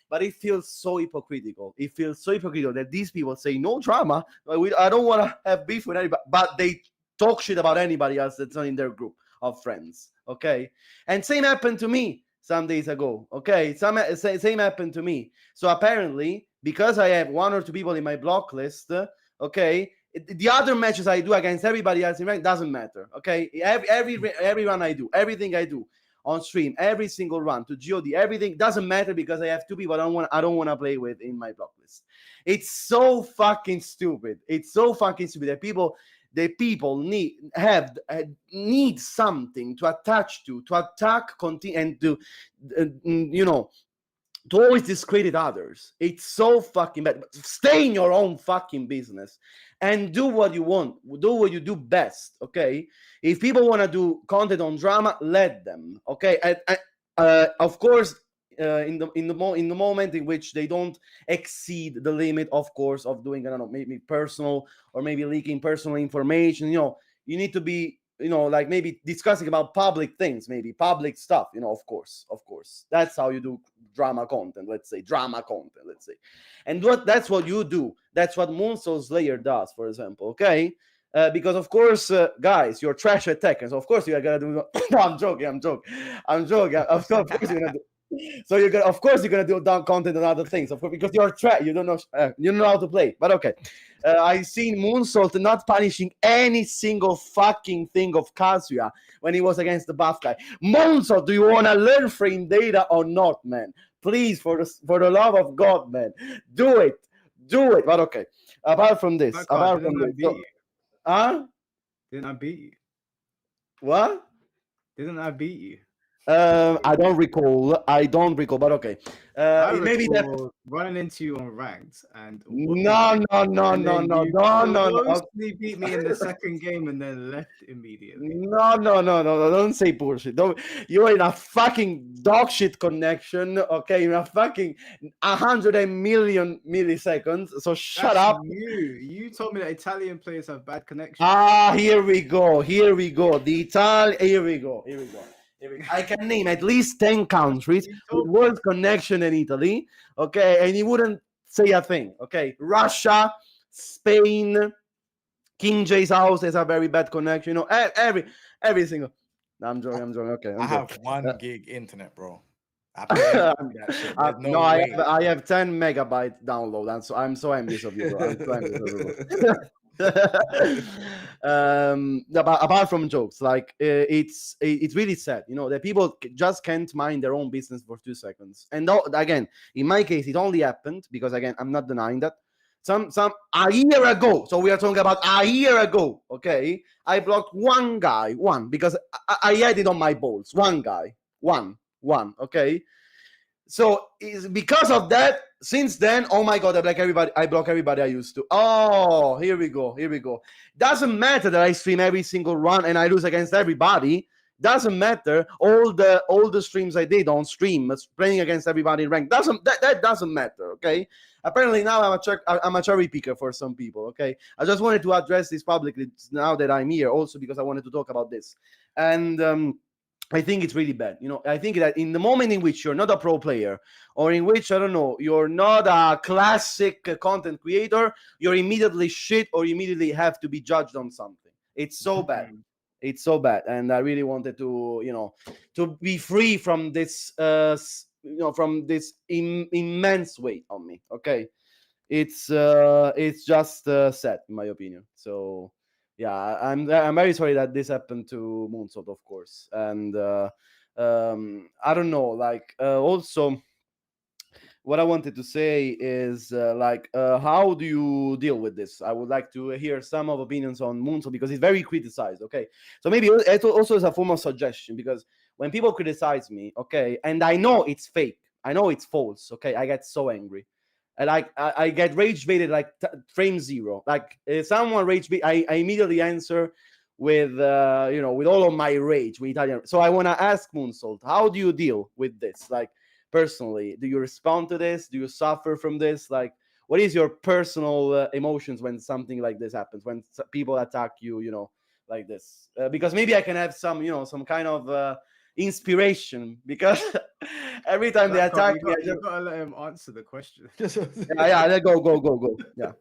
But it feels so hypocritical. That these people say no drama. I don't want to have beef with anybody, but they talk shit about anybody else that's not in their group of friends. Okay, and same happened to me some days ago. Okay, same happened to me. So apparently, because I have one or two people in my block list, okay, the other matches I do against everybody else in rank doesn't matter. Okay, every run I do, everything I do on stream, every single run to God, everything doesn't matter because I have two people I don't want to play with in my block list. It's so fucking stupid. That people need something to attach to attack, continue, and to you know, to always discredit others. It's so fucking bad. Stay in your own fucking business and do what you want. Do what you do best. Okay. If people want to do content on drama, let them. Okay. Of course, in the moment in which they don't exceed the limit, of course, of doing, I don't know, maybe personal or maybe leaking personal information. You know, you need to be, you know, like maybe discussing about public things, maybe public stuff. You know, of course, that's how you do drama content. Let's say, and that's what you do. That's what Moonsault Slayer does, for example. Okay. Because of course, guys, you're trash at Tekken, so of course you are gonna do. No, I'm joking. Of course you're gonna do. So you're gonna, of course, you're gonna do down content and other things, of course, because you're you don't know how to play. But okay, I've seen Moonsault not punishing any single fucking thing of Kazuya when he was against the buff guy. Moonsault, do you want to learn frame data or not, man? Please, for the love of God, man, do it. But okay, apart from this, Didn't I beat you? huh? Didn't I beat you? What? Didn't I beat you? I don't recall, but okay. I Maybe that. recall running into you on ranked and No. you Okay. mostly beat me in the second game and then left immediately. No. Don't say bullshit. You're in a fucking dog shit connection. Okay, you're in a fucking 100 million milliseconds. So shut up. You told me that Italian players have bad connection. Here we go. The Italian. Here we go. I can name at least 10 countries with worse connection in Italy. Okay, and you wouldn't say a thing. Okay, Russia, Spain, King J's house has a very bad connection. You know, every single. No, I'm joking. Okay, I have 1 gig internet, bro. I have 10 megabyte download, and so I'm so envious of you, bro. Apart from jokes, like it's really sad, you know, that people just can't mind their own business for 2 seconds. And again, in my case, it only happened because, again, I'm not denying that a year ago. So we are talking about a year ago. Okay, I blocked one guy, because I had it on my balls. One guy, one. Okay. So it's because of that, since then, oh my God, I block everybody I used to. Oh, here we go. Doesn't matter that I stream every single run and I lose against everybody. Doesn't matter. All the streams I did on stream, playing against everybody in rank, that doesn't matter. Okay. Apparently now I'm a cherry picker for some people. Okay. I just wanted to address this publicly now that I'm here, also because I wanted to talk about this. And I think it's really bad. You know, I think that in the moment in which you're not a pro player, or in which, I don't know, you're not a classic content creator, you're immediately shit or immediately have to be judged on something. It's so bad. It's so bad. And I really wanted to, you know, to be free from this, from this immense weight on me. Okay. It's just sad, in my opinion. So yeah, I'm very sorry that this happened to Moonsault, of course. And I don't know, like also what I wanted to say is how do you deal with this? I would like to hear some of opinions on Moonsault because it's very criticized. Okay, so maybe it also is a form of suggestion, because when people criticize me, okay, and I know it's fake, I know it's false, okay, I get so angry. And I get rage baited like frame zero. Like if someone rage bait, I immediately answer with with all of my rage with Italian. So I want to ask Moonsault, how do you deal with this? Like personally, do you respond to this? Do you suffer from this? Like, what is your personal emotions when something like this happens? When people attack you, you know, like this? Because maybe I can have some, you know, some kind of inspiration, because every time they attack me, you gotta let him answer the question. yeah, go. Yeah.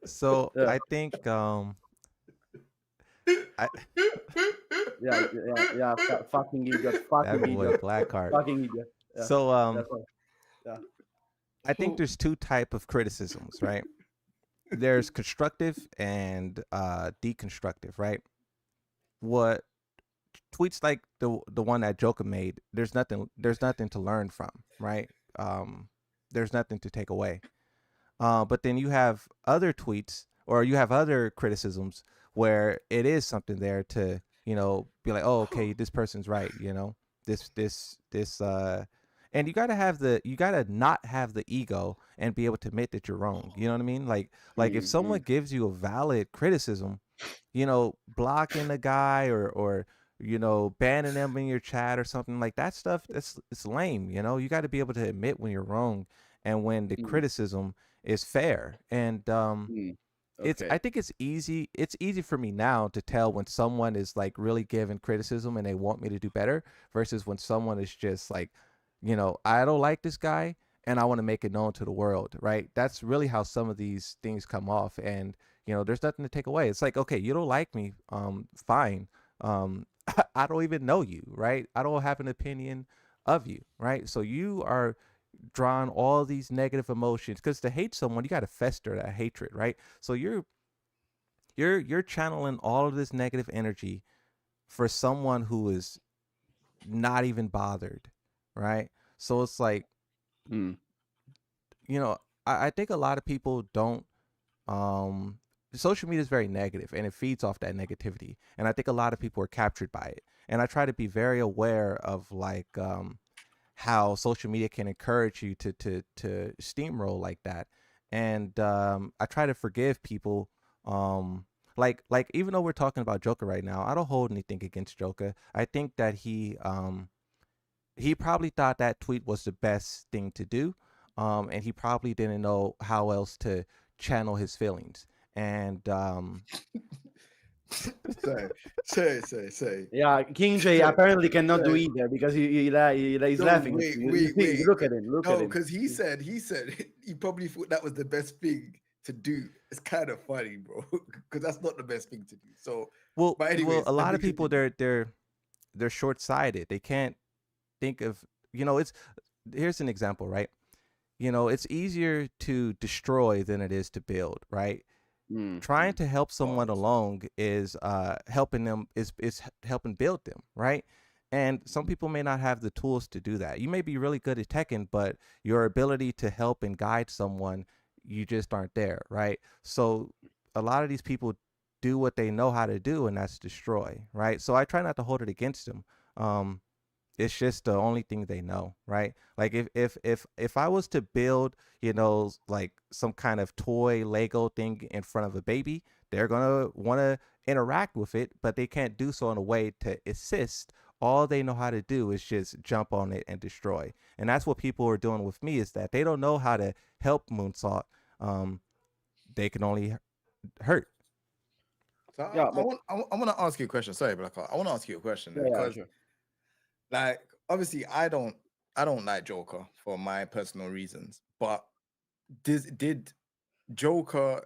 So I think Fucking idiot. that boy Blackheart. Fucking idiot. Yeah. So yeah. I think there's 2 type of criticisms, right? There's constructive and deconstructive, right? What tweets like the one that Joker made, there's nothing to learn from, right? There's nothing to take away. But then you have other tweets, or you have other criticisms where it is something there to, you know, be like, oh, okay, this person's right, you know, this and you gotta not have the ego and be able to admit that you're wrong. You know what I mean? Like if someone gives you a valid criticism, you know, blocking the guy or you know, banning them in your chat or something like that stuff, it's lame. You know, you got to be able to admit when you're wrong and when the criticism is fair. And I think it's easy for me now to tell when someone is like really giving criticism and they want me to do better versus when someone is just like, you know, I don't like this guy and I want to make it known to the world, right? That's really how some of these things come off. And you know, there's nothing to take away. It's like, okay, you don't like me, fine. I don't even know you, right? I don't have an opinion. of you, right? So you are drawing all these negative emotions because to hate someone, you got to fester that hatred, right? So you're channeling all of this negative energy for someone who is not even bothered, right? So it's like, Mm. you know, I think a lot of people don't um social media is very negative and it feeds off that negativity. And I think a lot of people are captured by it. And I try to be very aware of like how social media can encourage you to steamroll like that. And I try to forgive people. Like even though we're talking about Joker right now, I don't hold anything against Joker. I think that he probably thought that tweet was the best thing to do, and he probably didn't know how else to channel his feelings. And Say. Yeah, King J Say, apparently cannot do say. either because he's No, laughing at wait, you. wait, See, wait. look at him. Look at No, him. because he said he probably thought that was the best thing to do. It's kind of funny, bro, because that's not the best thing to do. So, well, but well, anyways, a let lot me of people continue. they're short sighted. They can't think of it's here's an example, right? It's easier to destroy than it is to build, right? Trying to help someone Pause. along is helping them is helping build them, right? And some people may not have the tools to do that. You may be really good at Tekken, but your ability to help and guide someone, you just aren't there, right? So a lot of these people do what they know how to do, and that's destroy, right? So I try not to hold it against them. Um, it's just the only thing they know, right? Like if I was to build, like some kind of toy Lego thing in front of a baby, they're gonna want to interact with it, but they can't do so in a way to assist. All they know how to do is just jump on it and destroy. And that's what people are doing with me, is that they don't know how to help Moonsault. Um, they can only hurt. So Yeah, I but want I want to ask you a question. Sorry, Black. I want to ask you a question yeah, because, sure. like, obviously, I don't like Joker for my personal reasons. But did Joker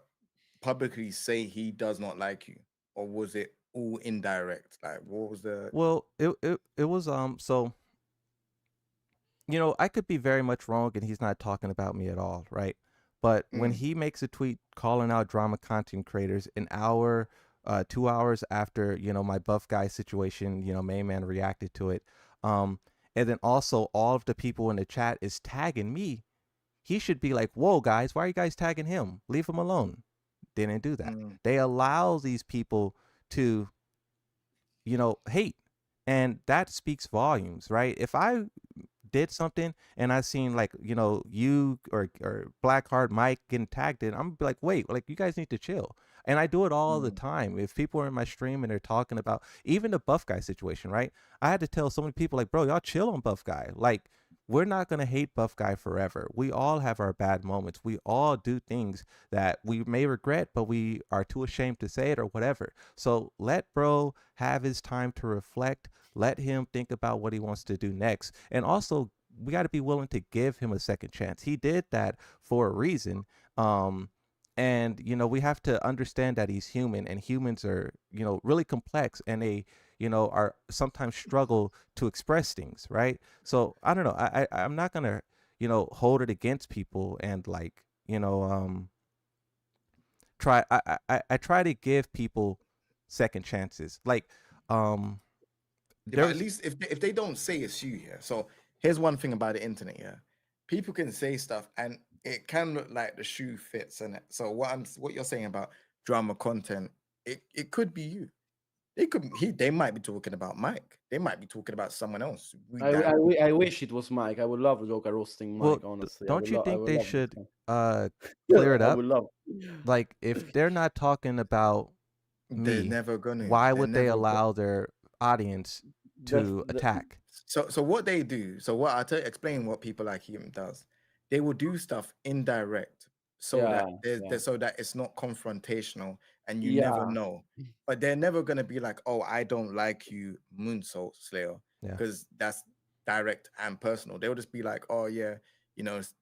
publicly say he does not like you, or was it all indirect? Like, what was the? Well, it was so I could be very much wrong and he's not talking about me at all, right? But when he makes a tweet calling out drama content creators an hour, 2 hours after, my buff guy situation, main man reacted to it. And then also all of the people in the chat is tagging me. He should be like, whoa, guys, why are you guys tagging him? Leave him alone. Didn't do that. They allow these people to, hate. And that speaks volumes, right? If I did something and I seen like you or Blackheart Mike getting tagged in, I'm gonna be like, wait, like you guys need to chill. And I do it all the time. If people are in my stream and they're talking about even the buff guy situation, right? I had to tell so many people like, bro, y'all chill on buff guy. Like we're not gonna hate buff guy forever. We all have our bad moments. We all do things that we may regret, but we are too ashamed to say it or whatever. So let bro have his time to reflect. Let him think about what he wants to do next. And also, we got to be willing to give him a second chance. He did that for a reason. And, we have to understand that he's human and humans are, really complex and they, are sometimes struggle to express things, right? So I don't know. I'm not going to, hold it against people and like, I try to give people second chances. Like, Yeah, but at there's least if they don't say it's you here. So here's one thing about the internet, yeah. People can say stuff and it can look like the shoe fits in it. So what you're saying about drama content, it could be you. They might be talking about Mike. They might be talking about someone else. I wish it was Mike. I would love Joker roasting Mike. Well, Honestly, don't you I think would they love should clear that. it I up? would love. Like if they're not talking about They're me, never gonna. why They're would they never. allow their audience to The attack? So what they do, so what explain what people like him does. They will do stuff indirect so that yeah so that it's not confrontational and you never yeah know. But they're never gonna be like, oh, I don't like you, Moonsault Slayer, Yeah. because that's direct and personal. They'll just be like, oh yeah, it's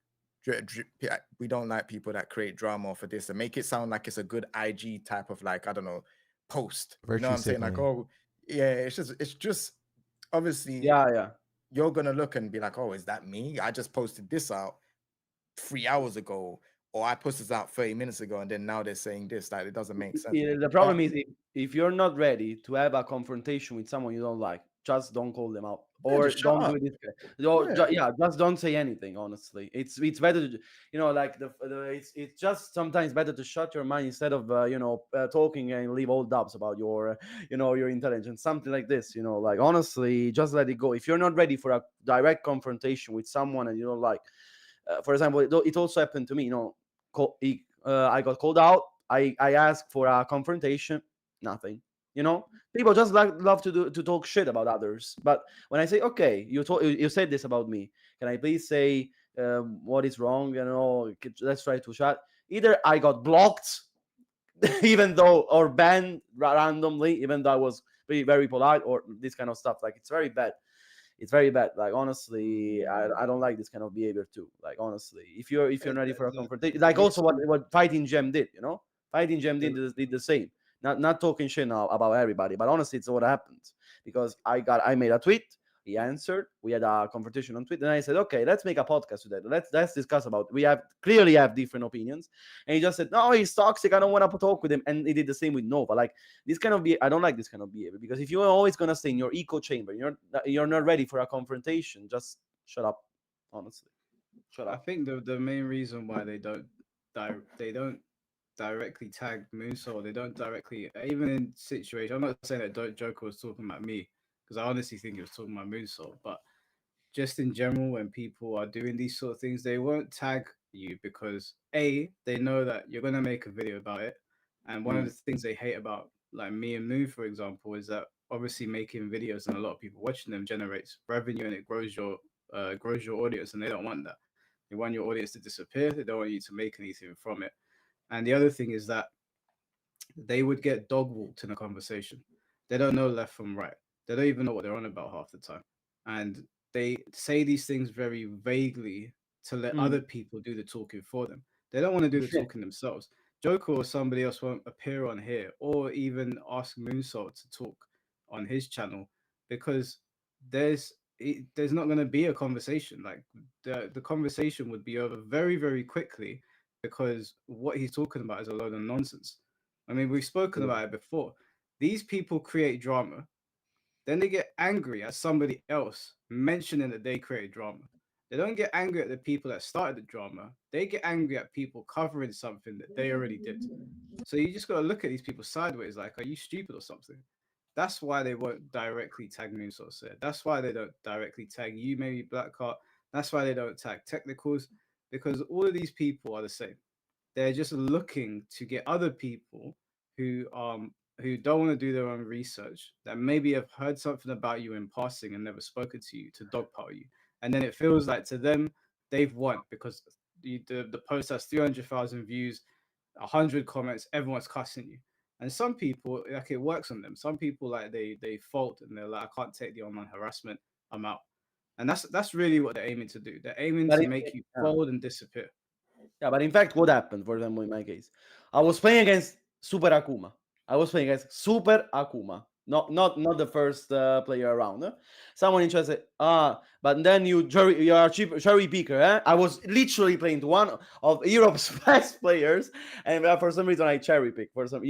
we don't like people that create drama for this and make it sound like it's a good IG type of like, I don't know, post. You know Virtue what I'm saying? Like, signaling. oh yeah, it's just obviously yeah. you're gonna look and be like, oh, is that me? I just posted this out 3 hours ago, or I posted this out 30 minutes ago, and then now they're saying this. Like, it doesn't make sense. Yeah, the problem is if you're not ready to have a confrontation with someone you don't like, just don't call them out or just shut don't do up. it. Or just don't say anything. Honestly, it's better to, like it's just sometimes better to shut your mind instead of talking and leave all doubts about your your intelligence, something like this. Like honestly, just let it go. If you're not ready for a direct confrontation with someone and you don't like, for example, it also happened to me. I got called out. I asked for a confrontation. Nothing. People just love to talk shit about others. But when I say, okay, you said this about me, can I please say what is wrong? Let's try to chat. Either I got blocked, even though, or banned randomly, even though I was very polite, or this kind of stuff. Like it's very bad. It's very bad. Like honestly, I don't like this kind of behavior too. Like honestly, if you're ready for a confrontation, like also what Fighting Gem did, Fighting Gem did the same. Not talking shit now about everybody, but honestly, it's what happened because I made a tweet. He answered. We had a confrontation on Twitter, and I said, "Okay, let's make a podcast today. Let's discuss about. We clearly have different opinions." And he just said, "No, he's toxic. I don't want to talk with him." And he did the same with Nova. Like this kind of I don't like this kind of behavior because if you're always gonna stay in your echo chamber, you're not ready for a confrontation. Just shut up. Honestly, shut I up. think the main reason why they don't directly tag Moonsault, they don't directly, even in situations. I'm not saying that Joker was talking about me because I honestly think he was talking about Moonsault, but just in general, when people are doing these sort of things, they won't tag you because they know that you're gonna make a video about it, and one of the things they hate about like me and Moon, for example, is that obviously making videos and a lot of people watching them generates revenue and it grows your audience, and they don't want that. They want your audience to disappear. They don't want you to make anything from it. And the other thing is that they would get dog walked in a conversation. They don't know left from right. They don't even know what they're on about half the time. And they say these things very vaguely to let other people do the talking for them. They don't want to do the talking themselves. Joker or somebody else won't appear on here or even ask Moonsault to talk on his channel because there's not going to be a conversation. Like the conversation would be over very, very quickly because what he's talking about is a load of nonsense. I mean, we've spoken about it before. These people create drama, then they get angry at somebody else mentioning that they created drama. They don't get angry at the people that started the drama. They get angry at people covering something that they already did. So you just got to look at these people sideways, like, are you stupid or something? That's why they won't directly tag Moonsault Said. That's why they don't directly tag you, maybe Blackheart. That's why they don't tag Technicals, because all of these people are the same. They're just looking to get other people who don't want to do their own research, that maybe have heard something about you in passing and never spoken to you, to dogpile you. And then it feels like to them they've won because the post has 300,000 views, 100 comments, everyone's cussing you. And some people, like, it works on them. Some people, like, they fold and they're like, I can't take the online harassment, I'm out. And that's really what they're aiming to do. They're aiming But to make you fold and disappear. Yeah, but in fact, what happened, for example, in my case, I was playing against Super Akuma. I was playing against Super Akuma, not the first player around. Someone interested. But then you are a cherry picker. I was literally playing to one of Europe's best players, and for some reason I cherry pick. For some,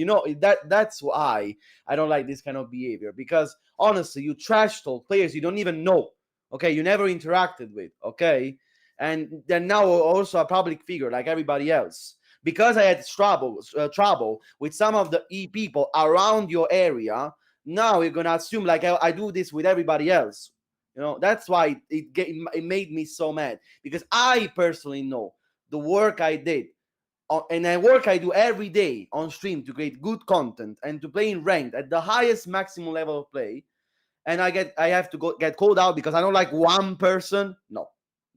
that's why I don't like this kind of behavior. Because honestly, you trash talk players you don't even know. Okay, you never interacted with. Okay, and then now also a public figure like everybody else. Because I had trouble with some of the people around your area, now you're gonna assume like I do this with everybody else. That's why it made me so mad, because I personally know the work I did, and the work I do every day on stream to create good content and to play in ranked at the highest maximum level of play, and I have to get called out because I don't like one person. No,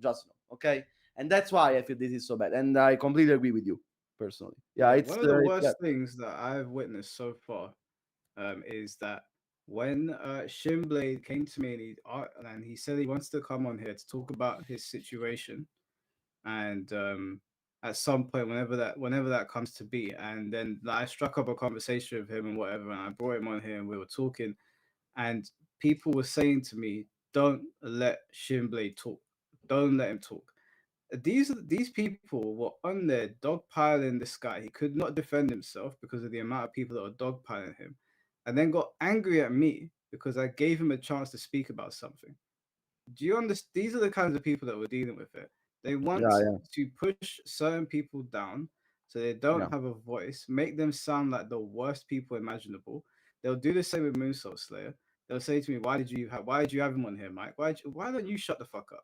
just no. Okay, and that's why I feel this is so bad, and I completely agree with you personally. Yeah, it's one of the it's bad. worst things that I've witnessed so far is that when Shinblade came to me and he said he wants to come on here to talk about his situation, and at some point, whenever that comes to be, and then like, I struck up a conversation with him and whatever, and I brought him on here and we were talking, and people were saying to me, don't let Shinblade talk. Don't let him talk. These people were on there dogpiling this guy. He could not defend himself because of the amount of people that were dogpiling him, and then got angry at me because I gave him a chance to speak about something. Do you understand? These are the kinds of people that we're dealing with it. They want Yeah, yeah, to push certain people down so they yeah. don't have a voice, make them sound like the worst people imaginable. They'll do the same with Moonsault Slayer. They'll say to me, why did you have him on here, Mike? Why don't you shut the fuck up?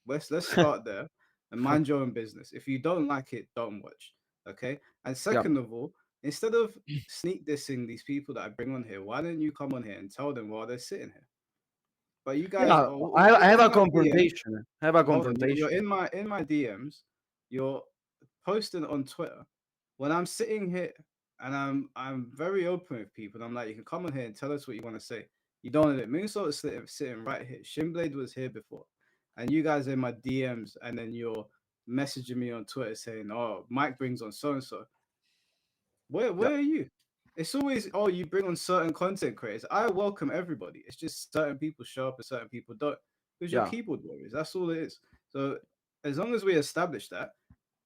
Let's start there and mind your own business. If you don't like it, don't watch. Okay. And Yeah. second of all, instead of sneak dissing these people that I bring on here, why don't you come on here and tell them while they're sitting here? But you guys, Yeah, you're I have in a my DM. confrontation. I have a Hold on, you're confrontation. in my DMs. You're posting on Twitter when I'm sitting here and I'm very open with people. And I'm like, you can come on here and tell us what you want to say. You don't want it. Moonsault is sitting right here. Shinblade was here before, and you guys are in my DMs, and then you're messaging me on Twitter saying, "Oh, Mike brings on so and so." Yeah, Where are you? It's always, oh, you bring on certain content creators. I welcome everybody. It's just certain people show up and certain people don't. Because you're yeah, keyboard warriors. That's all it is. So as long as we establish that,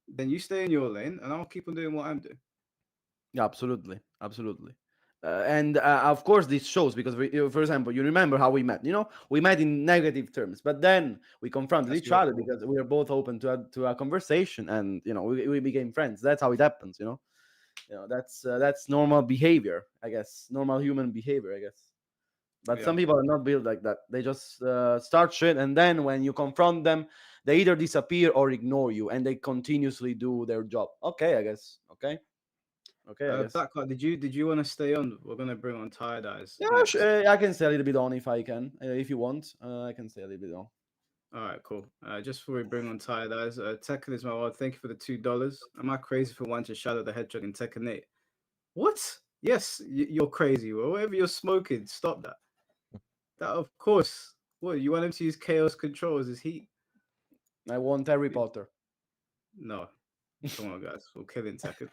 then you stay in your lane and I'll keep on doing what I'm doing. yeah. Absolutely, absolutely. And of course, this shows because, for example, you remember how we met. We met in negative terms, but then we confronted That's each your other fault. because we were both open to a conversation, and we became friends. That's how it happens. That's normal behavior, I guess. Normal human behavior, I guess. But Yeah. some people are not built like that. They just start shit, and then when you confront them, they either disappear or ignore you, and they continuously do their job. Okay, I guess. Okay, I guess. Backlash, did you want to stay on? We're gonna bring on Tired Eyes Yeah, next. I can stay a little bit on if I can. If you want, I can stay a little bit on. All right, cool. Just before we bring on Tired Eyes, Tekken is my world. Thank you for the $2. Am I crazy for wanting to Shadow the Hedgehog in Tekken 8? What? Yes, you're crazy. Well, whatever you're smoking, stop that. That of course. What you want him to use chaos control as his heat? I want Harry Potter. No, come on, guys. We're killing Tekken.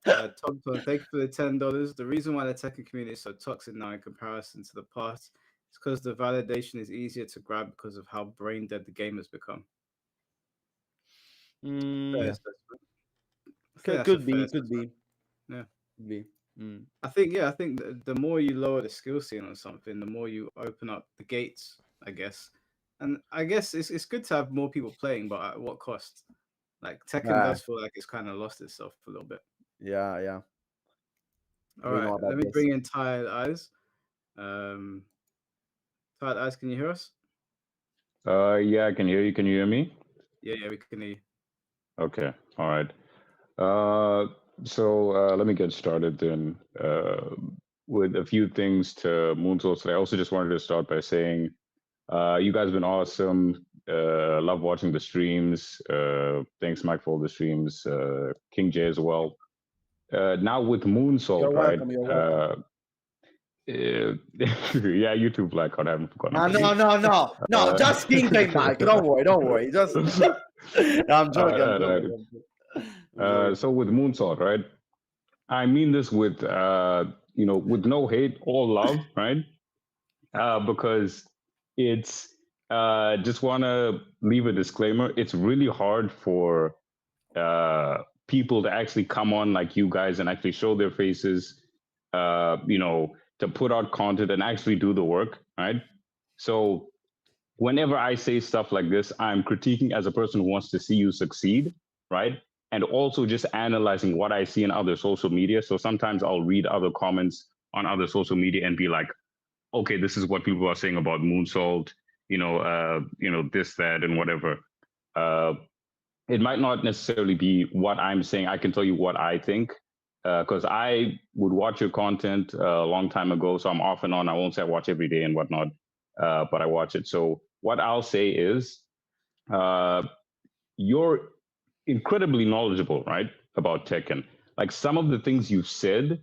Tom, thank you for the $10. The reason why the Tekken community is so toxic now in comparison to the past is because the validation is easier to grab because of how brain dead the game has become. Fair Yeah, assessment. I think that's a could fair be, could assessment. be, Yeah. could be. Mm. I think the more you lower the skill ceiling on something, the more you open up the gates, I guess. And I guess it's good to have more people playing, but at what cost? Like Tekken Ah, does feel like it's kind of lost itself a little bit. yeah. All We right, know let about me this. bring in Tired Eyes. Um, Tired Eyes, can you hear us? Yeah, I can hear you. Can you hear me? Yeah, we can hear you. Okay. All right. So let me get started then with a few things to Moonsault today. I also just wanted to start by saying you guys have been awesome. Love watching the streams. Thanks, Mike, for all the streams. King J as well. Now with Moonsault, You're right? welcome. You're welcome. Yeah, you too, Blackout. I haven't forgotten about you. No. Just King J, Mike. Don't worry. Just. No, I'm joking. I'm joking. So with Moonsault, right? I mean this with with no hate, all love, right? Because it's just want to leave a disclaimer. It's really hard for people to actually come on like you guys and actually show their faces, to put out content and actually do the work, right? So whenever I say stuff like this, I'm critiquing as a person who wants to see you succeed, right? And also just analyzing what I see in other social media. So sometimes I'll read other comments on other social media and be like, okay, this is what people are saying about Moonsault, this, that, and whatever. Uh, it might not necessarily be what I'm saying. I can tell you what I think because I would watch your content a long time ago. So I'm off and on. I won't say I watch every day and whatnot, but I watch it. So what I'll say is you're incredibly knowledgeable, right, about Tekken. Like some of the things you've said,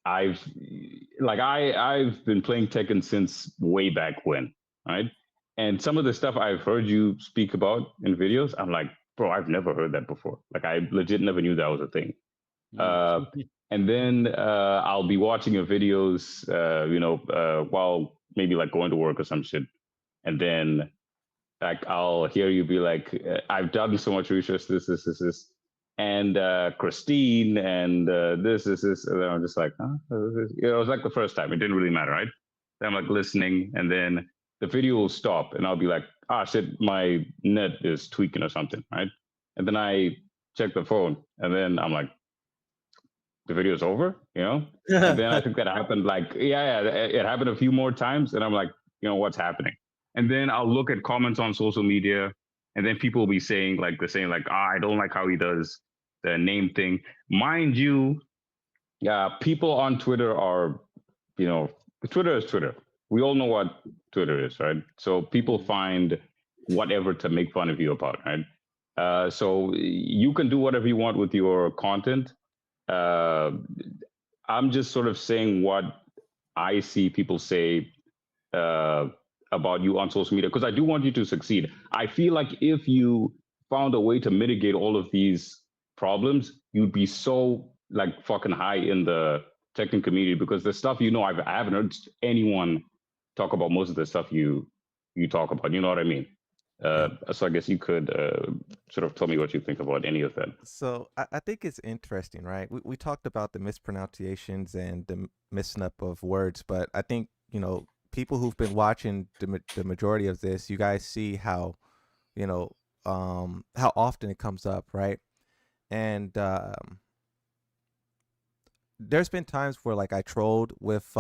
I've I've been playing Tekken since way back when, right? And some of the stuff I've heard you speak about in videos, I'm like, bro, I've never heard that before. Like I legit never knew that was a thing. And then I'll be watching your videos, while maybe like going to work or some shit. and then like I'll hear you be like, I've done so much research, this, and Christine, and this, and then I'm just like, huh? It was like the first time. It didn't really matter, right? Then I'm like listening, and then the video will stop, and I'll be like, ah, shit, my net is tweaking or something, right? And then I check the phone, and then I'm like, the video's over, And then I think that happened like, yeah, it happened a few more times, and I'm like, what's happening? And then I'll look at comments on social media, and then people will be saying like I don't like how he does the name thing. Mind you, yeah, people on Twitter are, Twitter is Twitter. We all know what Twitter is, right? So people find whatever to make fun of you about, right? So you can do whatever you want with your content. Uh, I'm just sort of saying what I see people say uh, about you on social media because I do want you to succeed. I feel like if you found a way to mitigate all of these problems, you'd be so like fucking high in the Tekken community because the stuff I haven't heard anyone talk about most of the stuff you talk about. You know what I mean? So I guess you could sort of tell me what you think about any of that. So I think it's interesting, right? We talked about the mispronunciations and the messing up of words, but I think, people who've been watching the majority of this, you guys see how, how often it comes up, right? And there's been times where like I trolled with,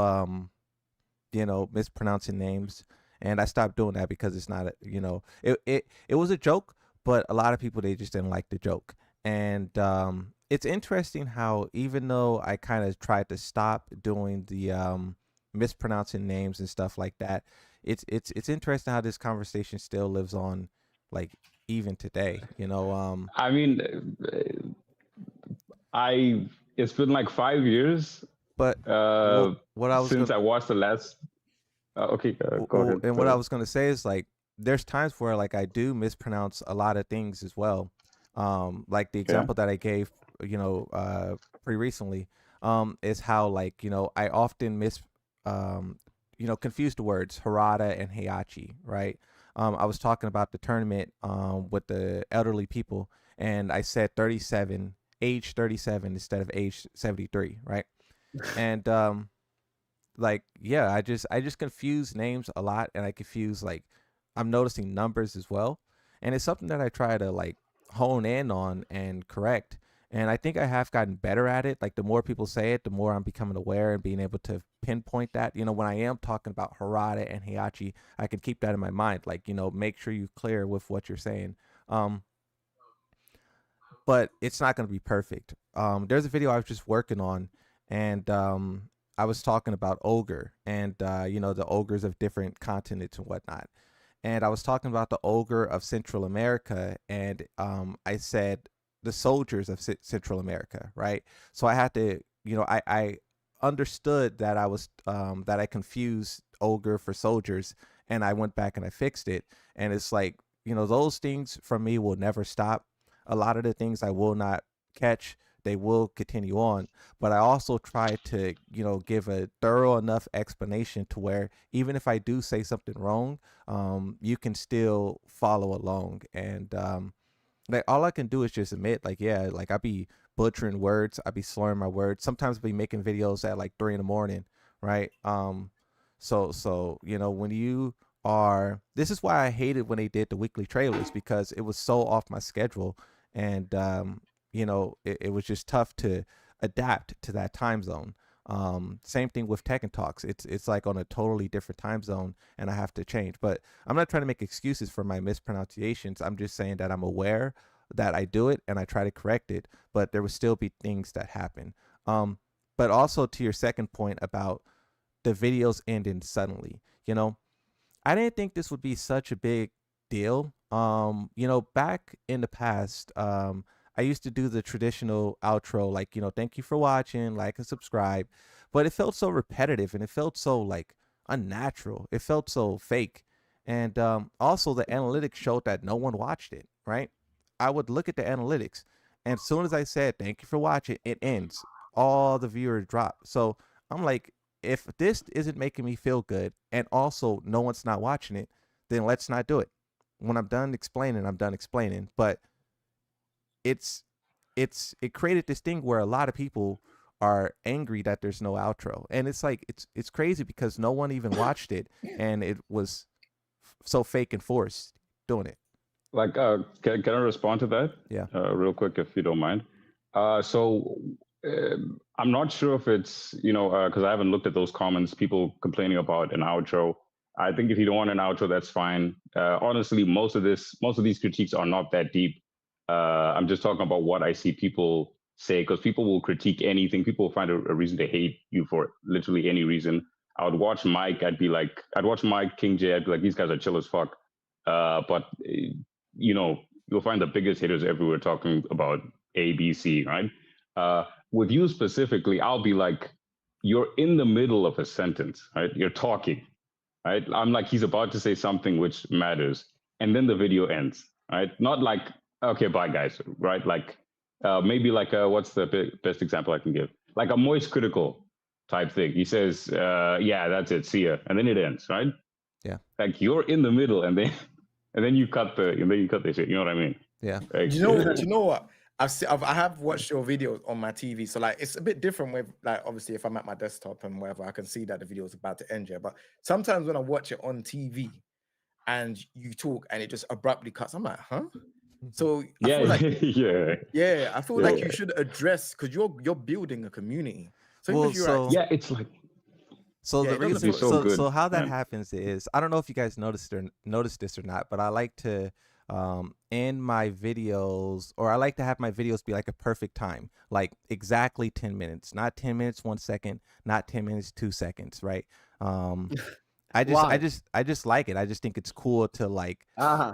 mispronouncing names, and I stopped doing that because it's not, it was a joke, but a lot of people, they just didn't like the joke. And it's interesting how even though I kind of tried to stop doing the mispronouncing names and stuff like that, it's interesting how this conversation still lives on, like even today. I mean, it's been like 5 years. But what I was since I watched the last. Okay, go ahead. And what I was gonna say is like there's times where like I do mispronounce a lot of things as well. Like the example that I gave, pretty recently, is how like I often confuse the words Harada and Heihachi, right? I was talking about the tournament with the elderly people, and I said 37, age 37 instead of age 73, right? And like yeah, I just confuse names a lot, and I confuse like I'm noticing numbers as well, and it's something that I try to like hone in on and correct. And I think I have gotten better at it. Like the more people say it, the more I'm becoming aware and being able to pinpoint that. When I am talking about Harada and Heihachi, I can keep that in my mind. Like make sure you're clear with what you're saying. But it's not going to be perfect. There's a video I was just working on, and I was talking about ogre and the ogres of different continents and whatnot. And I was talking about the ogre of Central America, and I said the soldiers of Central America, right? So I had to, I understood that I was that I confused ogre for soldiers, and I went back and I fixed it. And it's like those things for me will never stop. A lot of the things I will not catch, they will continue on. But I also try to, give a thorough enough explanation to where even if I do say something wrong, you can still follow along. And like all I can do is just admit, like, yeah, like I be butchering words, I be slurring my words. Sometimes I be making videos at like 3 in the morning, right? So when you are, this is why I hated when they did the weekly trailers, because it was so off my schedule, and it was just tough to adapt to that time zone. Same thing with Tekken Talks. It's like on a totally different time zone, and I have to change. But I'm not trying to make excuses for my mispronunciations. I'm just saying that I'm aware that I do it and I try to correct it, but there will still be things that happen. But also to your second point about the videos ending suddenly, I didn't think this would be such a big deal. Back in the past, I used to do the traditional outro, like, thank you for watching, like and subscribe. But it felt so repetitive and it felt so like unnatural. It felt so fake. And also the analytics showed that no one watched it, right? I would look at the analytics, and as soon as I said thank you for watching, it ends. All the viewers drop. So I'm like, if this isn't making me feel good and also no one's not watching it, then let's not do it. When I'm done explaining, I'm done explaining. But it created this thing where a lot of people are angry that there's no outro, and it's like it's crazy because no one even watched it, and it was so fake and forced doing it. Like, can I respond to that? Yeah. Real quick, if you don't mind. I'm not sure if it's, because I haven't looked at those comments, people complaining about an outro. I think if you don't want an outro, that's fine. Honestly, most of these critiques are not that deep. I'm just talking about what I see people say, because people will critique anything. People will find a reason to hate you for literally any reason. I would watch Mike. I'd watch Mike, King J. I'd be like, these guys are chill as fuck. But you'll find the biggest hitters everywhere talking about A, B, C, right? With you specifically, I'll be like, you're in the middle of a sentence, right? You're talking, right? I'm like, he's about to say something which matters, and then the video ends, right? Not like, okay, bye guys, right? Like, maybe like, what's the best example I can give? Like a Moist Critical type thing. He says, yeah, that's it, see ya, and then it ends, right? Yeah. Like you're in the middle, and then you cut the shit. You know what I mean? Yeah. Like, Do you know what? I have watched your videos on my TV, so like it's a bit different with like obviously if I'm at my desktop and whatever, I can see that the video is about to end here. But sometimes when I watch it on TV and you talk and it just abruptly cuts, I'm like, huh? So I feel like I feel like you should address, because you're building a community. So even if you're it's like the reason so how that man. happens is, I don't know if you guys noticed this or not, but I like to end my videos, or I like to have my videos be like a perfect time, like exactly 10 minutes, not 10 minutes 1 second, not 10 minutes 2 seconds, right? I just like it. I just think it's cool to like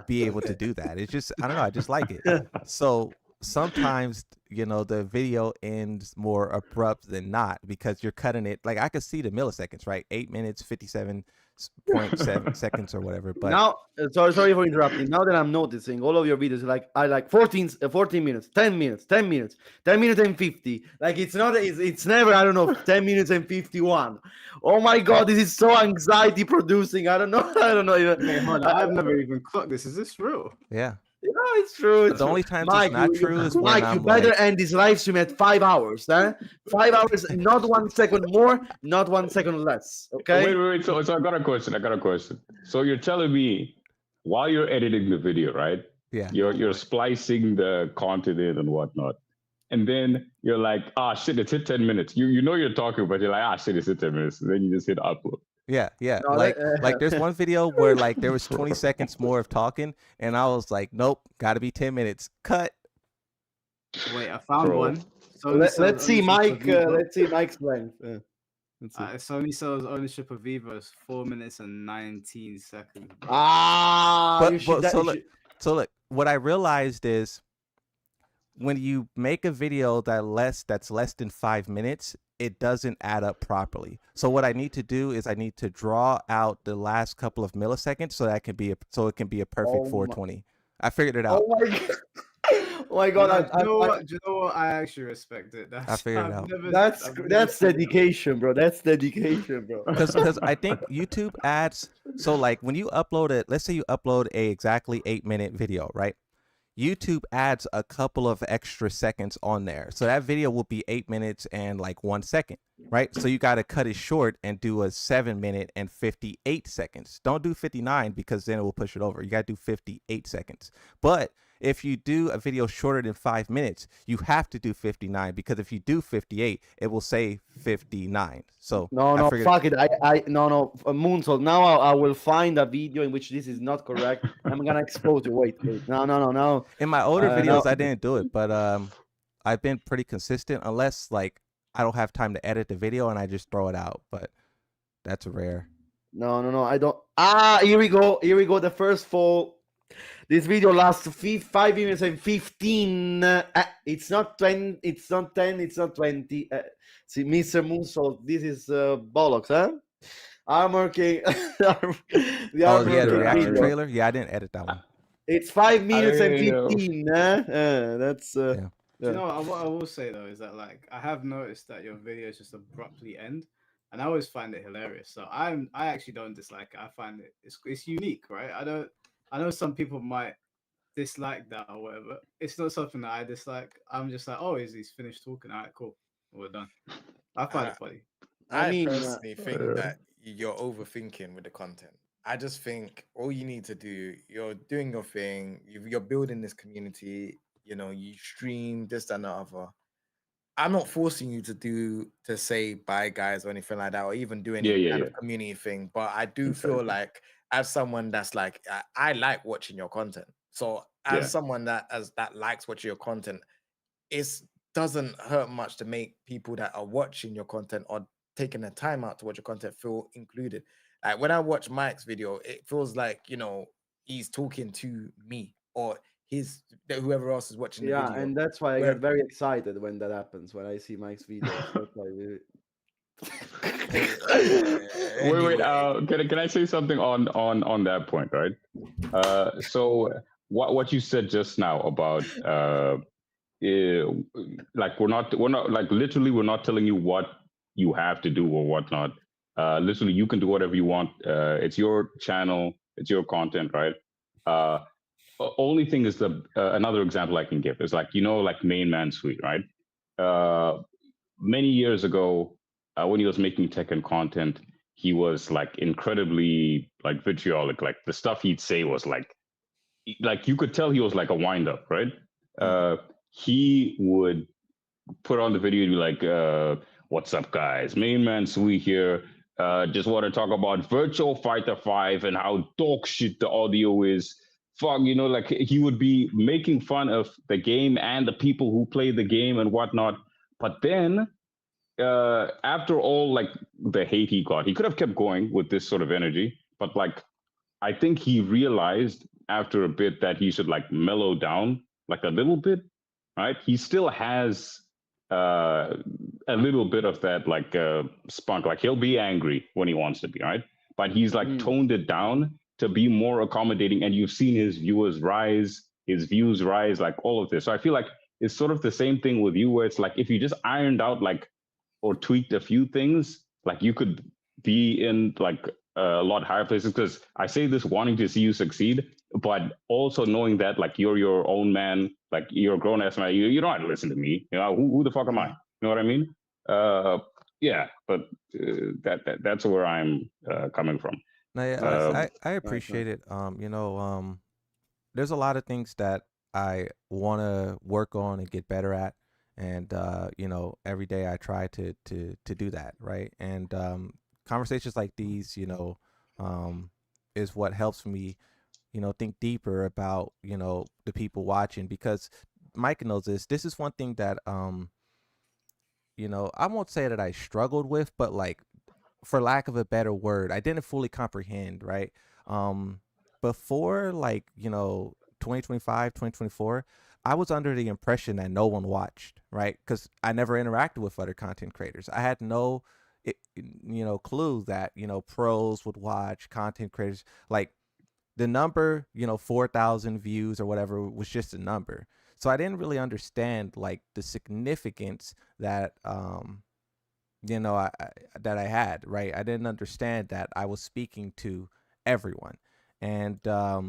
be able to do that. It's just, I don't know, I just like it. So sometimes the video ends more abrupt than not, because you're cutting it. Like I could see the milliseconds, right? 8 minutes 57.7 seconds or whatever. But now, sorry for interrupting. Now that I'm noticing all of your videos, like I like 14 minutes, 10 minutes, 10 minutes, 10 minutes and 50. Like it's never, I don't know, 10 minutes and 51. Oh my god, this is so anxiety producing. I don't know even. Hey, hold on, I've never even clocked this. Is this real? Yeah. Yeah, it's true. The only time it's not true is when Mike, I'm you better like, end this live stream at 5 hours. 5 hours, not 1 second more, not 1 second less. Okay. Wait. So I got a question. So you're telling me while you're editing the video, right? Yeah. You're splicing the content in and whatnot, and then you're like, shit, it's hit 10 minutes. You know you're talking, but you're like, shit, it's hit 10 minutes. And then you just hit upload. Yeah. No, like there's one video where like there was 20 seconds more of talking, and I was like, nope, gotta be 10 minutes. Cut. Wait, I found one. So let's see Mike. Let's see Mike's length. Sony sells ownership of Vivo is 4 minutes and 19 seconds. So look, what I realized is when you make a video that's less than 5 minutes, it doesn't add up properly. So what I need to do is I need to draw out the last couple of milliseconds so that it can be a perfect 420. I figured it out. Oh my god! Do you know what? I actually respect it. I figured it out. That's dedication, bro. That's dedication, bro. Because I think YouTube adds. So like when you upload it, let's say you upload a exactly 8-minute video, right? YouTube adds a couple of extra seconds on there. So that video will be 8 minutes and like 1 second, right? So you got to cut it short and do a 7 minute and 58 seconds. Don't do 59 because then it will push it over. You got to do 58 seconds. But if you do a video shorter than 5 minutes, you have to do 59, because if you do 58, it will say 59. So fuck it. Moonsault. Now I will find a video in which this is not correct. I'm gonna expose you. Wait. No. In my older videos, I didn't do it, but I've been pretty consistent, unless like I don't have time to edit the video and I just throw it out. But that's rare. No. I don't. Here we go. The first fall. This video lasts 5 minutes and 15. It's not 20. It's not 10. It's not 20. See, Mr. Moonsault, this is bollocks, huh? Armor King. The reaction trailer. Yeah, I didn't edit that one. It's 5 minutes and 15. That's. You know what I will say though is that like I have noticed that your videos just abruptly end, and I always find it hilarious. So I actually don't dislike it. I find it's unique, right? I know some people might dislike that or whatever. It's not something that I dislike. I'm just like, oh, he's finished talking. All right, cool, we're done. I find it funny. I mean, personally think that you're overthinking with the content. I just think all you need to do, you're doing your thing, you're building this community, you know, you stream this and the other. I'm not forcing you to say bye guys or anything like that, or even do any kind of community thing. But I do feel like as someone that's like I like watching your content. So as someone that likes watching your content, it doesn't hurt much to make people that are watching your content or taking the time out to watch your content feel included. Like when I watch Mike's video, it feels like, you know, he's talking to me or whoever else is watching the yeah, video. and that's why I get very excited when that happens, when I see Mike's videos. That's why Wait. Can I say something on that point, right? So what you said just now about like we're not like literally we're not telling you what you have to do or whatnot. Literally, you can do whatever you want. It's your channel, it's your content, right? Only thing is the another example I can give is like like Main Man Suite, right? Many years ago, when he was making Tekken content, he was like incredibly like vitriolic. Like the stuff he'd say was like you could tell he was like a wind up, right? He would put on the video and be like, what's up, guys? Main Man Sui here. Just want to talk about Virtual Fighter 5 and how dog shit the audio is. Fuck, like he would be making fun of the game and the people who play the game and whatnot. But then, after all, like the hate he got, he could have kept going with this sort of energy. But like, I think he realized after a bit that he should like mellow down like a little bit, right? He still has a little bit of that like spunk. Like he'll be angry when he wants to be, right? But he's like toned it down to be more accommodating, and you've seen his viewers rise, his views rise, like all of this. So I feel like it's sort of the same thing with you, where it's like if you just ironed out like or tweaked a few things, like you could be in like a lot higher places. Because I say this wanting to see you succeed, but also knowing that like you're your own man, like you're a grown ass man. You don't have to listen to me. You know who the fuck am I? You know what I mean? Yeah, but that's where I'm coming from. No, yeah, I appreciate it. There's a lot of things that I want to work on and get better at, and every day I try to do that, right? And conversations like these, is what helps me, think deeper about the people watching, because Mike knows this. This is one thing that I won't say that I struggled with, but like, for lack of a better word, I didn't fully comprehend, right? Before like, 2025, 2024, I was under the impression that no one watched, right? Because I never interacted with other content creators. I had no, clue that, pros would watch, content creators. Like the number, 4,000 views or whatever was just a number. So I didn't really understand like the significance that, that I had, right? I didn't understand that I was speaking to everyone. And, I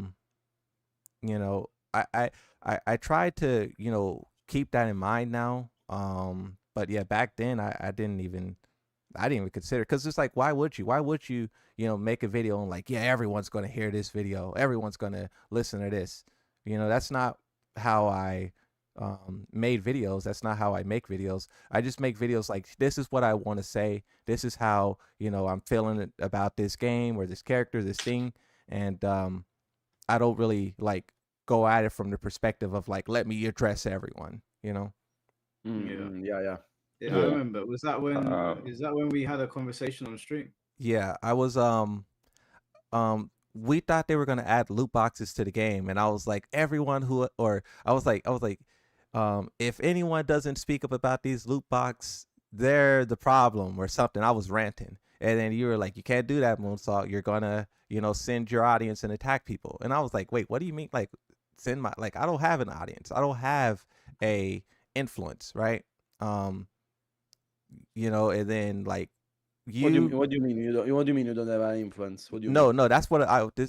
tried to, keep that in mind now. But yeah, back then I didn't even consider, because it's like, why would you, make a video and like, yeah, everyone's going to hear this video. Everyone's going to listen to this. That's not how I made videos. That's not how I make videos. I just make videos like, this is what I want to say. This is how, I'm feeling about this game or this character, this thing. And I don't really like go at it from the perspective of like, let me address everyone, Yeah. Yeah. I remember. Was that when is that when we had a conversation on stream? Yeah, I was we thought they were gonna add loot boxes to the game, and I was like, everyone who, or I was like, if anyone doesn't speak up about these loot box, they're the problem or something. I was ranting, and then you were like, you can't do that, Moonsault. You're gonna, send your audience and attack people. And I was like, wait, what do you mean? Like, send my, like, I don't have an audience. I don't have a influence, right? And then like, What do you mean? What do you mean you don't have any influence? What do you No, mean? no, that's what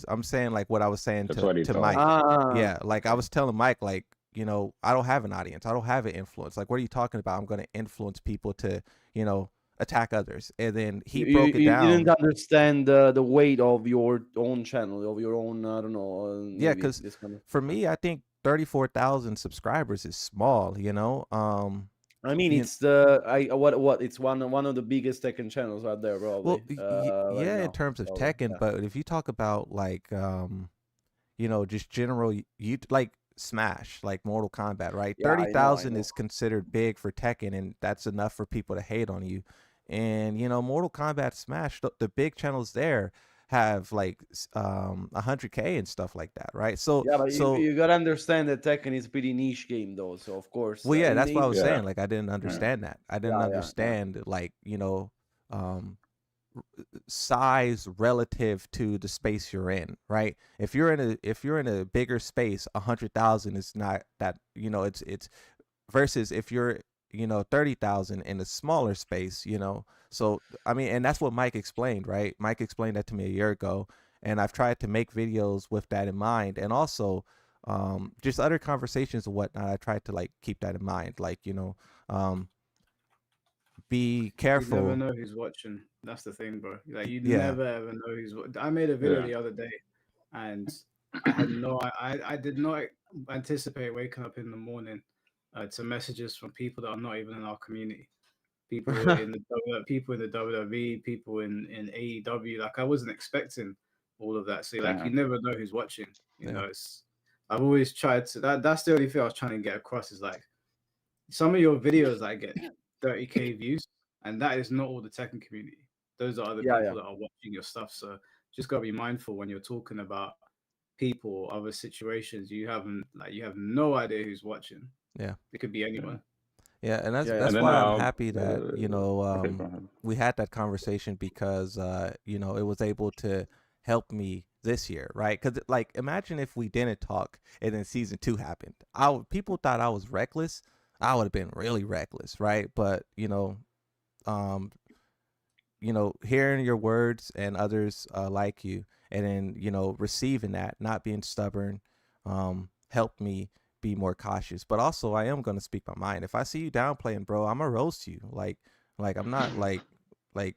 I'm saying, like what I was saying That's to what he thought. Mike. Ah, Yeah, like I was telling Mike, like, you know, I don't have an audience. I don't have an influence. Like, what are you talking about? I'm going to influence people to, you know, attack others. And then he broke it you didn't down. understand the weight of your own channel, of your own, I don't know, Yeah, maybe because this kind of. for me, I think 34,000 subscribers is small, you know. I mean, You, it's what it's one of the biggest Tekken channels out there, well, probably. Right yeah, in now. terms of So, Tekken, yeah. but if you talk about like, you know, just general, you like Smash, like Mortal Kombat, right? Yeah, I know. 30,000 is considered big for Tekken, and that's enough for people to hate on you. And you know, Mortal Kombat, Smash, the big channels there have like 100K and stuff like that, right? So Yeah, but so you gotta understand that Tekken is a pretty niche game, though. So of course, well, yeah, that's what I was Yeah. saying. Like, I didn't understand that. I didn't yeah. understand, like, you know, um, size relative to the space you're in, right? If you're in a bigger space, 100,000 is not that, you know, it's versus if you're, you know, 30,000 in a smaller space, you know. So I mean, and that's what Mike explained, right? Mike explained that to me a year ago, and I've tried to make videos with that in mind, and also just other conversations and whatnot. I tried to like keep that in mind, like, you know, be You never careful. know who's watching. That's the thing, bro. Like you Yeah, never ever know I made a video Yeah. the other day, and I had no. I did not anticipate waking up in the morning to messages from people that are not even in our community. People in the people in the WWE, people in AEW. Like I wasn't expecting all of that. So like you Damn. never know who's watching. You Yeah. know, it's I've always tried to that's the only thing I was trying to get across is like some of your videos that get 30K views, and that is not all the Tekken community. Those are other Yeah, people that are watching your stuff. So just gotta be mindful when you're talking about people, other situations. You have no idea who's watching. yeah. It could be anyone. Yeah, and yeah. that's And then why I'm happy that, you know, okay, go ahead. we had that conversation because you know, it was able to help me this year, right? Because like, imagine if we didn't talk and then season 2 happened. People thought I was reckless. I would have been really reckless, right? But um, you know, hearing your words and others like you, and then, you know, receiving that, not being stubborn, helped me be more cautious. But also, I am gonna speak my mind. If I see you downplaying, bro, I'm gonna roast you. Like I'm not like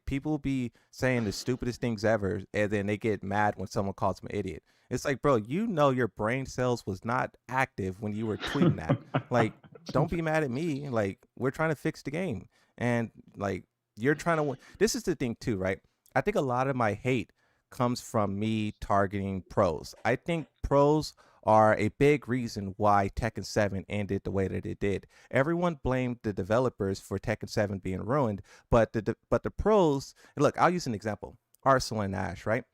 people be saying the stupidest things ever, and then they get mad when someone calls them an idiot. It's like, bro, you know your brain cells was not active when you were tweeting that. Like, don't be mad at me. Like, we're trying to fix the game, and like, you're trying to win. This is the thing too, right? I think a lot of my hate comes from me targeting pros. I think pros are a big reason why Tekken 7 ended the way that it did. Everyone blamed the developers for Tekken 7 being ruined, but the pros, look, I'll use an example. Arsenal and Ash, right?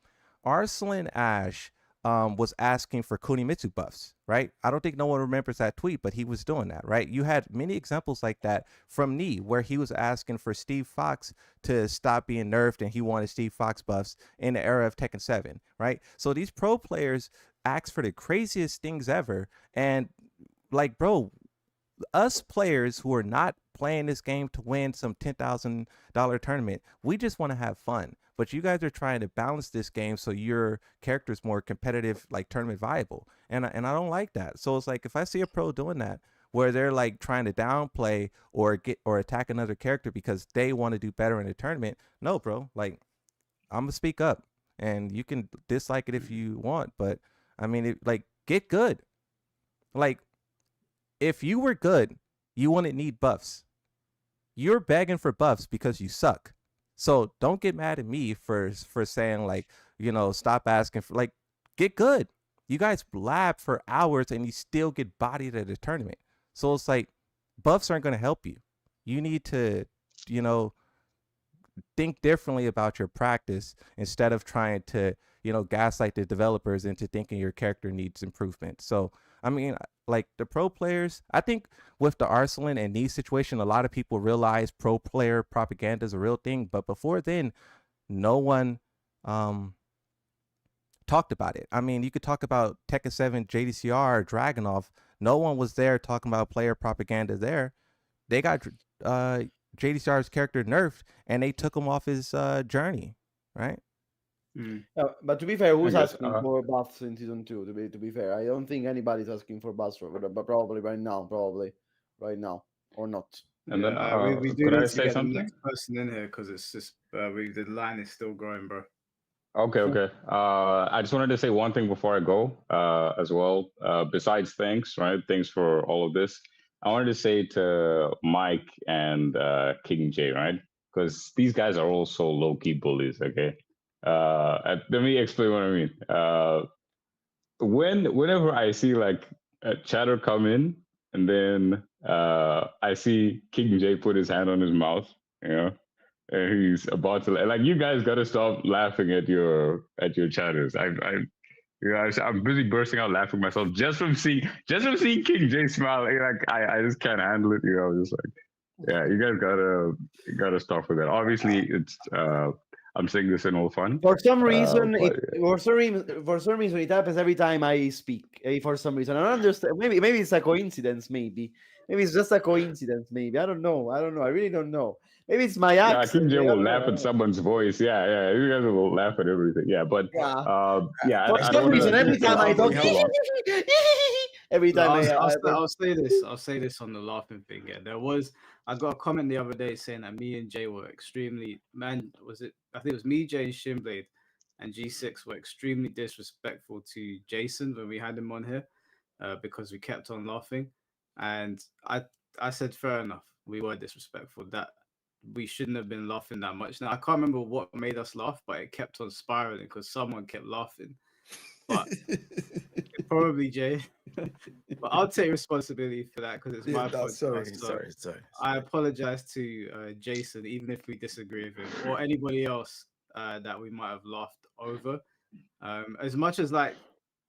Arsenal and Ash was asking for Kunimitsu buffs, right? I don't think no one remembers that tweet, but he was doing that, right? You had many examples like that from Nee, where he was asking for Steve Fox to stop being nerfed, and he wanted Steve Fox buffs in the era of Tekken 7, right? So these pro players ask for the craziest things ever, and like, bro, us players who are not playing this game to win some $10,000 tournament, we just want to have fun. But you guys are trying to balance this game so your character's more competitive, like tournament viable. And I don't like that. So it's like, if I see a pro doing that, where they're like trying to downplay or attack another character because they want to do better in the tournament, no, bro. Like, I'm gonna speak up, and you can dislike it if you want, but I mean, like, get good. Like, if you were good, you wouldn't need buffs. You're begging for buffs because you suck. So don't get mad at me for saying, like, you know, stop asking for, like, get good. You guys lab for hours and you still get bodied at a tournament. So it's like, buffs aren't going to help you. You need to, you know, think differently about your practice instead of trying to, you know, gaslight the developers into thinking your character needs improvement. So I mean, like, the pro players, I think with the Arsenal and Nee situation, a lot of people realize pro player propaganda is a real thing. But before then, no one talked about it. I mean, you could talk about Tekken 7, JDCR, Dragunov. No one was there talking about player propaganda there. They got JD Star's character nerfed, and they took him off his journey, right? But to be fair, who's I guess, asking for buffs in season 2? To be fair, I don't think anybody's asking for buffs, but probably right now, or not. And then we do could need I to say get something? the next person in here because it's just the line is still growing, bro. Okay. I just wanted to say one thing before I go, as well. Besides thanks, right? Thanks for all of this. I wanted to say to Mike and King J, right? Because these guys are also low key bullies. Okay. Let me explain what I mean. Whenever I see like a chatter come in, and then I see King J put his hand on his mouth, you know, and he's about to like you guys got to stop laughing at your chatters. I'm busy bursting out laughing myself just from seeing King J smile. Like I just can't handle it. You know, just like yeah, you guys gotta stop with that. Obviously, it's I'm saying this in all fun. For some reason, but for some reason, it happens every time I speak. For some reason, I don't understand. Maybe it's a coincidence. Maybe it's just a coincidence. Maybe I don't know. I really don't know. Maybe it's my accent. King J I will don't laugh know. at someone's voice. Yeah, you guys will laugh at everything. Yeah, but Yeah. yeah, For I some don't reason, want to every keep time I this talk, too long. every No, time I'll say this. I'll say this on the laughing thing. Yeah, I got a comment the other day saying that me and Jay were extremely was it? I think it was me, Jay, and Shinblade, and G6 were extremely disrespectful to Jason when we had him on here, because we kept on laughing, and I said fair enough. We were disrespectful. That we shouldn't have been laughing that much. Now I can't remember what made us laugh, but it kept on spiraling because someone kept laughing. But probably Jay. But I'll take responsibility for that because it's my fault. Sorry. I apologize to Jason, even if we disagree with him or anybody else that we might have laughed over. As much as like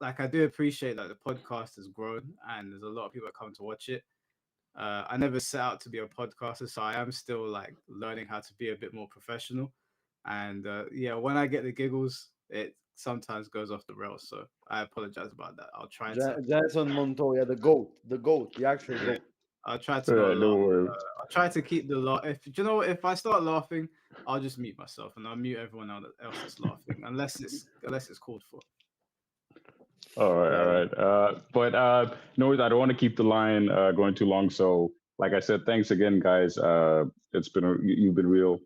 I do appreciate that the podcast has grown and there's a lot of people that come to watch it. I never set out to be a podcaster, so I am still like learning how to be a bit more professional. And yeah, when I get the giggles, it sometimes goes off the rails. So I apologize about that. I'll try to. Jason Montoya, the goat, the actual goat. I'll try to not No laugh. worries. I'll try to keep the laugh. If you know, if I start laughing, I'll just mute myself and I'll mute everyone else that's laughing, unless it's called for. All right. But no, I don't want to keep the line going too long. So, like I said, thanks again, guys. You've been real,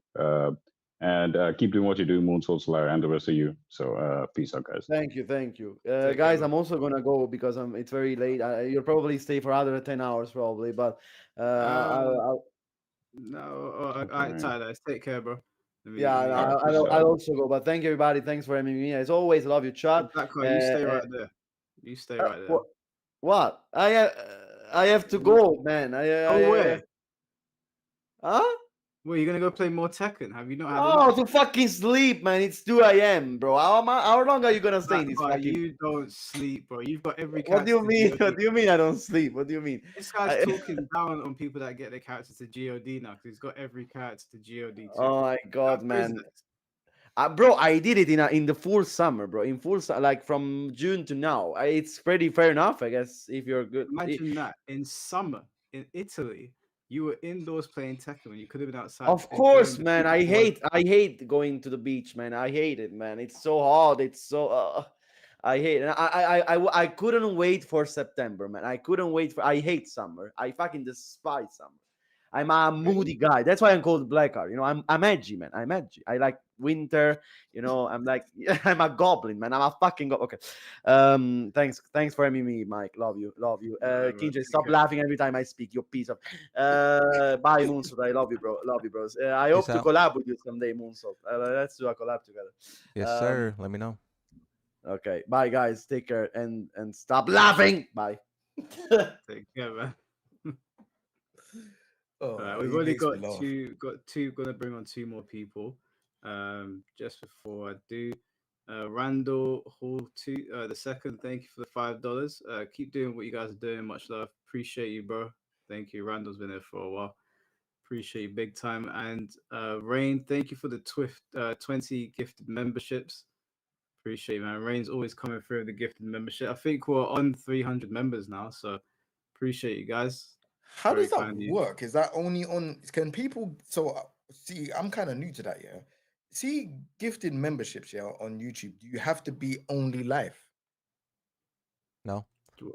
and keep doing what you do, Moonsoul Slayer, and the rest of you. So, peace out, guys. Thank you. Take Guys, care, I'm also gonna go because it's very late. You'll probably stay for another 10 hours, probably. But I'll no, all right, Tyler, take care, bro. yeah, All right, I'll also go. But thank you, everybody. Thanks for having me. As always, love you, chat. You stay right there. You stay right there. What? I have to go, man. Where? Huh? Well, you're gonna go play more Tekken? Have you not had Oh, enough? to fucking sleep, man. It's 2 a.m., bro. How long are you gonna stay in this fucking? You don't sleep, bro. You've got every. What do you mean? What do you mean I don't sleep? What do you mean? This guy's talking down on people that get their characters to God now because he's got every character to God too. Oh my god, man. Bro, I did it in the full summer, bro. In full like from June to now. It's pretty fair enough, I guess. If you're good. Imagine that in summer in Italy, you were indoors playing Tekken when you could have been outside. Of course, man. I hate going to the beach, man. I hate it, man. It's so hot. It's so. I hate it. I couldn't wait for September, man. I couldn't wait for. I hate summer. I fucking despise summer. I'm a moody guy. That's why I'm called Blackheart. You know, I'm edgy, man. I'm edgy. I like winter. You know, I'm like I'm a goblin, man. I'm a fucking goblin. Okay. Thanks for having me, Mike. Love you. KJ, stop laughing every time I speak. You piece of. Bye, Moonsault. I love you, bro. Love you, bros. I hope to collab with you someday, Moonsault. Let's do a collab together. Yes, sir. Let me know. Okay. Bye, guys. Take care and stop laughing. Bye. Take care, man. Oh, we've only got two. Gonna bring on 2 more people. Just before I do, Randall Hall 2, the second. Thank you for the $5. Keep doing what you guys are doing. Much love. Appreciate you, bro. Thank you. Randall's been there for a while. Appreciate you big time. And Rain, thank you for the 20 gifted memberships. Appreciate you, man. Rain's always coming through the gifted membership. I think we're on 300 members now, so appreciate you guys. How Very does that kind of you. work? Is that only on? Can people? So see, I'm kind of new to that. Yeah. See, gifted memberships. Yeah, on YouTube. Do you have to be only live? No.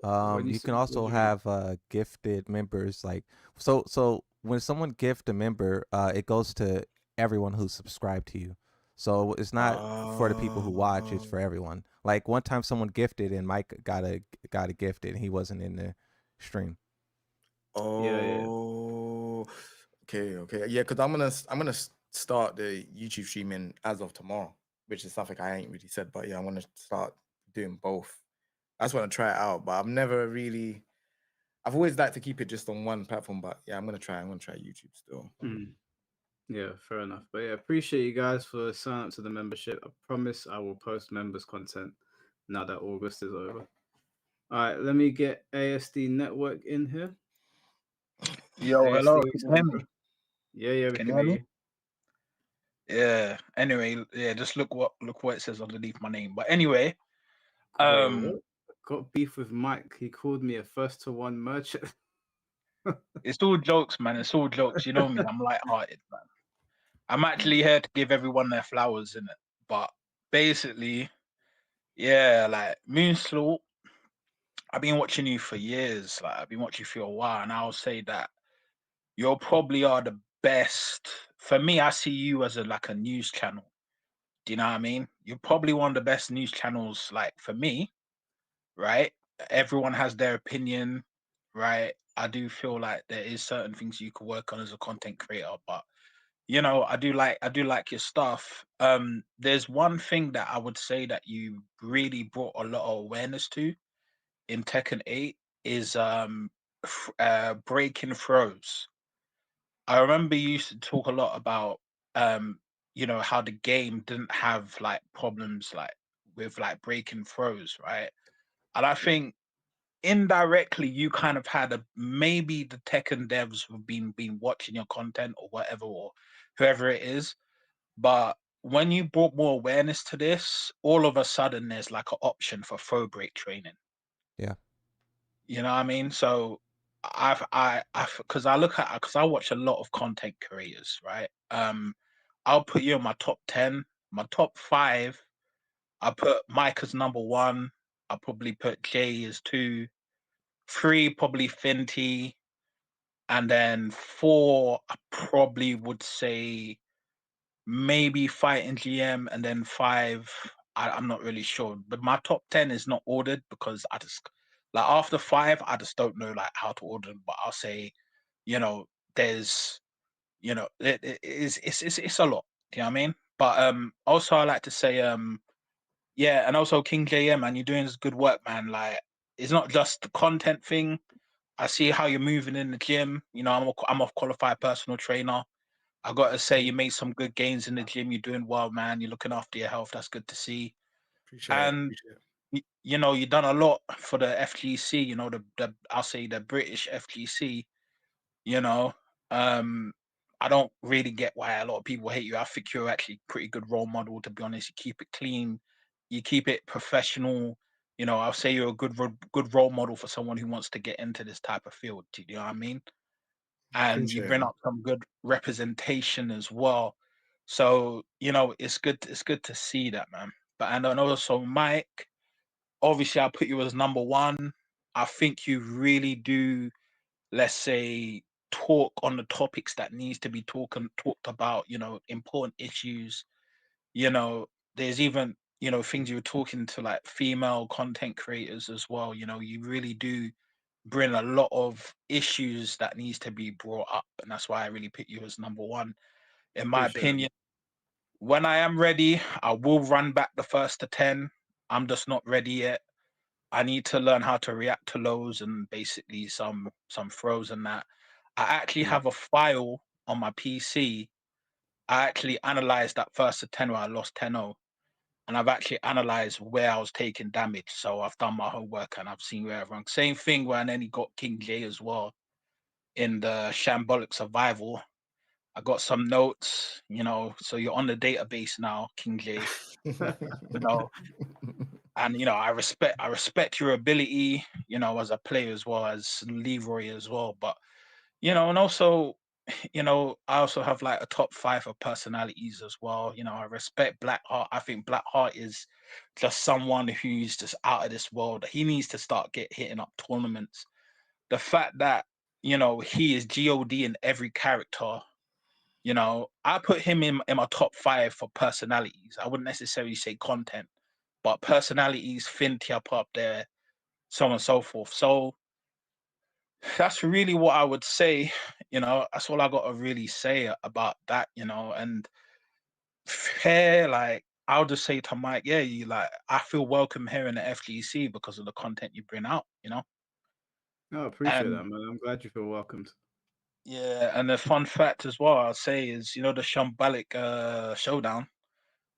When you You say, can what also do you mean? have gifted members. Like so when someone gift a member, it goes to everyone who's subscribed to you. So it's not for the people who watch; it's Oh, for everyone. Like one time, someone gifted, and Mike got a gifted, and he wasn't in the stream. Yeah, yeah. oh, okay. Yeah, because I'm gonna start the YouTube streaming as of tomorrow, which is something I ain't really said, but yeah, I want to start doing both. I just want to try it out, but I've always liked to keep it just on one platform, but yeah, I'm gonna try YouTube still. Yeah, fair enough. But yeah, appreciate you guys for signing up to the membership. I promise I will post members content now that August is over. All right, let me get ASD Network in here. Yo, ASD, hello. what's Can you hear up, me? bro? Yeah, we Can can you hear hear you. me? Yeah. Anyway, yeah. Just look what it says underneath my name. But anyway, Wait, what? Got beef with Mike. He called me a first to one merchant. it's all jokes, man. It's all jokes. You know me. I'm light-hearted, man. I'm actually here to give everyone their flowers in it. But basically, yeah, like Moonslaw, I've been watching you for years. Like I've been watching you for a while, and I'll say that you probably are the best. For me, I see you as a news channel. Do you know what I mean? You're probably one of the best news channels, like for me, right? Everyone has their opinion, right? I do feel like there is certain things you could work on as a content creator, but I do like your stuff. There's one thing that I would say that you really brought a lot of awareness to in Tekken 8 is breaking throws. I remember you used to talk a lot about how the game didn't have like problems like with like breaking throws, right? And I think indirectly you kind of had a maybe the Tekken devs have been watching your content or whatever or whoever it is, but when you brought more awareness to this, all of a sudden there's like an option for throw break training. Yeah. You know what I mean? So because I watch a lot of content creators, right? I'll put you in my top 10, my top 5. I put Mike as number 1. I'll probably put Jay as 2. 3 probably Finty, and then 4 I probably would say maybe Fighting GM, and then 5 I'm not really sure. But my top 10 is not ordered because I just like after 5 I just don't know like how to order them. But I'll say, there's it's a lot. Do you know what I mean? But also I like to say yeah, and also King JM, man, you're doing good work, man. Like it's not just the content thing. I see how you're moving in the gym. I'm a qualified personal trainer. I got to say, you made some good gains in the gym. You're doing well, man. You're looking after your health. That's good to see. Appreciate it. And you've done a lot for the FGC. The I'll say the British FGC. You know, um, I don't really get why a lot of people hate you. I think you're actually a pretty good role model. To be honest, you keep it clean, you keep it professional. I'll say you're a good role model for someone who wants to get into this type of field. Do you know what I mean? And you Appreciate it, bring man. up some good representation as well. So it's good to see that, man. But and then also Mike, obviously I put you as number 1. I think you really do, let's say, talk on the topics that needs to be talked about, important issues. There's even, things you were talking to like female content creators as well. You really do bring a lot of issues that needs to be brought up, and that's why I really put you as number 1 in my Appreciate it. opinion. When I am ready, I will run back the first to 10. I'm just not ready yet. I need to learn how to react to lows and basically some throws and that. I actually Yeah. have a file on my PC. I actually analyzed that first to 10 where I lost 10-0, and I've actually analyzed where I was taking damage. So I've done my homework and I've seen where I've run. Same thing when then he got King J as well in the Shambolic Survival. I got some notes, so you're on the database now, King J. You know, and I respect your ability, as a player as well as Leroy as well. But And also, I also have like a top 5 of personalities as well. I respect Blackheart. I think Blackheart is just someone who's just out of this world. He needs to start hitting up tournaments. The fact that he is God in every character. I put him in my top 5 for personalities. I wouldn't necessarily say content, but personalities, FinTech up there, so on and so forth. So that's really what I would say. That's all I got to really say about that. And fair, like I'll just say to Mike, yeah, I feel welcome here in the FGC because of the content you bring out. No, I appreciate And that, man. I'm glad you feel welcomed. yeah, and the fun fact as well, I'll say is the Shambolic showdown.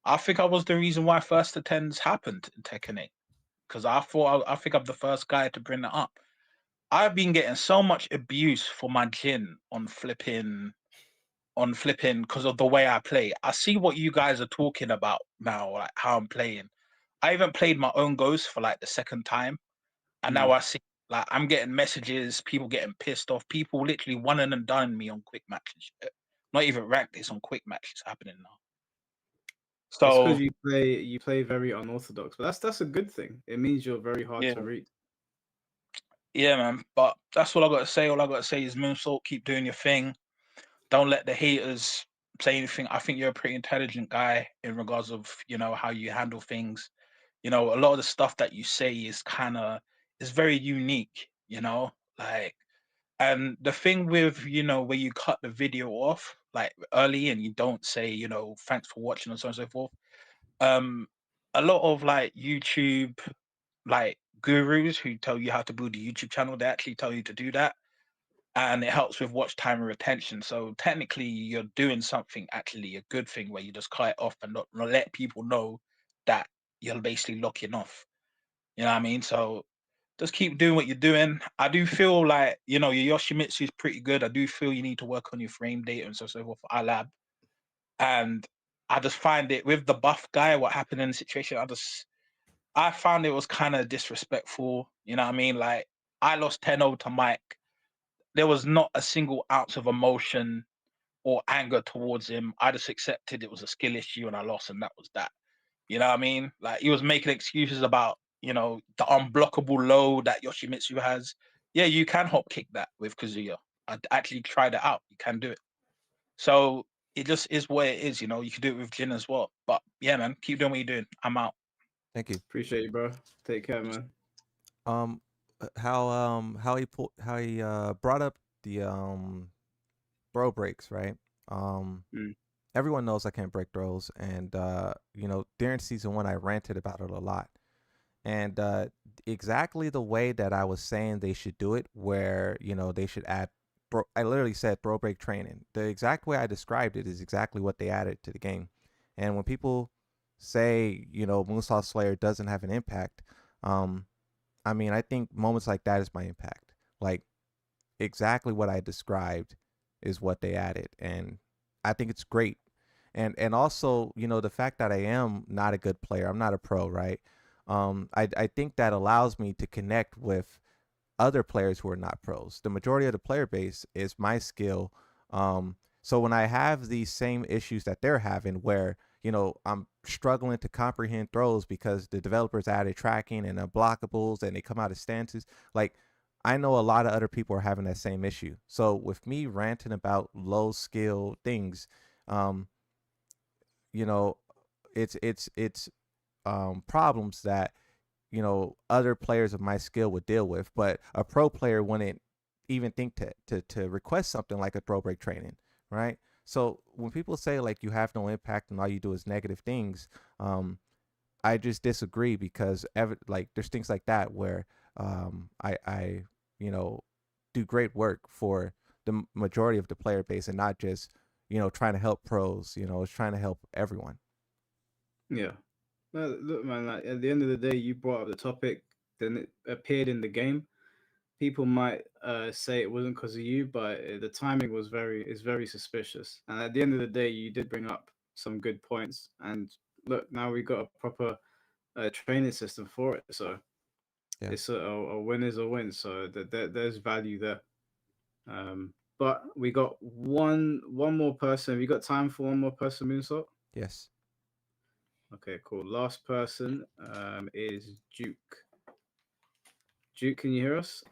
I think I was the reason why first attends happened in Tekken 8 because I think I'm the first guy to bring it up. I've been getting so much abuse for my Jin on flipping because of the way I play. I see what you guys are talking about now, like how I'm playing. I even played my own Ghost for like the second time, and now I see like I'm getting messages, people getting pissed off, people literally one and done me on quick matches. Not even ranked, it's on quick matches happening now. It's because So you play very unorthodox, but that's a good thing. It means you're very hard yeah, to read. yeah, man. But that's all I got to say. All I got to say is Moonsault, keep doing your thing. Don't let the haters say anything. I think you're a pretty intelligent guy in regards of how you handle things. A lot of the stuff that you say is very unique. Like, and the thing with where you cut the video off like early and you don't say thanks for watching and so on and so forth. A lot of like YouTube like gurus who tell you how to build a YouTube channel, they actually tell you to do that, and it helps with watch time and retention. So technically, you're doing something actually a good thing where you just cut it off and not let people know that you're basically locking off. You know what I mean? So just keep doing what you're doing. I do feel like your Yoshimitsu is pretty good. I do feel you need to work on your frame data and so forth for iLab. And I just find it with the buff guy, what happened in the situation. I found it was kind of disrespectful. You know what I mean? Like I lost 10-0 to Mike. There was not a single ounce of emotion or anger towards him. I just accepted it was a skill issue and I lost, and that was that. You know what I mean? Like he was making excuses about, the unblockable low that Yoshimitsu has. Yeah, you can hop kick that with Kazuya. I actually tried it out. You can do it. So it just is what it is, you can do it with Jin as well. But yeah, man, keep doing what you're doing. I'm out. Thank you. Appreciate you, bro. Take care, man. How he brought up the throw breaks, right? Everyone knows I can't break throws, and during season 1 I ranted about it a lot. And exactly the way that I was saying they should do it, where they should add I literally said throw break training. The exact way I described it is exactly what they added to the game. And when people say Moonsault Slayer doesn't have an impact, I mean, I think moments like that is my impact. Like exactly what I described is what they added, and I think it's great. And also, the fact that I am not a good player, I'm not a pro, right? I think that allows me to connect with other players who are not pros. The majority of the player base is my skill. So when I have these same issues that they're having, where I'm struggling to comprehend throws because the developers added tracking and unblockables and they come out of stances, like I know a lot of other people are having that same issue. So with me ranting about low skill things, um, you know, it's problems that other players of my skill would deal with, but a pro player wouldn't even think to request something like a throw break training, right? So when people say like you have no impact and all you do is negative things, I just disagree, because like there's things like that where I do great work for the majority of the player base, and not just trying to help pros. It's trying to help everyone. Yeah. No, look, man. Like at the end of the day, you brought up the topic, then it appeared in the game. People might say it wasn't because of you, but the timing was very suspicious. And at the end of the day, you did bring up some good points. And look, now we got a proper training system for it. So Yeah. it's a win is a win. So there's value there. But we got one more person. We got time for one more person, Moonsault? Yes. Okay, cool. Last person is Duke. Duke, can you hear us?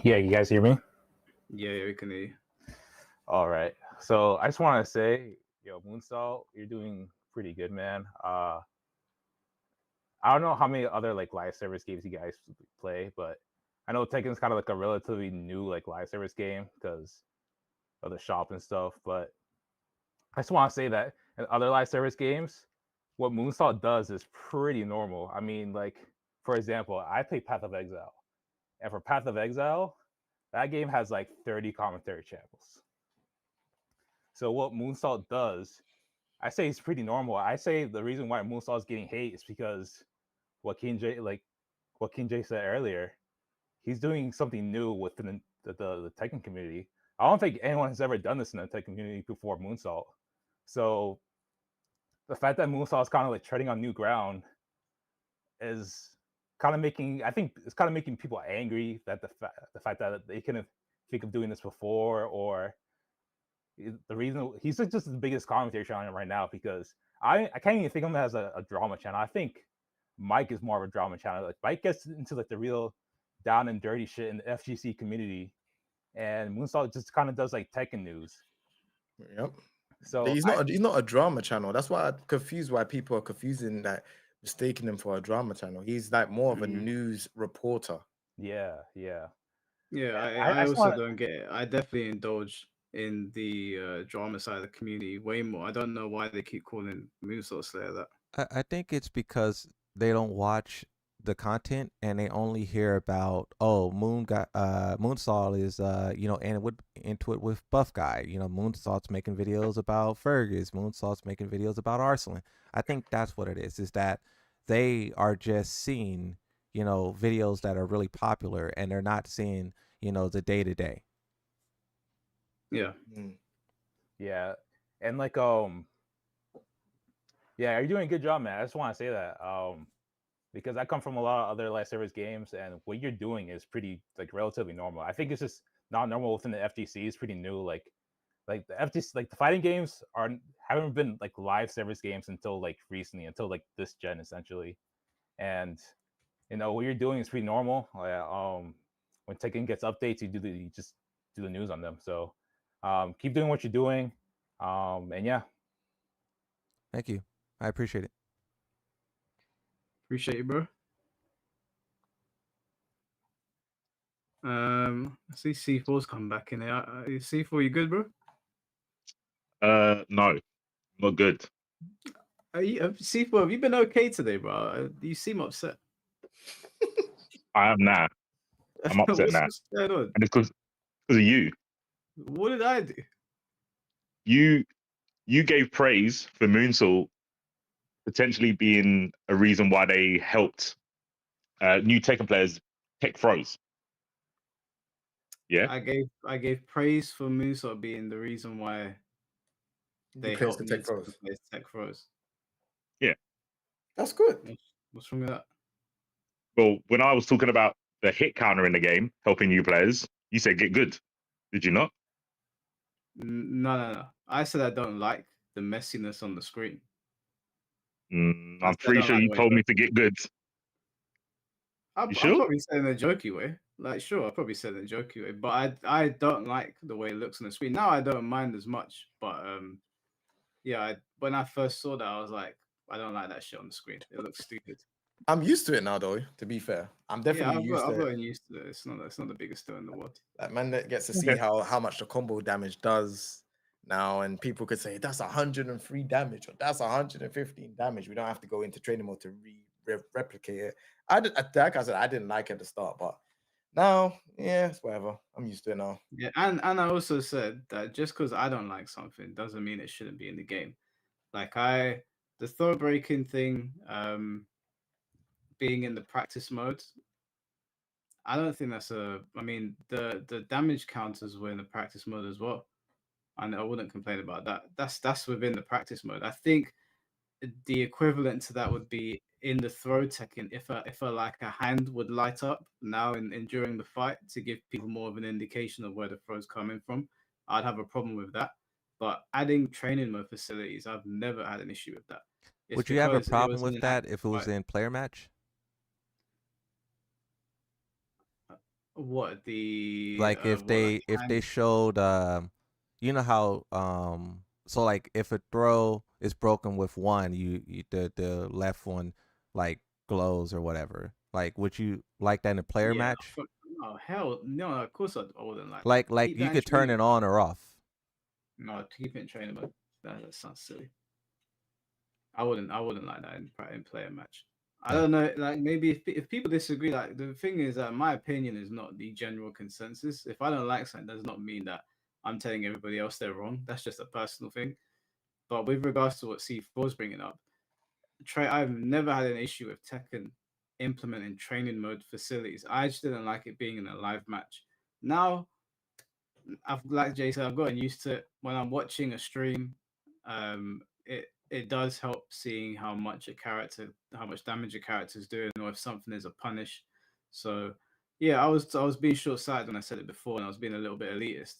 Yeah, you guys hear me? Yeah, we can hear you. All right. So I just want to say, yo, Moonsault, you're doing pretty good, man. I don't know how many other like live service games you guys play, but I know Tekken's kind of like a relatively new like live service game because of the shop and stuff. But I just want to say that in other live service games, what Moonsault does is pretty normal. I mean, like for example, I play Path of Exile, and for Path of Exile, that game has like 30 commentary channels. So what Moonsault does, I say it's pretty normal. I say the reason why Moonsault is getting hate is because what King J said earlier, he's doing something new within the Tekken community. I don't think anyone has ever done this in the Tekken community before Moonsault. So the fact that Moonsault is kind of like treading on new ground is kind of making, I think it's kind of making people angry that the fact that they couldn't think of doing this before, or the reason he's just the biggest commentator channel right now, because I can't even think of him as a drama channel. I think Mike is more of a drama channel. Like Mike gets into like the real down and dirty shit in the FGC community, and Moonsault just kind of does like Tekken news. Yep. So he's not a drama channel. That's why I'm confused why people are confusing that, mistaking him for a drama channel. He's like more of a news reporter. Yeah. I also don't get it. I definitely indulge in the drama side of the community way more. I don't know why they keep calling Moonsault Slayer that. I think it's because they don't watch the content and they only hear about, oh, Moonsault is and into it with Buff Guy. Moonsault's making videos about Fergus. Moonsault's making videos about Arslan. I think that's what it is that they are just seeing, videos that are really popular, and they're not seeing, the day to day. Yeah. Yeah. And like yeah, you're doing a good job, man. I just want to say that. Because I come from a lot of other live service games, and what you're doing is pretty like relatively normal. I think it's just not normal within the FGC. It's pretty new. Like the FGC, like the fighting games haven't been like live service games until like recently, until like this gen essentially. And what you're doing is pretty normal. When Tekken gets updates, you just do the news on them. So keep doing what you're doing. And yeah. Thank you. I appreciate it. Appreciate you, bro. I see C4's come back in there. C4, you good, bro? No, not good. C4, have you been okay today, bro? You seem upset. I am now. I'm upset now. What's going on? And it's because of you. What did I do? You gave praise for Moonsault potentially being a reason why they helped new Tekken players tech froze. Yeah, I gave praise for Moonsault being the reason why they helped new Tekken players tech froze. Yeah, that's good. What's wrong with that? Well, when I was talking about the hit counter in the game helping new players, you said get good. Did you not? No. I said I don't like the messiness on the screen. I'm pretty sure you told me to get good. I'm sure? probably said in a jokey way. Like, sure, I probably said in a jokey way, but I don't like the way it looks on the screen. Now I don't mind as much, but yeah, when I first saw that, I was like, I don't like that shit on the screen. It looks stupid. I'm used to it now, though. To be fair, I'm definitely used to it. I've gotten used to it. It's not the biggest deal in the world. Like, man, that gets to see how much the combo damage does now, and people could say that's 103 damage or that's 115 damage. We don't have to go into training mode to replicate it. Like I said, I didn't like it at the start, but now, yeah, it's whatever. I'm used to it now. Yeah, and I also said that just because I don't like something doesn't mean it shouldn't be in the game. Like the throw breaking thing, being in the practice mode, I don't think that's I mean, the damage counters were in the practice mode as well, and I wouldn't complain about that. That's within the practice mode. I think the equivalent to that would be in the throw Tekken, if a like a hand would light up now in during the fight to give people more of an indication of where the throw's coming from, I'd have a problem with that. But adding training mode facilities, I've never had an issue with that. It's Would you have a because it problem was in with an that active if it was fight. in player match? What the Like if what like they hand? showed you know how so like if a throw is broken with one, you the left one like glows or whatever. Like would you like that in a player Yeah, match? no, hell no, of course I wouldn't like that. Like Keep you that in could turn training it mode. on or off. No, keep it in training mode. That sounds silly. I wouldn't like that in player match. I Yeah. don't know, like maybe if people disagree, like the thing is that my opinion is not the general consensus. If I don't like something, does not mean that I'm telling everybody else they're wrong. That's just a personal thing. But with regards to what C4 is bringing up, I've never had an issue with Tekken implementing training mode facilities. I just didn't like it being in a live match. Now, like Jay said, I've gotten used to it. When I'm watching a stream, it does help seeing how much damage a character is doing, or if something is a punish. So, yeah, I was being short sighted when I said it before, and I was being a little bit elitist.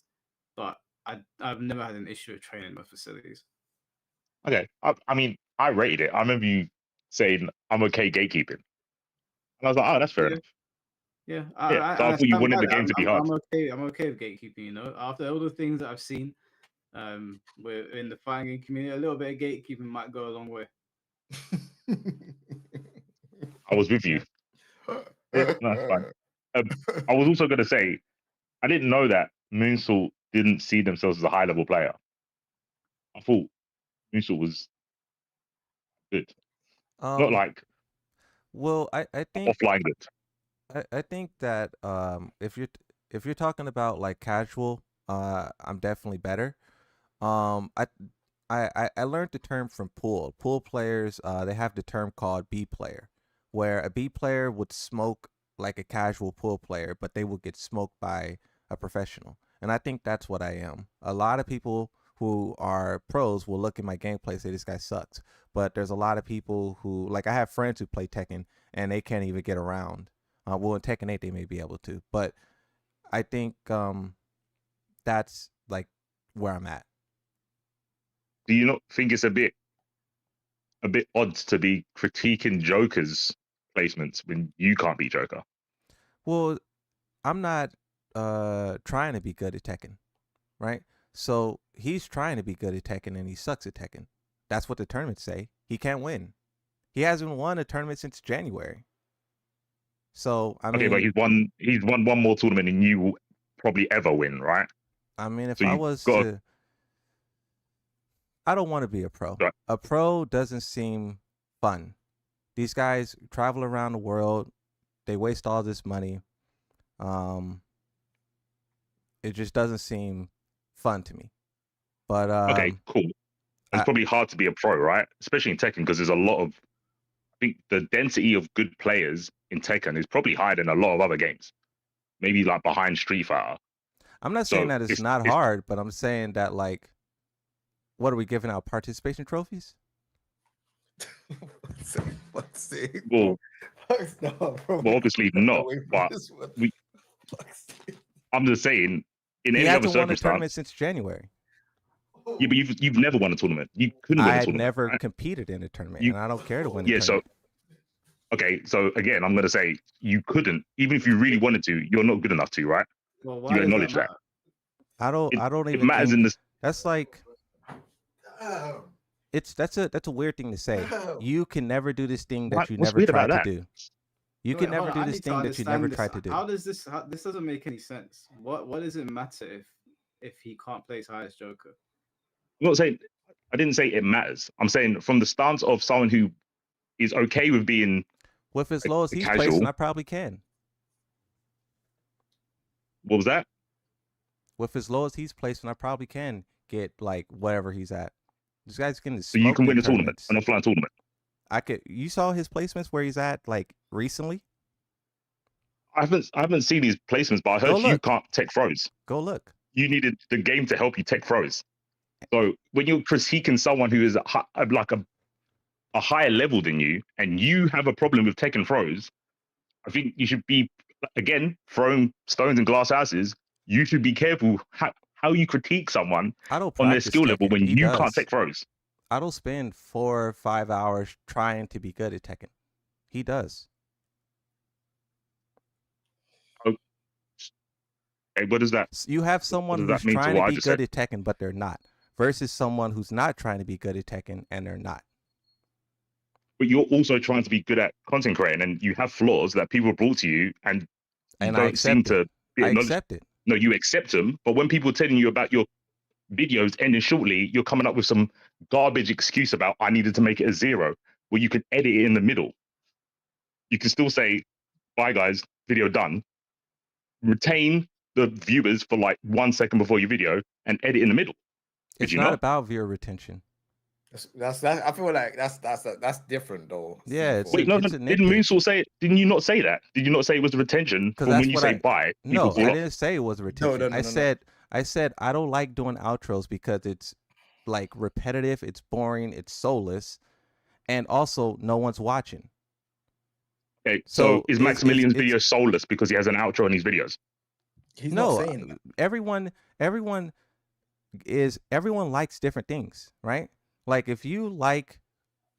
But I've never had an issue with training mode facilities. Okay. I mean, I rated it. I remember you saying I'm okay gatekeeping. And I was like, oh, that's fair Yeah. enough. Yeah, Yeah. So I I thought you stand wanted by the that. game to be hard. I'm okay. I'm okay with gatekeeping. You know, after all the things that I've seen, we're in the fighting game community, a little bit of gatekeeping might go a long way. I was with you. Yeah, no, that's fine. I was also going to say, I didn't know that Moonsault didn't see themselves as a high level player. I thought Moonsault was good, not like Well, I think offline good. I think that if you're talking about like casual, I'm definitely better. Um, I I learned the term from pool. Pool players, they have the term called B player, where a B player would smoke like a casual pool player, but they would get smoked by a professional. And I think that's what I am. A lot of people who are pros will look at my gameplay and say this guy sucks. But there's a lot of people who, like, I have friends who play Tekken and they can't even get around. Well, in Tekken 8 they may be able to, but I think that's like where I'm at. Do you not think it's a bit odd to be critiquing Joker's placements when you can't be Joker? Well, I'm not trying to be good at Tekken, right? So he's trying to be good at Tekken and he sucks at Tekken. That's what the tournaments say. He can't win. He hasn't won a tournament since January. So I Okay, but mean, he's won one more tournament than you will probably ever win, right? I mean, if So I you was got to, I don't want to be a pro. right. A pro doesn't seem fun. These guys travel around the world. They waste all this money. It just doesn't seem fun to me. But Okay, cool. It's probably hard to be a pro, right? Especially in Tekken, because there's a lot of, I think the density of good players in Tekken is probably higher than a lot of other games. Maybe like behind Street Fighter. I'm not saying that it's not hard, but I'm saying that, like, what are we giving out, participation trophies? What's it? Well, No, bro. well, obviously not. Away from But this one. I'm just saying, in He any other hasn't won a tournament circumstance, since January. yeah, but you've never won a tournament. You couldn't win I a had tournament. never Right? competed in a tournament, and I don't care to win a Yeah, so tournament. okay, so again, I'm gonna say you couldn't, even if you really wanted to, you're not good enough to, right? Well, Do why you does that acknowledge that? matter? I don't It even matters think in this. that's like that's a weird thing to say. You can never do this thing that you What's never weird tried about to that? do. You Wait, can hold never on, do I this need to thing that you never understand this. tried to do. How does this doesn't make any sense? What does it matter if he can't play as high as Joker? I'm not saying, I didn't say it matters. I'm saying from the stance of someone who is okay with being With as low as a he's casual. placing, I probably can. What was that? With as low as he's placing, I probably can get like whatever he's at. This guy's getting So you smoked can in win a tournament, tournaments. an offline tournament. I could. You saw his placements where he's at like recently. I haven't seen these placements, but I Go heard you look. can't tech throws. Go look. You needed the game to help you tech throws. So when you're critiquing someone who is like a a higher level than you and you have a problem with Tekken throws, I think you should be, again, throwing stones in glass houses. You should be careful how you critique someone I don't on their practice skill level Tekken. when He you can't does. take throws. I don't spend 4 or 5 hours trying to be good at Tekken. He does. Oh, hey, what is that? You have someone does who's that mean to trying to what I be just good said? at Tekken, but they're not, versus someone who's not trying to be good at Tekken and they're not. But you're also trying to be good at content creating, and you have flaws that people brought to you, and you And I don't seem accept it. to be I acknowledged. accept it. No, you accept them, but when people are telling you about your videos ending shortly, you're coming up with some garbage excuse about I needed to make it a 0, where you can edit it in the middle. You can still say, "Bye, guys, video done." Retain the viewers for like 1 second before your video and edit in the middle. Did It's you not not? about viewer retention. That's I feel like that's different though. Yeah, it's Wait, no, it's a didn't nitpick. Moonsaw say it? Didn't you not say that? Did you not say it was retention? Because From that's when you what say I. bye, people No, fall I off. didn't say it was retention. no, I no. said I don't like doing outros because it's like repetitive, it's boring, it's soulless, and also no one's watching. Okay, so is it's Maximilian's it's video soulless because he has an outro in his videos? He's no not saying that. everyone likes different things, right? Like if you like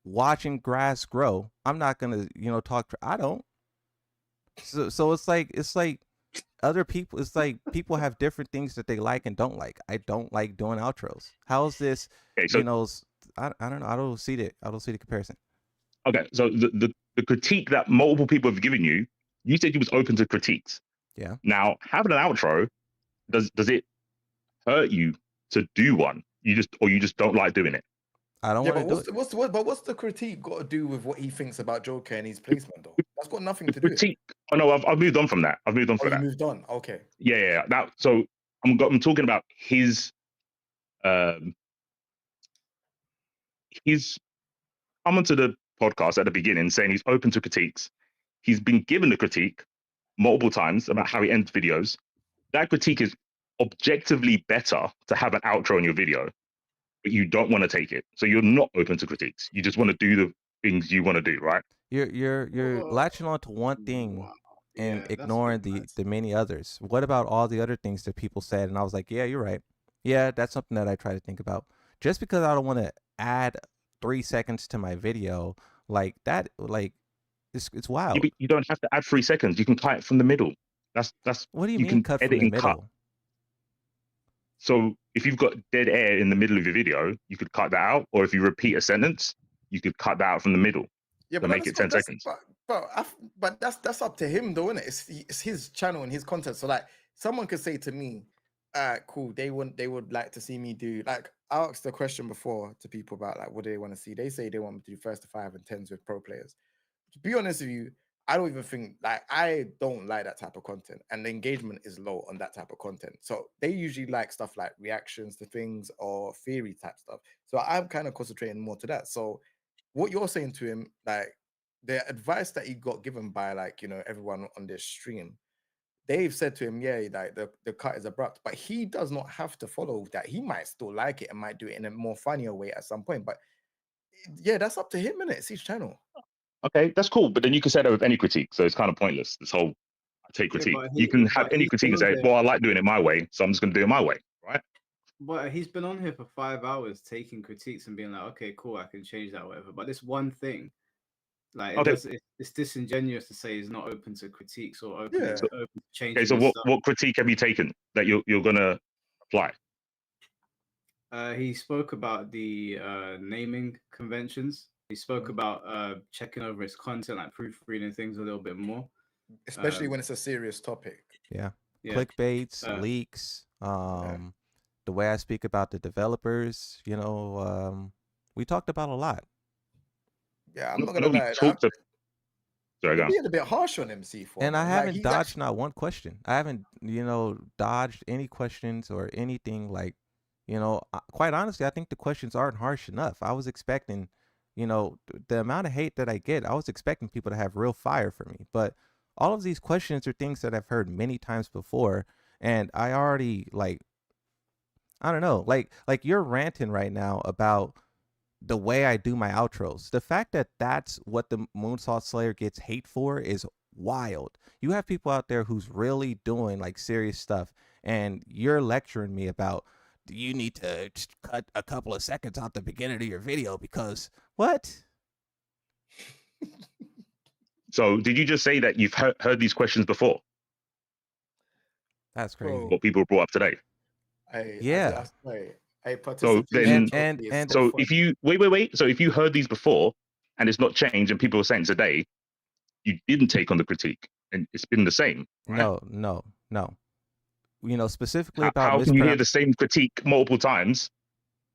watching grass grow, I'm not gonna talk. I don't. So it's like other people. It's like people have different things that they like and don't like. I don't like doing outros. How's this? Okay, so I don't know. I don't see the comparison. okay, so the critique that multiple people have given you, you said you was open to critiques. Yeah. Now having an outro, does it hurt you to do one? You just don't like doing it. I don't want to do it. What's the critique got to do with what he thinks about Joker and his placement though? That's got nothing to do with it. Critique. Oh no, I've moved on from that. I've moved on from You that. moved on. Okay. Yeah. Now, so I'm talking about his come onto the podcast at the beginning saying he's open to critiques. He's been given the critique multiple times about how he ends videos. That critique is objectively better to have an outro in your video, but you don't want to take it. So you're not open to critiques. You just want to do the things you want to do, right? You're latching on to one thing and Yeah, ignoring the many others. What about all the other things that people said? And I was like, yeah, you're right. Yeah, that's something that I try to think about. Just because I don't want to add 3 seconds to my video like that, like it's wild. You don't have to add 3 seconds. You can cut it from the middle. That's What do you you mean can cut edit from the and cut. middle? So if you've got dead air in the middle of your video, you could cut that out. Or if you repeat a sentence, you could cut that out from the middle to make it 10 seconds. But that's up to him though, isn't it? It's his channel and his content. So like someone could say to me, cool, they would like to see me do, like I asked the question before to people about like what do they want to see. They say they want me to do first to 5 and 10s with pro players. To be honest with you, I don't even think, like, I don't like that type of content, and the engagement is low on that type of content. So they usually like stuff like reactions to things or theory type stuff. So I'm kind of concentrating more to that. So what you're saying to him, like the advice that he got given by like everyone on this stream, they've said to him, yeah, like the cut is abrupt, but he does not have to follow that. He might still like it and might do it in a more funnier way at some point. But yeah, that's up to him, innit? It's his channel. Okay, that's cool. But then you can say that with any critique. So it's kind of pointless, this whole take critique. You can have any critique and say, well, I like doing it my way, so I'm just going to do it my way, right? But he's been on here for 5 hours taking critiques and being like, okay, cool, I can change that, whatever. But this one thing, like, it's disingenuous to say he's not open to critiques or open to changing. Okay, so what critique have you taken that you're going to apply? He spoke about the naming conventions. He spoke about checking over his content, like proofreading things a little bit more, especially when it's a serious topic. Yeah. Clickbaits, leaks, the way I speak about the developers. We talked about a lot. Yeah, I'm not gonna lie. Sorry, I'm being a bit harsh on MC4. And I haven't dodged not one question. I haven't, dodged any questions or anything. Like, quite honestly, I think the questions aren't harsh enough. I was expecting, the amount of hate that I get, I was expecting people to have real fire for me. But all of these questions are things that I've heard many times before. And I already, like, I don't know, like you're ranting right now about the way I do my outros. The fact that that's what the Moonsault Slayer gets hate for is wild. You have people out there who's really doing like serious stuff, and you're lecturing me about you need to cut a couple of seconds out the beginning of your video because what? So did you just say that you've heard these questions before? That's crazy. What people brought up today? Yeah. So then, and so if you wait. So if you heard these before and it's not changed, and people are saying today, you didn't take on the critique, and it's been the same. Right? No. You know, specifically about how can you hear the same critique multiple times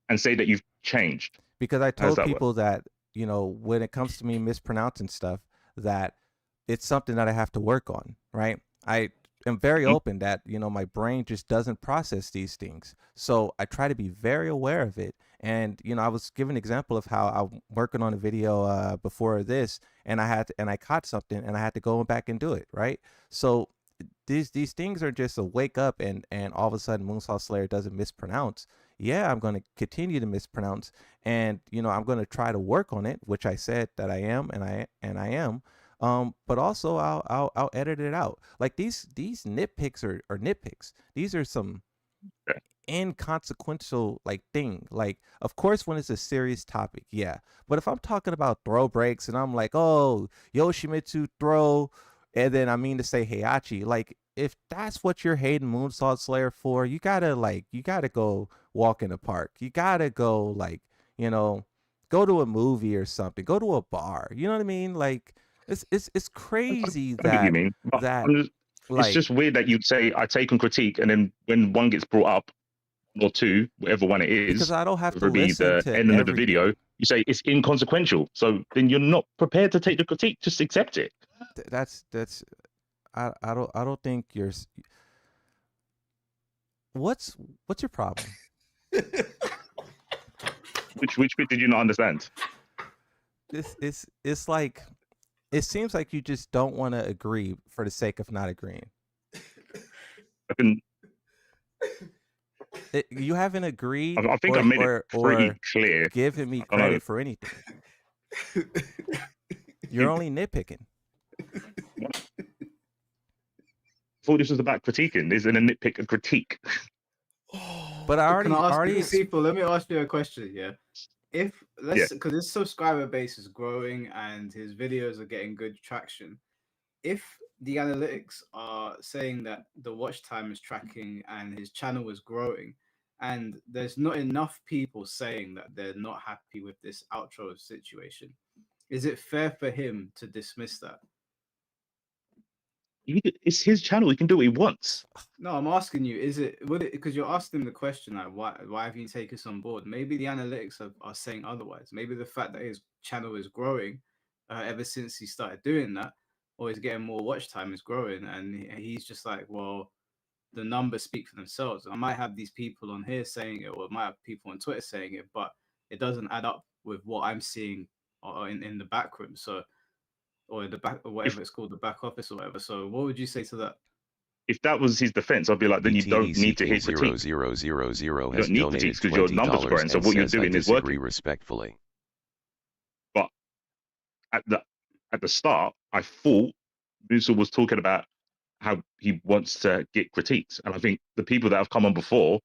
and say that you've changed? Because I told people work? that, you know, when it comes to me mispronouncing stuff, that it's something that I have to work on, right? I am very open that, you know, my brain just doesn't process these things. So I try to be very aware of it. And, you know, I was giving an example of how I'm working on a video before this, and I caught something and I had to go back and do it, right? So these things are just a wake up, and all of a sudden Moonsault Slayer doesn't mispronounce. Yeah, I'm going to continue to mispronounce, and you know, I'm going to try to work on it, which I said that I am, and I am. But also I'll edit it out. Like these nitpicks are nitpicks. These are some inconsequential like thing. Like, of course, when it's a serious topic, yeah. But if I'm talking about throw breaks and I'm like, oh, Yoshimitsu throw, and then I mean to say Heihachi, like if that's what you're hating Moonsault Slayer for, you gotta go walk in the park. You gotta go, like, you know, go to a movie or something. Go to a bar. You know what I mean? Like it's crazy I get what you that mean, but that it's like just weird that you'd say I take on critique, and then when one gets brought up, or two, whatever one it is, because I don't have to whether it be listen the to ending of the everything. video, you say it's inconsequential. So then you're not prepared to take the critique. Just accept it. That's I don't think you're. What's your problem? Which bit did you not understand? It's like it seems like you just don't want to agree for the sake of not agreeing. I can. You haven't agreed. I think I made it pretty clear. Giving me credit for anything. You're only nitpicking. I thought this was about critiquing. Isn't a nitpick a critique? But I already people. Let me ask you a question. Yeah, if because his subscriber base is growing and his videos are getting good traction, if the analytics are saying that the watch time is tracking and his channel is growing, and there's not enough people saying that they're not happy with this outro situation, is it fair for him to dismiss that? It's his channel. He can do what he wants. No, I'm asking you, would it, because you're asking the question, like, why have you taken this on board? Maybe the analytics are saying otherwise. Maybe the fact that his channel is growing ever since he started doing that, or he's getting more watch time, is growing, and he's just like, well, the numbers speak for themselves. I might have these people on here saying it, or I might have people on Twitter saying it, but it doesn't add up with what I'm seeing in the back room. So, or the back, or whatever it's called, the back office or whatever. So, what would you say to that? If that was his defense, I'd be like, then you don't need to hear critique. 0000 you has don't need donated critiques because your numbers are growing. So what you're doing is working. Respectfully. But at the start, I thought Musa was talking about how he wants to get critiques, and I think the people that have come on before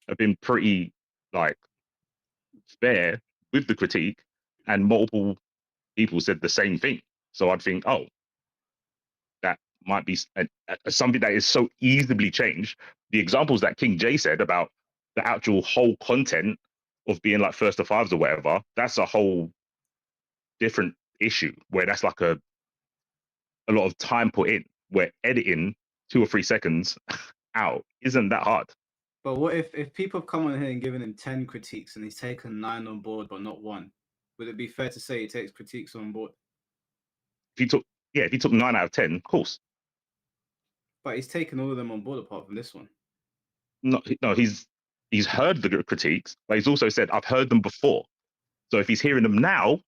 have been pretty like fair with the critique, and multiple people said the same thing. So I'd think, oh, that might be something that is so easily changed. The examples that King J said about the actual whole content of being like first to fives or whatever, that's a whole different issue where that's like a lot of time put in, where editing 2 or 3 seconds out isn't that hard. But what if people have come on here and given him 10 critiques and he's taken 9 on board but not 1? Would it be fair to say he takes critiques on board? If he took 9 out of 10, of course. But he's taken all of them on board apart from this one. No, he's heard the critiques, but he's also said, I've heard them before. So if he's hearing them now,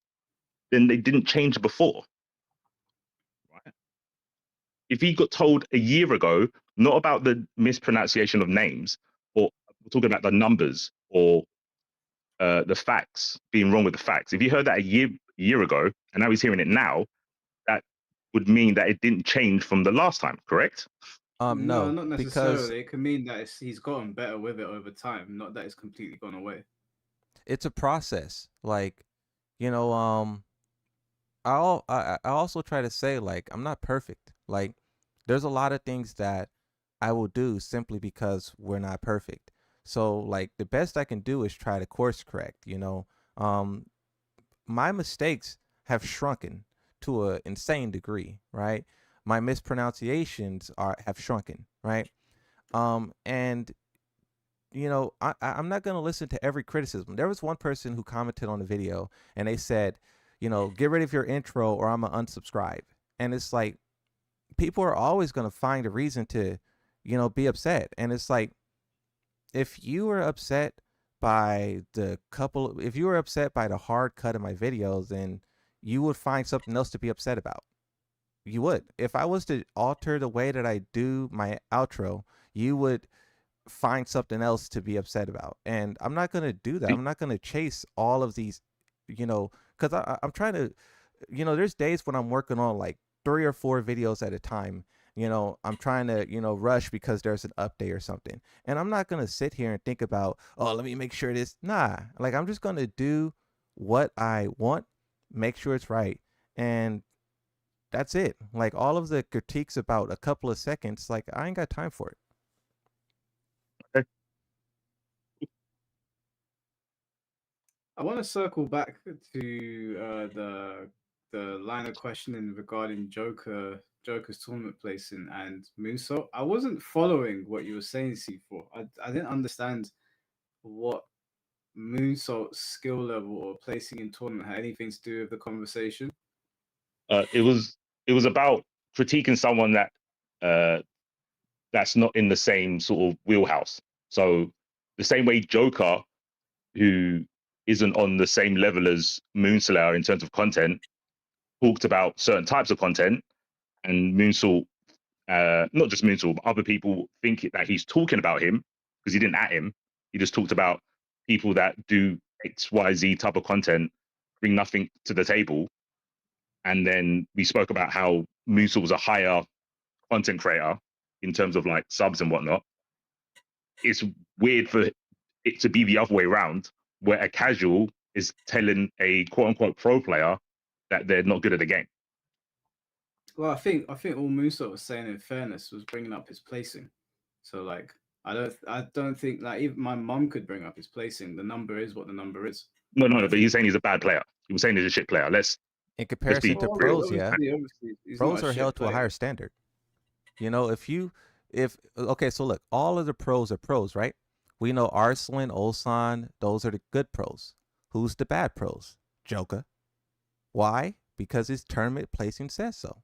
then they didn't change before. Right? If he got told a year ago, not about the mispronunciation of names, or we're talking about the numbers, or the facts, being wrong with the facts. If you heard that a year ago, and now he's hearing it now, that would mean that it didn't change from the last time, correct? No, No, not because necessarily. It can mean that he's gotten better with it over time, not that it's completely gone away. it's a process. Like, you know, I also try to say, like, I'm not perfect. Like, there's a lot of things that I will do simply because we're not perfect. So, like, the best I can do is try to course correct. My mistakes have shrunken to an insane degree, right? My mispronunciations have shrunken, right? And I'm not gonna listen to every criticism. There was one person who commented on the video and they said, get rid of your intro or I'm gonna unsubscribe. And it's like people are always gonna find a reason to, be upset. And it's like if you were upset if you were upset by the hard cut of my videos, then you would find something else to be upset about. You would. If I was to alter the way that I do my outro, you would find something else to be upset about. And I'm not going to do that. I'm not going to chase all of these, because I'm trying to, there's days when I'm working on like 3 or 4 videos at a time. I'm trying to, rush because there's an update or something. And I'm not going to sit here and think about, oh, let me make sure this. Nah, like I'm just going to do what I want, make sure it's right. And that's it. Like all of the critiques about a couple of seconds, like I ain't got time for it. I want to circle back to the line of questioning regarding Joker's tournament placing and Moonsault. I wasn't following what you were saying, C4. I didn't understand what Moonsault's skill level or placing in tournament had anything to do with the conversation. It was about critiquing someone that that's not in the same sort of wheelhouse. So the same way Joker, who isn't on the same level as Moonslayer in terms of content, talked about certain types of content, and Moonsault, not just Moonsault, but other people think that he's talking about him because he didn't at him. He just talked about people that do XYZ type of content, bring nothing to the table. And then we spoke about how Moonsault was a higher content creator in terms of like subs and whatnot. It's weird for it to be the other way around, where a casual is telling a quote unquote pro player that they're not good at the game. Well, I think all Moonsault was saying, in fairness, was bringing up his placing. So like, I don't think like even my mum could bring up his placing. The number is what the number is. No, but he's saying he's a bad player. He was saying he's a shit player. In comparison to pros, yeah, he's pros not a are shit held to a player. higher standard. Okay, so look, all of the pros are pros, right? We know Arslan, Ulsan, those are the good pros. Who's the bad pros? Joker. Why? Because his tournament placing says so.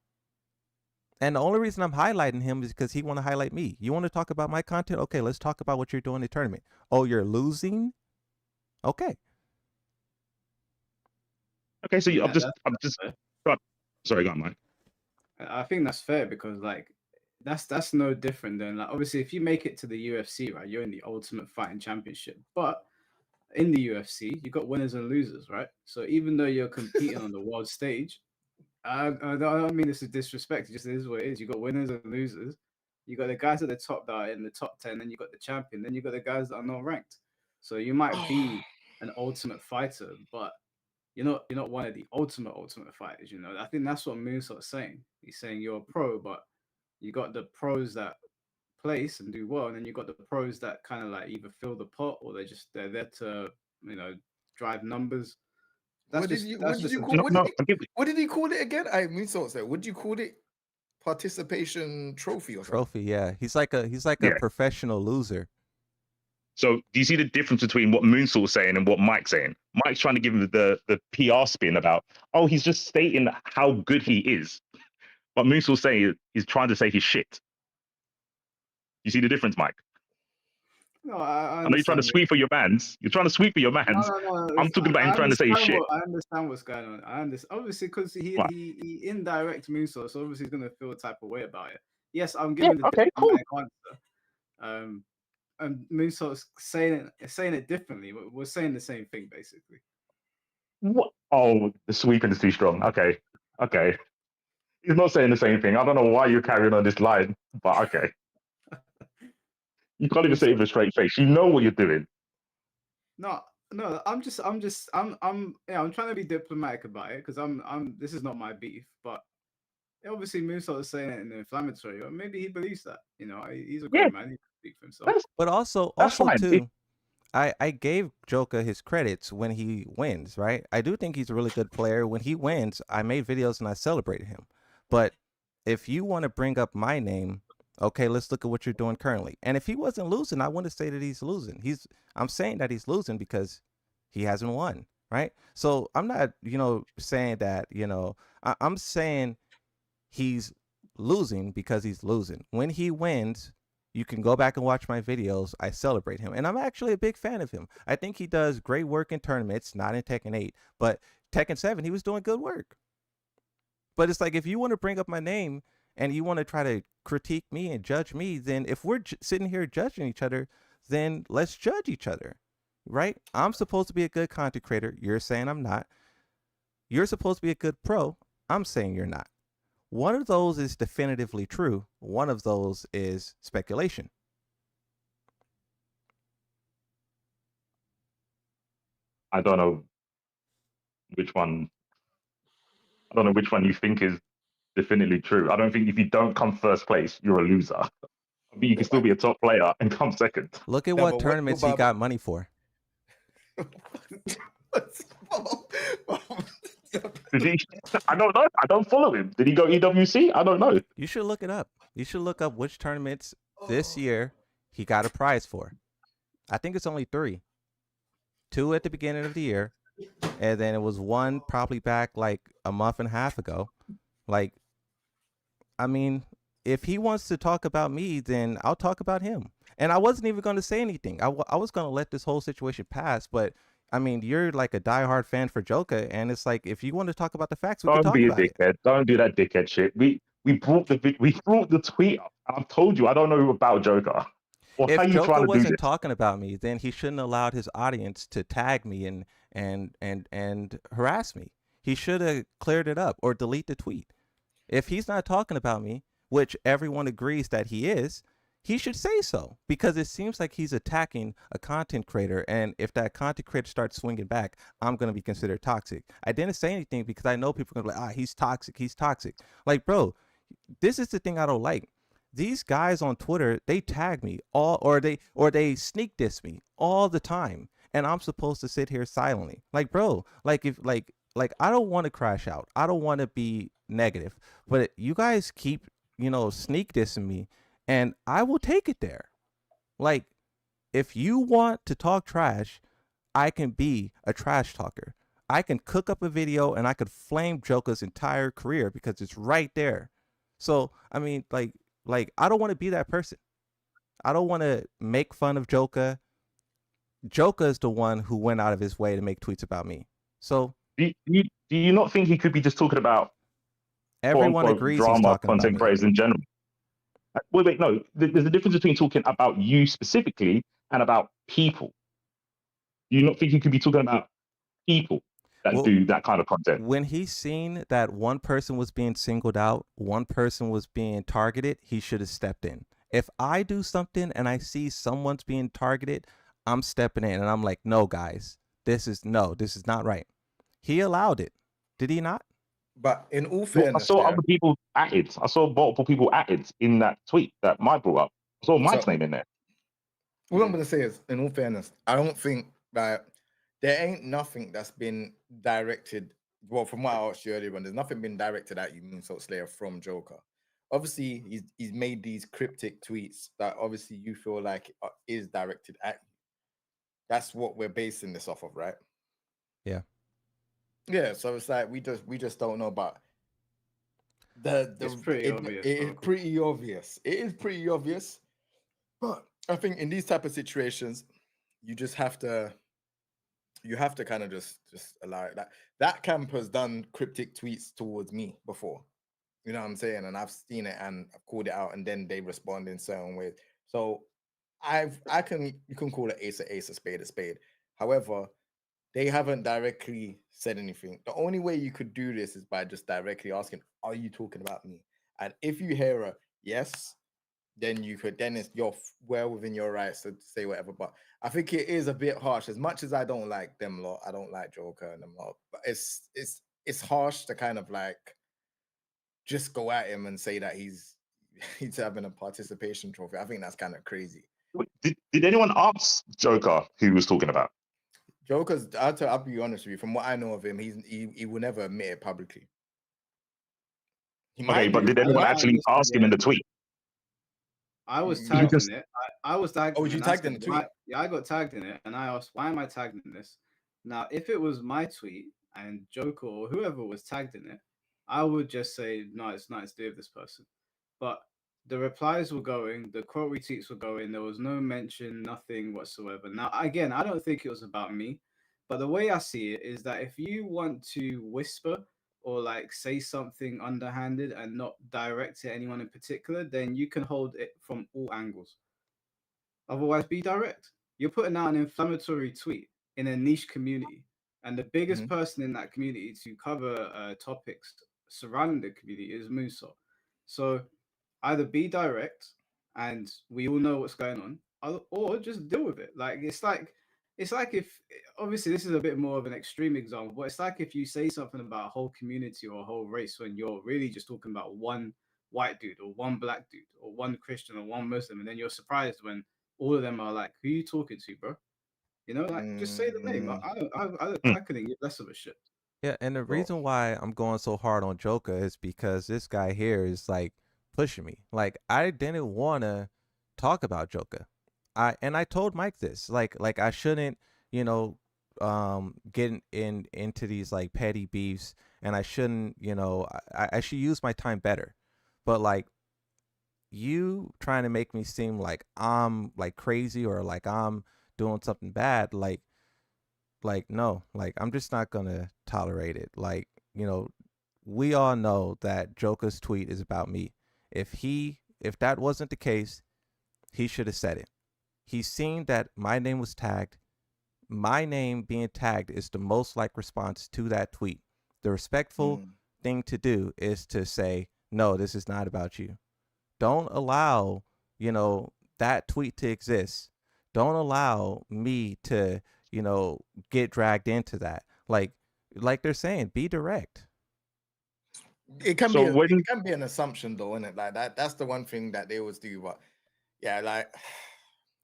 And the only reason I'm highlighting him is because he want to highlight me. You want to talk about my content? Okay, let's talk about what you're doing in the tournament. Oh, you're losing? Okay. Okay, so I'm just sorry, go on, Mike. I think that's fair because like that's no different than like obviously if you make it to the UFC, right, you're in the Ultimate Fighting Championship. But in the UFC, you got winners and losers, right? So even though you're competing on the world stage, I don't mean this is disrespect. It just is what it is. You got winners and losers. You got the guys at the top that are in the top 10, then you got the champion, then you got the guys that are not ranked. So you might be an ultimate fighter, but you're not one of the ultimate fighters. I think that's what Moonsault's saying. He's saying you're a pro, but you got the pros that place and do well, and then you got the pros that kind of like either fill the pot or they're there to drive numbers. What did you call it again? I mean, so what did you call it? Participation trophy or something? Trophy, yeah. He's like a professional loser. So do you see the difference between what Moonsault's saying and what Mike's saying? Mike's trying to give him the PR spin about, oh, he's just stating how good he is. But Moonsault's saying he's trying to say he's shit. You see the difference, Mike? No, I know you're trying to sweep for your mans. You're trying to sweep for your mans. No, I'm talking about him trying to say he's shit. I understand what's going on. I understand, obviously, because he indirect Moonsault, so obviously he's going to feel a type of way about it. Yes, I'm giving the diplomatic answer. Moonsault's saying it differently. We're saying the same thing basically. What? Oh, the sweeping is too strong. Okay, okay. He's not saying the same thing. I don't know why you're carrying on this line, but okay. You can't even say it with a straight face. You know what you're doing. No, no. I'm trying to be diplomatic about it because This is not my beef, but obviously Moonsault is saying it in an inflammatory, or maybe he believes that. He's a Yeah, grown man. He can speak for himself. But also fine. too, I gave Joker his credits when he wins, right? I do think he's a really good player. When he wins, I made videos and I celebrated him. But if you want to bring up my name, okay, let's look at what you're doing currently. And if he wasn't losing, I wouldn't say that he's losing. I'm saying that he's losing because he hasn't won, right? So I'm not, saying that, I'm saying he's losing because he's losing. When he wins, you can go back and watch my videos. I celebrate him. And I'm actually a big fan of him. I think he does great work in tournaments, not in Tekken 8, but Tekken 7, he was doing good work. But it's like, if you want to bring up my name and you want to try to critique me and judge me, then if we're sitting here judging each other, then let's judge each other, right? I'm supposed to be a good content creator. You're saying I'm not. You're supposed to be a good pro. I'm saying you're not. One of those is definitively true. One of those is speculation. I don't know which one. I don't know which one you think is definitely true. I don't think if you don't come first place, you're a loser. I mean, you can still be a top player and come second. Look at what tournaments he got money for. Did he? I don't know. I don't follow him. Did he go EWC? I don't know. You should look it up. You should look up which tournaments this year he got a prize for. I think it's only 3. 2 at the beginning of the year, and then it was 1 probably back like a month and a half ago. Like, I mean, if he wants to talk about me, then I'll talk about him. And I wasn't even going to say anything. I was going to let this whole situation pass, but I mean, you're like a diehard fan for Joker, and it's like, if you want to talk about the facts, we can Don't talk be a about it. dickhead. Don't do that dickhead shit. We brought the tweet up. I've told you I don't know about Joker. Or how If you Joker trying to do wasn't this? talking about me, then he shouldn't have allowed his audience to tag me and harass me. He should have cleared it up or delete the tweet. If he's not talking about me, which everyone agrees that he is, he should say so, because it seems like he's attacking a content creator, and if that content creator starts swinging back, I'm going to be considered toxic. I didn't say anything because I know people are going to be like, he's toxic. Like, bro, this is the thing I don't like. These guys on Twitter, they tag me or they sneak diss me all the time, and I'm supposed to sit here silently. Like, bro, like if like I don't want to crash out. I don't want to be negative, but you guys keep, sneak dissing me, and I will take it there. Like, if you want to talk trash, I can be a trash talker. I can cook up a video and I could flame Joker's entire career because it's right there. So, I mean, like I don't want to be that person. I don't want to make fun of Joker. Joker is the one who went out of his way to make tweets about me. So, do you not think he could be just talking about everyone agrees he's drama talking about content me. creators in general? Wait, no. There's a difference between talking about you specifically and about people. Do you not think he could be talking about people that do that kind of content? When he's seen that one person was being singled out, one person was being targeted, he should have stepped in. If I do something and I see someone's being targeted, I'm stepping in and I'm like, no, guys, this is not right. He allowed it. Did he not? But in all I fairness, saw other people added. I saw multiple people added in that tweet that Mike brought up. I saw Mike's name in there. All I'm gonna say is, in all fairness, I don't think that there ain't nothing that's been directed. Well, from what I asked you earlier on, there's nothing been directed at you, Moonsault Slayer, from Joker. Obviously, he's made these cryptic tweets that obviously you feel like is directed at you. That's what we're basing this off of, right? Yeah. Yeah. So it's like we just don't know about it's pretty obvious. It is pretty obvious. It is pretty obvious. But I think in these type of situations, you have to kind of just allow it. That camp has done cryptic tweets towards me before. You know what I'm saying? And I've seen it and I've called it out, and then they respond in certain ways. So you can call it ace a spade a spade. However, they haven't directly said anything. The only way you could do this is by just directly asking, "Are you talking about me?" And if you hear a yes, then you're well within your rights to say whatever. But I think it is a bit harsh. As much as I don't like them lot, I don't like Joker and them lot. But it's harsh to kind of like just go at him and say that he's he's having a participation trophy. I think that's kind of crazy. Did anyone ask Joker who he was talking about? Joker's, I'll be honest with you, from what I know of him, he will never admit it publicly. Okay, but did anyone actually ask him in the tweet? I was tagged just- in it. I was tagged. Oh, in you it, and I tagged in said, the tweet? "Why-" Yeah, I got tagged in it, and I asked, "Why am I tagged in this?" Now, if it was my tweet and Joker or whoever was tagged in it, I would just say, "No, it's nice to do with this person." But the replies were going, the quote retweets were going. There was no mention, nothing whatsoever. Now, again, I don't think it was about me, but the way I see it is that if you want to whisper or like say something underhanded and not direct to anyone in particular, then you can hold it from all angles. Otherwise, be direct. You're putting out an inflammatory tweet in a niche community, and the biggest person in that community to cover topics surrounding the community is Moonsault. So either be direct, and we all know what's going on, or just deal with it. Like it's like if obviously this is a bit more of an extreme example, but it's like if you say something about a whole community or a whole race when you're really just talking about one white dude or one black dude or one Christian or one Muslim, and then you're surprised when all of them are like, "Who you talking to, bro?" You know, like just say the name. I couldn't give less of a shit. Yeah, and the reason why I'm going so hard on Joker is because this guy here is like pushing me. Like I didn't want to talk about Joker. I told Mike this. Like I shouldn't, get into these like petty beefs, and I shouldn't, I should use my time better. But like you trying to make me seem like I'm like crazy or like I'm doing something bad, like no, like I'm just not gonna tolerate it. Like, we all know that Joker's tweet is about me. If that wasn't the case, he should have said it. He's seen that my name was tagged. My name being tagged is the most like response to that tweet. The respectful thing to do is to say, no, this is not about you. Don't allow, that tweet to exist. Don't allow me to, get dragged into that. Like they're saying, be direct. It can be an assumption though, isn't it? Like that's the one thing that they always do. But yeah, like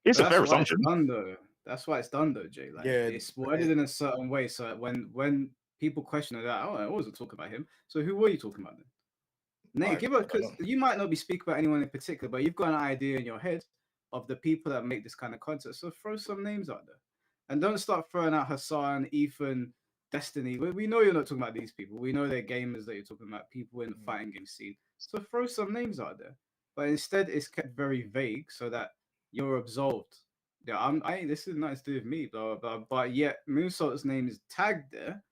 it's a fair why assumption. It's done, though. That's why it's done though, Jay. Like it's worded in a certain way, so that when people question it, oh, I wasn't talking about him. So who were you talking about then? Nate, give us, because you might not be speaking about anyone in particular, but you've got an idea in your head of the people that make this kind of content. So throw some names out there, and don't start throwing out Hassan, Ethan, Destiny. We know you're not talking about these people. We know they're gamers that you're talking about, people in the fighting game scene. So throw some names out there, but instead it's kept very vague so that you're absolved. Yeah, this is nice to do with me, blah blah blah. But yet Moonsault's name is tagged there.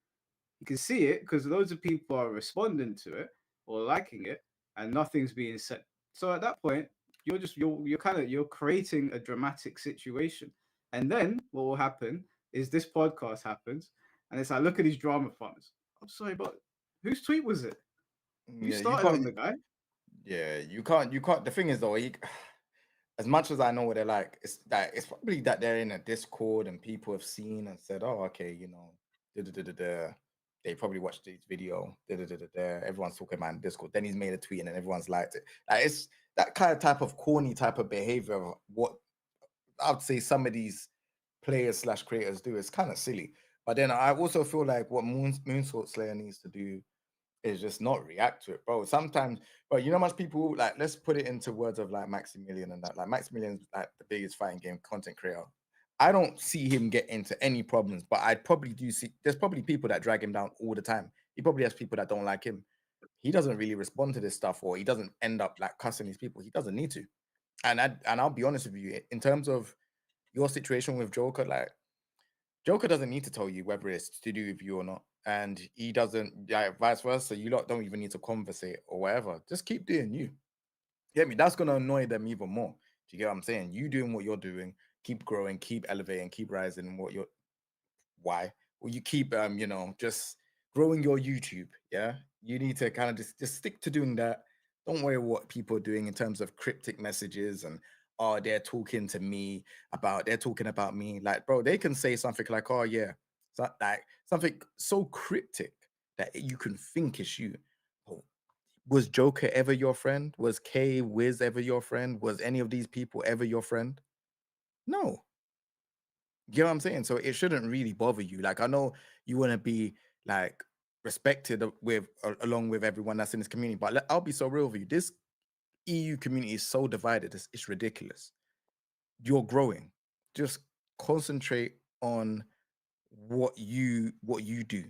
You can see it because loads of people are responding to it or liking it, and nothing's being said. So at that point, you're creating a dramatic situation. And then what will happen is this podcast happens, and it's like, look at these drama farmers. I'm sorry, but whose tweet was it? You started on the guy. Yeah, you can't. The thing is though, as much as I know what they're like, it's probably that they're in a Discord and people have seen and said, oh, okay, they probably watched this video, everyone's talking about in Discord. Then he's made a tweet and then everyone's liked it. Like it's that kind of type of corny type of behavior of what I would say some of these players / creators do. It's kind of silly. But then I also feel like what Moonsault Slayer needs to do is just not react to it, bro. Sometimes, but you know, much people like, let's put it into words of like Maximilian and that. Like Maximilian's like the biggest fighting game content creator. I don't see him get into any problems, but I probably do see there's probably people that drag him down all the time. He probably has people that don't like him. He doesn't really respond to this stuff, or he doesn't end up like cussing these people. He doesn't need to. And I'll be honest with you, in terms of your situation with Joker, like Joker doesn't need to tell you whether it's to do with you or not. And he doesn't, like, vice versa. You lot don't even need to conversate or whatever. Just keep doing you. Get me? That's going to annoy them even more. Do you get what I'm saying? You doing what you're doing, keep growing, keep elevating, keep rising. What you're why? Well, you keep just growing your YouTube. Yeah, you need to kind of just stick to doing that. Don't worry what people are doing in terms of cryptic messages and oh they're talking to me about they're talking about me. Like, bro, they can say something like, oh yeah, so, like something so cryptic that you can think it's you. Oh, was Joker ever your friend? Was K Wiz ever your friend? Was any of these people ever your friend? No. You know what I'm saying? So it shouldn't really bother you. Like I know you want to be like respected with along with everyone that's in this community, but I'll be so real with you. This EU community is so divided. It's ridiculous. You're growing. Just concentrate on what you do.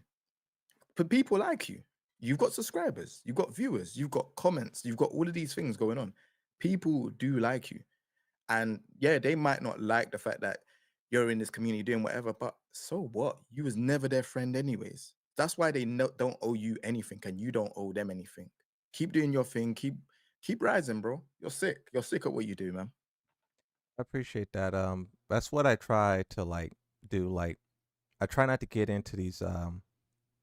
But people like you. You've got subscribers, you've got viewers, you've got comments, you've got all of these things going on. People do like you. And yeah, they might not like the fact that you're in this community doing whatever, but so what? You was never their friend anyways. That's why they don't owe you anything and you don't owe them anything. Keep doing your thing. Keep rising, bro. You're sick. You're sick at what you do, man. I appreciate that. That's what I try to like do. Like, I try not to get into these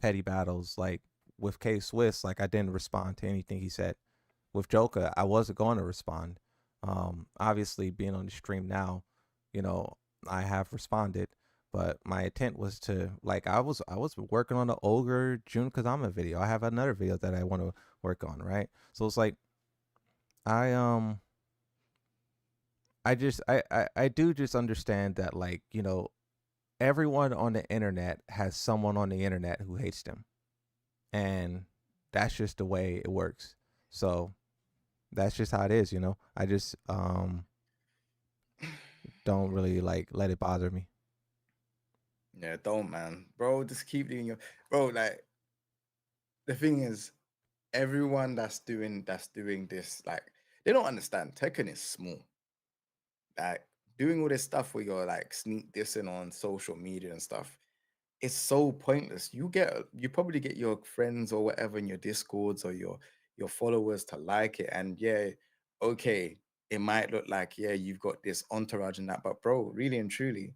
petty battles. Like with K Swiss, like I didn't respond to anything he said. With Joker, I wasn't going to respond. Obviously, being on the stream now, you know, I have responded, but my intent was to like I was working on the Ogre June Kazama video. I have another video that I want to work on, right? So it's like I I do just understand that like everyone on the internet has someone on the internet who hates them, and that's just the way it works. So that's just how it is. I just don't really like let it bother me. Yeah, don't man. Bro, just keep doing your bro, like the thing is, everyone that's doing this, like, they don't understand. Tekken is small. Like doing all this stuff where you're like sneak dissing on social media and stuff, it's so pointless. You probably get your friends or whatever in your discords or your followers to like it. And yeah, okay, it might look like yeah, you've got this entourage and that, but bro, really and truly,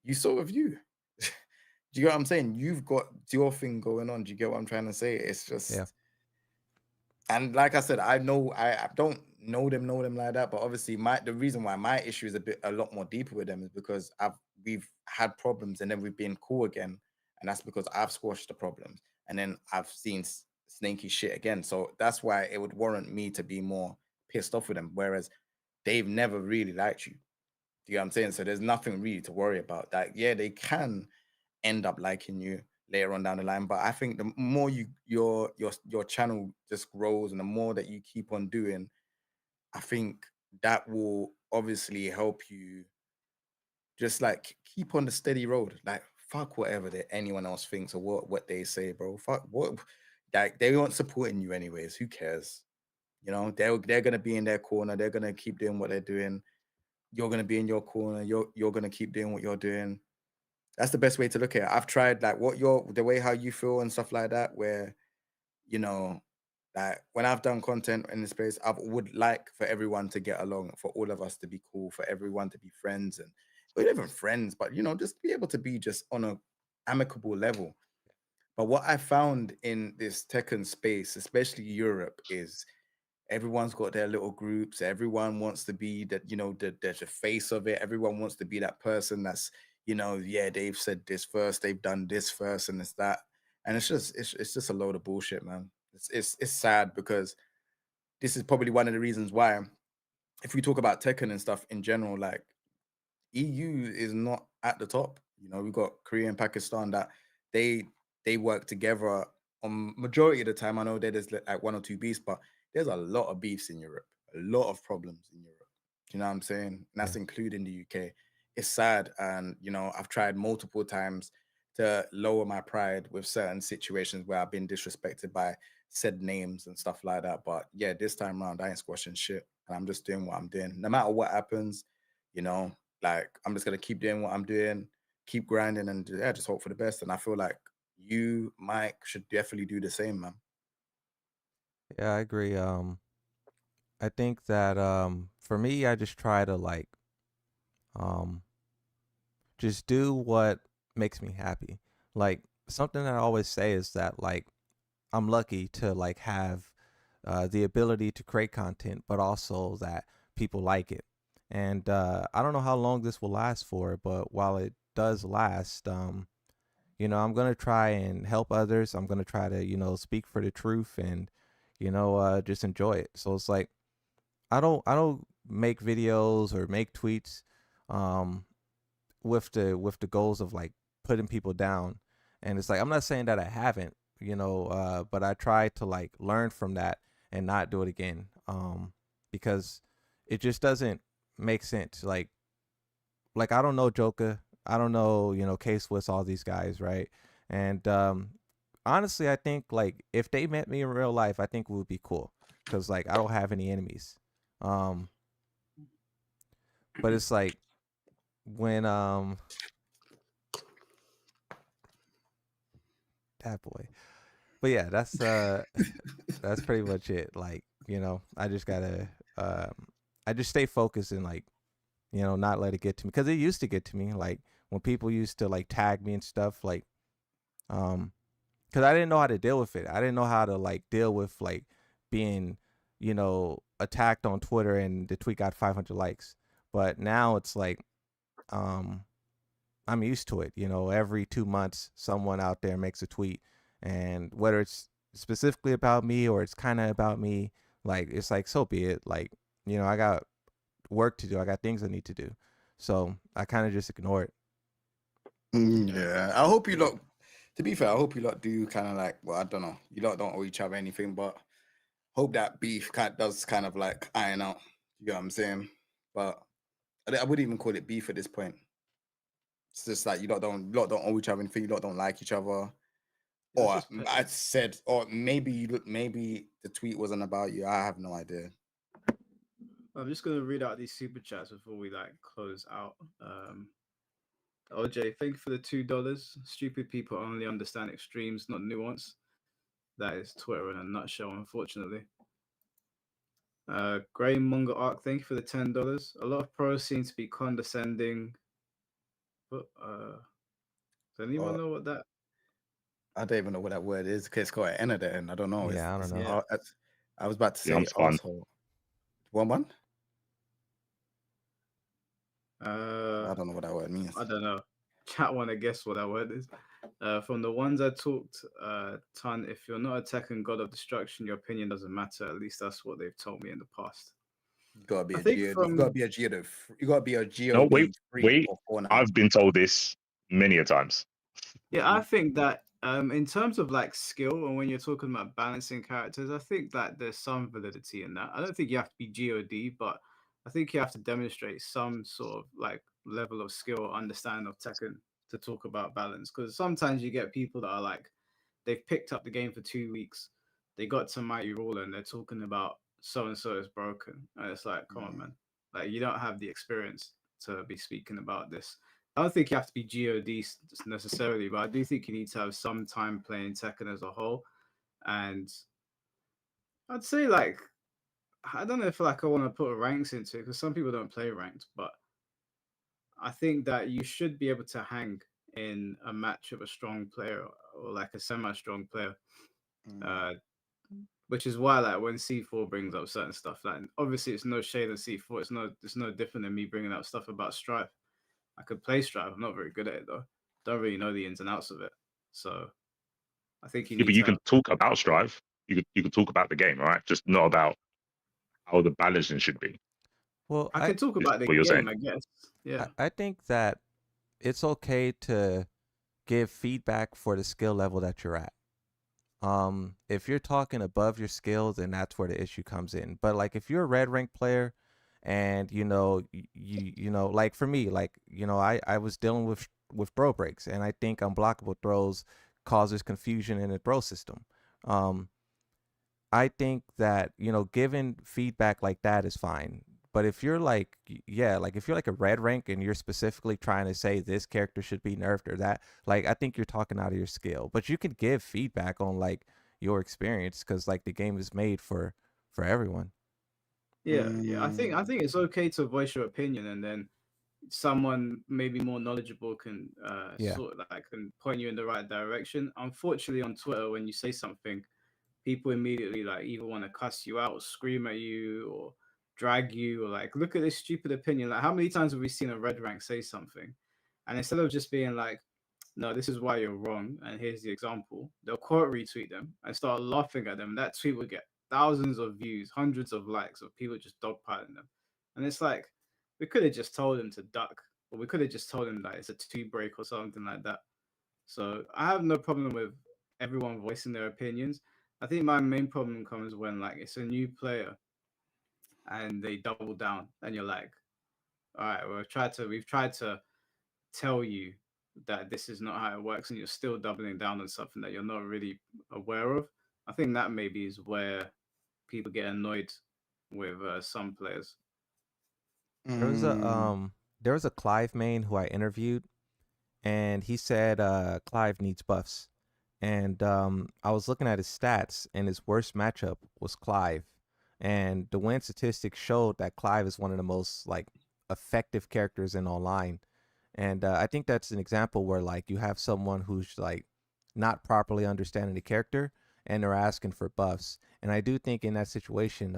you so have you. Do you get what I'm saying? You've got your thing going on. Do you get what I'm trying to say? It's Yeah. just, and like I said, I know I don't know them like that, but obviously the reason why my issue is a lot more deeper with them is because we've had problems and then we've been cool again, and that's because I've squashed the problems and then I've seen snaky shit again. So that's why it would warrant me to be more pissed off with them, whereas they've never really liked you. Do you know what I'm saying? So there's nothing really to worry about. That yeah, they can end up liking you later on down the line. But I think the more your channel just grows and the more that you keep on doing, I think that will obviously help you just like keep on the steady road. Like fuck whatever that anyone else thinks or what they say, bro. Fuck what, like they aren't supporting you anyways. Who cares? They're gonna be in their corner. They're gonna keep doing what they're doing. You're gonna be in your corner. You're gonna keep doing what you're doing. That's the best way to look at it. I've tried like the way how you feel and stuff like that, where you know, like when I've done content in this place, I would like for everyone to get along, for all of us to be cool, for everyone to be friends and not even friends, but just be able to be just on a amicable level. But what I found in this Tekken space, especially Europe, is everyone's got their little groups. Everyone wants to be that, the face of it. Everyone wants to be that person that's, yeah, they've said this first, they've done this first, and it's that. And it's just a load of bullshit, man. It's sad because this is probably one of the reasons why, if we talk about Tekken and stuff in general, like EU is not at the top. We've got Korea and Pakistan that they they work together on majority of the time. I know that there's like one or two beefs, but there's a lot of beefs in Europe, a lot of problems in Europe. Do you know what I'm saying? And that's including the UK. It's sad, and I've tried multiple times to lower my pride with certain situations where I've been disrespected by said names and stuff like that. But yeah, this time around, I ain't squashing shit, and I'm just doing what I'm doing, no matter what happens. You know, like I'm just gonna keep doing what I'm doing, keep grinding, and yeah, just hope for the best. And I feel like you, Mike, should definitely do the same, man. Yeah, I agree. I think that for me, I just try to like um just do what makes me happy. Like something that I always say is that like I'm lucky to like have the ability to create content, but also that people like it. And I don't know how long this will last for, but while it does last, I'm gonna try and help others. I'm gonna try to, speak for the truth and, just enjoy it. So it's like I don't make videos or make tweets um, with the goals of like putting people down. And it's like I'm not saying that I haven't, but I try to like learn from that and not do it again, because it just doesn't make sense. Like I don't know Joker, I don't know, K Swiss, all these guys, right? And honestly, I think like if they met me in real life, I think we would be cool because like I don't have any enemies. Um, but it's like when that boy. But yeah, that's that's pretty much it. Like, I just gotta I just stay focused and like, not let it get to me. Because it used to get to me. Like when people used to like tag me and stuff, like um because I didn't know how to deal with it. I didn't know how to like deal with like being, attacked on Twitter and the tweet got 500 likes. But now it's like um I'm used to it. Every 2 months, someone out there makes a tweet, and whether it's specifically about me or it's kind of about me, like it's like so be it. Like I got work to do. I got things I need to do, so I kind of just ignore it. Yeah, I hope you lot. To be fair, I hope you lot do kind of like. Well, I don't know. You lot don't owe each other anything, but hope that beef does kind of like iron out. You know what I'm saying? But I wouldn't even call it beef at this point. It's just like you lot don't owe each other anything. You lot don't like each other. Yeah, Or I said, or maybe the tweet wasn't about you. I have no idea. I'm just gonna read out these super chats before we like close out. OJ, thank you for the $2. Stupid people only understand extremes, not nuance. That is Twitter in a nutshell, unfortunately. Grey Monger Arc, thank you for the $10. A lot of pros seem to be condescending. But does anyone know what that? I don't even know what that word is. Cause it's got an N at the end. I don't know. Yeah, I don't know. Yeah. I was about to say I'm spun. asshole. One? I don't know what that word means. I don't know. Chat want to guess what that word is. From the ones I talked, ton. If you're not a Tekken god of destruction, your opinion doesn't matter. At least that's what they've told me in the past. You gotta be I a think geode. from You gotta be a geode. You gotta be a geode. No, wait. I've been told this many a times. Yeah, I think that in terms of like skill and when you're talking about balancing characters, I think that there's some validity in that. I don't think you have to be God, but I think you have to demonstrate some sort of like level of skill or understanding of Tekken to talk about balance. Because sometimes you get people that are like they've picked up the game for 2 weeks, they got to Mighty Ruler and they're talking about so and so is broken, and it's like, come on, man, like you don't have the experience to be speaking about this. I don't think you have to be God necessarily, but I do think you need to have some time playing Tekken as a whole. And I'd say like I don't know if like I want to put ranks into it because some people don't play ranked, but I think that you should be able to hang in a match of a strong player or like a semi-strong player. Which is why like when C4 brings up certain stuff, like obviously it's no shade on C4. It's no different than me bringing up stuff about Strife. I could play Strife. I'm not very good at it though. Don't really know the ins and outs of it. So I think you Yeah, need but you to can have. talk about Strive. You could talk about the game, right? Just not about how the balancing should be. Well, I can talk Is about the what you're game, saying. I guess. Yeah. I think that it's okay to give feedback for the skill level that you're at. If you're talking above your skills, then that's where the issue comes in. But like if you're a red rank player and like for me, like, I was dealing with throw breaks, and I think unblockable throws causes confusion in the throw system. Um, I think that, giving feedback like that is fine. But if you're like, yeah, like if you're like a red rank and you're specifically trying to say this character should be nerfed or that, like I think you're talking out of your skill. But you can give feedback on like your experience because like the game is made for everyone. Yeah. I think it's okay to voice your opinion, and then someone maybe more knowledgeable can Yeah. sort of like can point you in the right direction. Unfortunately, on Twitter, when you say something, people immediately like either want to cuss you out or scream at you or drag you or like look at this stupid opinion. Like how many times have we seen a red rank say something, and instead of just being like, no, this is why you're wrong, and here's the example, they'll quote retweet them and start laughing at them. That tweet will get thousands of views, hundreds of likes of people just dogpiling them. And it's like, we could have just told him to duck, or we could have just told him that it's a two break or something like that. So I have no problem with everyone voicing their opinions. I think my main problem comes when like it's a new player and they double down, and you're like, all right, well, we've tried to tell you that this is not how it works, and you're still doubling down on something that you're not really aware of. I think that maybe is where people get annoyed with some players. There was a Clive main who I interviewed, and he said Clive needs buffs. And I was looking at his stats, and his worst matchup was Clive. And the win statistics showed that Clive is one of the most like effective characters in online. And I think that's an example where like you have someone who's like not properly understanding the character, and they're asking for buffs. And I do think in that situation,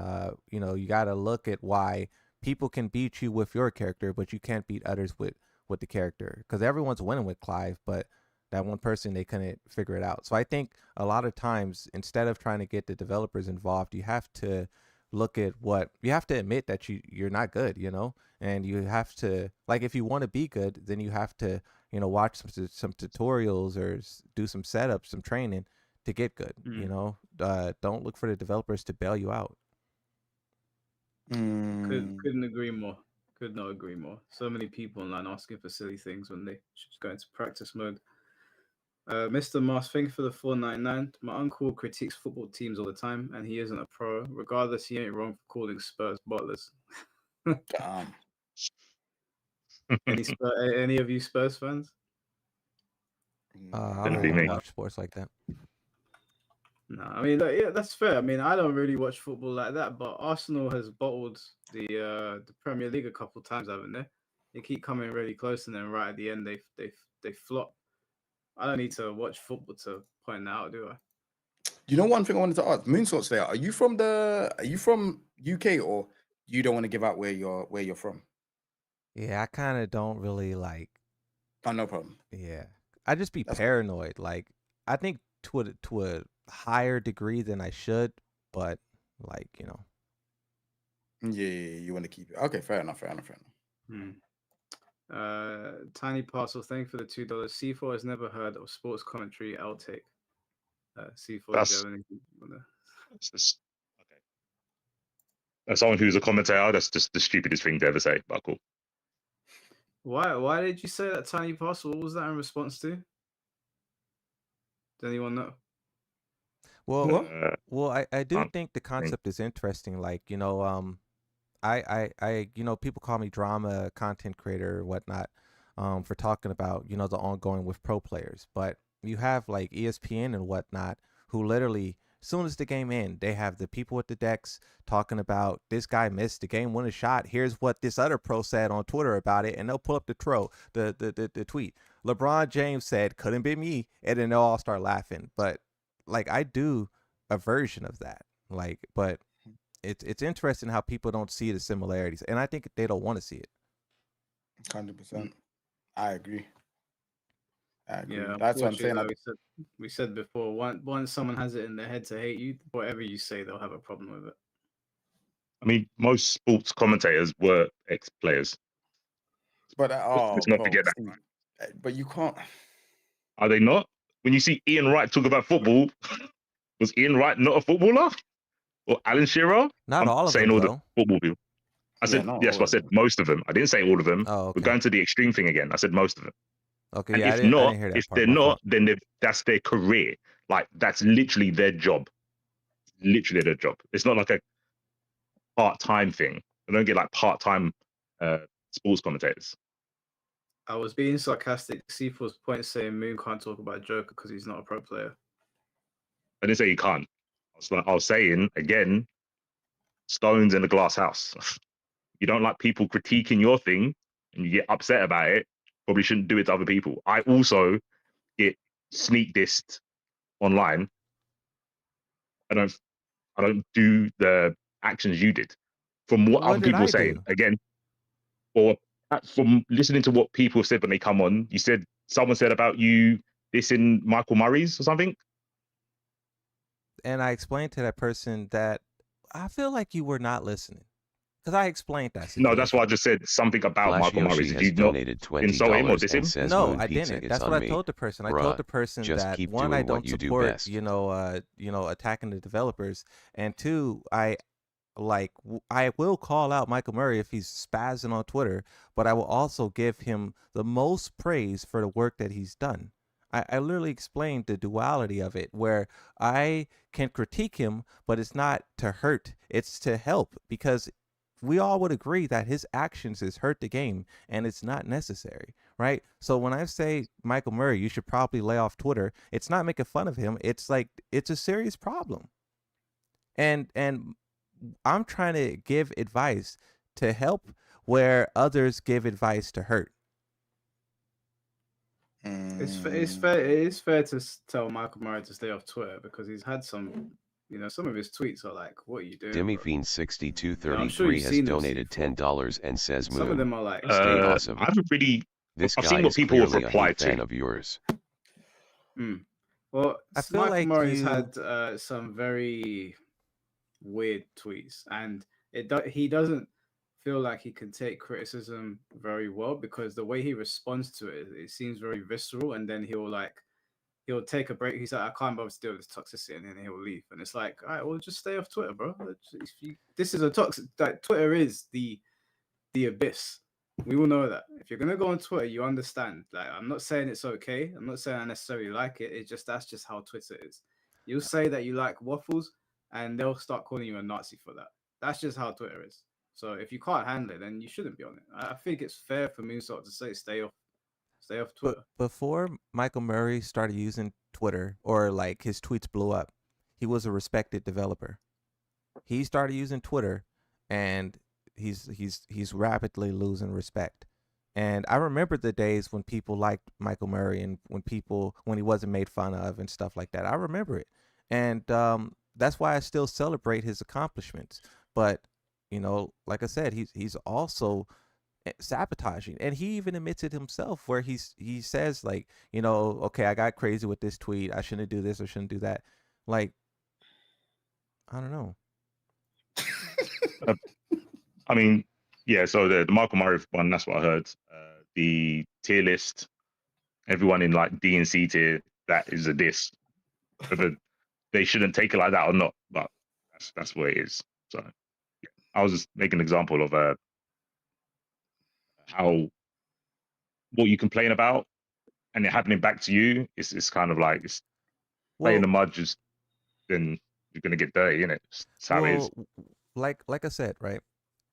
you got to look at why people can beat you with your character, but you can't beat others with the character, because everyone's winning with Clive, but that one person, they couldn't figure it out. So I think a lot of times, instead of trying to get the developers involved, you have to look at what you have to admit that you're not good, and you have to, like, if you want to be good, then you have to watch some tutorials or do some setups, some training to get good. Don't look for the developers to bail you out. Couldn't agree more. Could not agree more. So many people online asking for silly things when they should just go into practice mode. Mr. Moss, thank you for the 4.99. My uncle critiques football teams all the time, and he isn't a pro. Regardless, he ain't wrong for calling Spurs bottlers. Damn. Any of you Spurs fans? I Couldn't really be don't me. watch sports like that. No, I mean, yeah, that's fair. I mean, I don't really watch football like that, but Arsenal has bottled the Premier League a couple times, haven't they? They keep coming really close, and then right at the end, they flop. I don't need to watch football to point that out, do I? You know, one thing I wanted to ask, Moonsorts there, are you from UK, or you don't want to give out where you're from? Yeah, I kind of don't really like. Oh, no problem. Yeah, I just be That's paranoid. Like, I think to a higher degree than I should, but like Yeah, you want to keep it. Okay, fair enough. Tiny Parcel, thank you for the $2. C4 has never heard of sports commentary. I'll take. C4, do you have anything on there? Okay. As someone who's a commentator, that's just the stupidest thing to ever say, but cool. Why did you say that, Tiny Parcel? What was that in response to? Does anyone know? Well, I do think the concept is interesting. Like, I people call me drama content creator or whatnot, for talking about, the ongoing with pro players. But you have like ESPN and whatnot, who literally, as soon as the game ends, they have the people with the decks talking about this guy missed the game winning shot. Here's what this other pro said on Twitter about it, and they'll pull up the tweet. LeBron James said, "Couldn't be me," and then they'll all start laughing. But like, I do a version of that. Like, but it's interesting how people don't see the similarities, and I think they don't want to see it. 100%. I agree. Yeah, That's what I'm saying. like we said before, once someone has it in their head to hate you, whatever you say, they'll have a problem with it. I mean, most sports commentators were ex-players. But let's not forget that. But you can't. Are they not? When you see Ian Wright talk about football, was Ian Wright not a footballer? Or Alan Shearer? Not all of them, all though. the football people. I said yes, but I said most of them. I didn't say all of them. Oh, okay. We're going to the extreme thing again. I said most of them. Okay, And yeah, if I didn't not, hear that if part. they're not, then that's their career. Like, that's literally their job. Literally their job. It's not like a part-time thing. They don't get like part-time sports commentators. I was being sarcastic. C4's point saying Moon can't talk about Joker because he's not a pro player. I didn't say you can't. I was saying, again, stones in a glass house. You don't like people critiquing your thing and you get upset about it, probably shouldn't do it to other people. I also get sneak dissed online. I don't do the actions you did. From what What other did people I are saying, do? again, or from listening to what people said when they come on, you said someone said about you this in Michael Murray's or something. And I explained to that person that I feel like you were not listening because I explained that situation. No, that's why I just said something about Flash Michael Murray's. Yoshi Did has you not donated insult him or $20 diss and him? says No, Moon I Pizza, didn't. it's That's what on I me. told the person. I Bruh, told the person just that keep one, I doing what don't you do support, best. attacking the developers, and two, I will call out Michael Murray if he's spazzing on Twitter, but I will also give him the most praise for the work that he's done. I literally explained the duality of it, where I can critique him, but it's not to hurt, it's to help, because we all would agree that his actions has hurt the game and it's not necessary, right? So when I say Michael Murray, you should probably lay off Twitter, it's not making fun of him. It's like it's a serious problem. And I'm trying to give advice to help where others give advice to hurt. It's fair. It is fair to tell Michael Murray to stay off Twitter because he's had some. Some of his tweets are like, "What are you doing, bro?" Demifiend6233 I'm sure you've has seen them donated $10 and says Some of Moon. them are like, Stay awesome. I haven't really. This I've guy seen what is people have clearly a replied hate fan to. of yours. Well, I feel Michael like Murray's you had some very weird tweets, and he doesn't feel like he can take criticism very well because the way he responds to it, it seems very visceral, and then he'll take a break. He's like, I can't bother to deal with this toxicity, and then he'll leave. And it's like, all right, well, just stay off Twitter, bro. This is a toxic. Like Twitter is the abyss. We all know that. If you're gonna go on Twitter, you understand. Like, I'm not saying it's okay. I'm not saying I necessarily like it. It's just that's just how Twitter is. You'll say that you like waffles, and they'll start calling you a Nazi for that. That's just how Twitter is. So if you can't handle it, then you shouldn't be on it. I think it's fair for Moonsalt to say stay off but Twitter. before Michael Murray started using Twitter or like his tweets blew up, he was a respected developer. He started using Twitter and he's rapidly losing respect. And I remember the days when people liked Michael Murray and when he wasn't made fun of and stuff like that. I remember it. And that's why I still celebrate his accomplishments. But, like I said, he's also sabotaging, and he even admits it himself where he says like, okay, I got crazy with this tweet, I shouldn't do this or shouldn't do that. Like, I don't know. I mean, yeah. So the Michael Murray one, that's what I heard. The tier list, everyone in like D and C tier, that is a diss. Whether they shouldn't take it like that or not, but that's what it is. So yeah. I was just making an example of how what you complain about and it happening back to you. It's kind of like it's playing the mud. Just then you're gonna get dirty, innit? That's how it is. Like I said, right?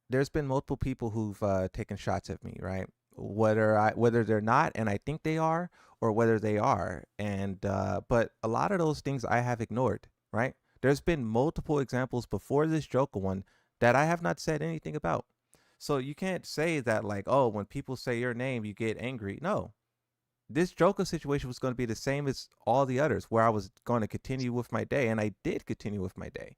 There's been multiple people who've taken shots at me, right? Whether they're not, and I think they are, or whether they are, and but a lot of those things I have ignored, right? There's been multiple examples before this Joker one that I have not said anything about. So you can't say that like, oh, when people say your name, you get angry. No, this Joker situation was going to be the same as all the others, where I was going to continue with my day, and I did continue with my day.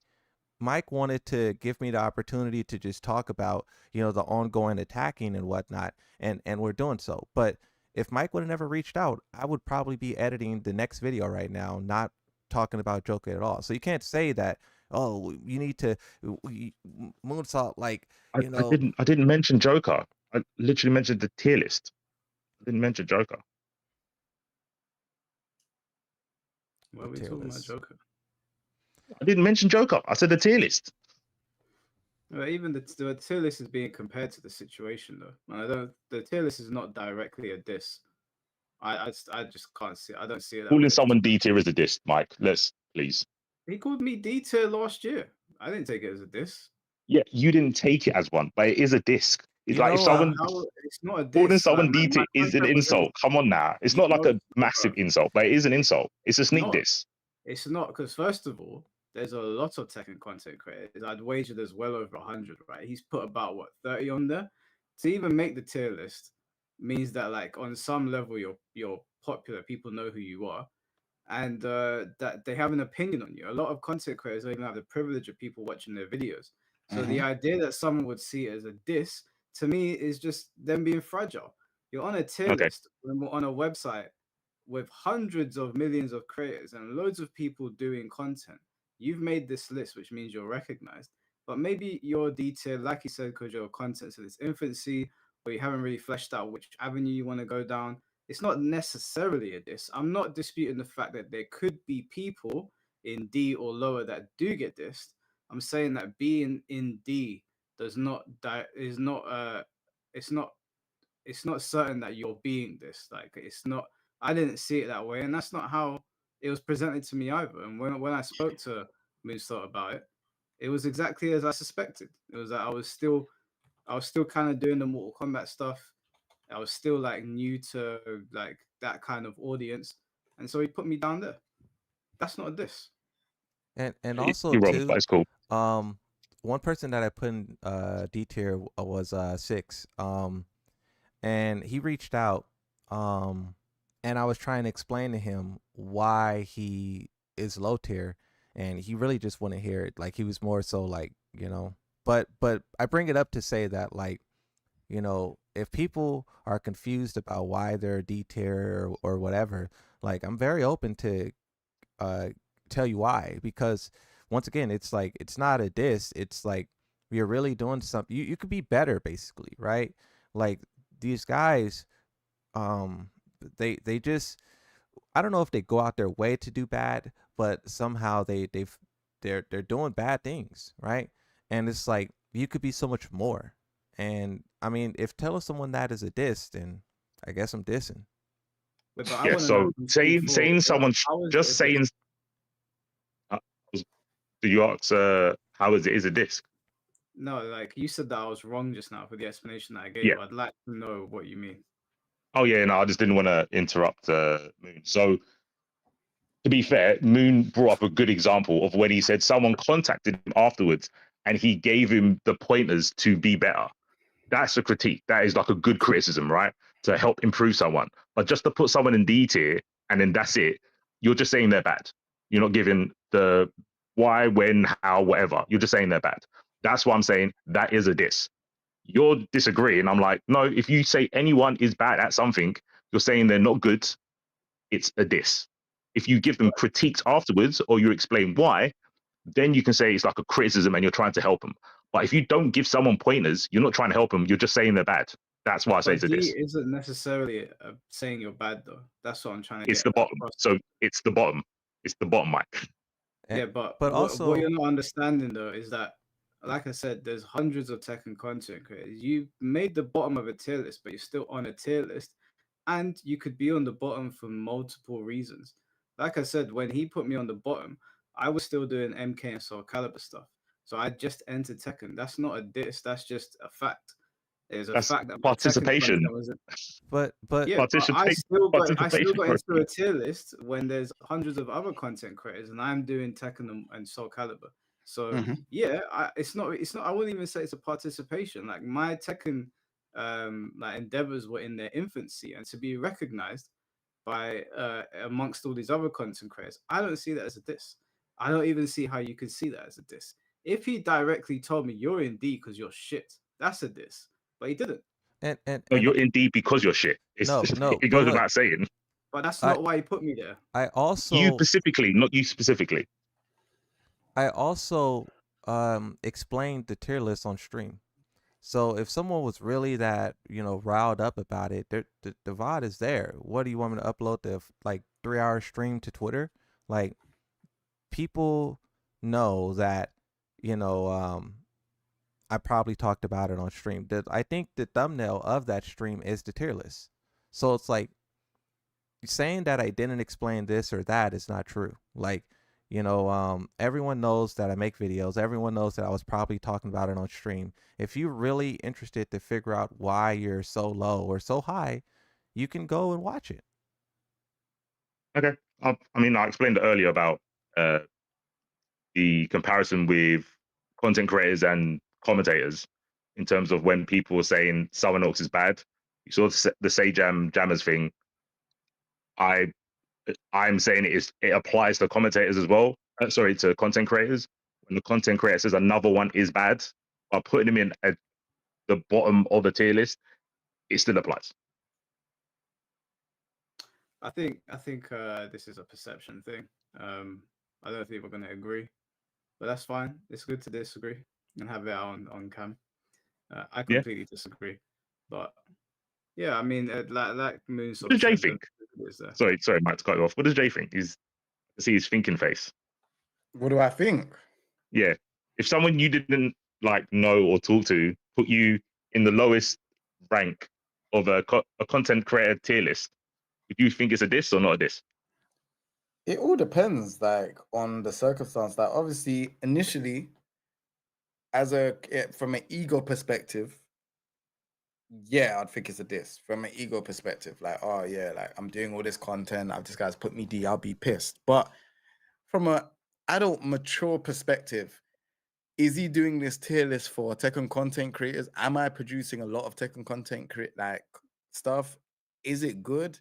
Mike wanted to give me the opportunity to just talk about, the ongoing attacking and whatnot, and we're doing so. But if Mike would have never reached out, I would probably be editing the next video right now, not talking about Joker at all. So you can't say that, oh, you need to moonsault, like, I didn't mention Joker. I literally mentioned the tier list. I didn't mention Joker. What are we talking about, Joker? I didn't mention Joker. I said the tier list. Well, even the tier list is being compared to the situation, though. And the tier list is not directly a diss. I just can't see. I don't see it. Calling someone D tier is a diss, Mike. Let's please. He called me D tier last year. I didn't take it as a diss. Yeah, you didn't take it as one, but it is a disc. It's like if someone it's not a diss. calling someone D tier is an insult. Come on now, it's not like a massive insult, but it is an insult. It's a sneak diss. It's not, because first of all, there's a lot of Tekken content creators. I'd wager there's well over 100, right? He's put about what 30 on there. To even make the tier list means that like on some level you're popular. People know who you are, and that they have an opinion on you. A lot of content creators don't even have the privilege of people watching their videos. So the idea that someone would see it as a diss to me is just them being fragile. You're on a tier list, on a website with hundreds of millions of creators and loads of people doing content. You've made this list, which means you're recognized. But maybe you're detailed, like you said, because your content's in its infancy, or you haven't really fleshed out which avenue you want to go down. It's not necessarily a diss. I'm not disputing the fact that there could be people in D or lower that do get dissed. I'm saying that being in D does not is not it's not certain that you're being this. Like it's not. I didn't see it that way, and that's not how it was presented to me either. And when I spoke to Moonsault about it, it was exactly as I suspected. It was that I was still kind of doing the Mortal Kombat stuff. I was still like new to like that kind of audience, and so he put me down there. That's not a diss. And also You're wrong, too, but it's cool. one person that I put in D tier was Six. And he reached out, and I was trying to explain to him why he is low tier, and he really just wouldn't hear it. Like he was more so like, but I bring it up to say that like, if people are confused about why they're D tier or whatever, like I'm very open to tell you why, because once again, it's like it's not a diss. It's like you're really doing something. You could be better, basically, right? Like these guys, they just, I don't know if they go out their way to do bad, but somehow they're doing bad things, right? And it's like you could be so much more. And I mean, if telling someone that is a diss, then I guess I'm dissing. But I Yeah. want to know So saying someone how is just it a saying. diss? Do you ask? How is it? Is a disc? No, like you said that I was wrong just now for the explanation that I gave. Yeah. I'd like to know what you mean. Oh yeah, no, I just didn't want to interrupt Moon. So to be fair, Moon brought up a good example of when he said someone contacted him afterwards and he gave him the pointers to be better. That's a critique. That is like a good criticism, right? To help improve someone. But just to put someone in D tier and then that's it, you're just saying they're bad. You're not giving the why, when, how, whatever. You're just saying they're bad. That's why I'm saying that is a diss. You're disagreeing. I'm like, no, if you say anyone is bad at something, you're saying they're not good, it's a diss. If you give them critiques afterwards or you explain why, then you can say it's like a criticism and you're trying to help them. But if you don't give someone pointers, you're not trying to help them, you're just saying they're bad. That's why I say But it's a D diss. isn't necessarily saying you're bad though. That's what I'm trying to It's get the bottom. across. So it's the bottom. It's the bottom, Mike. Yeah, but But what you're also, not understanding though is that, like I said, there's hundreds of Tekken content creators. You made the bottom of a tier list, but you're still on a tier list, and you could be on the bottom for multiple reasons. Like I said, when he put me on the bottom, I was still doing MK and Soul Calibur stuff. So I just entered Tekken. That's not a diss. That's just a fact. There's a That's fact that my Tekken participation. content was but yeah, but I still got participation, into a tier list when there's hundreds of other content creators, and I'm doing Tekken and Soul Calibur. So yeah, it's not I wouldn't even say it's a participation. Like my Tekken like endeavors were in their infancy, and to be recognized by amongst all these other content creators, I don't see that as a diss. I don't even see how you could see that as a diss. If he directly told me you're in D because you're shit, that's a diss. But he didn't. and No, you're in D because you're shit. It's, no, it but goes look, without saying. But that's I not why he put me there. I You also specifically, not you specifically. I also explained the tier list on stream. So if someone was really that, riled up about it, the VOD is there. What do you want me to upload the like 3-hour stream to Twitter? Like people know that, I probably talked about it on stream. I think the thumbnail of that stream is the tier list. So it's like saying that I didn't explain this or that is not true. Like, everyone knows that I make videos. Everyone knows that I was probably talking about it on stream. If you're really interested to figure out why you're so low or so high, you can go and watch it. Okay. I mean, I explained earlier about the comparison with content creators and commentators in terms of when people were saying someone else is bad. You saw the Say Jammers thing. I'm saying it applies to commentators as well. Sorry, to content creators. When the content creator says another one is bad, by putting them in at the bottom of the tier list, it still applies. I think this is a perception thing. I don't think we're going to agree, but that's fine. It's good to disagree and have it on cam. I Yeah. completely disagree, but yeah, I mean, like Moon What sort does of Jay said, think? is there. Sorry, Matt, to cut you off. What does Jay think? I see his thinking face. What do I think? Yeah. If someone you didn't like know or talk to put you in the lowest rank of a content creator tier list, would you think it's a diss or not a diss? It all depends, like, on the circumstance. Like, obviously, initially, from an ego perspective, yeah, I'd think it's a diss. From an ego perspective, like, oh yeah, like I'm doing all this content, this guy's put me D, I'll be pissed. But from a adult, mature perspective, is he doing this tier list for Tekken content creators? Am I producing a lot of Tekken content stuff? Is it good?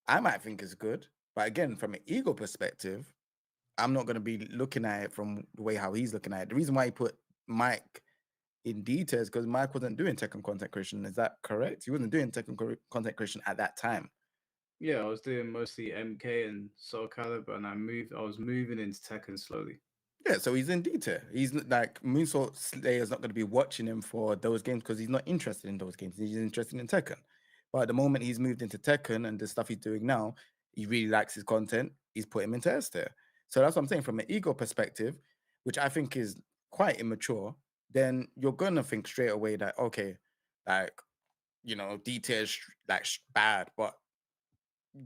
I might think it's good, but again, from an ego perspective, I'm not going to be looking at it from the way how he's looking at it. The reason why he put Mike in details because Mike wasn't doing Tekken content creation. Is that correct? He wasn't doing Tekken content creation at that time. Yeah, I was doing mostly MK and Soul Calibur, and I was moving into Tekken slowly. Yeah, so he's in detail. He's like Moonsault Slayer's not going to be watching him for those games because he's not interested in those games. He's interested in Tekken. But at the moment he's moved into Tekken and the stuff he's doing now, he really likes his content. He's put him into S tier. So that's what I'm saying from an ego perspective, which I think is quite immature. Then you're gonna think straight away that okay, like D tier is like bad, but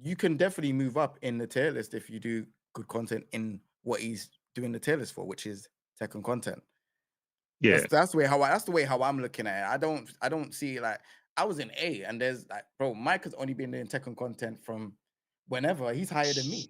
you can definitely move up in the tier list if you do good content in what he's doing the tier list for, which is Tekken content. Yeah, that's the way how I'm looking at it. I don't see it like I was in A and there's like, bro, Mike has only been doing Tekken content from whenever. He's higher than me.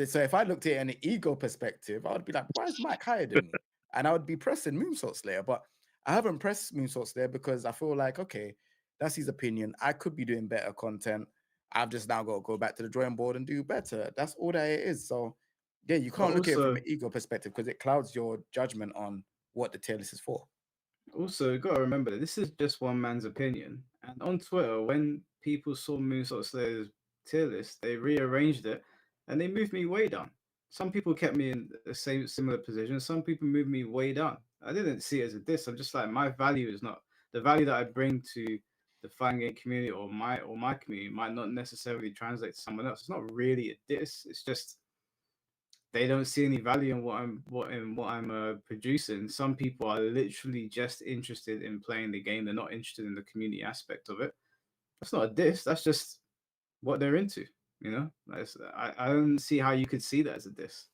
So if I looked at it in an ego perspective, I would be like, why is Mike higher than me? And I would be pressing Moonsault Slayer, but I haven't pressed Moonsault Slayer because I feel like, okay, that's his opinion. I could be doing better content. I've just now got to go back to the drawing board and do better. That's all that it is. So yeah, you can't look at it from an ego perspective because it clouds your judgment on what the tier list is for. Also, you gotta remember that this is just one man's opinion. And on Twitter, when people saw Moonsault Slayer's tier list, they rearranged it and they moved me way down. Some people kept me in the same similar position. Some people moved me way down. I didn't see it as a diss. I'm just like my value is not the value that I bring to the fighting game community or my community might not necessarily translate to someone else. It's not really a diss. It's just they don't see any value in what I'm producing. Some people are literally just interested in playing the game. They're not interested in the community aspect of it. That's not a diss. That's just what they're into. You know, I don't see how you could see that as a diss.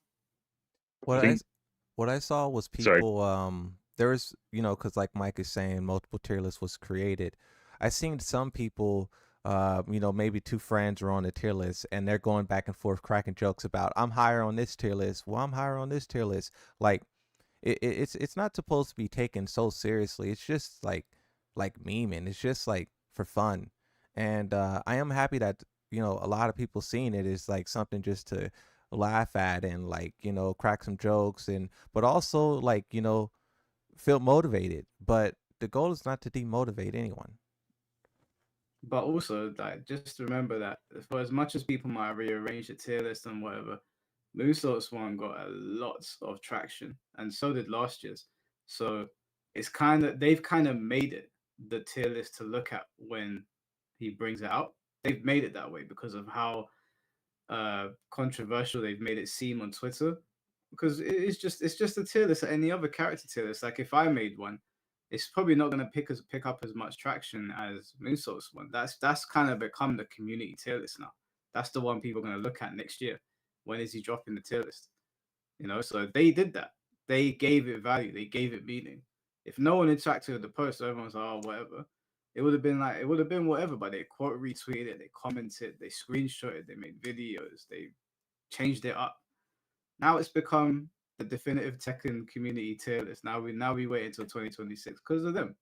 What I saw was Sorry. people. There was because like Mike is saying, multiple tier lists was created. I seen some people. Maybe two friends are on the tier list and they're going back and forth cracking jokes about I'm higher on this tier list. Well, I'm higher on this tier list. Like it's not supposed to be taken so seriously. It's just like memeing. It's just like for fun. And I am happy that a lot of people seeing it is like something just to laugh at and like crack some jokes and but also like feel motivated. But the goal is not to demotivate anyone. But also, like, just remember that for as much as people might rearrange the tier list and whatever, Moonsault's one got a lot of traction, and so did last year's. So they've kind of made it the tier list to look at when he brings it out. They've made it that way because of how controversial they've made it seem on Twitter. Because it's just a tier list like any other character tier list. Like if I made one, it's probably not going to pick up as much traction as Moonsault's one. That's kind of become the community tier list now. That's the one people are going to look at next year. When is he dropping the tier list? So they did that. They gave it value. They gave it meaning. If no one interacted with the post, everyone's like, oh, whatever. It would have been whatever, but they quote retweeted it, they commented, they screenshotted, they made videos, they changed it up. Now it's become the definitive Tekken community tier list. Now we wait until 2026 because of them.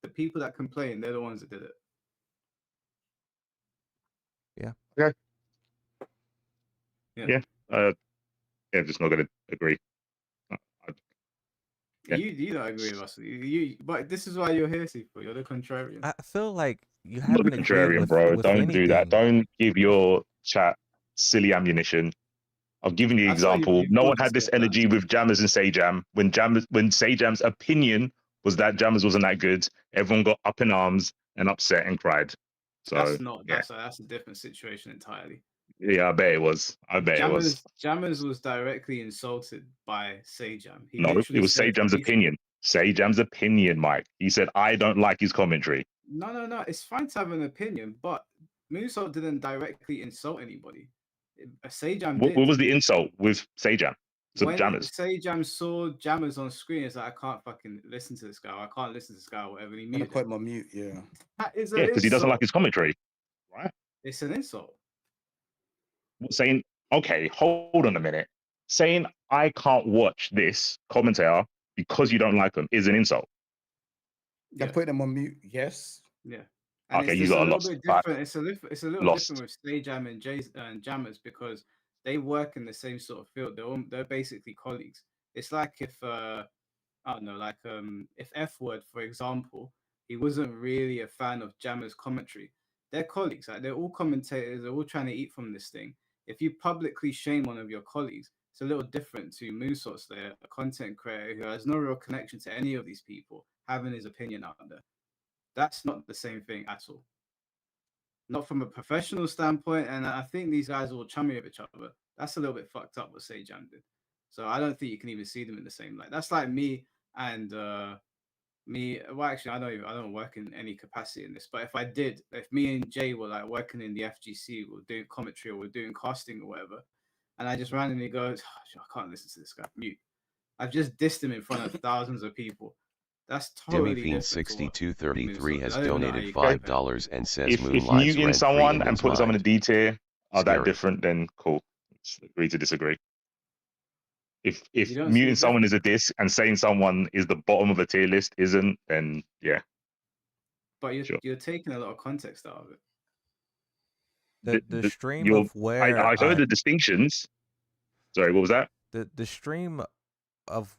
The people that complain, they're the ones that did it. Yeah. Okay. Yeah. Yeah. I'm just not going to agree. Yeah. You don't agree with us. But this is why you're here, Sifu. You're the contrarian. I feel like you I'm not haven't the agreed contrarian, with bro. Don't do that. anything. Don't give your chat silly ammunition. I've given you the I saw example. you've No one gone had this so far. energy with Jammers and Sayjam. When Sayjam's opinion was that Jammers wasn't that good, everyone got up in arms and upset and cried. So That's not. yeah, That's a different situation entirely. yeah, I bet it was. I bet it was. Jammers was directly insulted by Sayjam. He No, literally it was said Sayjam's opinion. Sayjam's opinion, Mike. He said, "I don't like his commentary." No. It's fine to have an opinion, but Moonsault didn't directly insult anybody. Sayjam did. What was the insult with Sayjam? So When Jammers. Sayjam saw Jammers on screen, it's like, I can't fucking listen to this guy. I can't listen to this guy or whatever. He I'm gonna muted put him. him on mute. Yeah. That is Yeah, an because he doesn't like insult. his commentary, right? It's an insult. Saying, okay, hold on a minute. Saying I can't watch this commentator because you don't like him is an insult. Yeah. Put them on mute. Yes. Yeah. And Okay, it's you just a got little lost. bit different. It's a little Lost. different with Sayjam and Jammers because they work in the same sort of field. They're basically colleagues. It's like if I don't know, like if F Word, for example, he wasn't really a fan of Jammer's commentary. They're colleagues, like they're all commentators, they're all trying to eat from this thing. If you publicly shame one of your colleagues, it's a little different to Moonsault Slayer, a content creator who has no real connection to any of these people, having his opinion out there. That's not the same thing at all. Not from a professional standpoint, and I think these guys are all chummy with each other. That's a little bit fucked up what Sayjam did. So I don't think you can even see them in the same light. That's like me and well, actually, I don't work in any capacity in this, but if I did, if me and Jay were like working in the FGC, we're doing commentary or we're doing casting or whatever, and I just randomly go, oh, I can't listen to this guy, mute. I've just dissed him in front of thousands of people. That's totally different. Demifiend6233 has donated $5 and says if Moon lives muting rent-free someone in and his putting someone in mind. D tier are that Scary. different, then cool. Let's agree to disagree. If You don't see muting the someone is a diss and saying someone is the bottom of a tier list isn't, then yeah. But you're taking a lot of context out of it. The stream of where I heard the distinctions. Sorry, what was that? The stream of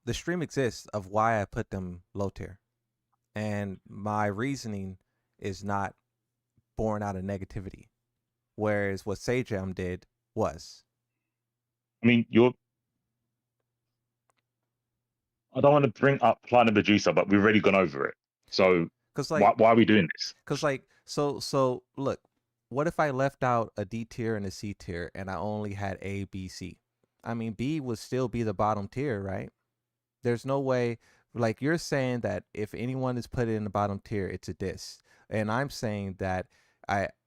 the stream exists of why I put them low tier, and my reasoning is not born out of negativity, whereas what Sayjam did was. I mean, I don't want to bring up Planet Medusa, but we've already gone over it. So why are we doing this? Because so look, what if I left out a D tier and a C tier and I only had A, B, C? I mean, B would still be the bottom tier, right? There's no way, like you're saying that if anyone is put in the bottom tier, it's a diss. And I'm saying that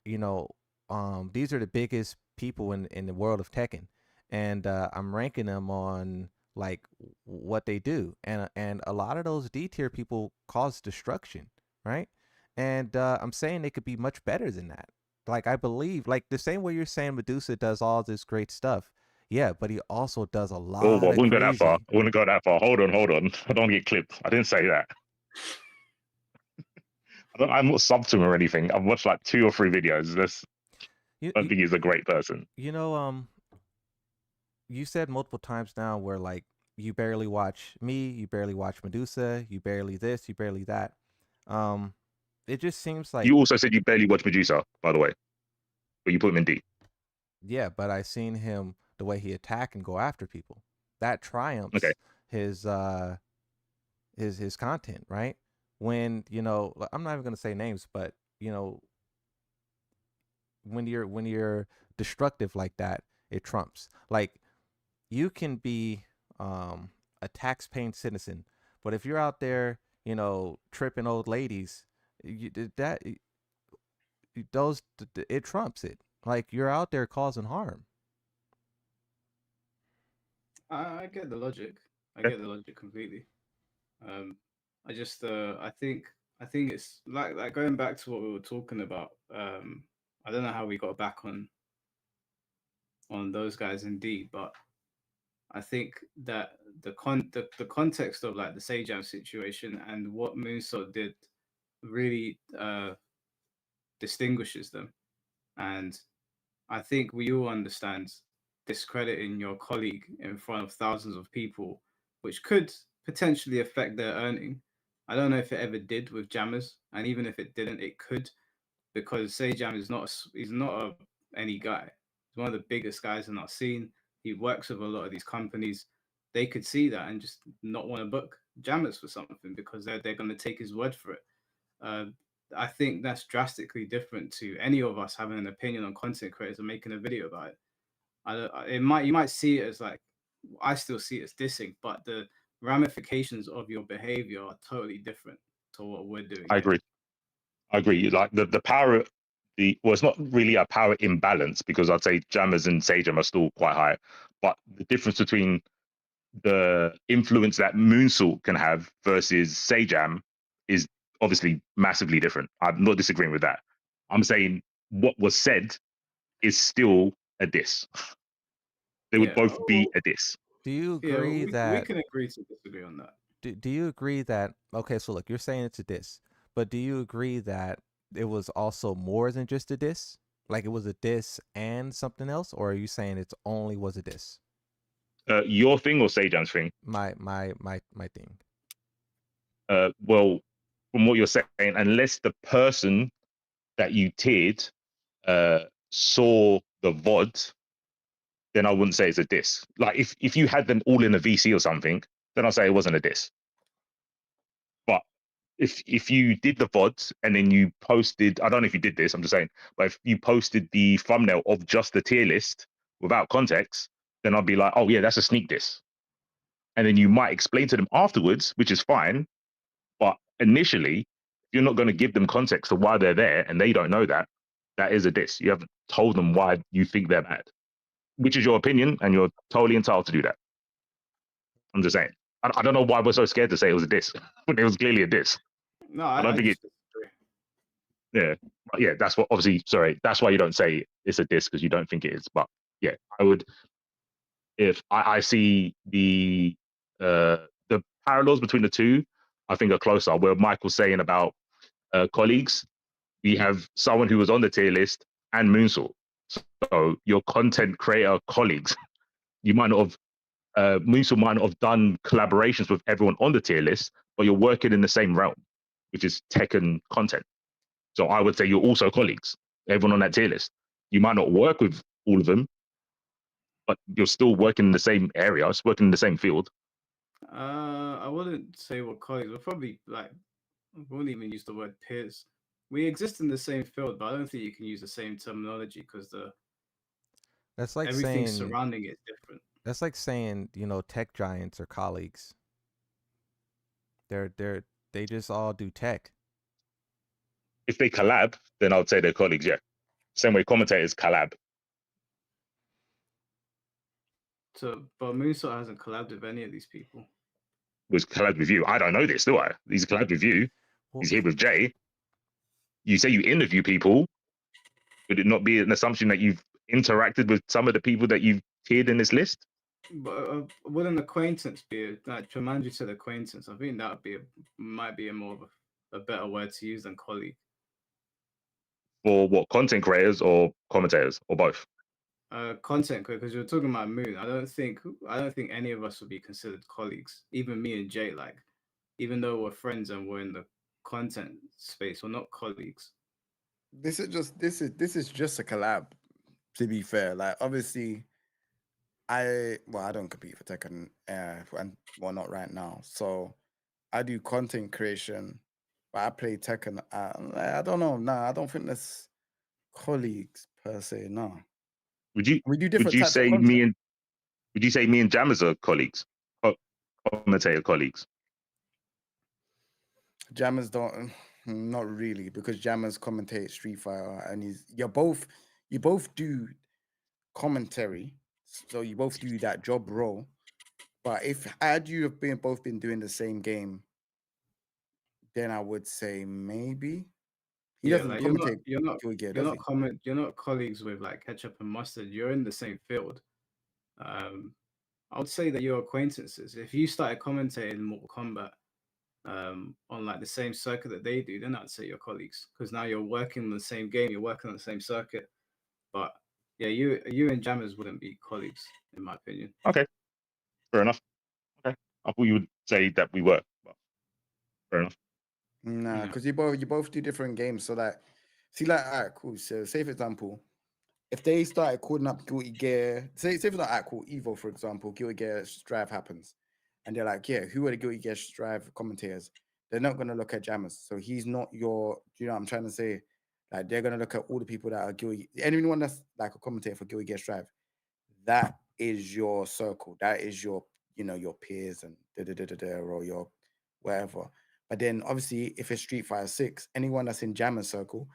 these are the biggest people in the world of Tekken. And I'm ranking them on like what they do. And a lot of those D tier people cause destruction, right? And I'm saying they could be much better than that. Like I believe, like the same way you're saying Medusa does all this great stuff. Yeah, but he also does a lot I of wouldn't go that crazy. far. I wouldn't go that far. Hold on. I don't get clipped. I didn't say that. I'm not sub to him or anything. I've watched like 2 or 3 videos. I don't think he's a great person. You said multiple times now where like you barely watch me, you barely watch Medusa, you barely this, you barely that. It just seems like you also said you barely watch Medusa, by the way, but you put him in D. Yeah, but I seen him the way he attack and go after people. That triumphs his content, right? When I'm not even gonna say names, but when you're destructive like that, it trumps. Like you can be a tax-paying citizen, but if you're out there, tripping old ladies, it trumps it. Like you're out there causing harm. I get the logic. I get the logic completely. I just I think it's like going back to what we were talking about. I don't know how we got back on those guys indeed, but I think that the context of like the Sejam situation and what Moonsault did really distinguishes them. And I think we all understand discrediting your colleague in front of thousands of people, which could potentially affect their earning. I don't know if it ever did with Jammers, and even if it didn't, it could, because Sejam is not he's not any guy. He's one of the biggest guys in our scene. He works with a lot of these companies. They could see that and just not want to book Jammers for something because they're going to take his word for it. Uh, I think that's drastically different to any of us having an opinion on content creators and making a video about it. It might you might see it as like, I still see it as dissing, but the ramifications of your behavior are totally different to what we're doing. I agree. I agree. Like the power, well, it's not really a power imbalance because I'd say Jammers and Sajam are still quite high, but the difference between the influence that Moonsault can have versus Sajam is obviously massively different. I'm not disagreeing with that. I'm saying what was said is still a diss. They would both be a diss. Do you Yeah, agree we that? can agree to disagree on that. Do you agree that? Okay, so look, you're saying it's a diss, but do you agree that it was also more than just a diss? Like it was a diss and something else, or are you saying it's only was a diss? Your thing or Sajam's thing? My thing. Well, from what you're saying, unless the person that you tiered saw the VOD, then I wouldn't say it's a diss. Like if you had them all in a VC or something, then I'll say it wasn't a diss. But if you did the VODs and then you posted, I don't know if you did this, I'm just saying, but if you posted the thumbnail of just the tier list without context, then I'd be like, oh yeah, that's a sneak diss. And then you might explain to them afterwards, which is fine. But initially, you're not going to give them context to why they're there and they don't know that. That is a diss. You haven't told them why you think they're bad, which is your opinion, and you're totally entitled to do that. I'm just saying. I don't know why we're so scared to say it was a diss when it was clearly a diss. No, I don't I think just it. Yeah, yeah. That's what. Obviously, sorry. That's why you don't say it's a diss because you don't think it is. But yeah, I would. If I see the parallels between the two, I think are closer. Where Michael's saying about colleagues, we have someone who was on the tier list and Moonsault. So your content creator colleagues, you might not have, Moonsault might not have done collaborations with everyone on the tier list, but you're working in the same realm, which is Tekken content. So I would say you're also colleagues, everyone on that tier list. You might not work with all of them, but you're still working in the same area, it's working in the same field. I wouldn't say we're colleagues. We're probably like, I wouldn't even use the word peers. We exist in the same field, but I don't think you can use the same terminology because That's like everything saying surrounding it is different. That's like saying tech giants are colleagues. They just all do tech. If they collab, then I would say they're colleagues. Yeah, same way commentators collab. So, but Moonsault hasn't collabed with any of these people. Was collab with you? I don't know this, do I? He's collab with you. He's here with Jay. You say you interview people. Would it not be an assumption that you've interacted with some of the people that you've tiered in this list? But would an acquaintance be like Jumanji said acquaintance? I think that would be might be a more of a better word to use than colleague. For what, content creators or commentators or both? Content creator, because you're talking about Moon. I don't think any of us would be considered colleagues. Even me and Jay, like, even though we're friends and we're in the content space, we're not colleagues. This is just a collab. To be fair, like obviously, I don't compete for Tekken, and well, not right now. So I do content creation, but I play Tekken. I don't know. Nah, I don't think that's colleagues per se. No. We do different types of content. Would you say me and Jammers are colleagues? Commentator colleagues? Jammers don't, not really, because Jammers commentate Street Fighter, and you both do commentary, so you both do that job role. But if had you have both been doing the same game, then I would say maybe he doesn't like commentate. You're not colleagues with like ketchup and mustard. You're in the same field. I would say that your acquaintances. If you started commentating Mortal Kombat on like the same circuit that they do, then I'd say your colleagues, because now you're working on the same game, you're working on the same circuit. But yeah, you and jammers wouldn't be colleagues, in my opinion. Okay, fair enough. Okay, I thought you would say that we were, but fair enough. Nah, because you both do different games. So like, see, like, all right, cool. So say for example, if they started calling up Guilty Gear, say for example, all right, cool, Evo, for example, Guilty Gear Strive happens, and they're like, yeah, who are the Guilty Gear Strive commentators? They're not gonna look at jammers. So he's not your, you know what I'm trying to say? Like they're gonna look at all the people that are Guilty, anyone that's like a commentator for Guilty Gear Strive. That is your circle. That is your, you know, your peers and or your whatever. But then obviously, if it's Street Fighter 6, anyone that's in Jammer circle,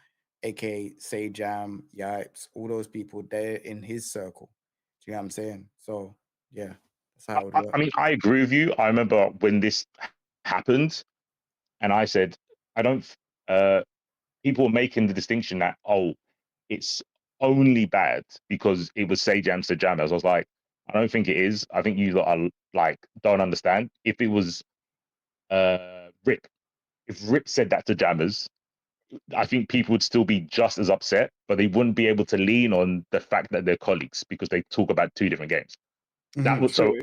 aka Say Jam, Yipes, all those people, they're in his circle. Do you know what I'm saying? So yeah, that's how it would work. I mean, I agree with you. I remember when this happened, and I said, I don't. People were making the distinction that it's only bad because it was Say Jam to Jam. I was like, I don't think it is. I think you lot are like don't understand. If it was Rip, if Rip said that to Jammers, I think people would still be just as upset, but they wouldn't be able to lean on the fact that they're colleagues because they talk about two different games. That was so.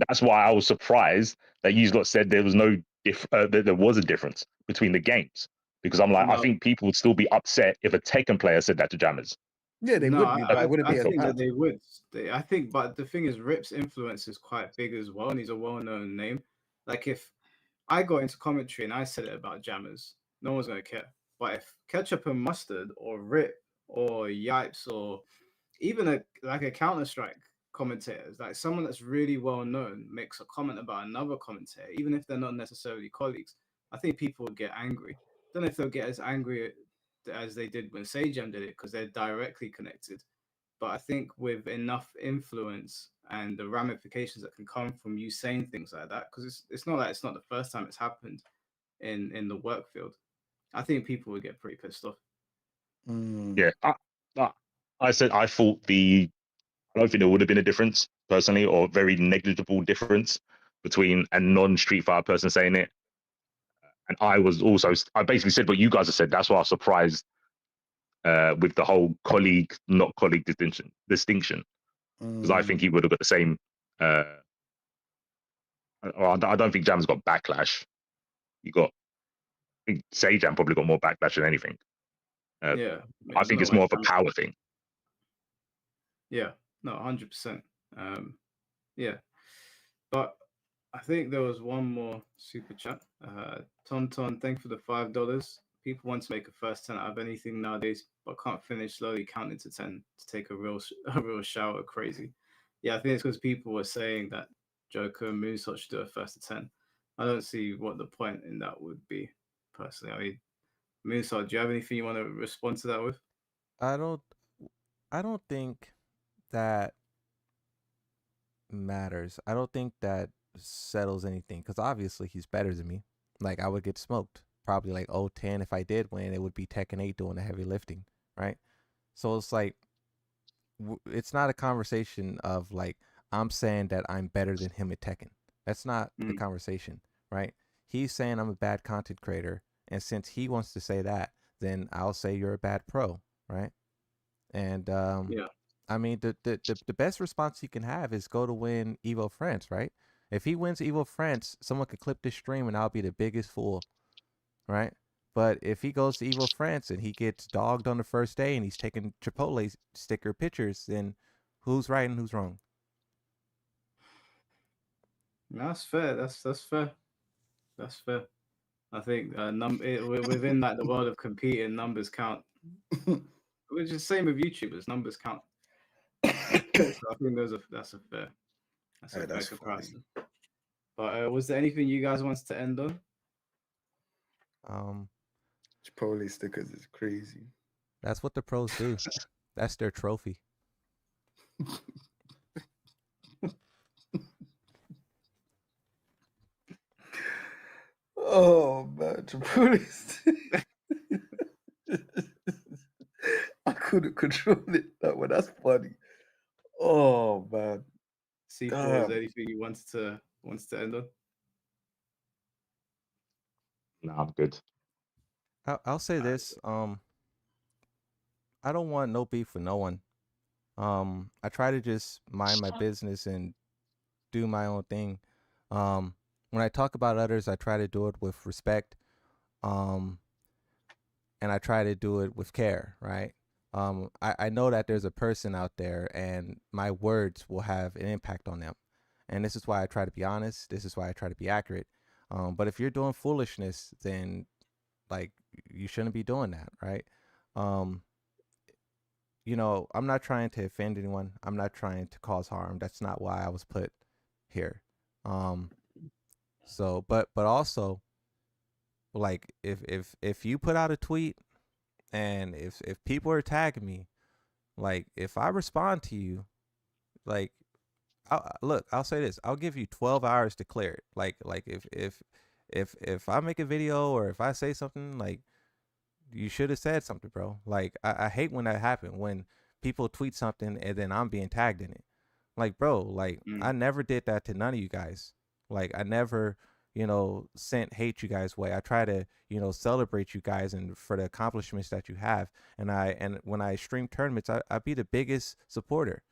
That's why I was surprised that you lot said there was no that there was a difference between the games, because I'm like, I think people would still be upset if a Tekken player said that to Jammers. Yeah, they would be, but it wouldn't be I as think bad. that they would. I think, but the thing is, Rip's influence is quite big as well, and he's a well-known name. Like if I got into commentary and I said it about jammers, no one's gonna care. But if Ketchup and Mustard or Rip or Yipes or even a Counter-Strike commentator, like someone that's really well known, makes a comment about another commentator, even if they're not necessarily colleagues, I think people would get angry. I don't know if they'll get as angry as they did when Sajam did it because they're directly connected. But I think with enough influence and the ramifications that can come from you saying things like that, because it's not like it's not the first time it's happened in the work field, I think people would get pretty pissed off. Yeah, I said I thought I don't think there would have been a difference personally, or very negligible difference between a non-Street Fighter person saying it. And I basically said what you guys have said. That's why I was surprised with the whole colleague, not colleague distinction, because I think he would have got the same. I don't think Jam's got backlash. I think Sajam probably got more backlash than anything. Yeah, I think it's more of a power thing. Yeah, no, 100%. Yeah, but I think there was one more super chat. Tonton, thank you for the $5. People want to make a first 10 out of anything nowadays, but can't finish slowly counting to 10 to take a real shower. Crazy. Yeah, I think it's because people were saying that Joker and Moonsault should do a first to 10. I don't see what the point in that would be, personally. I mean, Moonsault, do you have anything you want to respond to that with? I don't think that matters. I don't think that settles anything because obviously he's better than me. Like I would get smoked. Probably like 0-10 if I did win. It would be Tekken 8 doing the heavy lifting, right? So it's like it's not a conversation of like I'm saying that I'm better than him at Tekken. That's not the conversation, right? He's saying I'm a bad content creator, and since he wants to say that, then I'll say you're a bad pro, right? And Yeah. I mean, the best response he can have is go to win Evo France, right? If he wins Evo France, someone could clip this stream and I'll be the biggest fool, right? But if he goes to Evo France and he gets dogged on the first day and he's taking Chipotle sticker pictures, then who's right and who's wrong? That's fair. That's fair. That's fair. I think within like the world of competing, numbers count. Which is the same with YouTubers. Numbers count. So I think that's a fair comparison. But was there anything you guys wanted to end on? Chipotle stickers is crazy. That's what the pros do. That's their trophy. Oh man, Chipotle. I couldn't control it. That one, that's funny. Oh man. C4, is there anything you wanted to end on? No, I'm good. I'll say this. I don't want no beef with no one. I try to just mind my business and do my own thing. When I talk about others, I try to do it with respect. Um, and I try to do it with care, right? I know that there's a person out there and my words will have an impact on them. And this is why I try to be honest. This is why I try to be accurate. But if you're doing foolishness, then like you shouldn't be doing that, right? Um, I'm not trying to offend anyone. I'm not trying to cause harm. That's not why I was put here. Um, but also like if you put out a tweet and if people are tagging me, like if I respond to you, like look, I'll say this: I'll give you 12 hours to clear it. Like if I make a video or if I say something, like you should have said something, bro. Like I hate when that happens when people tweet something and then I'm being tagged in it. Like, bro, like I never did that to none of you guys. Like I never, sent hate you guys way. I try to, celebrate you guys and for the accomplishments that you have. And when I stream tournaments, I be the biggest supporter.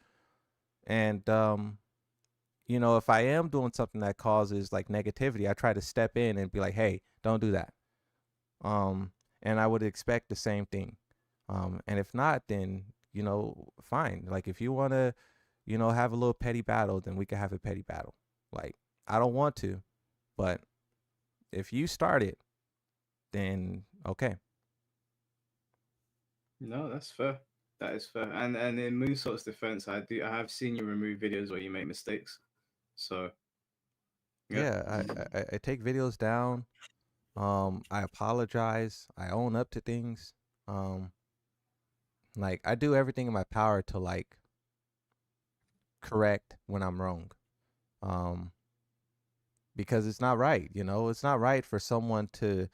And if I am doing something that causes like negativity, I try to step in and be like, hey, don't do that. And I would expect the same thing. And if not, then, fine. Like if you want to, have a little petty battle, then we can have a petty battle. Like I don't want to, but if you start it, then okay. No, that's fair. That is fair. And in Moonsault's defense, I have seen you remove videos where you make mistakes. So yeah, I take videos down. I apologize. I own up to things. Like I do everything in my power to like correct when I'm wrong. Um, because it's not right, it's not right for someone to,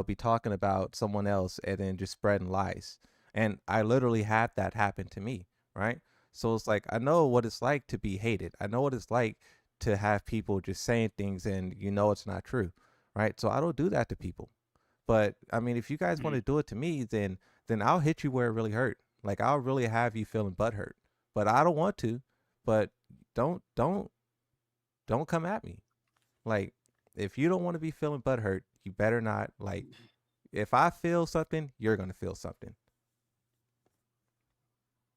be talking about someone else and then just spreading lies. And I literally had that happen to me, right? So it's like I know what it's like to be hated. I know what it's like to have people just saying things and it's not true, right? So I don't do that to people. But I mean, if you guys want to do it to me, then I'll hit you where it really hurt. Like I'll really have you feeling butthurt. But I don't want to. But don't come at me. Like, if you don't want to be feeling butthurt, you better not. Like, if I feel something, you're gonna feel something.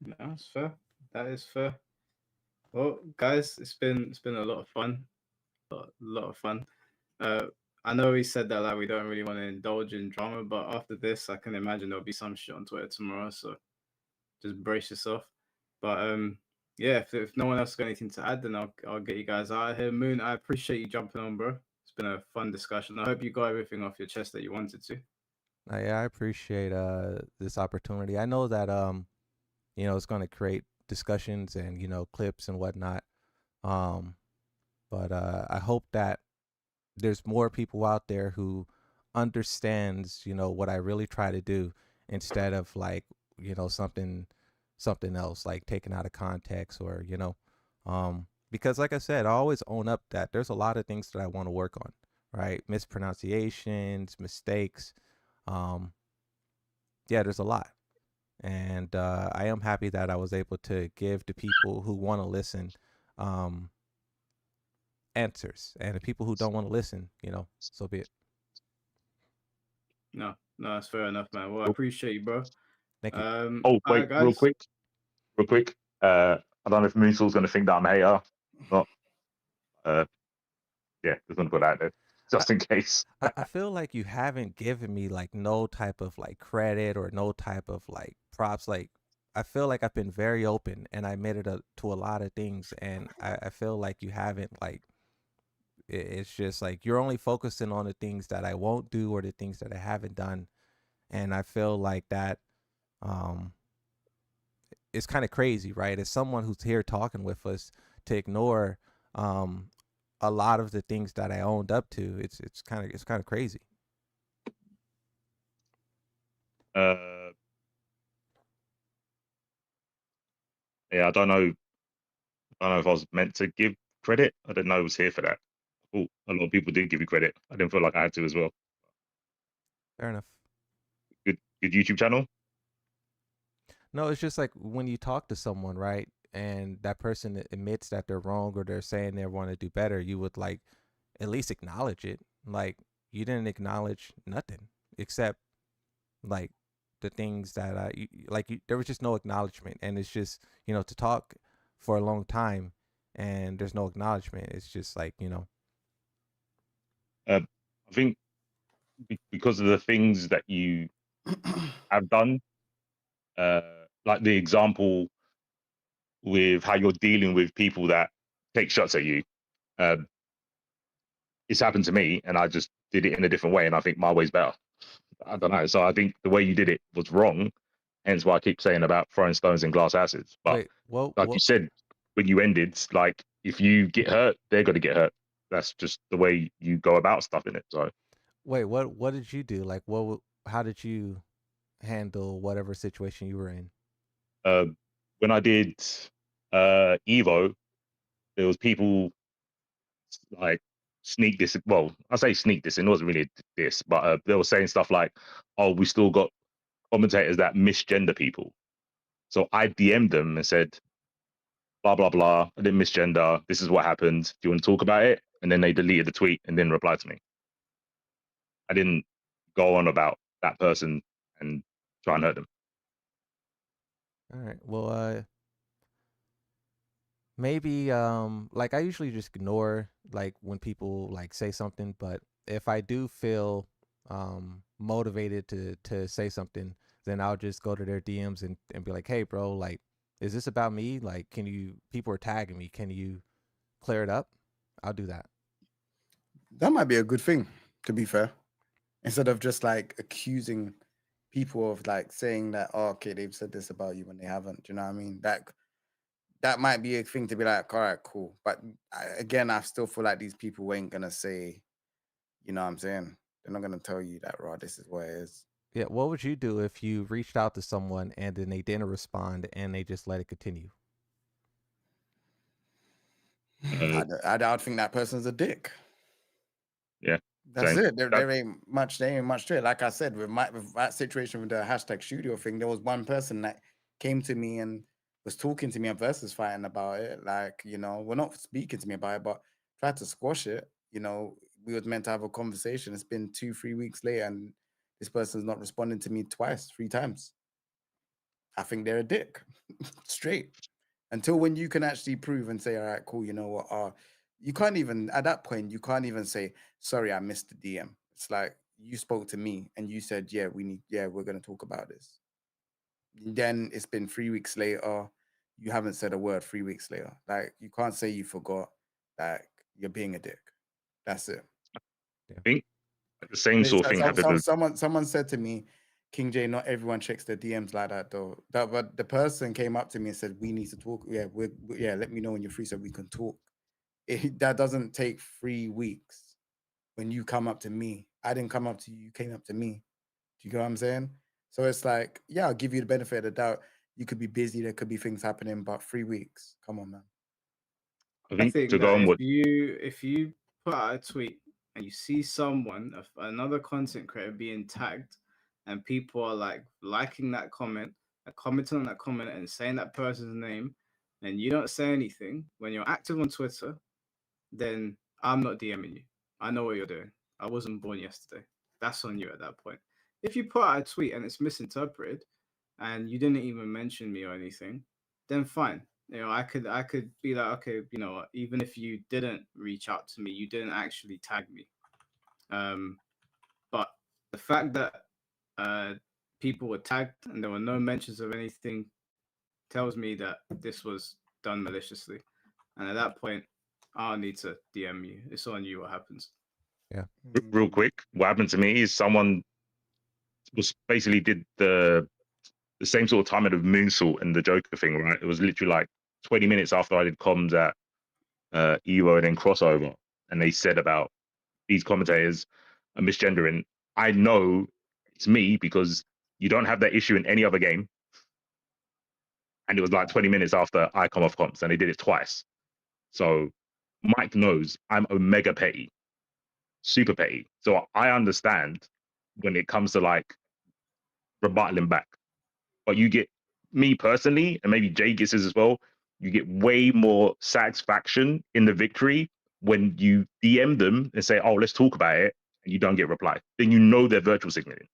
no, that's fair. That is fair. Well, guys, it's been a lot of fun. A lot of fun. I know we said that like we don't really want to indulge in drama, but after this, I can imagine there'll be some shit on Twitter tomorrow. So just brace yourself. But yeah, if no one else got anything to add, then I'll get you guys out of here. Moon, I appreciate you jumping on, bro. It's been a fun discussion. I hope you got everything off your chest that you wanted to. Yeah, I appreciate this opportunity. I know that it's going to create discussions and clips and whatnot. But I hope that there's more people out there who understands what I really try to do instead of like something else like taken out of context or because like I said, I always own up that there's a lot of things that I want to work on, right? Mispronunciations, mistakes. Yeah, there's a lot. And I am happy that I was able to give the people who want to listen answers, and the people who don't want to listen, so be it. No, that's fair enough, man. Well, I appreciate you, bro. Thank you. Oh, wait, guys. real quick. I don't know if Moonsault's going to think that I'm a hater. Not. Yeah, just want to put that there, just in case. I feel like you haven't given me like no type of like credit or no type of like props. Like I feel like I've been very open and I made it to a lot of things, and I feel like you haven't like. It's just like you're only focusing on the things that I won't do or the things that I haven't done, and I feel like that um it's kind of crazy, right? As someone who's here talking with us, to ignore um a lot of the things that I owned up to, it's kind of crazy. Yeah, I don't know. I don't know if I was meant to give credit. I didn't know I was here for that. Oh, a lot of people did give you credit. I didn't feel like I had to as well. Fair enough. Good YouTube channel. No, it's just like when you talk to someone, right? And that person admits that they're wrong or they're saying they want to do better, you would like at least acknowledge it. Like you didn't acknowledge nothing except like the things that there was just no acknowledgement, and it's just to talk for a long time and there's no acknowledgement. It's just like I think because of the things that you have done, like the example with how you're dealing with people that take shots at you. It's happened to me, and I just did it in a different way, and I think my way's better. I don't know. So I think the way you did it was wrong. Hence why I keep saying about throwing stones in glass houses. But wait, well, like you said, when you ended, like if you get hurt, they're going to get hurt. That's just the way you go about stuff in it. So wait, what did you do? Like how did you handle whatever situation you were in? when I did Evo, there was people like sneak this. Well, I say sneak this. It wasn't really this, but they were saying stuff like, "Oh, we still got commentators that misgender people." So I DM'd them and said, "Blah blah blah. I didn't misgender. This is what happened. Do you want to talk about it?" And then they deleted the tweet and didn't reply to me. I didn't go on about that person and try and hurt them. All right. Well, maybe like I usually just ignore like when people like say something, but if I do feel motivated to say something, then I'll just go to their DMs and be like, "Hey bro, like is this about me? Like people are tagging me. Can you clear it up?" I'll do that. That might be a good thing, to be fair. Instead of just like accusing people of like saying that, oh, okay, they've said this about you when they haven't. Do you know what I mean? That might be a thing to be like, all right, cool. But again, I still feel like these people ain't gonna say, you know what I'm saying? They're not gonna tell you that, raw, this is what it is. Yeah, what would you do if you reached out to someone and then they didn't respond and they just let it continue? I'd think that person's a dick. Yeah, that's it. There ain't much to it. Like I said, with that situation with the hashtag studio thing, there was one person that came to me and was talking to me and versus fighting about it. Like, we're not speaking to me about it, but tried to squash it. We was meant to have a conversation. It's been 2-3 weeks later, and this person's not responding to me 3 times. I think they're a dick. Straight. Until when you can actually prove and say, all right, cool, you know what? You can't even, at that point, you can't even say, sorry, I missed the DM. It's like, you spoke to me and you said, we're going to talk about this. Then it's been 3 weeks later. You haven't said a word 3 weeks later. Like, you can't say you forgot. Like, you're being a dick. That's it. I think the same sort of thing happened. Someone said to me, King J, not everyone checks their DMs like that though. But the person came up to me and said, we need to talk. Let me know when you're free so we can talk. That doesn't take 3 weeks. When you come up to me, I didn't come up to you, you came up to me. Do you get what I'm saying? So it's like, I'll give you the benefit of the doubt. You could be busy, there could be things happening, but 3 weeks. Come on, man. I think that if you put out a tweet and you see another content creator being tagged, and people are like liking that comment, commenting on that comment, and saying that person's name, and you don't say anything when you're active on Twitter, then I'm not DMing you. I know what you're doing. I wasn't born yesterday. That's on you at that point. If you put out a tweet and it's misinterpreted, and you didn't even mention me or anything, then fine. I could be like, okay, even if you didn't reach out to me, you didn't actually tag me. But the fact that people were tagged and there were no mentions of anything tells me that this was done maliciously. And at that point, I don't need to DM you. It's on you what happens. Yeah. Real quick, what happened to me is someone was basically did the same sort of timing of moonsault and the Joker thing, right? It was literally like 20 minutes after I did comms at Evo and then crossover, and they said about these commentators are misgendering. I know it's me because you don't have that issue in any other game. And it was like 20 minutes after I come off comms, and they did it twice. So Mike knows I'm omega petty, super petty. So I understand when it comes to like rebuttaling back. But you get me personally, and maybe Jay gets this as well. You get way more satisfaction in the victory when you DM them and say, "Oh, let's talk about it," and you don't get a reply. Then you know they're virtual signaling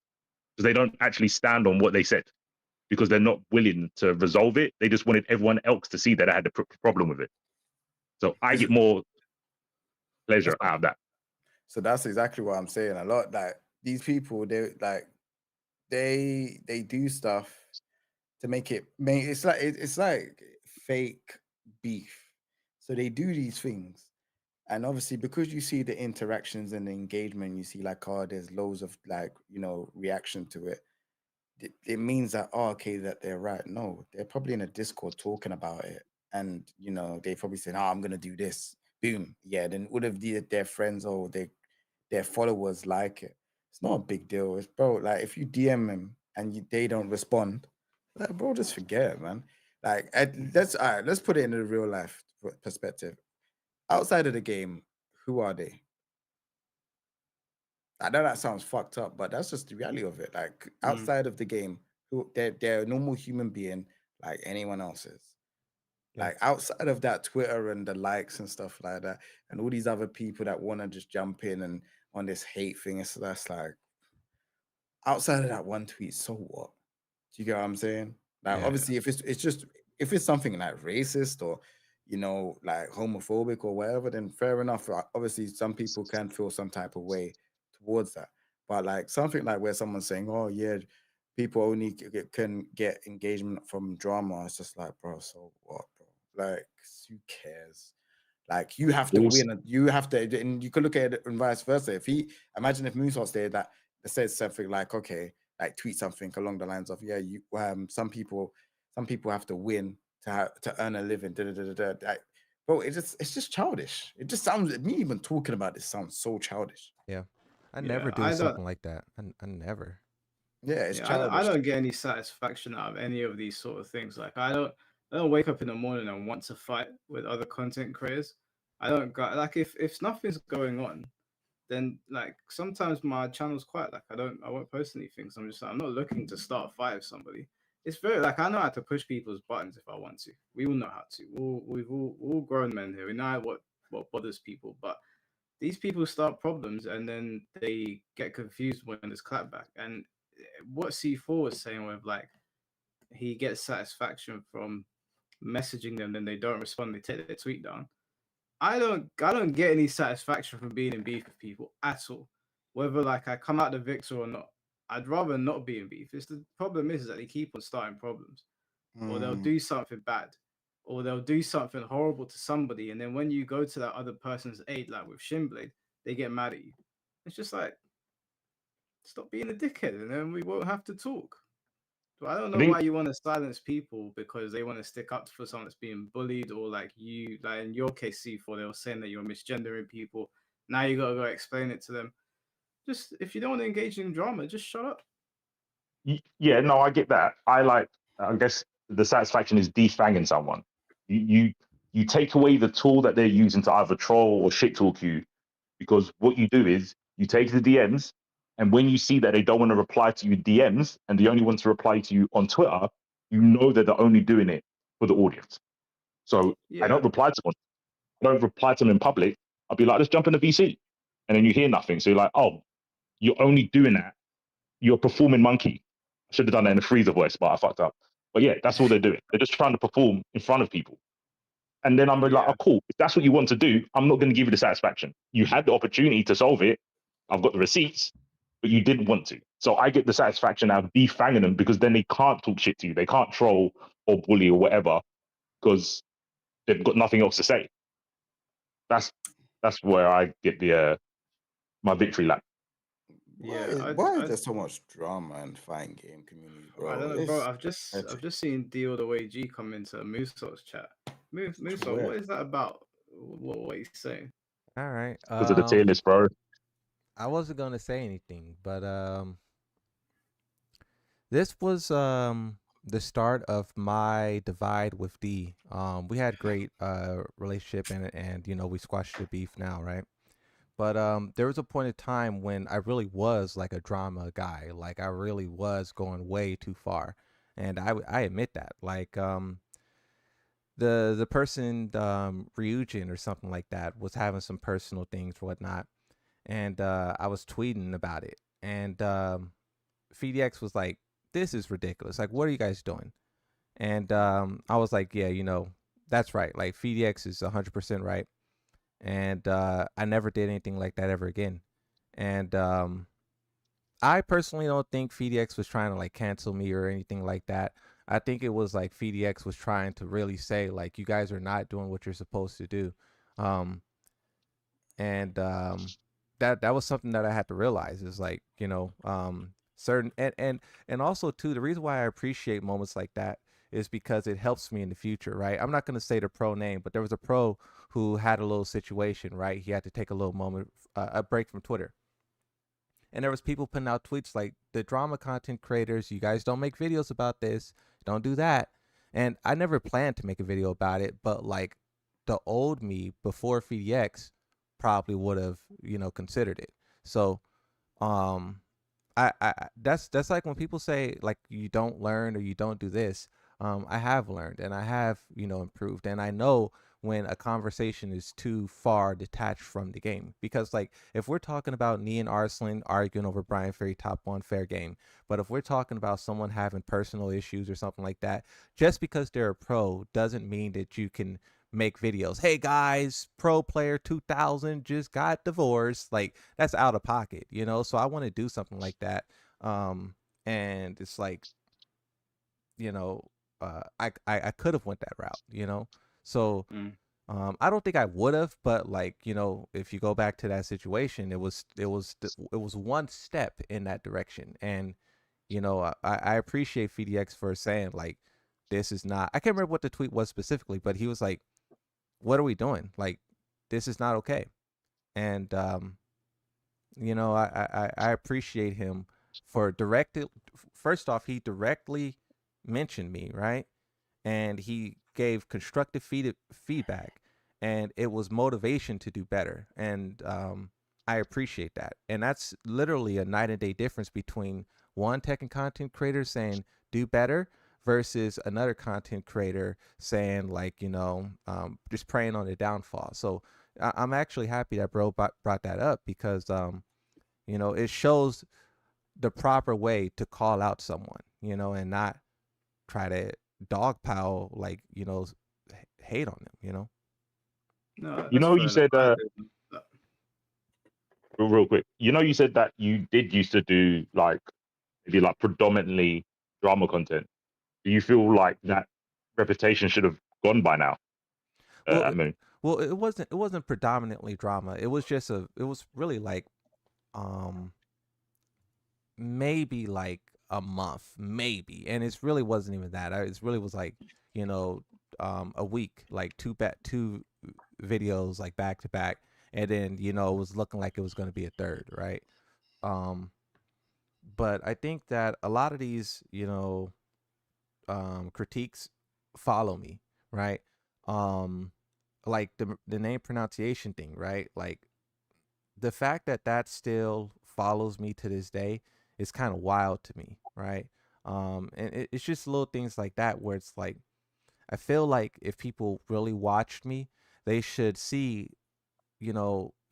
because they don't actually stand on what they said because they're not willing to resolve it. They just wanted everyone else to see that I had a problem with it. So I get more pleasure out of that. So that's exactly what I'm saying. A lot like these people, they do stuff to make it. It's like fake beef. So they do these things, and obviously because you see the interactions and the engagement, you see like, oh, there's loads of like, reaction to it. It means that, oh, okay, that they're right. No, they're probably in a Discord talking about it, and they probably saying, oh, I'm gonna do this. Boom, yeah. Then would have their friends or their followers like it. It's not a big deal. It's, bro, like if you DM them and they don't respond, like, bro, just forget it, man. Like let's put it in a real life perspective. Outside of the game, who are they? I know that sounds fucked up, but that's just the reality of it. Like outside of the game, who they're a normal human being like anyone else is. Like outside of that Twitter and the likes and stuff like that, and all these other people that want to just jump in and on this hate thing, so that's like outside of that one tweet, so what? Do you get what I'm saying? Like obviously if it's just if it's something like racist or like homophobic or whatever, then fair enough. Obviously some people can feel some type of way towards that. But like something like where someone's saying, oh yeah, people only can get engagement from drama, it's just like, bro, so what, bro? Like who cares? Like you have to win, you have to, and you could look at it and vice versa. If imagine if Moonshot's there that says something like, okay, like tweet something along the lines of, yeah, you some people have to win to earn a living. Like, bro, it's just childish. It just sounds, me even talking about this sounds so childish. Yeah, I never do something like that. I never. Yeah, it's I childish. don't get any satisfaction out of any of these sort of things. Like I don't wake up in the morning and want to fight with other content creators. I don't got like if nothing's going on, then like sometimes my channel's quiet. Like I won't post anything. So I'm just like, I'm not looking to start a fight with somebody. It's very like I know how to push people's buttons if I want to. We all know how to. We're all grown men here. We know what bothers people. But these people start problems and then they get confused when there's clapback. And what C4 was saying with like he gets satisfaction from messaging them, then they don't respond, they take their tweet down. I don't get any satisfaction from being in beef with people at all. Whether like I come out the victor or not. I'd rather not be in beef. It's the problem is that they keep on starting problems. Or they'll do something bad. Or they'll do something horrible to somebody. And then when you go to that other person's aid, like with Shinblade, they get mad at you. It's just like stop being a dickhead and then we won't have to talk. So I don't know why you want to silence people because they want to stick up for someone that's being bullied or like you, like in your case, C4, they were saying that you're misgendering people. Now you got to go explain it to them. Just if you don't want to engage in drama, just shut up. Yeah, no, I get that. I guess the satisfaction is defanging someone. You take away the tool that they're using to either troll or shit talk you, because what you do is you take the DMs, and when you see that they don't want to reply to you DMs and they only want to reply to you on Twitter, you know that they're only doing it for the audience. So I don't reply to them. I don't reply to them in public. I'll be like, let's jump in the VC, and then you hear nothing. So you're like, oh, you're only doing that. You're performing monkey. I should have done that in a freezer voice, but I fucked up. But yeah, that's all they're doing. They're just trying to perform in front of people. And then I'm like, oh, cool. If that's what you want to do, I'm not going to give you the satisfaction. You had the opportunity to solve it. I've got the receipts, but you didn't want to. So I get the satisfaction out of defanging them because then they can't talk shit to you. They can't troll or bully or whatever because they've got nothing else to say. That's where I get the my victory lap. Why is there so much drama in fighting game community, bro? I don't know, bro. I've just seen D all the way G come into Musos's chat. Muso, what is that about? What he's saying? All right. Because of the tier list, bro. I wasn't gonna say anything, but this was the start of my divide with D. We had great relationship, and we squashed the beef now, right? But there was a point in time when I really was like a drama guy. Like I really was going way too far, and I admit that. Like the person Ryujin or something like that was having some personal things whatnot, and I was tweeting about it, and FDX was like, "This is ridiculous. Like, what are you guys doing?" And I was like, "Yeah, that's right. Like FDX is 100% right." And I never did anything like that ever again. And I personally don't think FDX was trying to like cancel me or anything like that. I think it was like FDX was trying to really say like you guys are not doing what you're supposed to do. Um, and that was something that I had to realize is like certain and also too the reason why I appreciate moments like that is because it helps me in the future, right? I'm not going to say the pro name, but there was a pro who had a little situation, right? He had to take a little moment, a break from Twitter, and there was people putting out tweets like the drama content creators, you guys don't make videos about this, don't do that. And I never planned to make a video about it, but like the old me before FDX probably would have considered it. So um that's like when people say like you don't learn or you don't do this. I have learned and I have improved, and I know when a conversation is too far detached from the game, because like if we're talking about me and Arslan arguing over Brian Ferry top one, fair game. But if we're talking about someone having personal issues or something like that, just because they're a pro doesn't mean that you can make videos. Hey guys, pro player 2000 just got divorced. Like that's out of pocket, So I want to do something like that. And it's like, I could have went that route. So I don't think I would have, but like, if you go back to that situation, it was one step in that direction. And I appreciate FDX for saying like this is not, I can't remember what the tweet was specifically, but he was like, what are we doing? Like, this is not okay. And I appreciate him for directed. First off, he directly mentioned me, right? And he gave constructive feedback, and it was motivation to do better. And I appreciate that. And that's literally a night and day difference between one tech and content creator saying do better versus another content creator saying like just preying on the downfall. So I'm actually happy that bro brought that up, because it shows the proper way to call out someone, and not try to dogpile, like, hate on them. No, You that's know, fair you enough. said I agree with that. real quick. You know, you said that you did used to do like maybe like predominantly drama content. Do you feel like that reputation should have gone by now? Well, At Moon. it wasn't predominantly drama. It was really like maybe like a month, maybe, and it really wasn't even that. It really was like you know a week, like two videos like back to back, and then it was looking like it was going to be a third, right? Um, but I think that a lot of these critiques follow me, right? Um, like the name pronunciation thing, right? Like the fact that that still follows me to this day is kind of wild to me, right? And it's just little things like that where it's like I feel like if people really watched me, they should see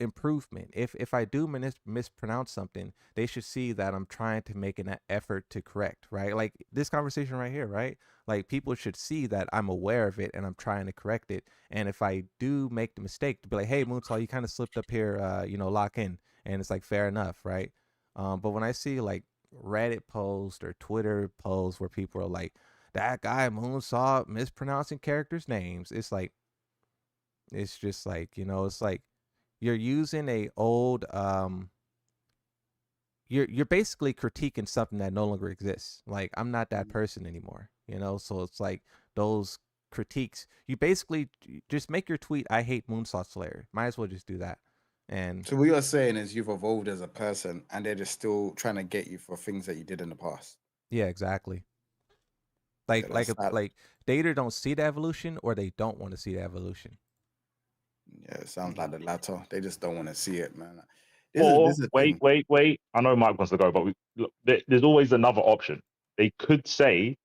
improvement. If I do mispronounce something, they should see that I'm trying to make an effort to correct, right? Like this conversation right here, right? Like people should see that I'm aware of it and I'm trying to correct it. And if I do make the mistake, to be like, hey Moonsaw, you kind of slipped up here, lock in. And it's like fair enough, right? But when I see like Reddit posts or Twitter posts where people are like, that guy Moonsaw mispronouncing characters' names, it's just like, it's like you're using a old you're basically critiquing something that no longer exists. Like I'm not that person anymore, so it's like those critiques, you basically just make your tweet, I hate Moonsault Slayer, might as well just do that. And So what you're saying is you've evolved as a person, and they're just still trying to get you for things that you did in the past. yeah, exactly. Like Yeah, like that's that. like they either don't see the evolution or they don't want to see the evolution. Yeah, it sounds like the latter. They just don't want to see it, man. Or This is a wait, thing. wait. I know Mike wants to go, but there's always another option. They could say,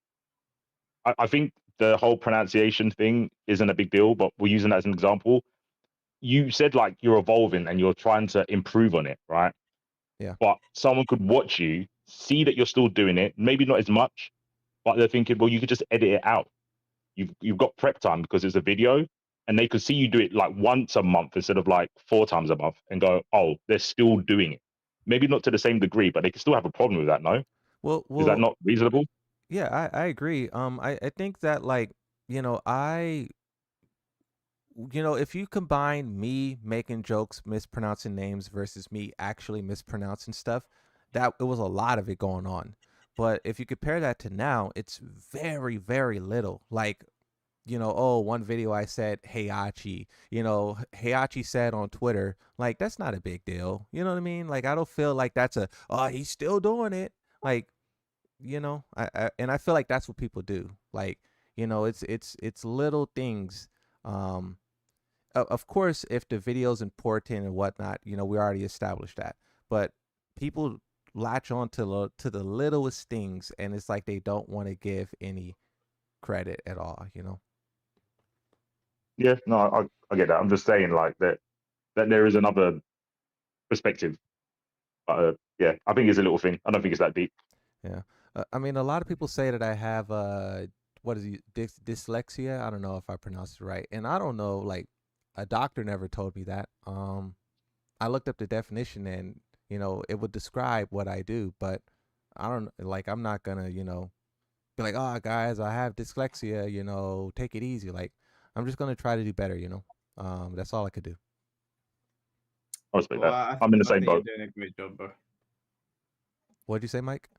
I think the whole pronunciation thing isn't a big deal, but we're using that as an example. You said like you're evolving and you're trying to improve on it, right? Yeah. But someone could watch you, see that you're still doing it, maybe not as much, but they're thinking, well, you could just edit it out. You've got prep time because it's a video, and they could see you do it like once a month instead of like 4 times a month, and go, oh, they're still doing it. Maybe not to the same degree, but they can still have a problem with that. No, Well, is that well, not reasonable? yeah, I agree. I think that like, if you combine me making jokes, mispronouncing names versus me actually mispronouncing stuff, that it was a lot of it going on. But if you compare that to now, it's very, very little. Like, oh, one video I said Heihachi, Heihachi said on Twitter, like, that's not a big deal. You know what I mean? Like, I don't feel like that's he's still doing it. Like, and I feel like that's what people do. Like, it's little things. Um, of course, if the video's important and whatnot, we already established that. But people latch on to the littlest things, and it's like they don't want to give any credit at all. Yeah, no, I get that. I'm just saying like that there is another perspective. But yeah, I think it's a little thing. I don't think it's that deep. Yeah. I mean, a lot of people say that I have what is it, dyslexia? I don't know if I pronounced it right, and I don't know. Like, a doctor never told me that. I looked up the definition, and it would describe what I do, but I don't like. I'm not gonna be like, oh guys, I have dyslexia. Take it easy. Like, I'm just gonna try to do better. That's all I could do. I respect Well, that. I'm in the I same think you're boat. doing a great job, bro. What'd you say, Mike?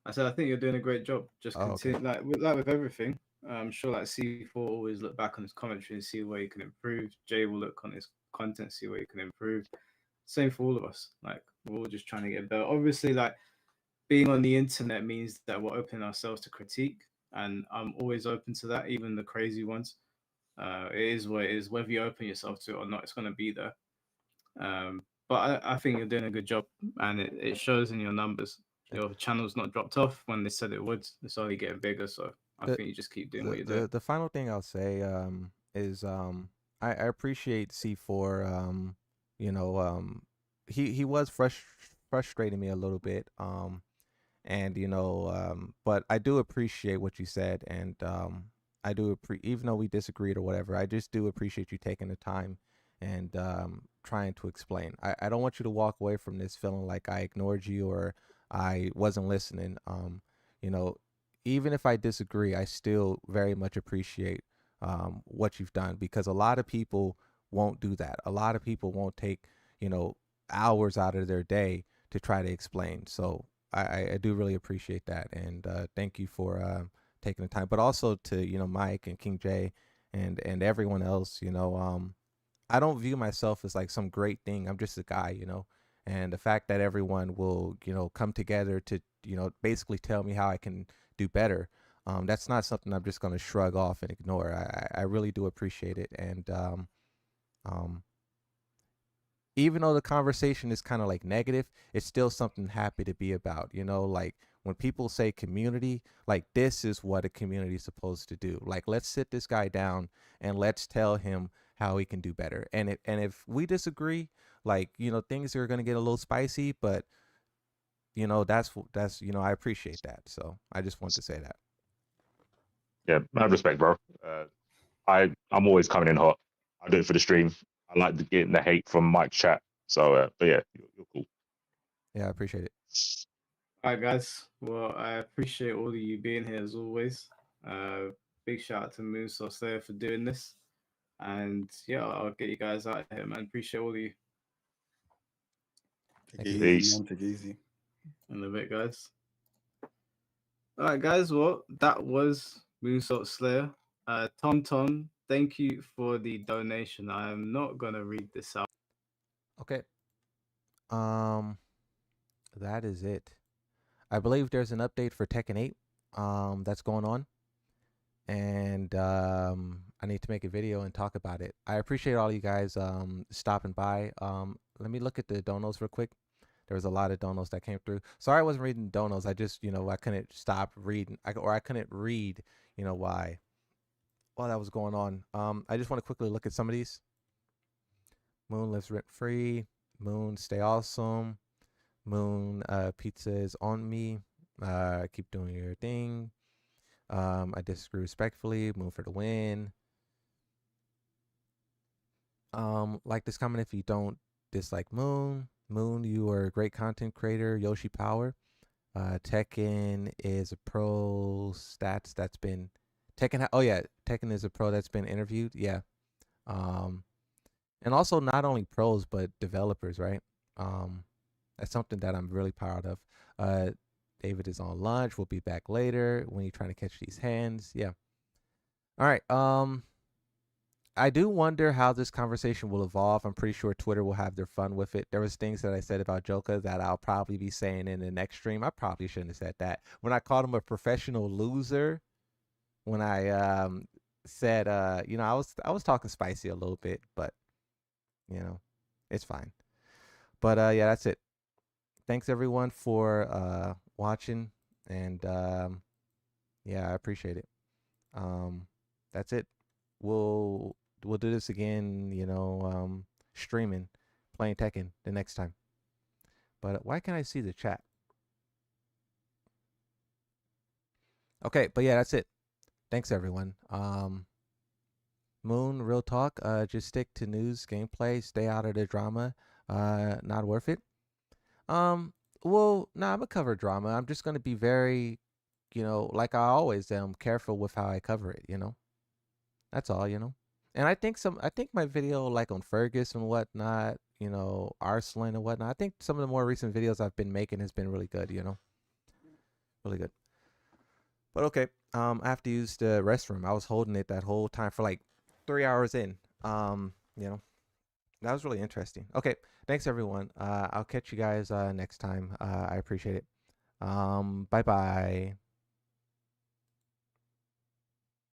I said I think you're doing a great job. Just Oh, okay. continue, like with everything. I'm sure like C4 always look back on his commentary and see where you can improve. Jay will look on his content, see where you can improve. Same for all of us. Like, we're all just trying to get better. Obviously, like, being on the internet means that we're opening ourselves to critique, and I'm always open to that, even the crazy ones. It is what it is. Whether you open yourself to it or not, it's going to be there. But I think you're doing a good job, and it shows in your numbers. Your channel's not dropped off when they said it would. It's only getting bigger, so I The think you just keep doing what the you're doing. the final thing I'll say is I appreciate C4. You know he was frustrating me a little bit. And but I do appreciate what you said, and I do even though we disagreed or whatever, I just do appreciate you taking the time and trying to explain. I don't want you to walk away from this feeling like I ignored you or I wasn't listening. You know, even if I disagree, I still very much appreciate what you've done, because a lot of people won't do that. A lot of people won't take you know hours out of their day to try to explain. So I do really appreciate that, and thank you for taking the time. But also to Mike and King J and everyone else. I don't view myself as like some great thing. I'm just a guy. And the fact that everyone will come together to basically tell me how I can do better. That's not something I'm just going to shrug off and ignore. I really do appreciate it, and um, even though the conversation is kind of like negative, it's still something happy to be about. Like when people say community, like this is what a community is supposed to do. Like, let's sit this guy down and let's tell him how he can do better. And if we disagree, like things are gonna get a little spicy, but that's I appreciate that. So I just want to say that. Yeah, I have respect, bro. I'm always coming in hot. I do it for the stream. I like getting the hate from Mike's chat. So, but yeah, you're cool. Yeah, I appreciate it. All right, guys. Well, I appreciate all of you being here as always. Big shout out to Moonsaw Slayer for doing this. And yeah, I'll get you guys out of here, man. Appreciate all of you. Take it easy, Peace. man. Take it easy. In a bit, guys. All right, guys. Well, that was Moonsault Slayer. Tom, thank you for the donation. I am not gonna read this out. Okay. That is it. I believe there's an update for Tekken 8. that's going on, and I need to make a video and talk about it. I appreciate all you guys stopping by. Let me look at the donos real quick. There was a lot of donos that came through. Sorry I wasn't reading donos. I just, I couldn't stop reading. I couldn't read, why. While that was going on. I just want to quickly look at some of these. Moon lives rent free. Moon stay awesome. Moon pizza is on me. Keep doing your thing. I disagree respectfully. Moon for the win. Like this comment if you don't dislike Moon. Moon, you are a great content creator. Yoshi Power. Tekken is a pro stats that's been Tekken. Oh yeah, Tekken is a pro that's been interviewed. Yeah. And also not only pros but developers, right? That's something that I'm really proud of. David is on lunch. We'll be back later when you're trying to catch these hands. Yeah. All right. I do wonder how this conversation will evolve. I'm pretty sure Twitter will have their fun with it. There was things that I said about Joker that I'll probably be saying in the next stream. I probably shouldn't have said that. When I called him a professional loser, when I said, I was talking spicy a little bit, but it's fine. But yeah, that's it. Thanks everyone for watching, and yeah, I appreciate it. That's it. We'll do this again, streaming, playing Tekken the next time. But why can't I see the chat? Okay, but yeah, that's it. Thanks everyone. Moon, real talk. Just stick to news, gameplay. Stay out of the drama. Not worth it. Well, nah, I'm gonna cover drama. I'm just gonna be very, like I always am, careful with how I cover it. That's all. And I think my video like on Fergus and whatnot, Arslan and whatnot. I think some of the more recent videos I've been making has been really good. Really good. But okay, I have to use the restroom. I was holding it that whole time for like 3 hours in. That was really interesting. Okay, thanks everyone. I'll catch you guys next time. I appreciate it. Bye bye.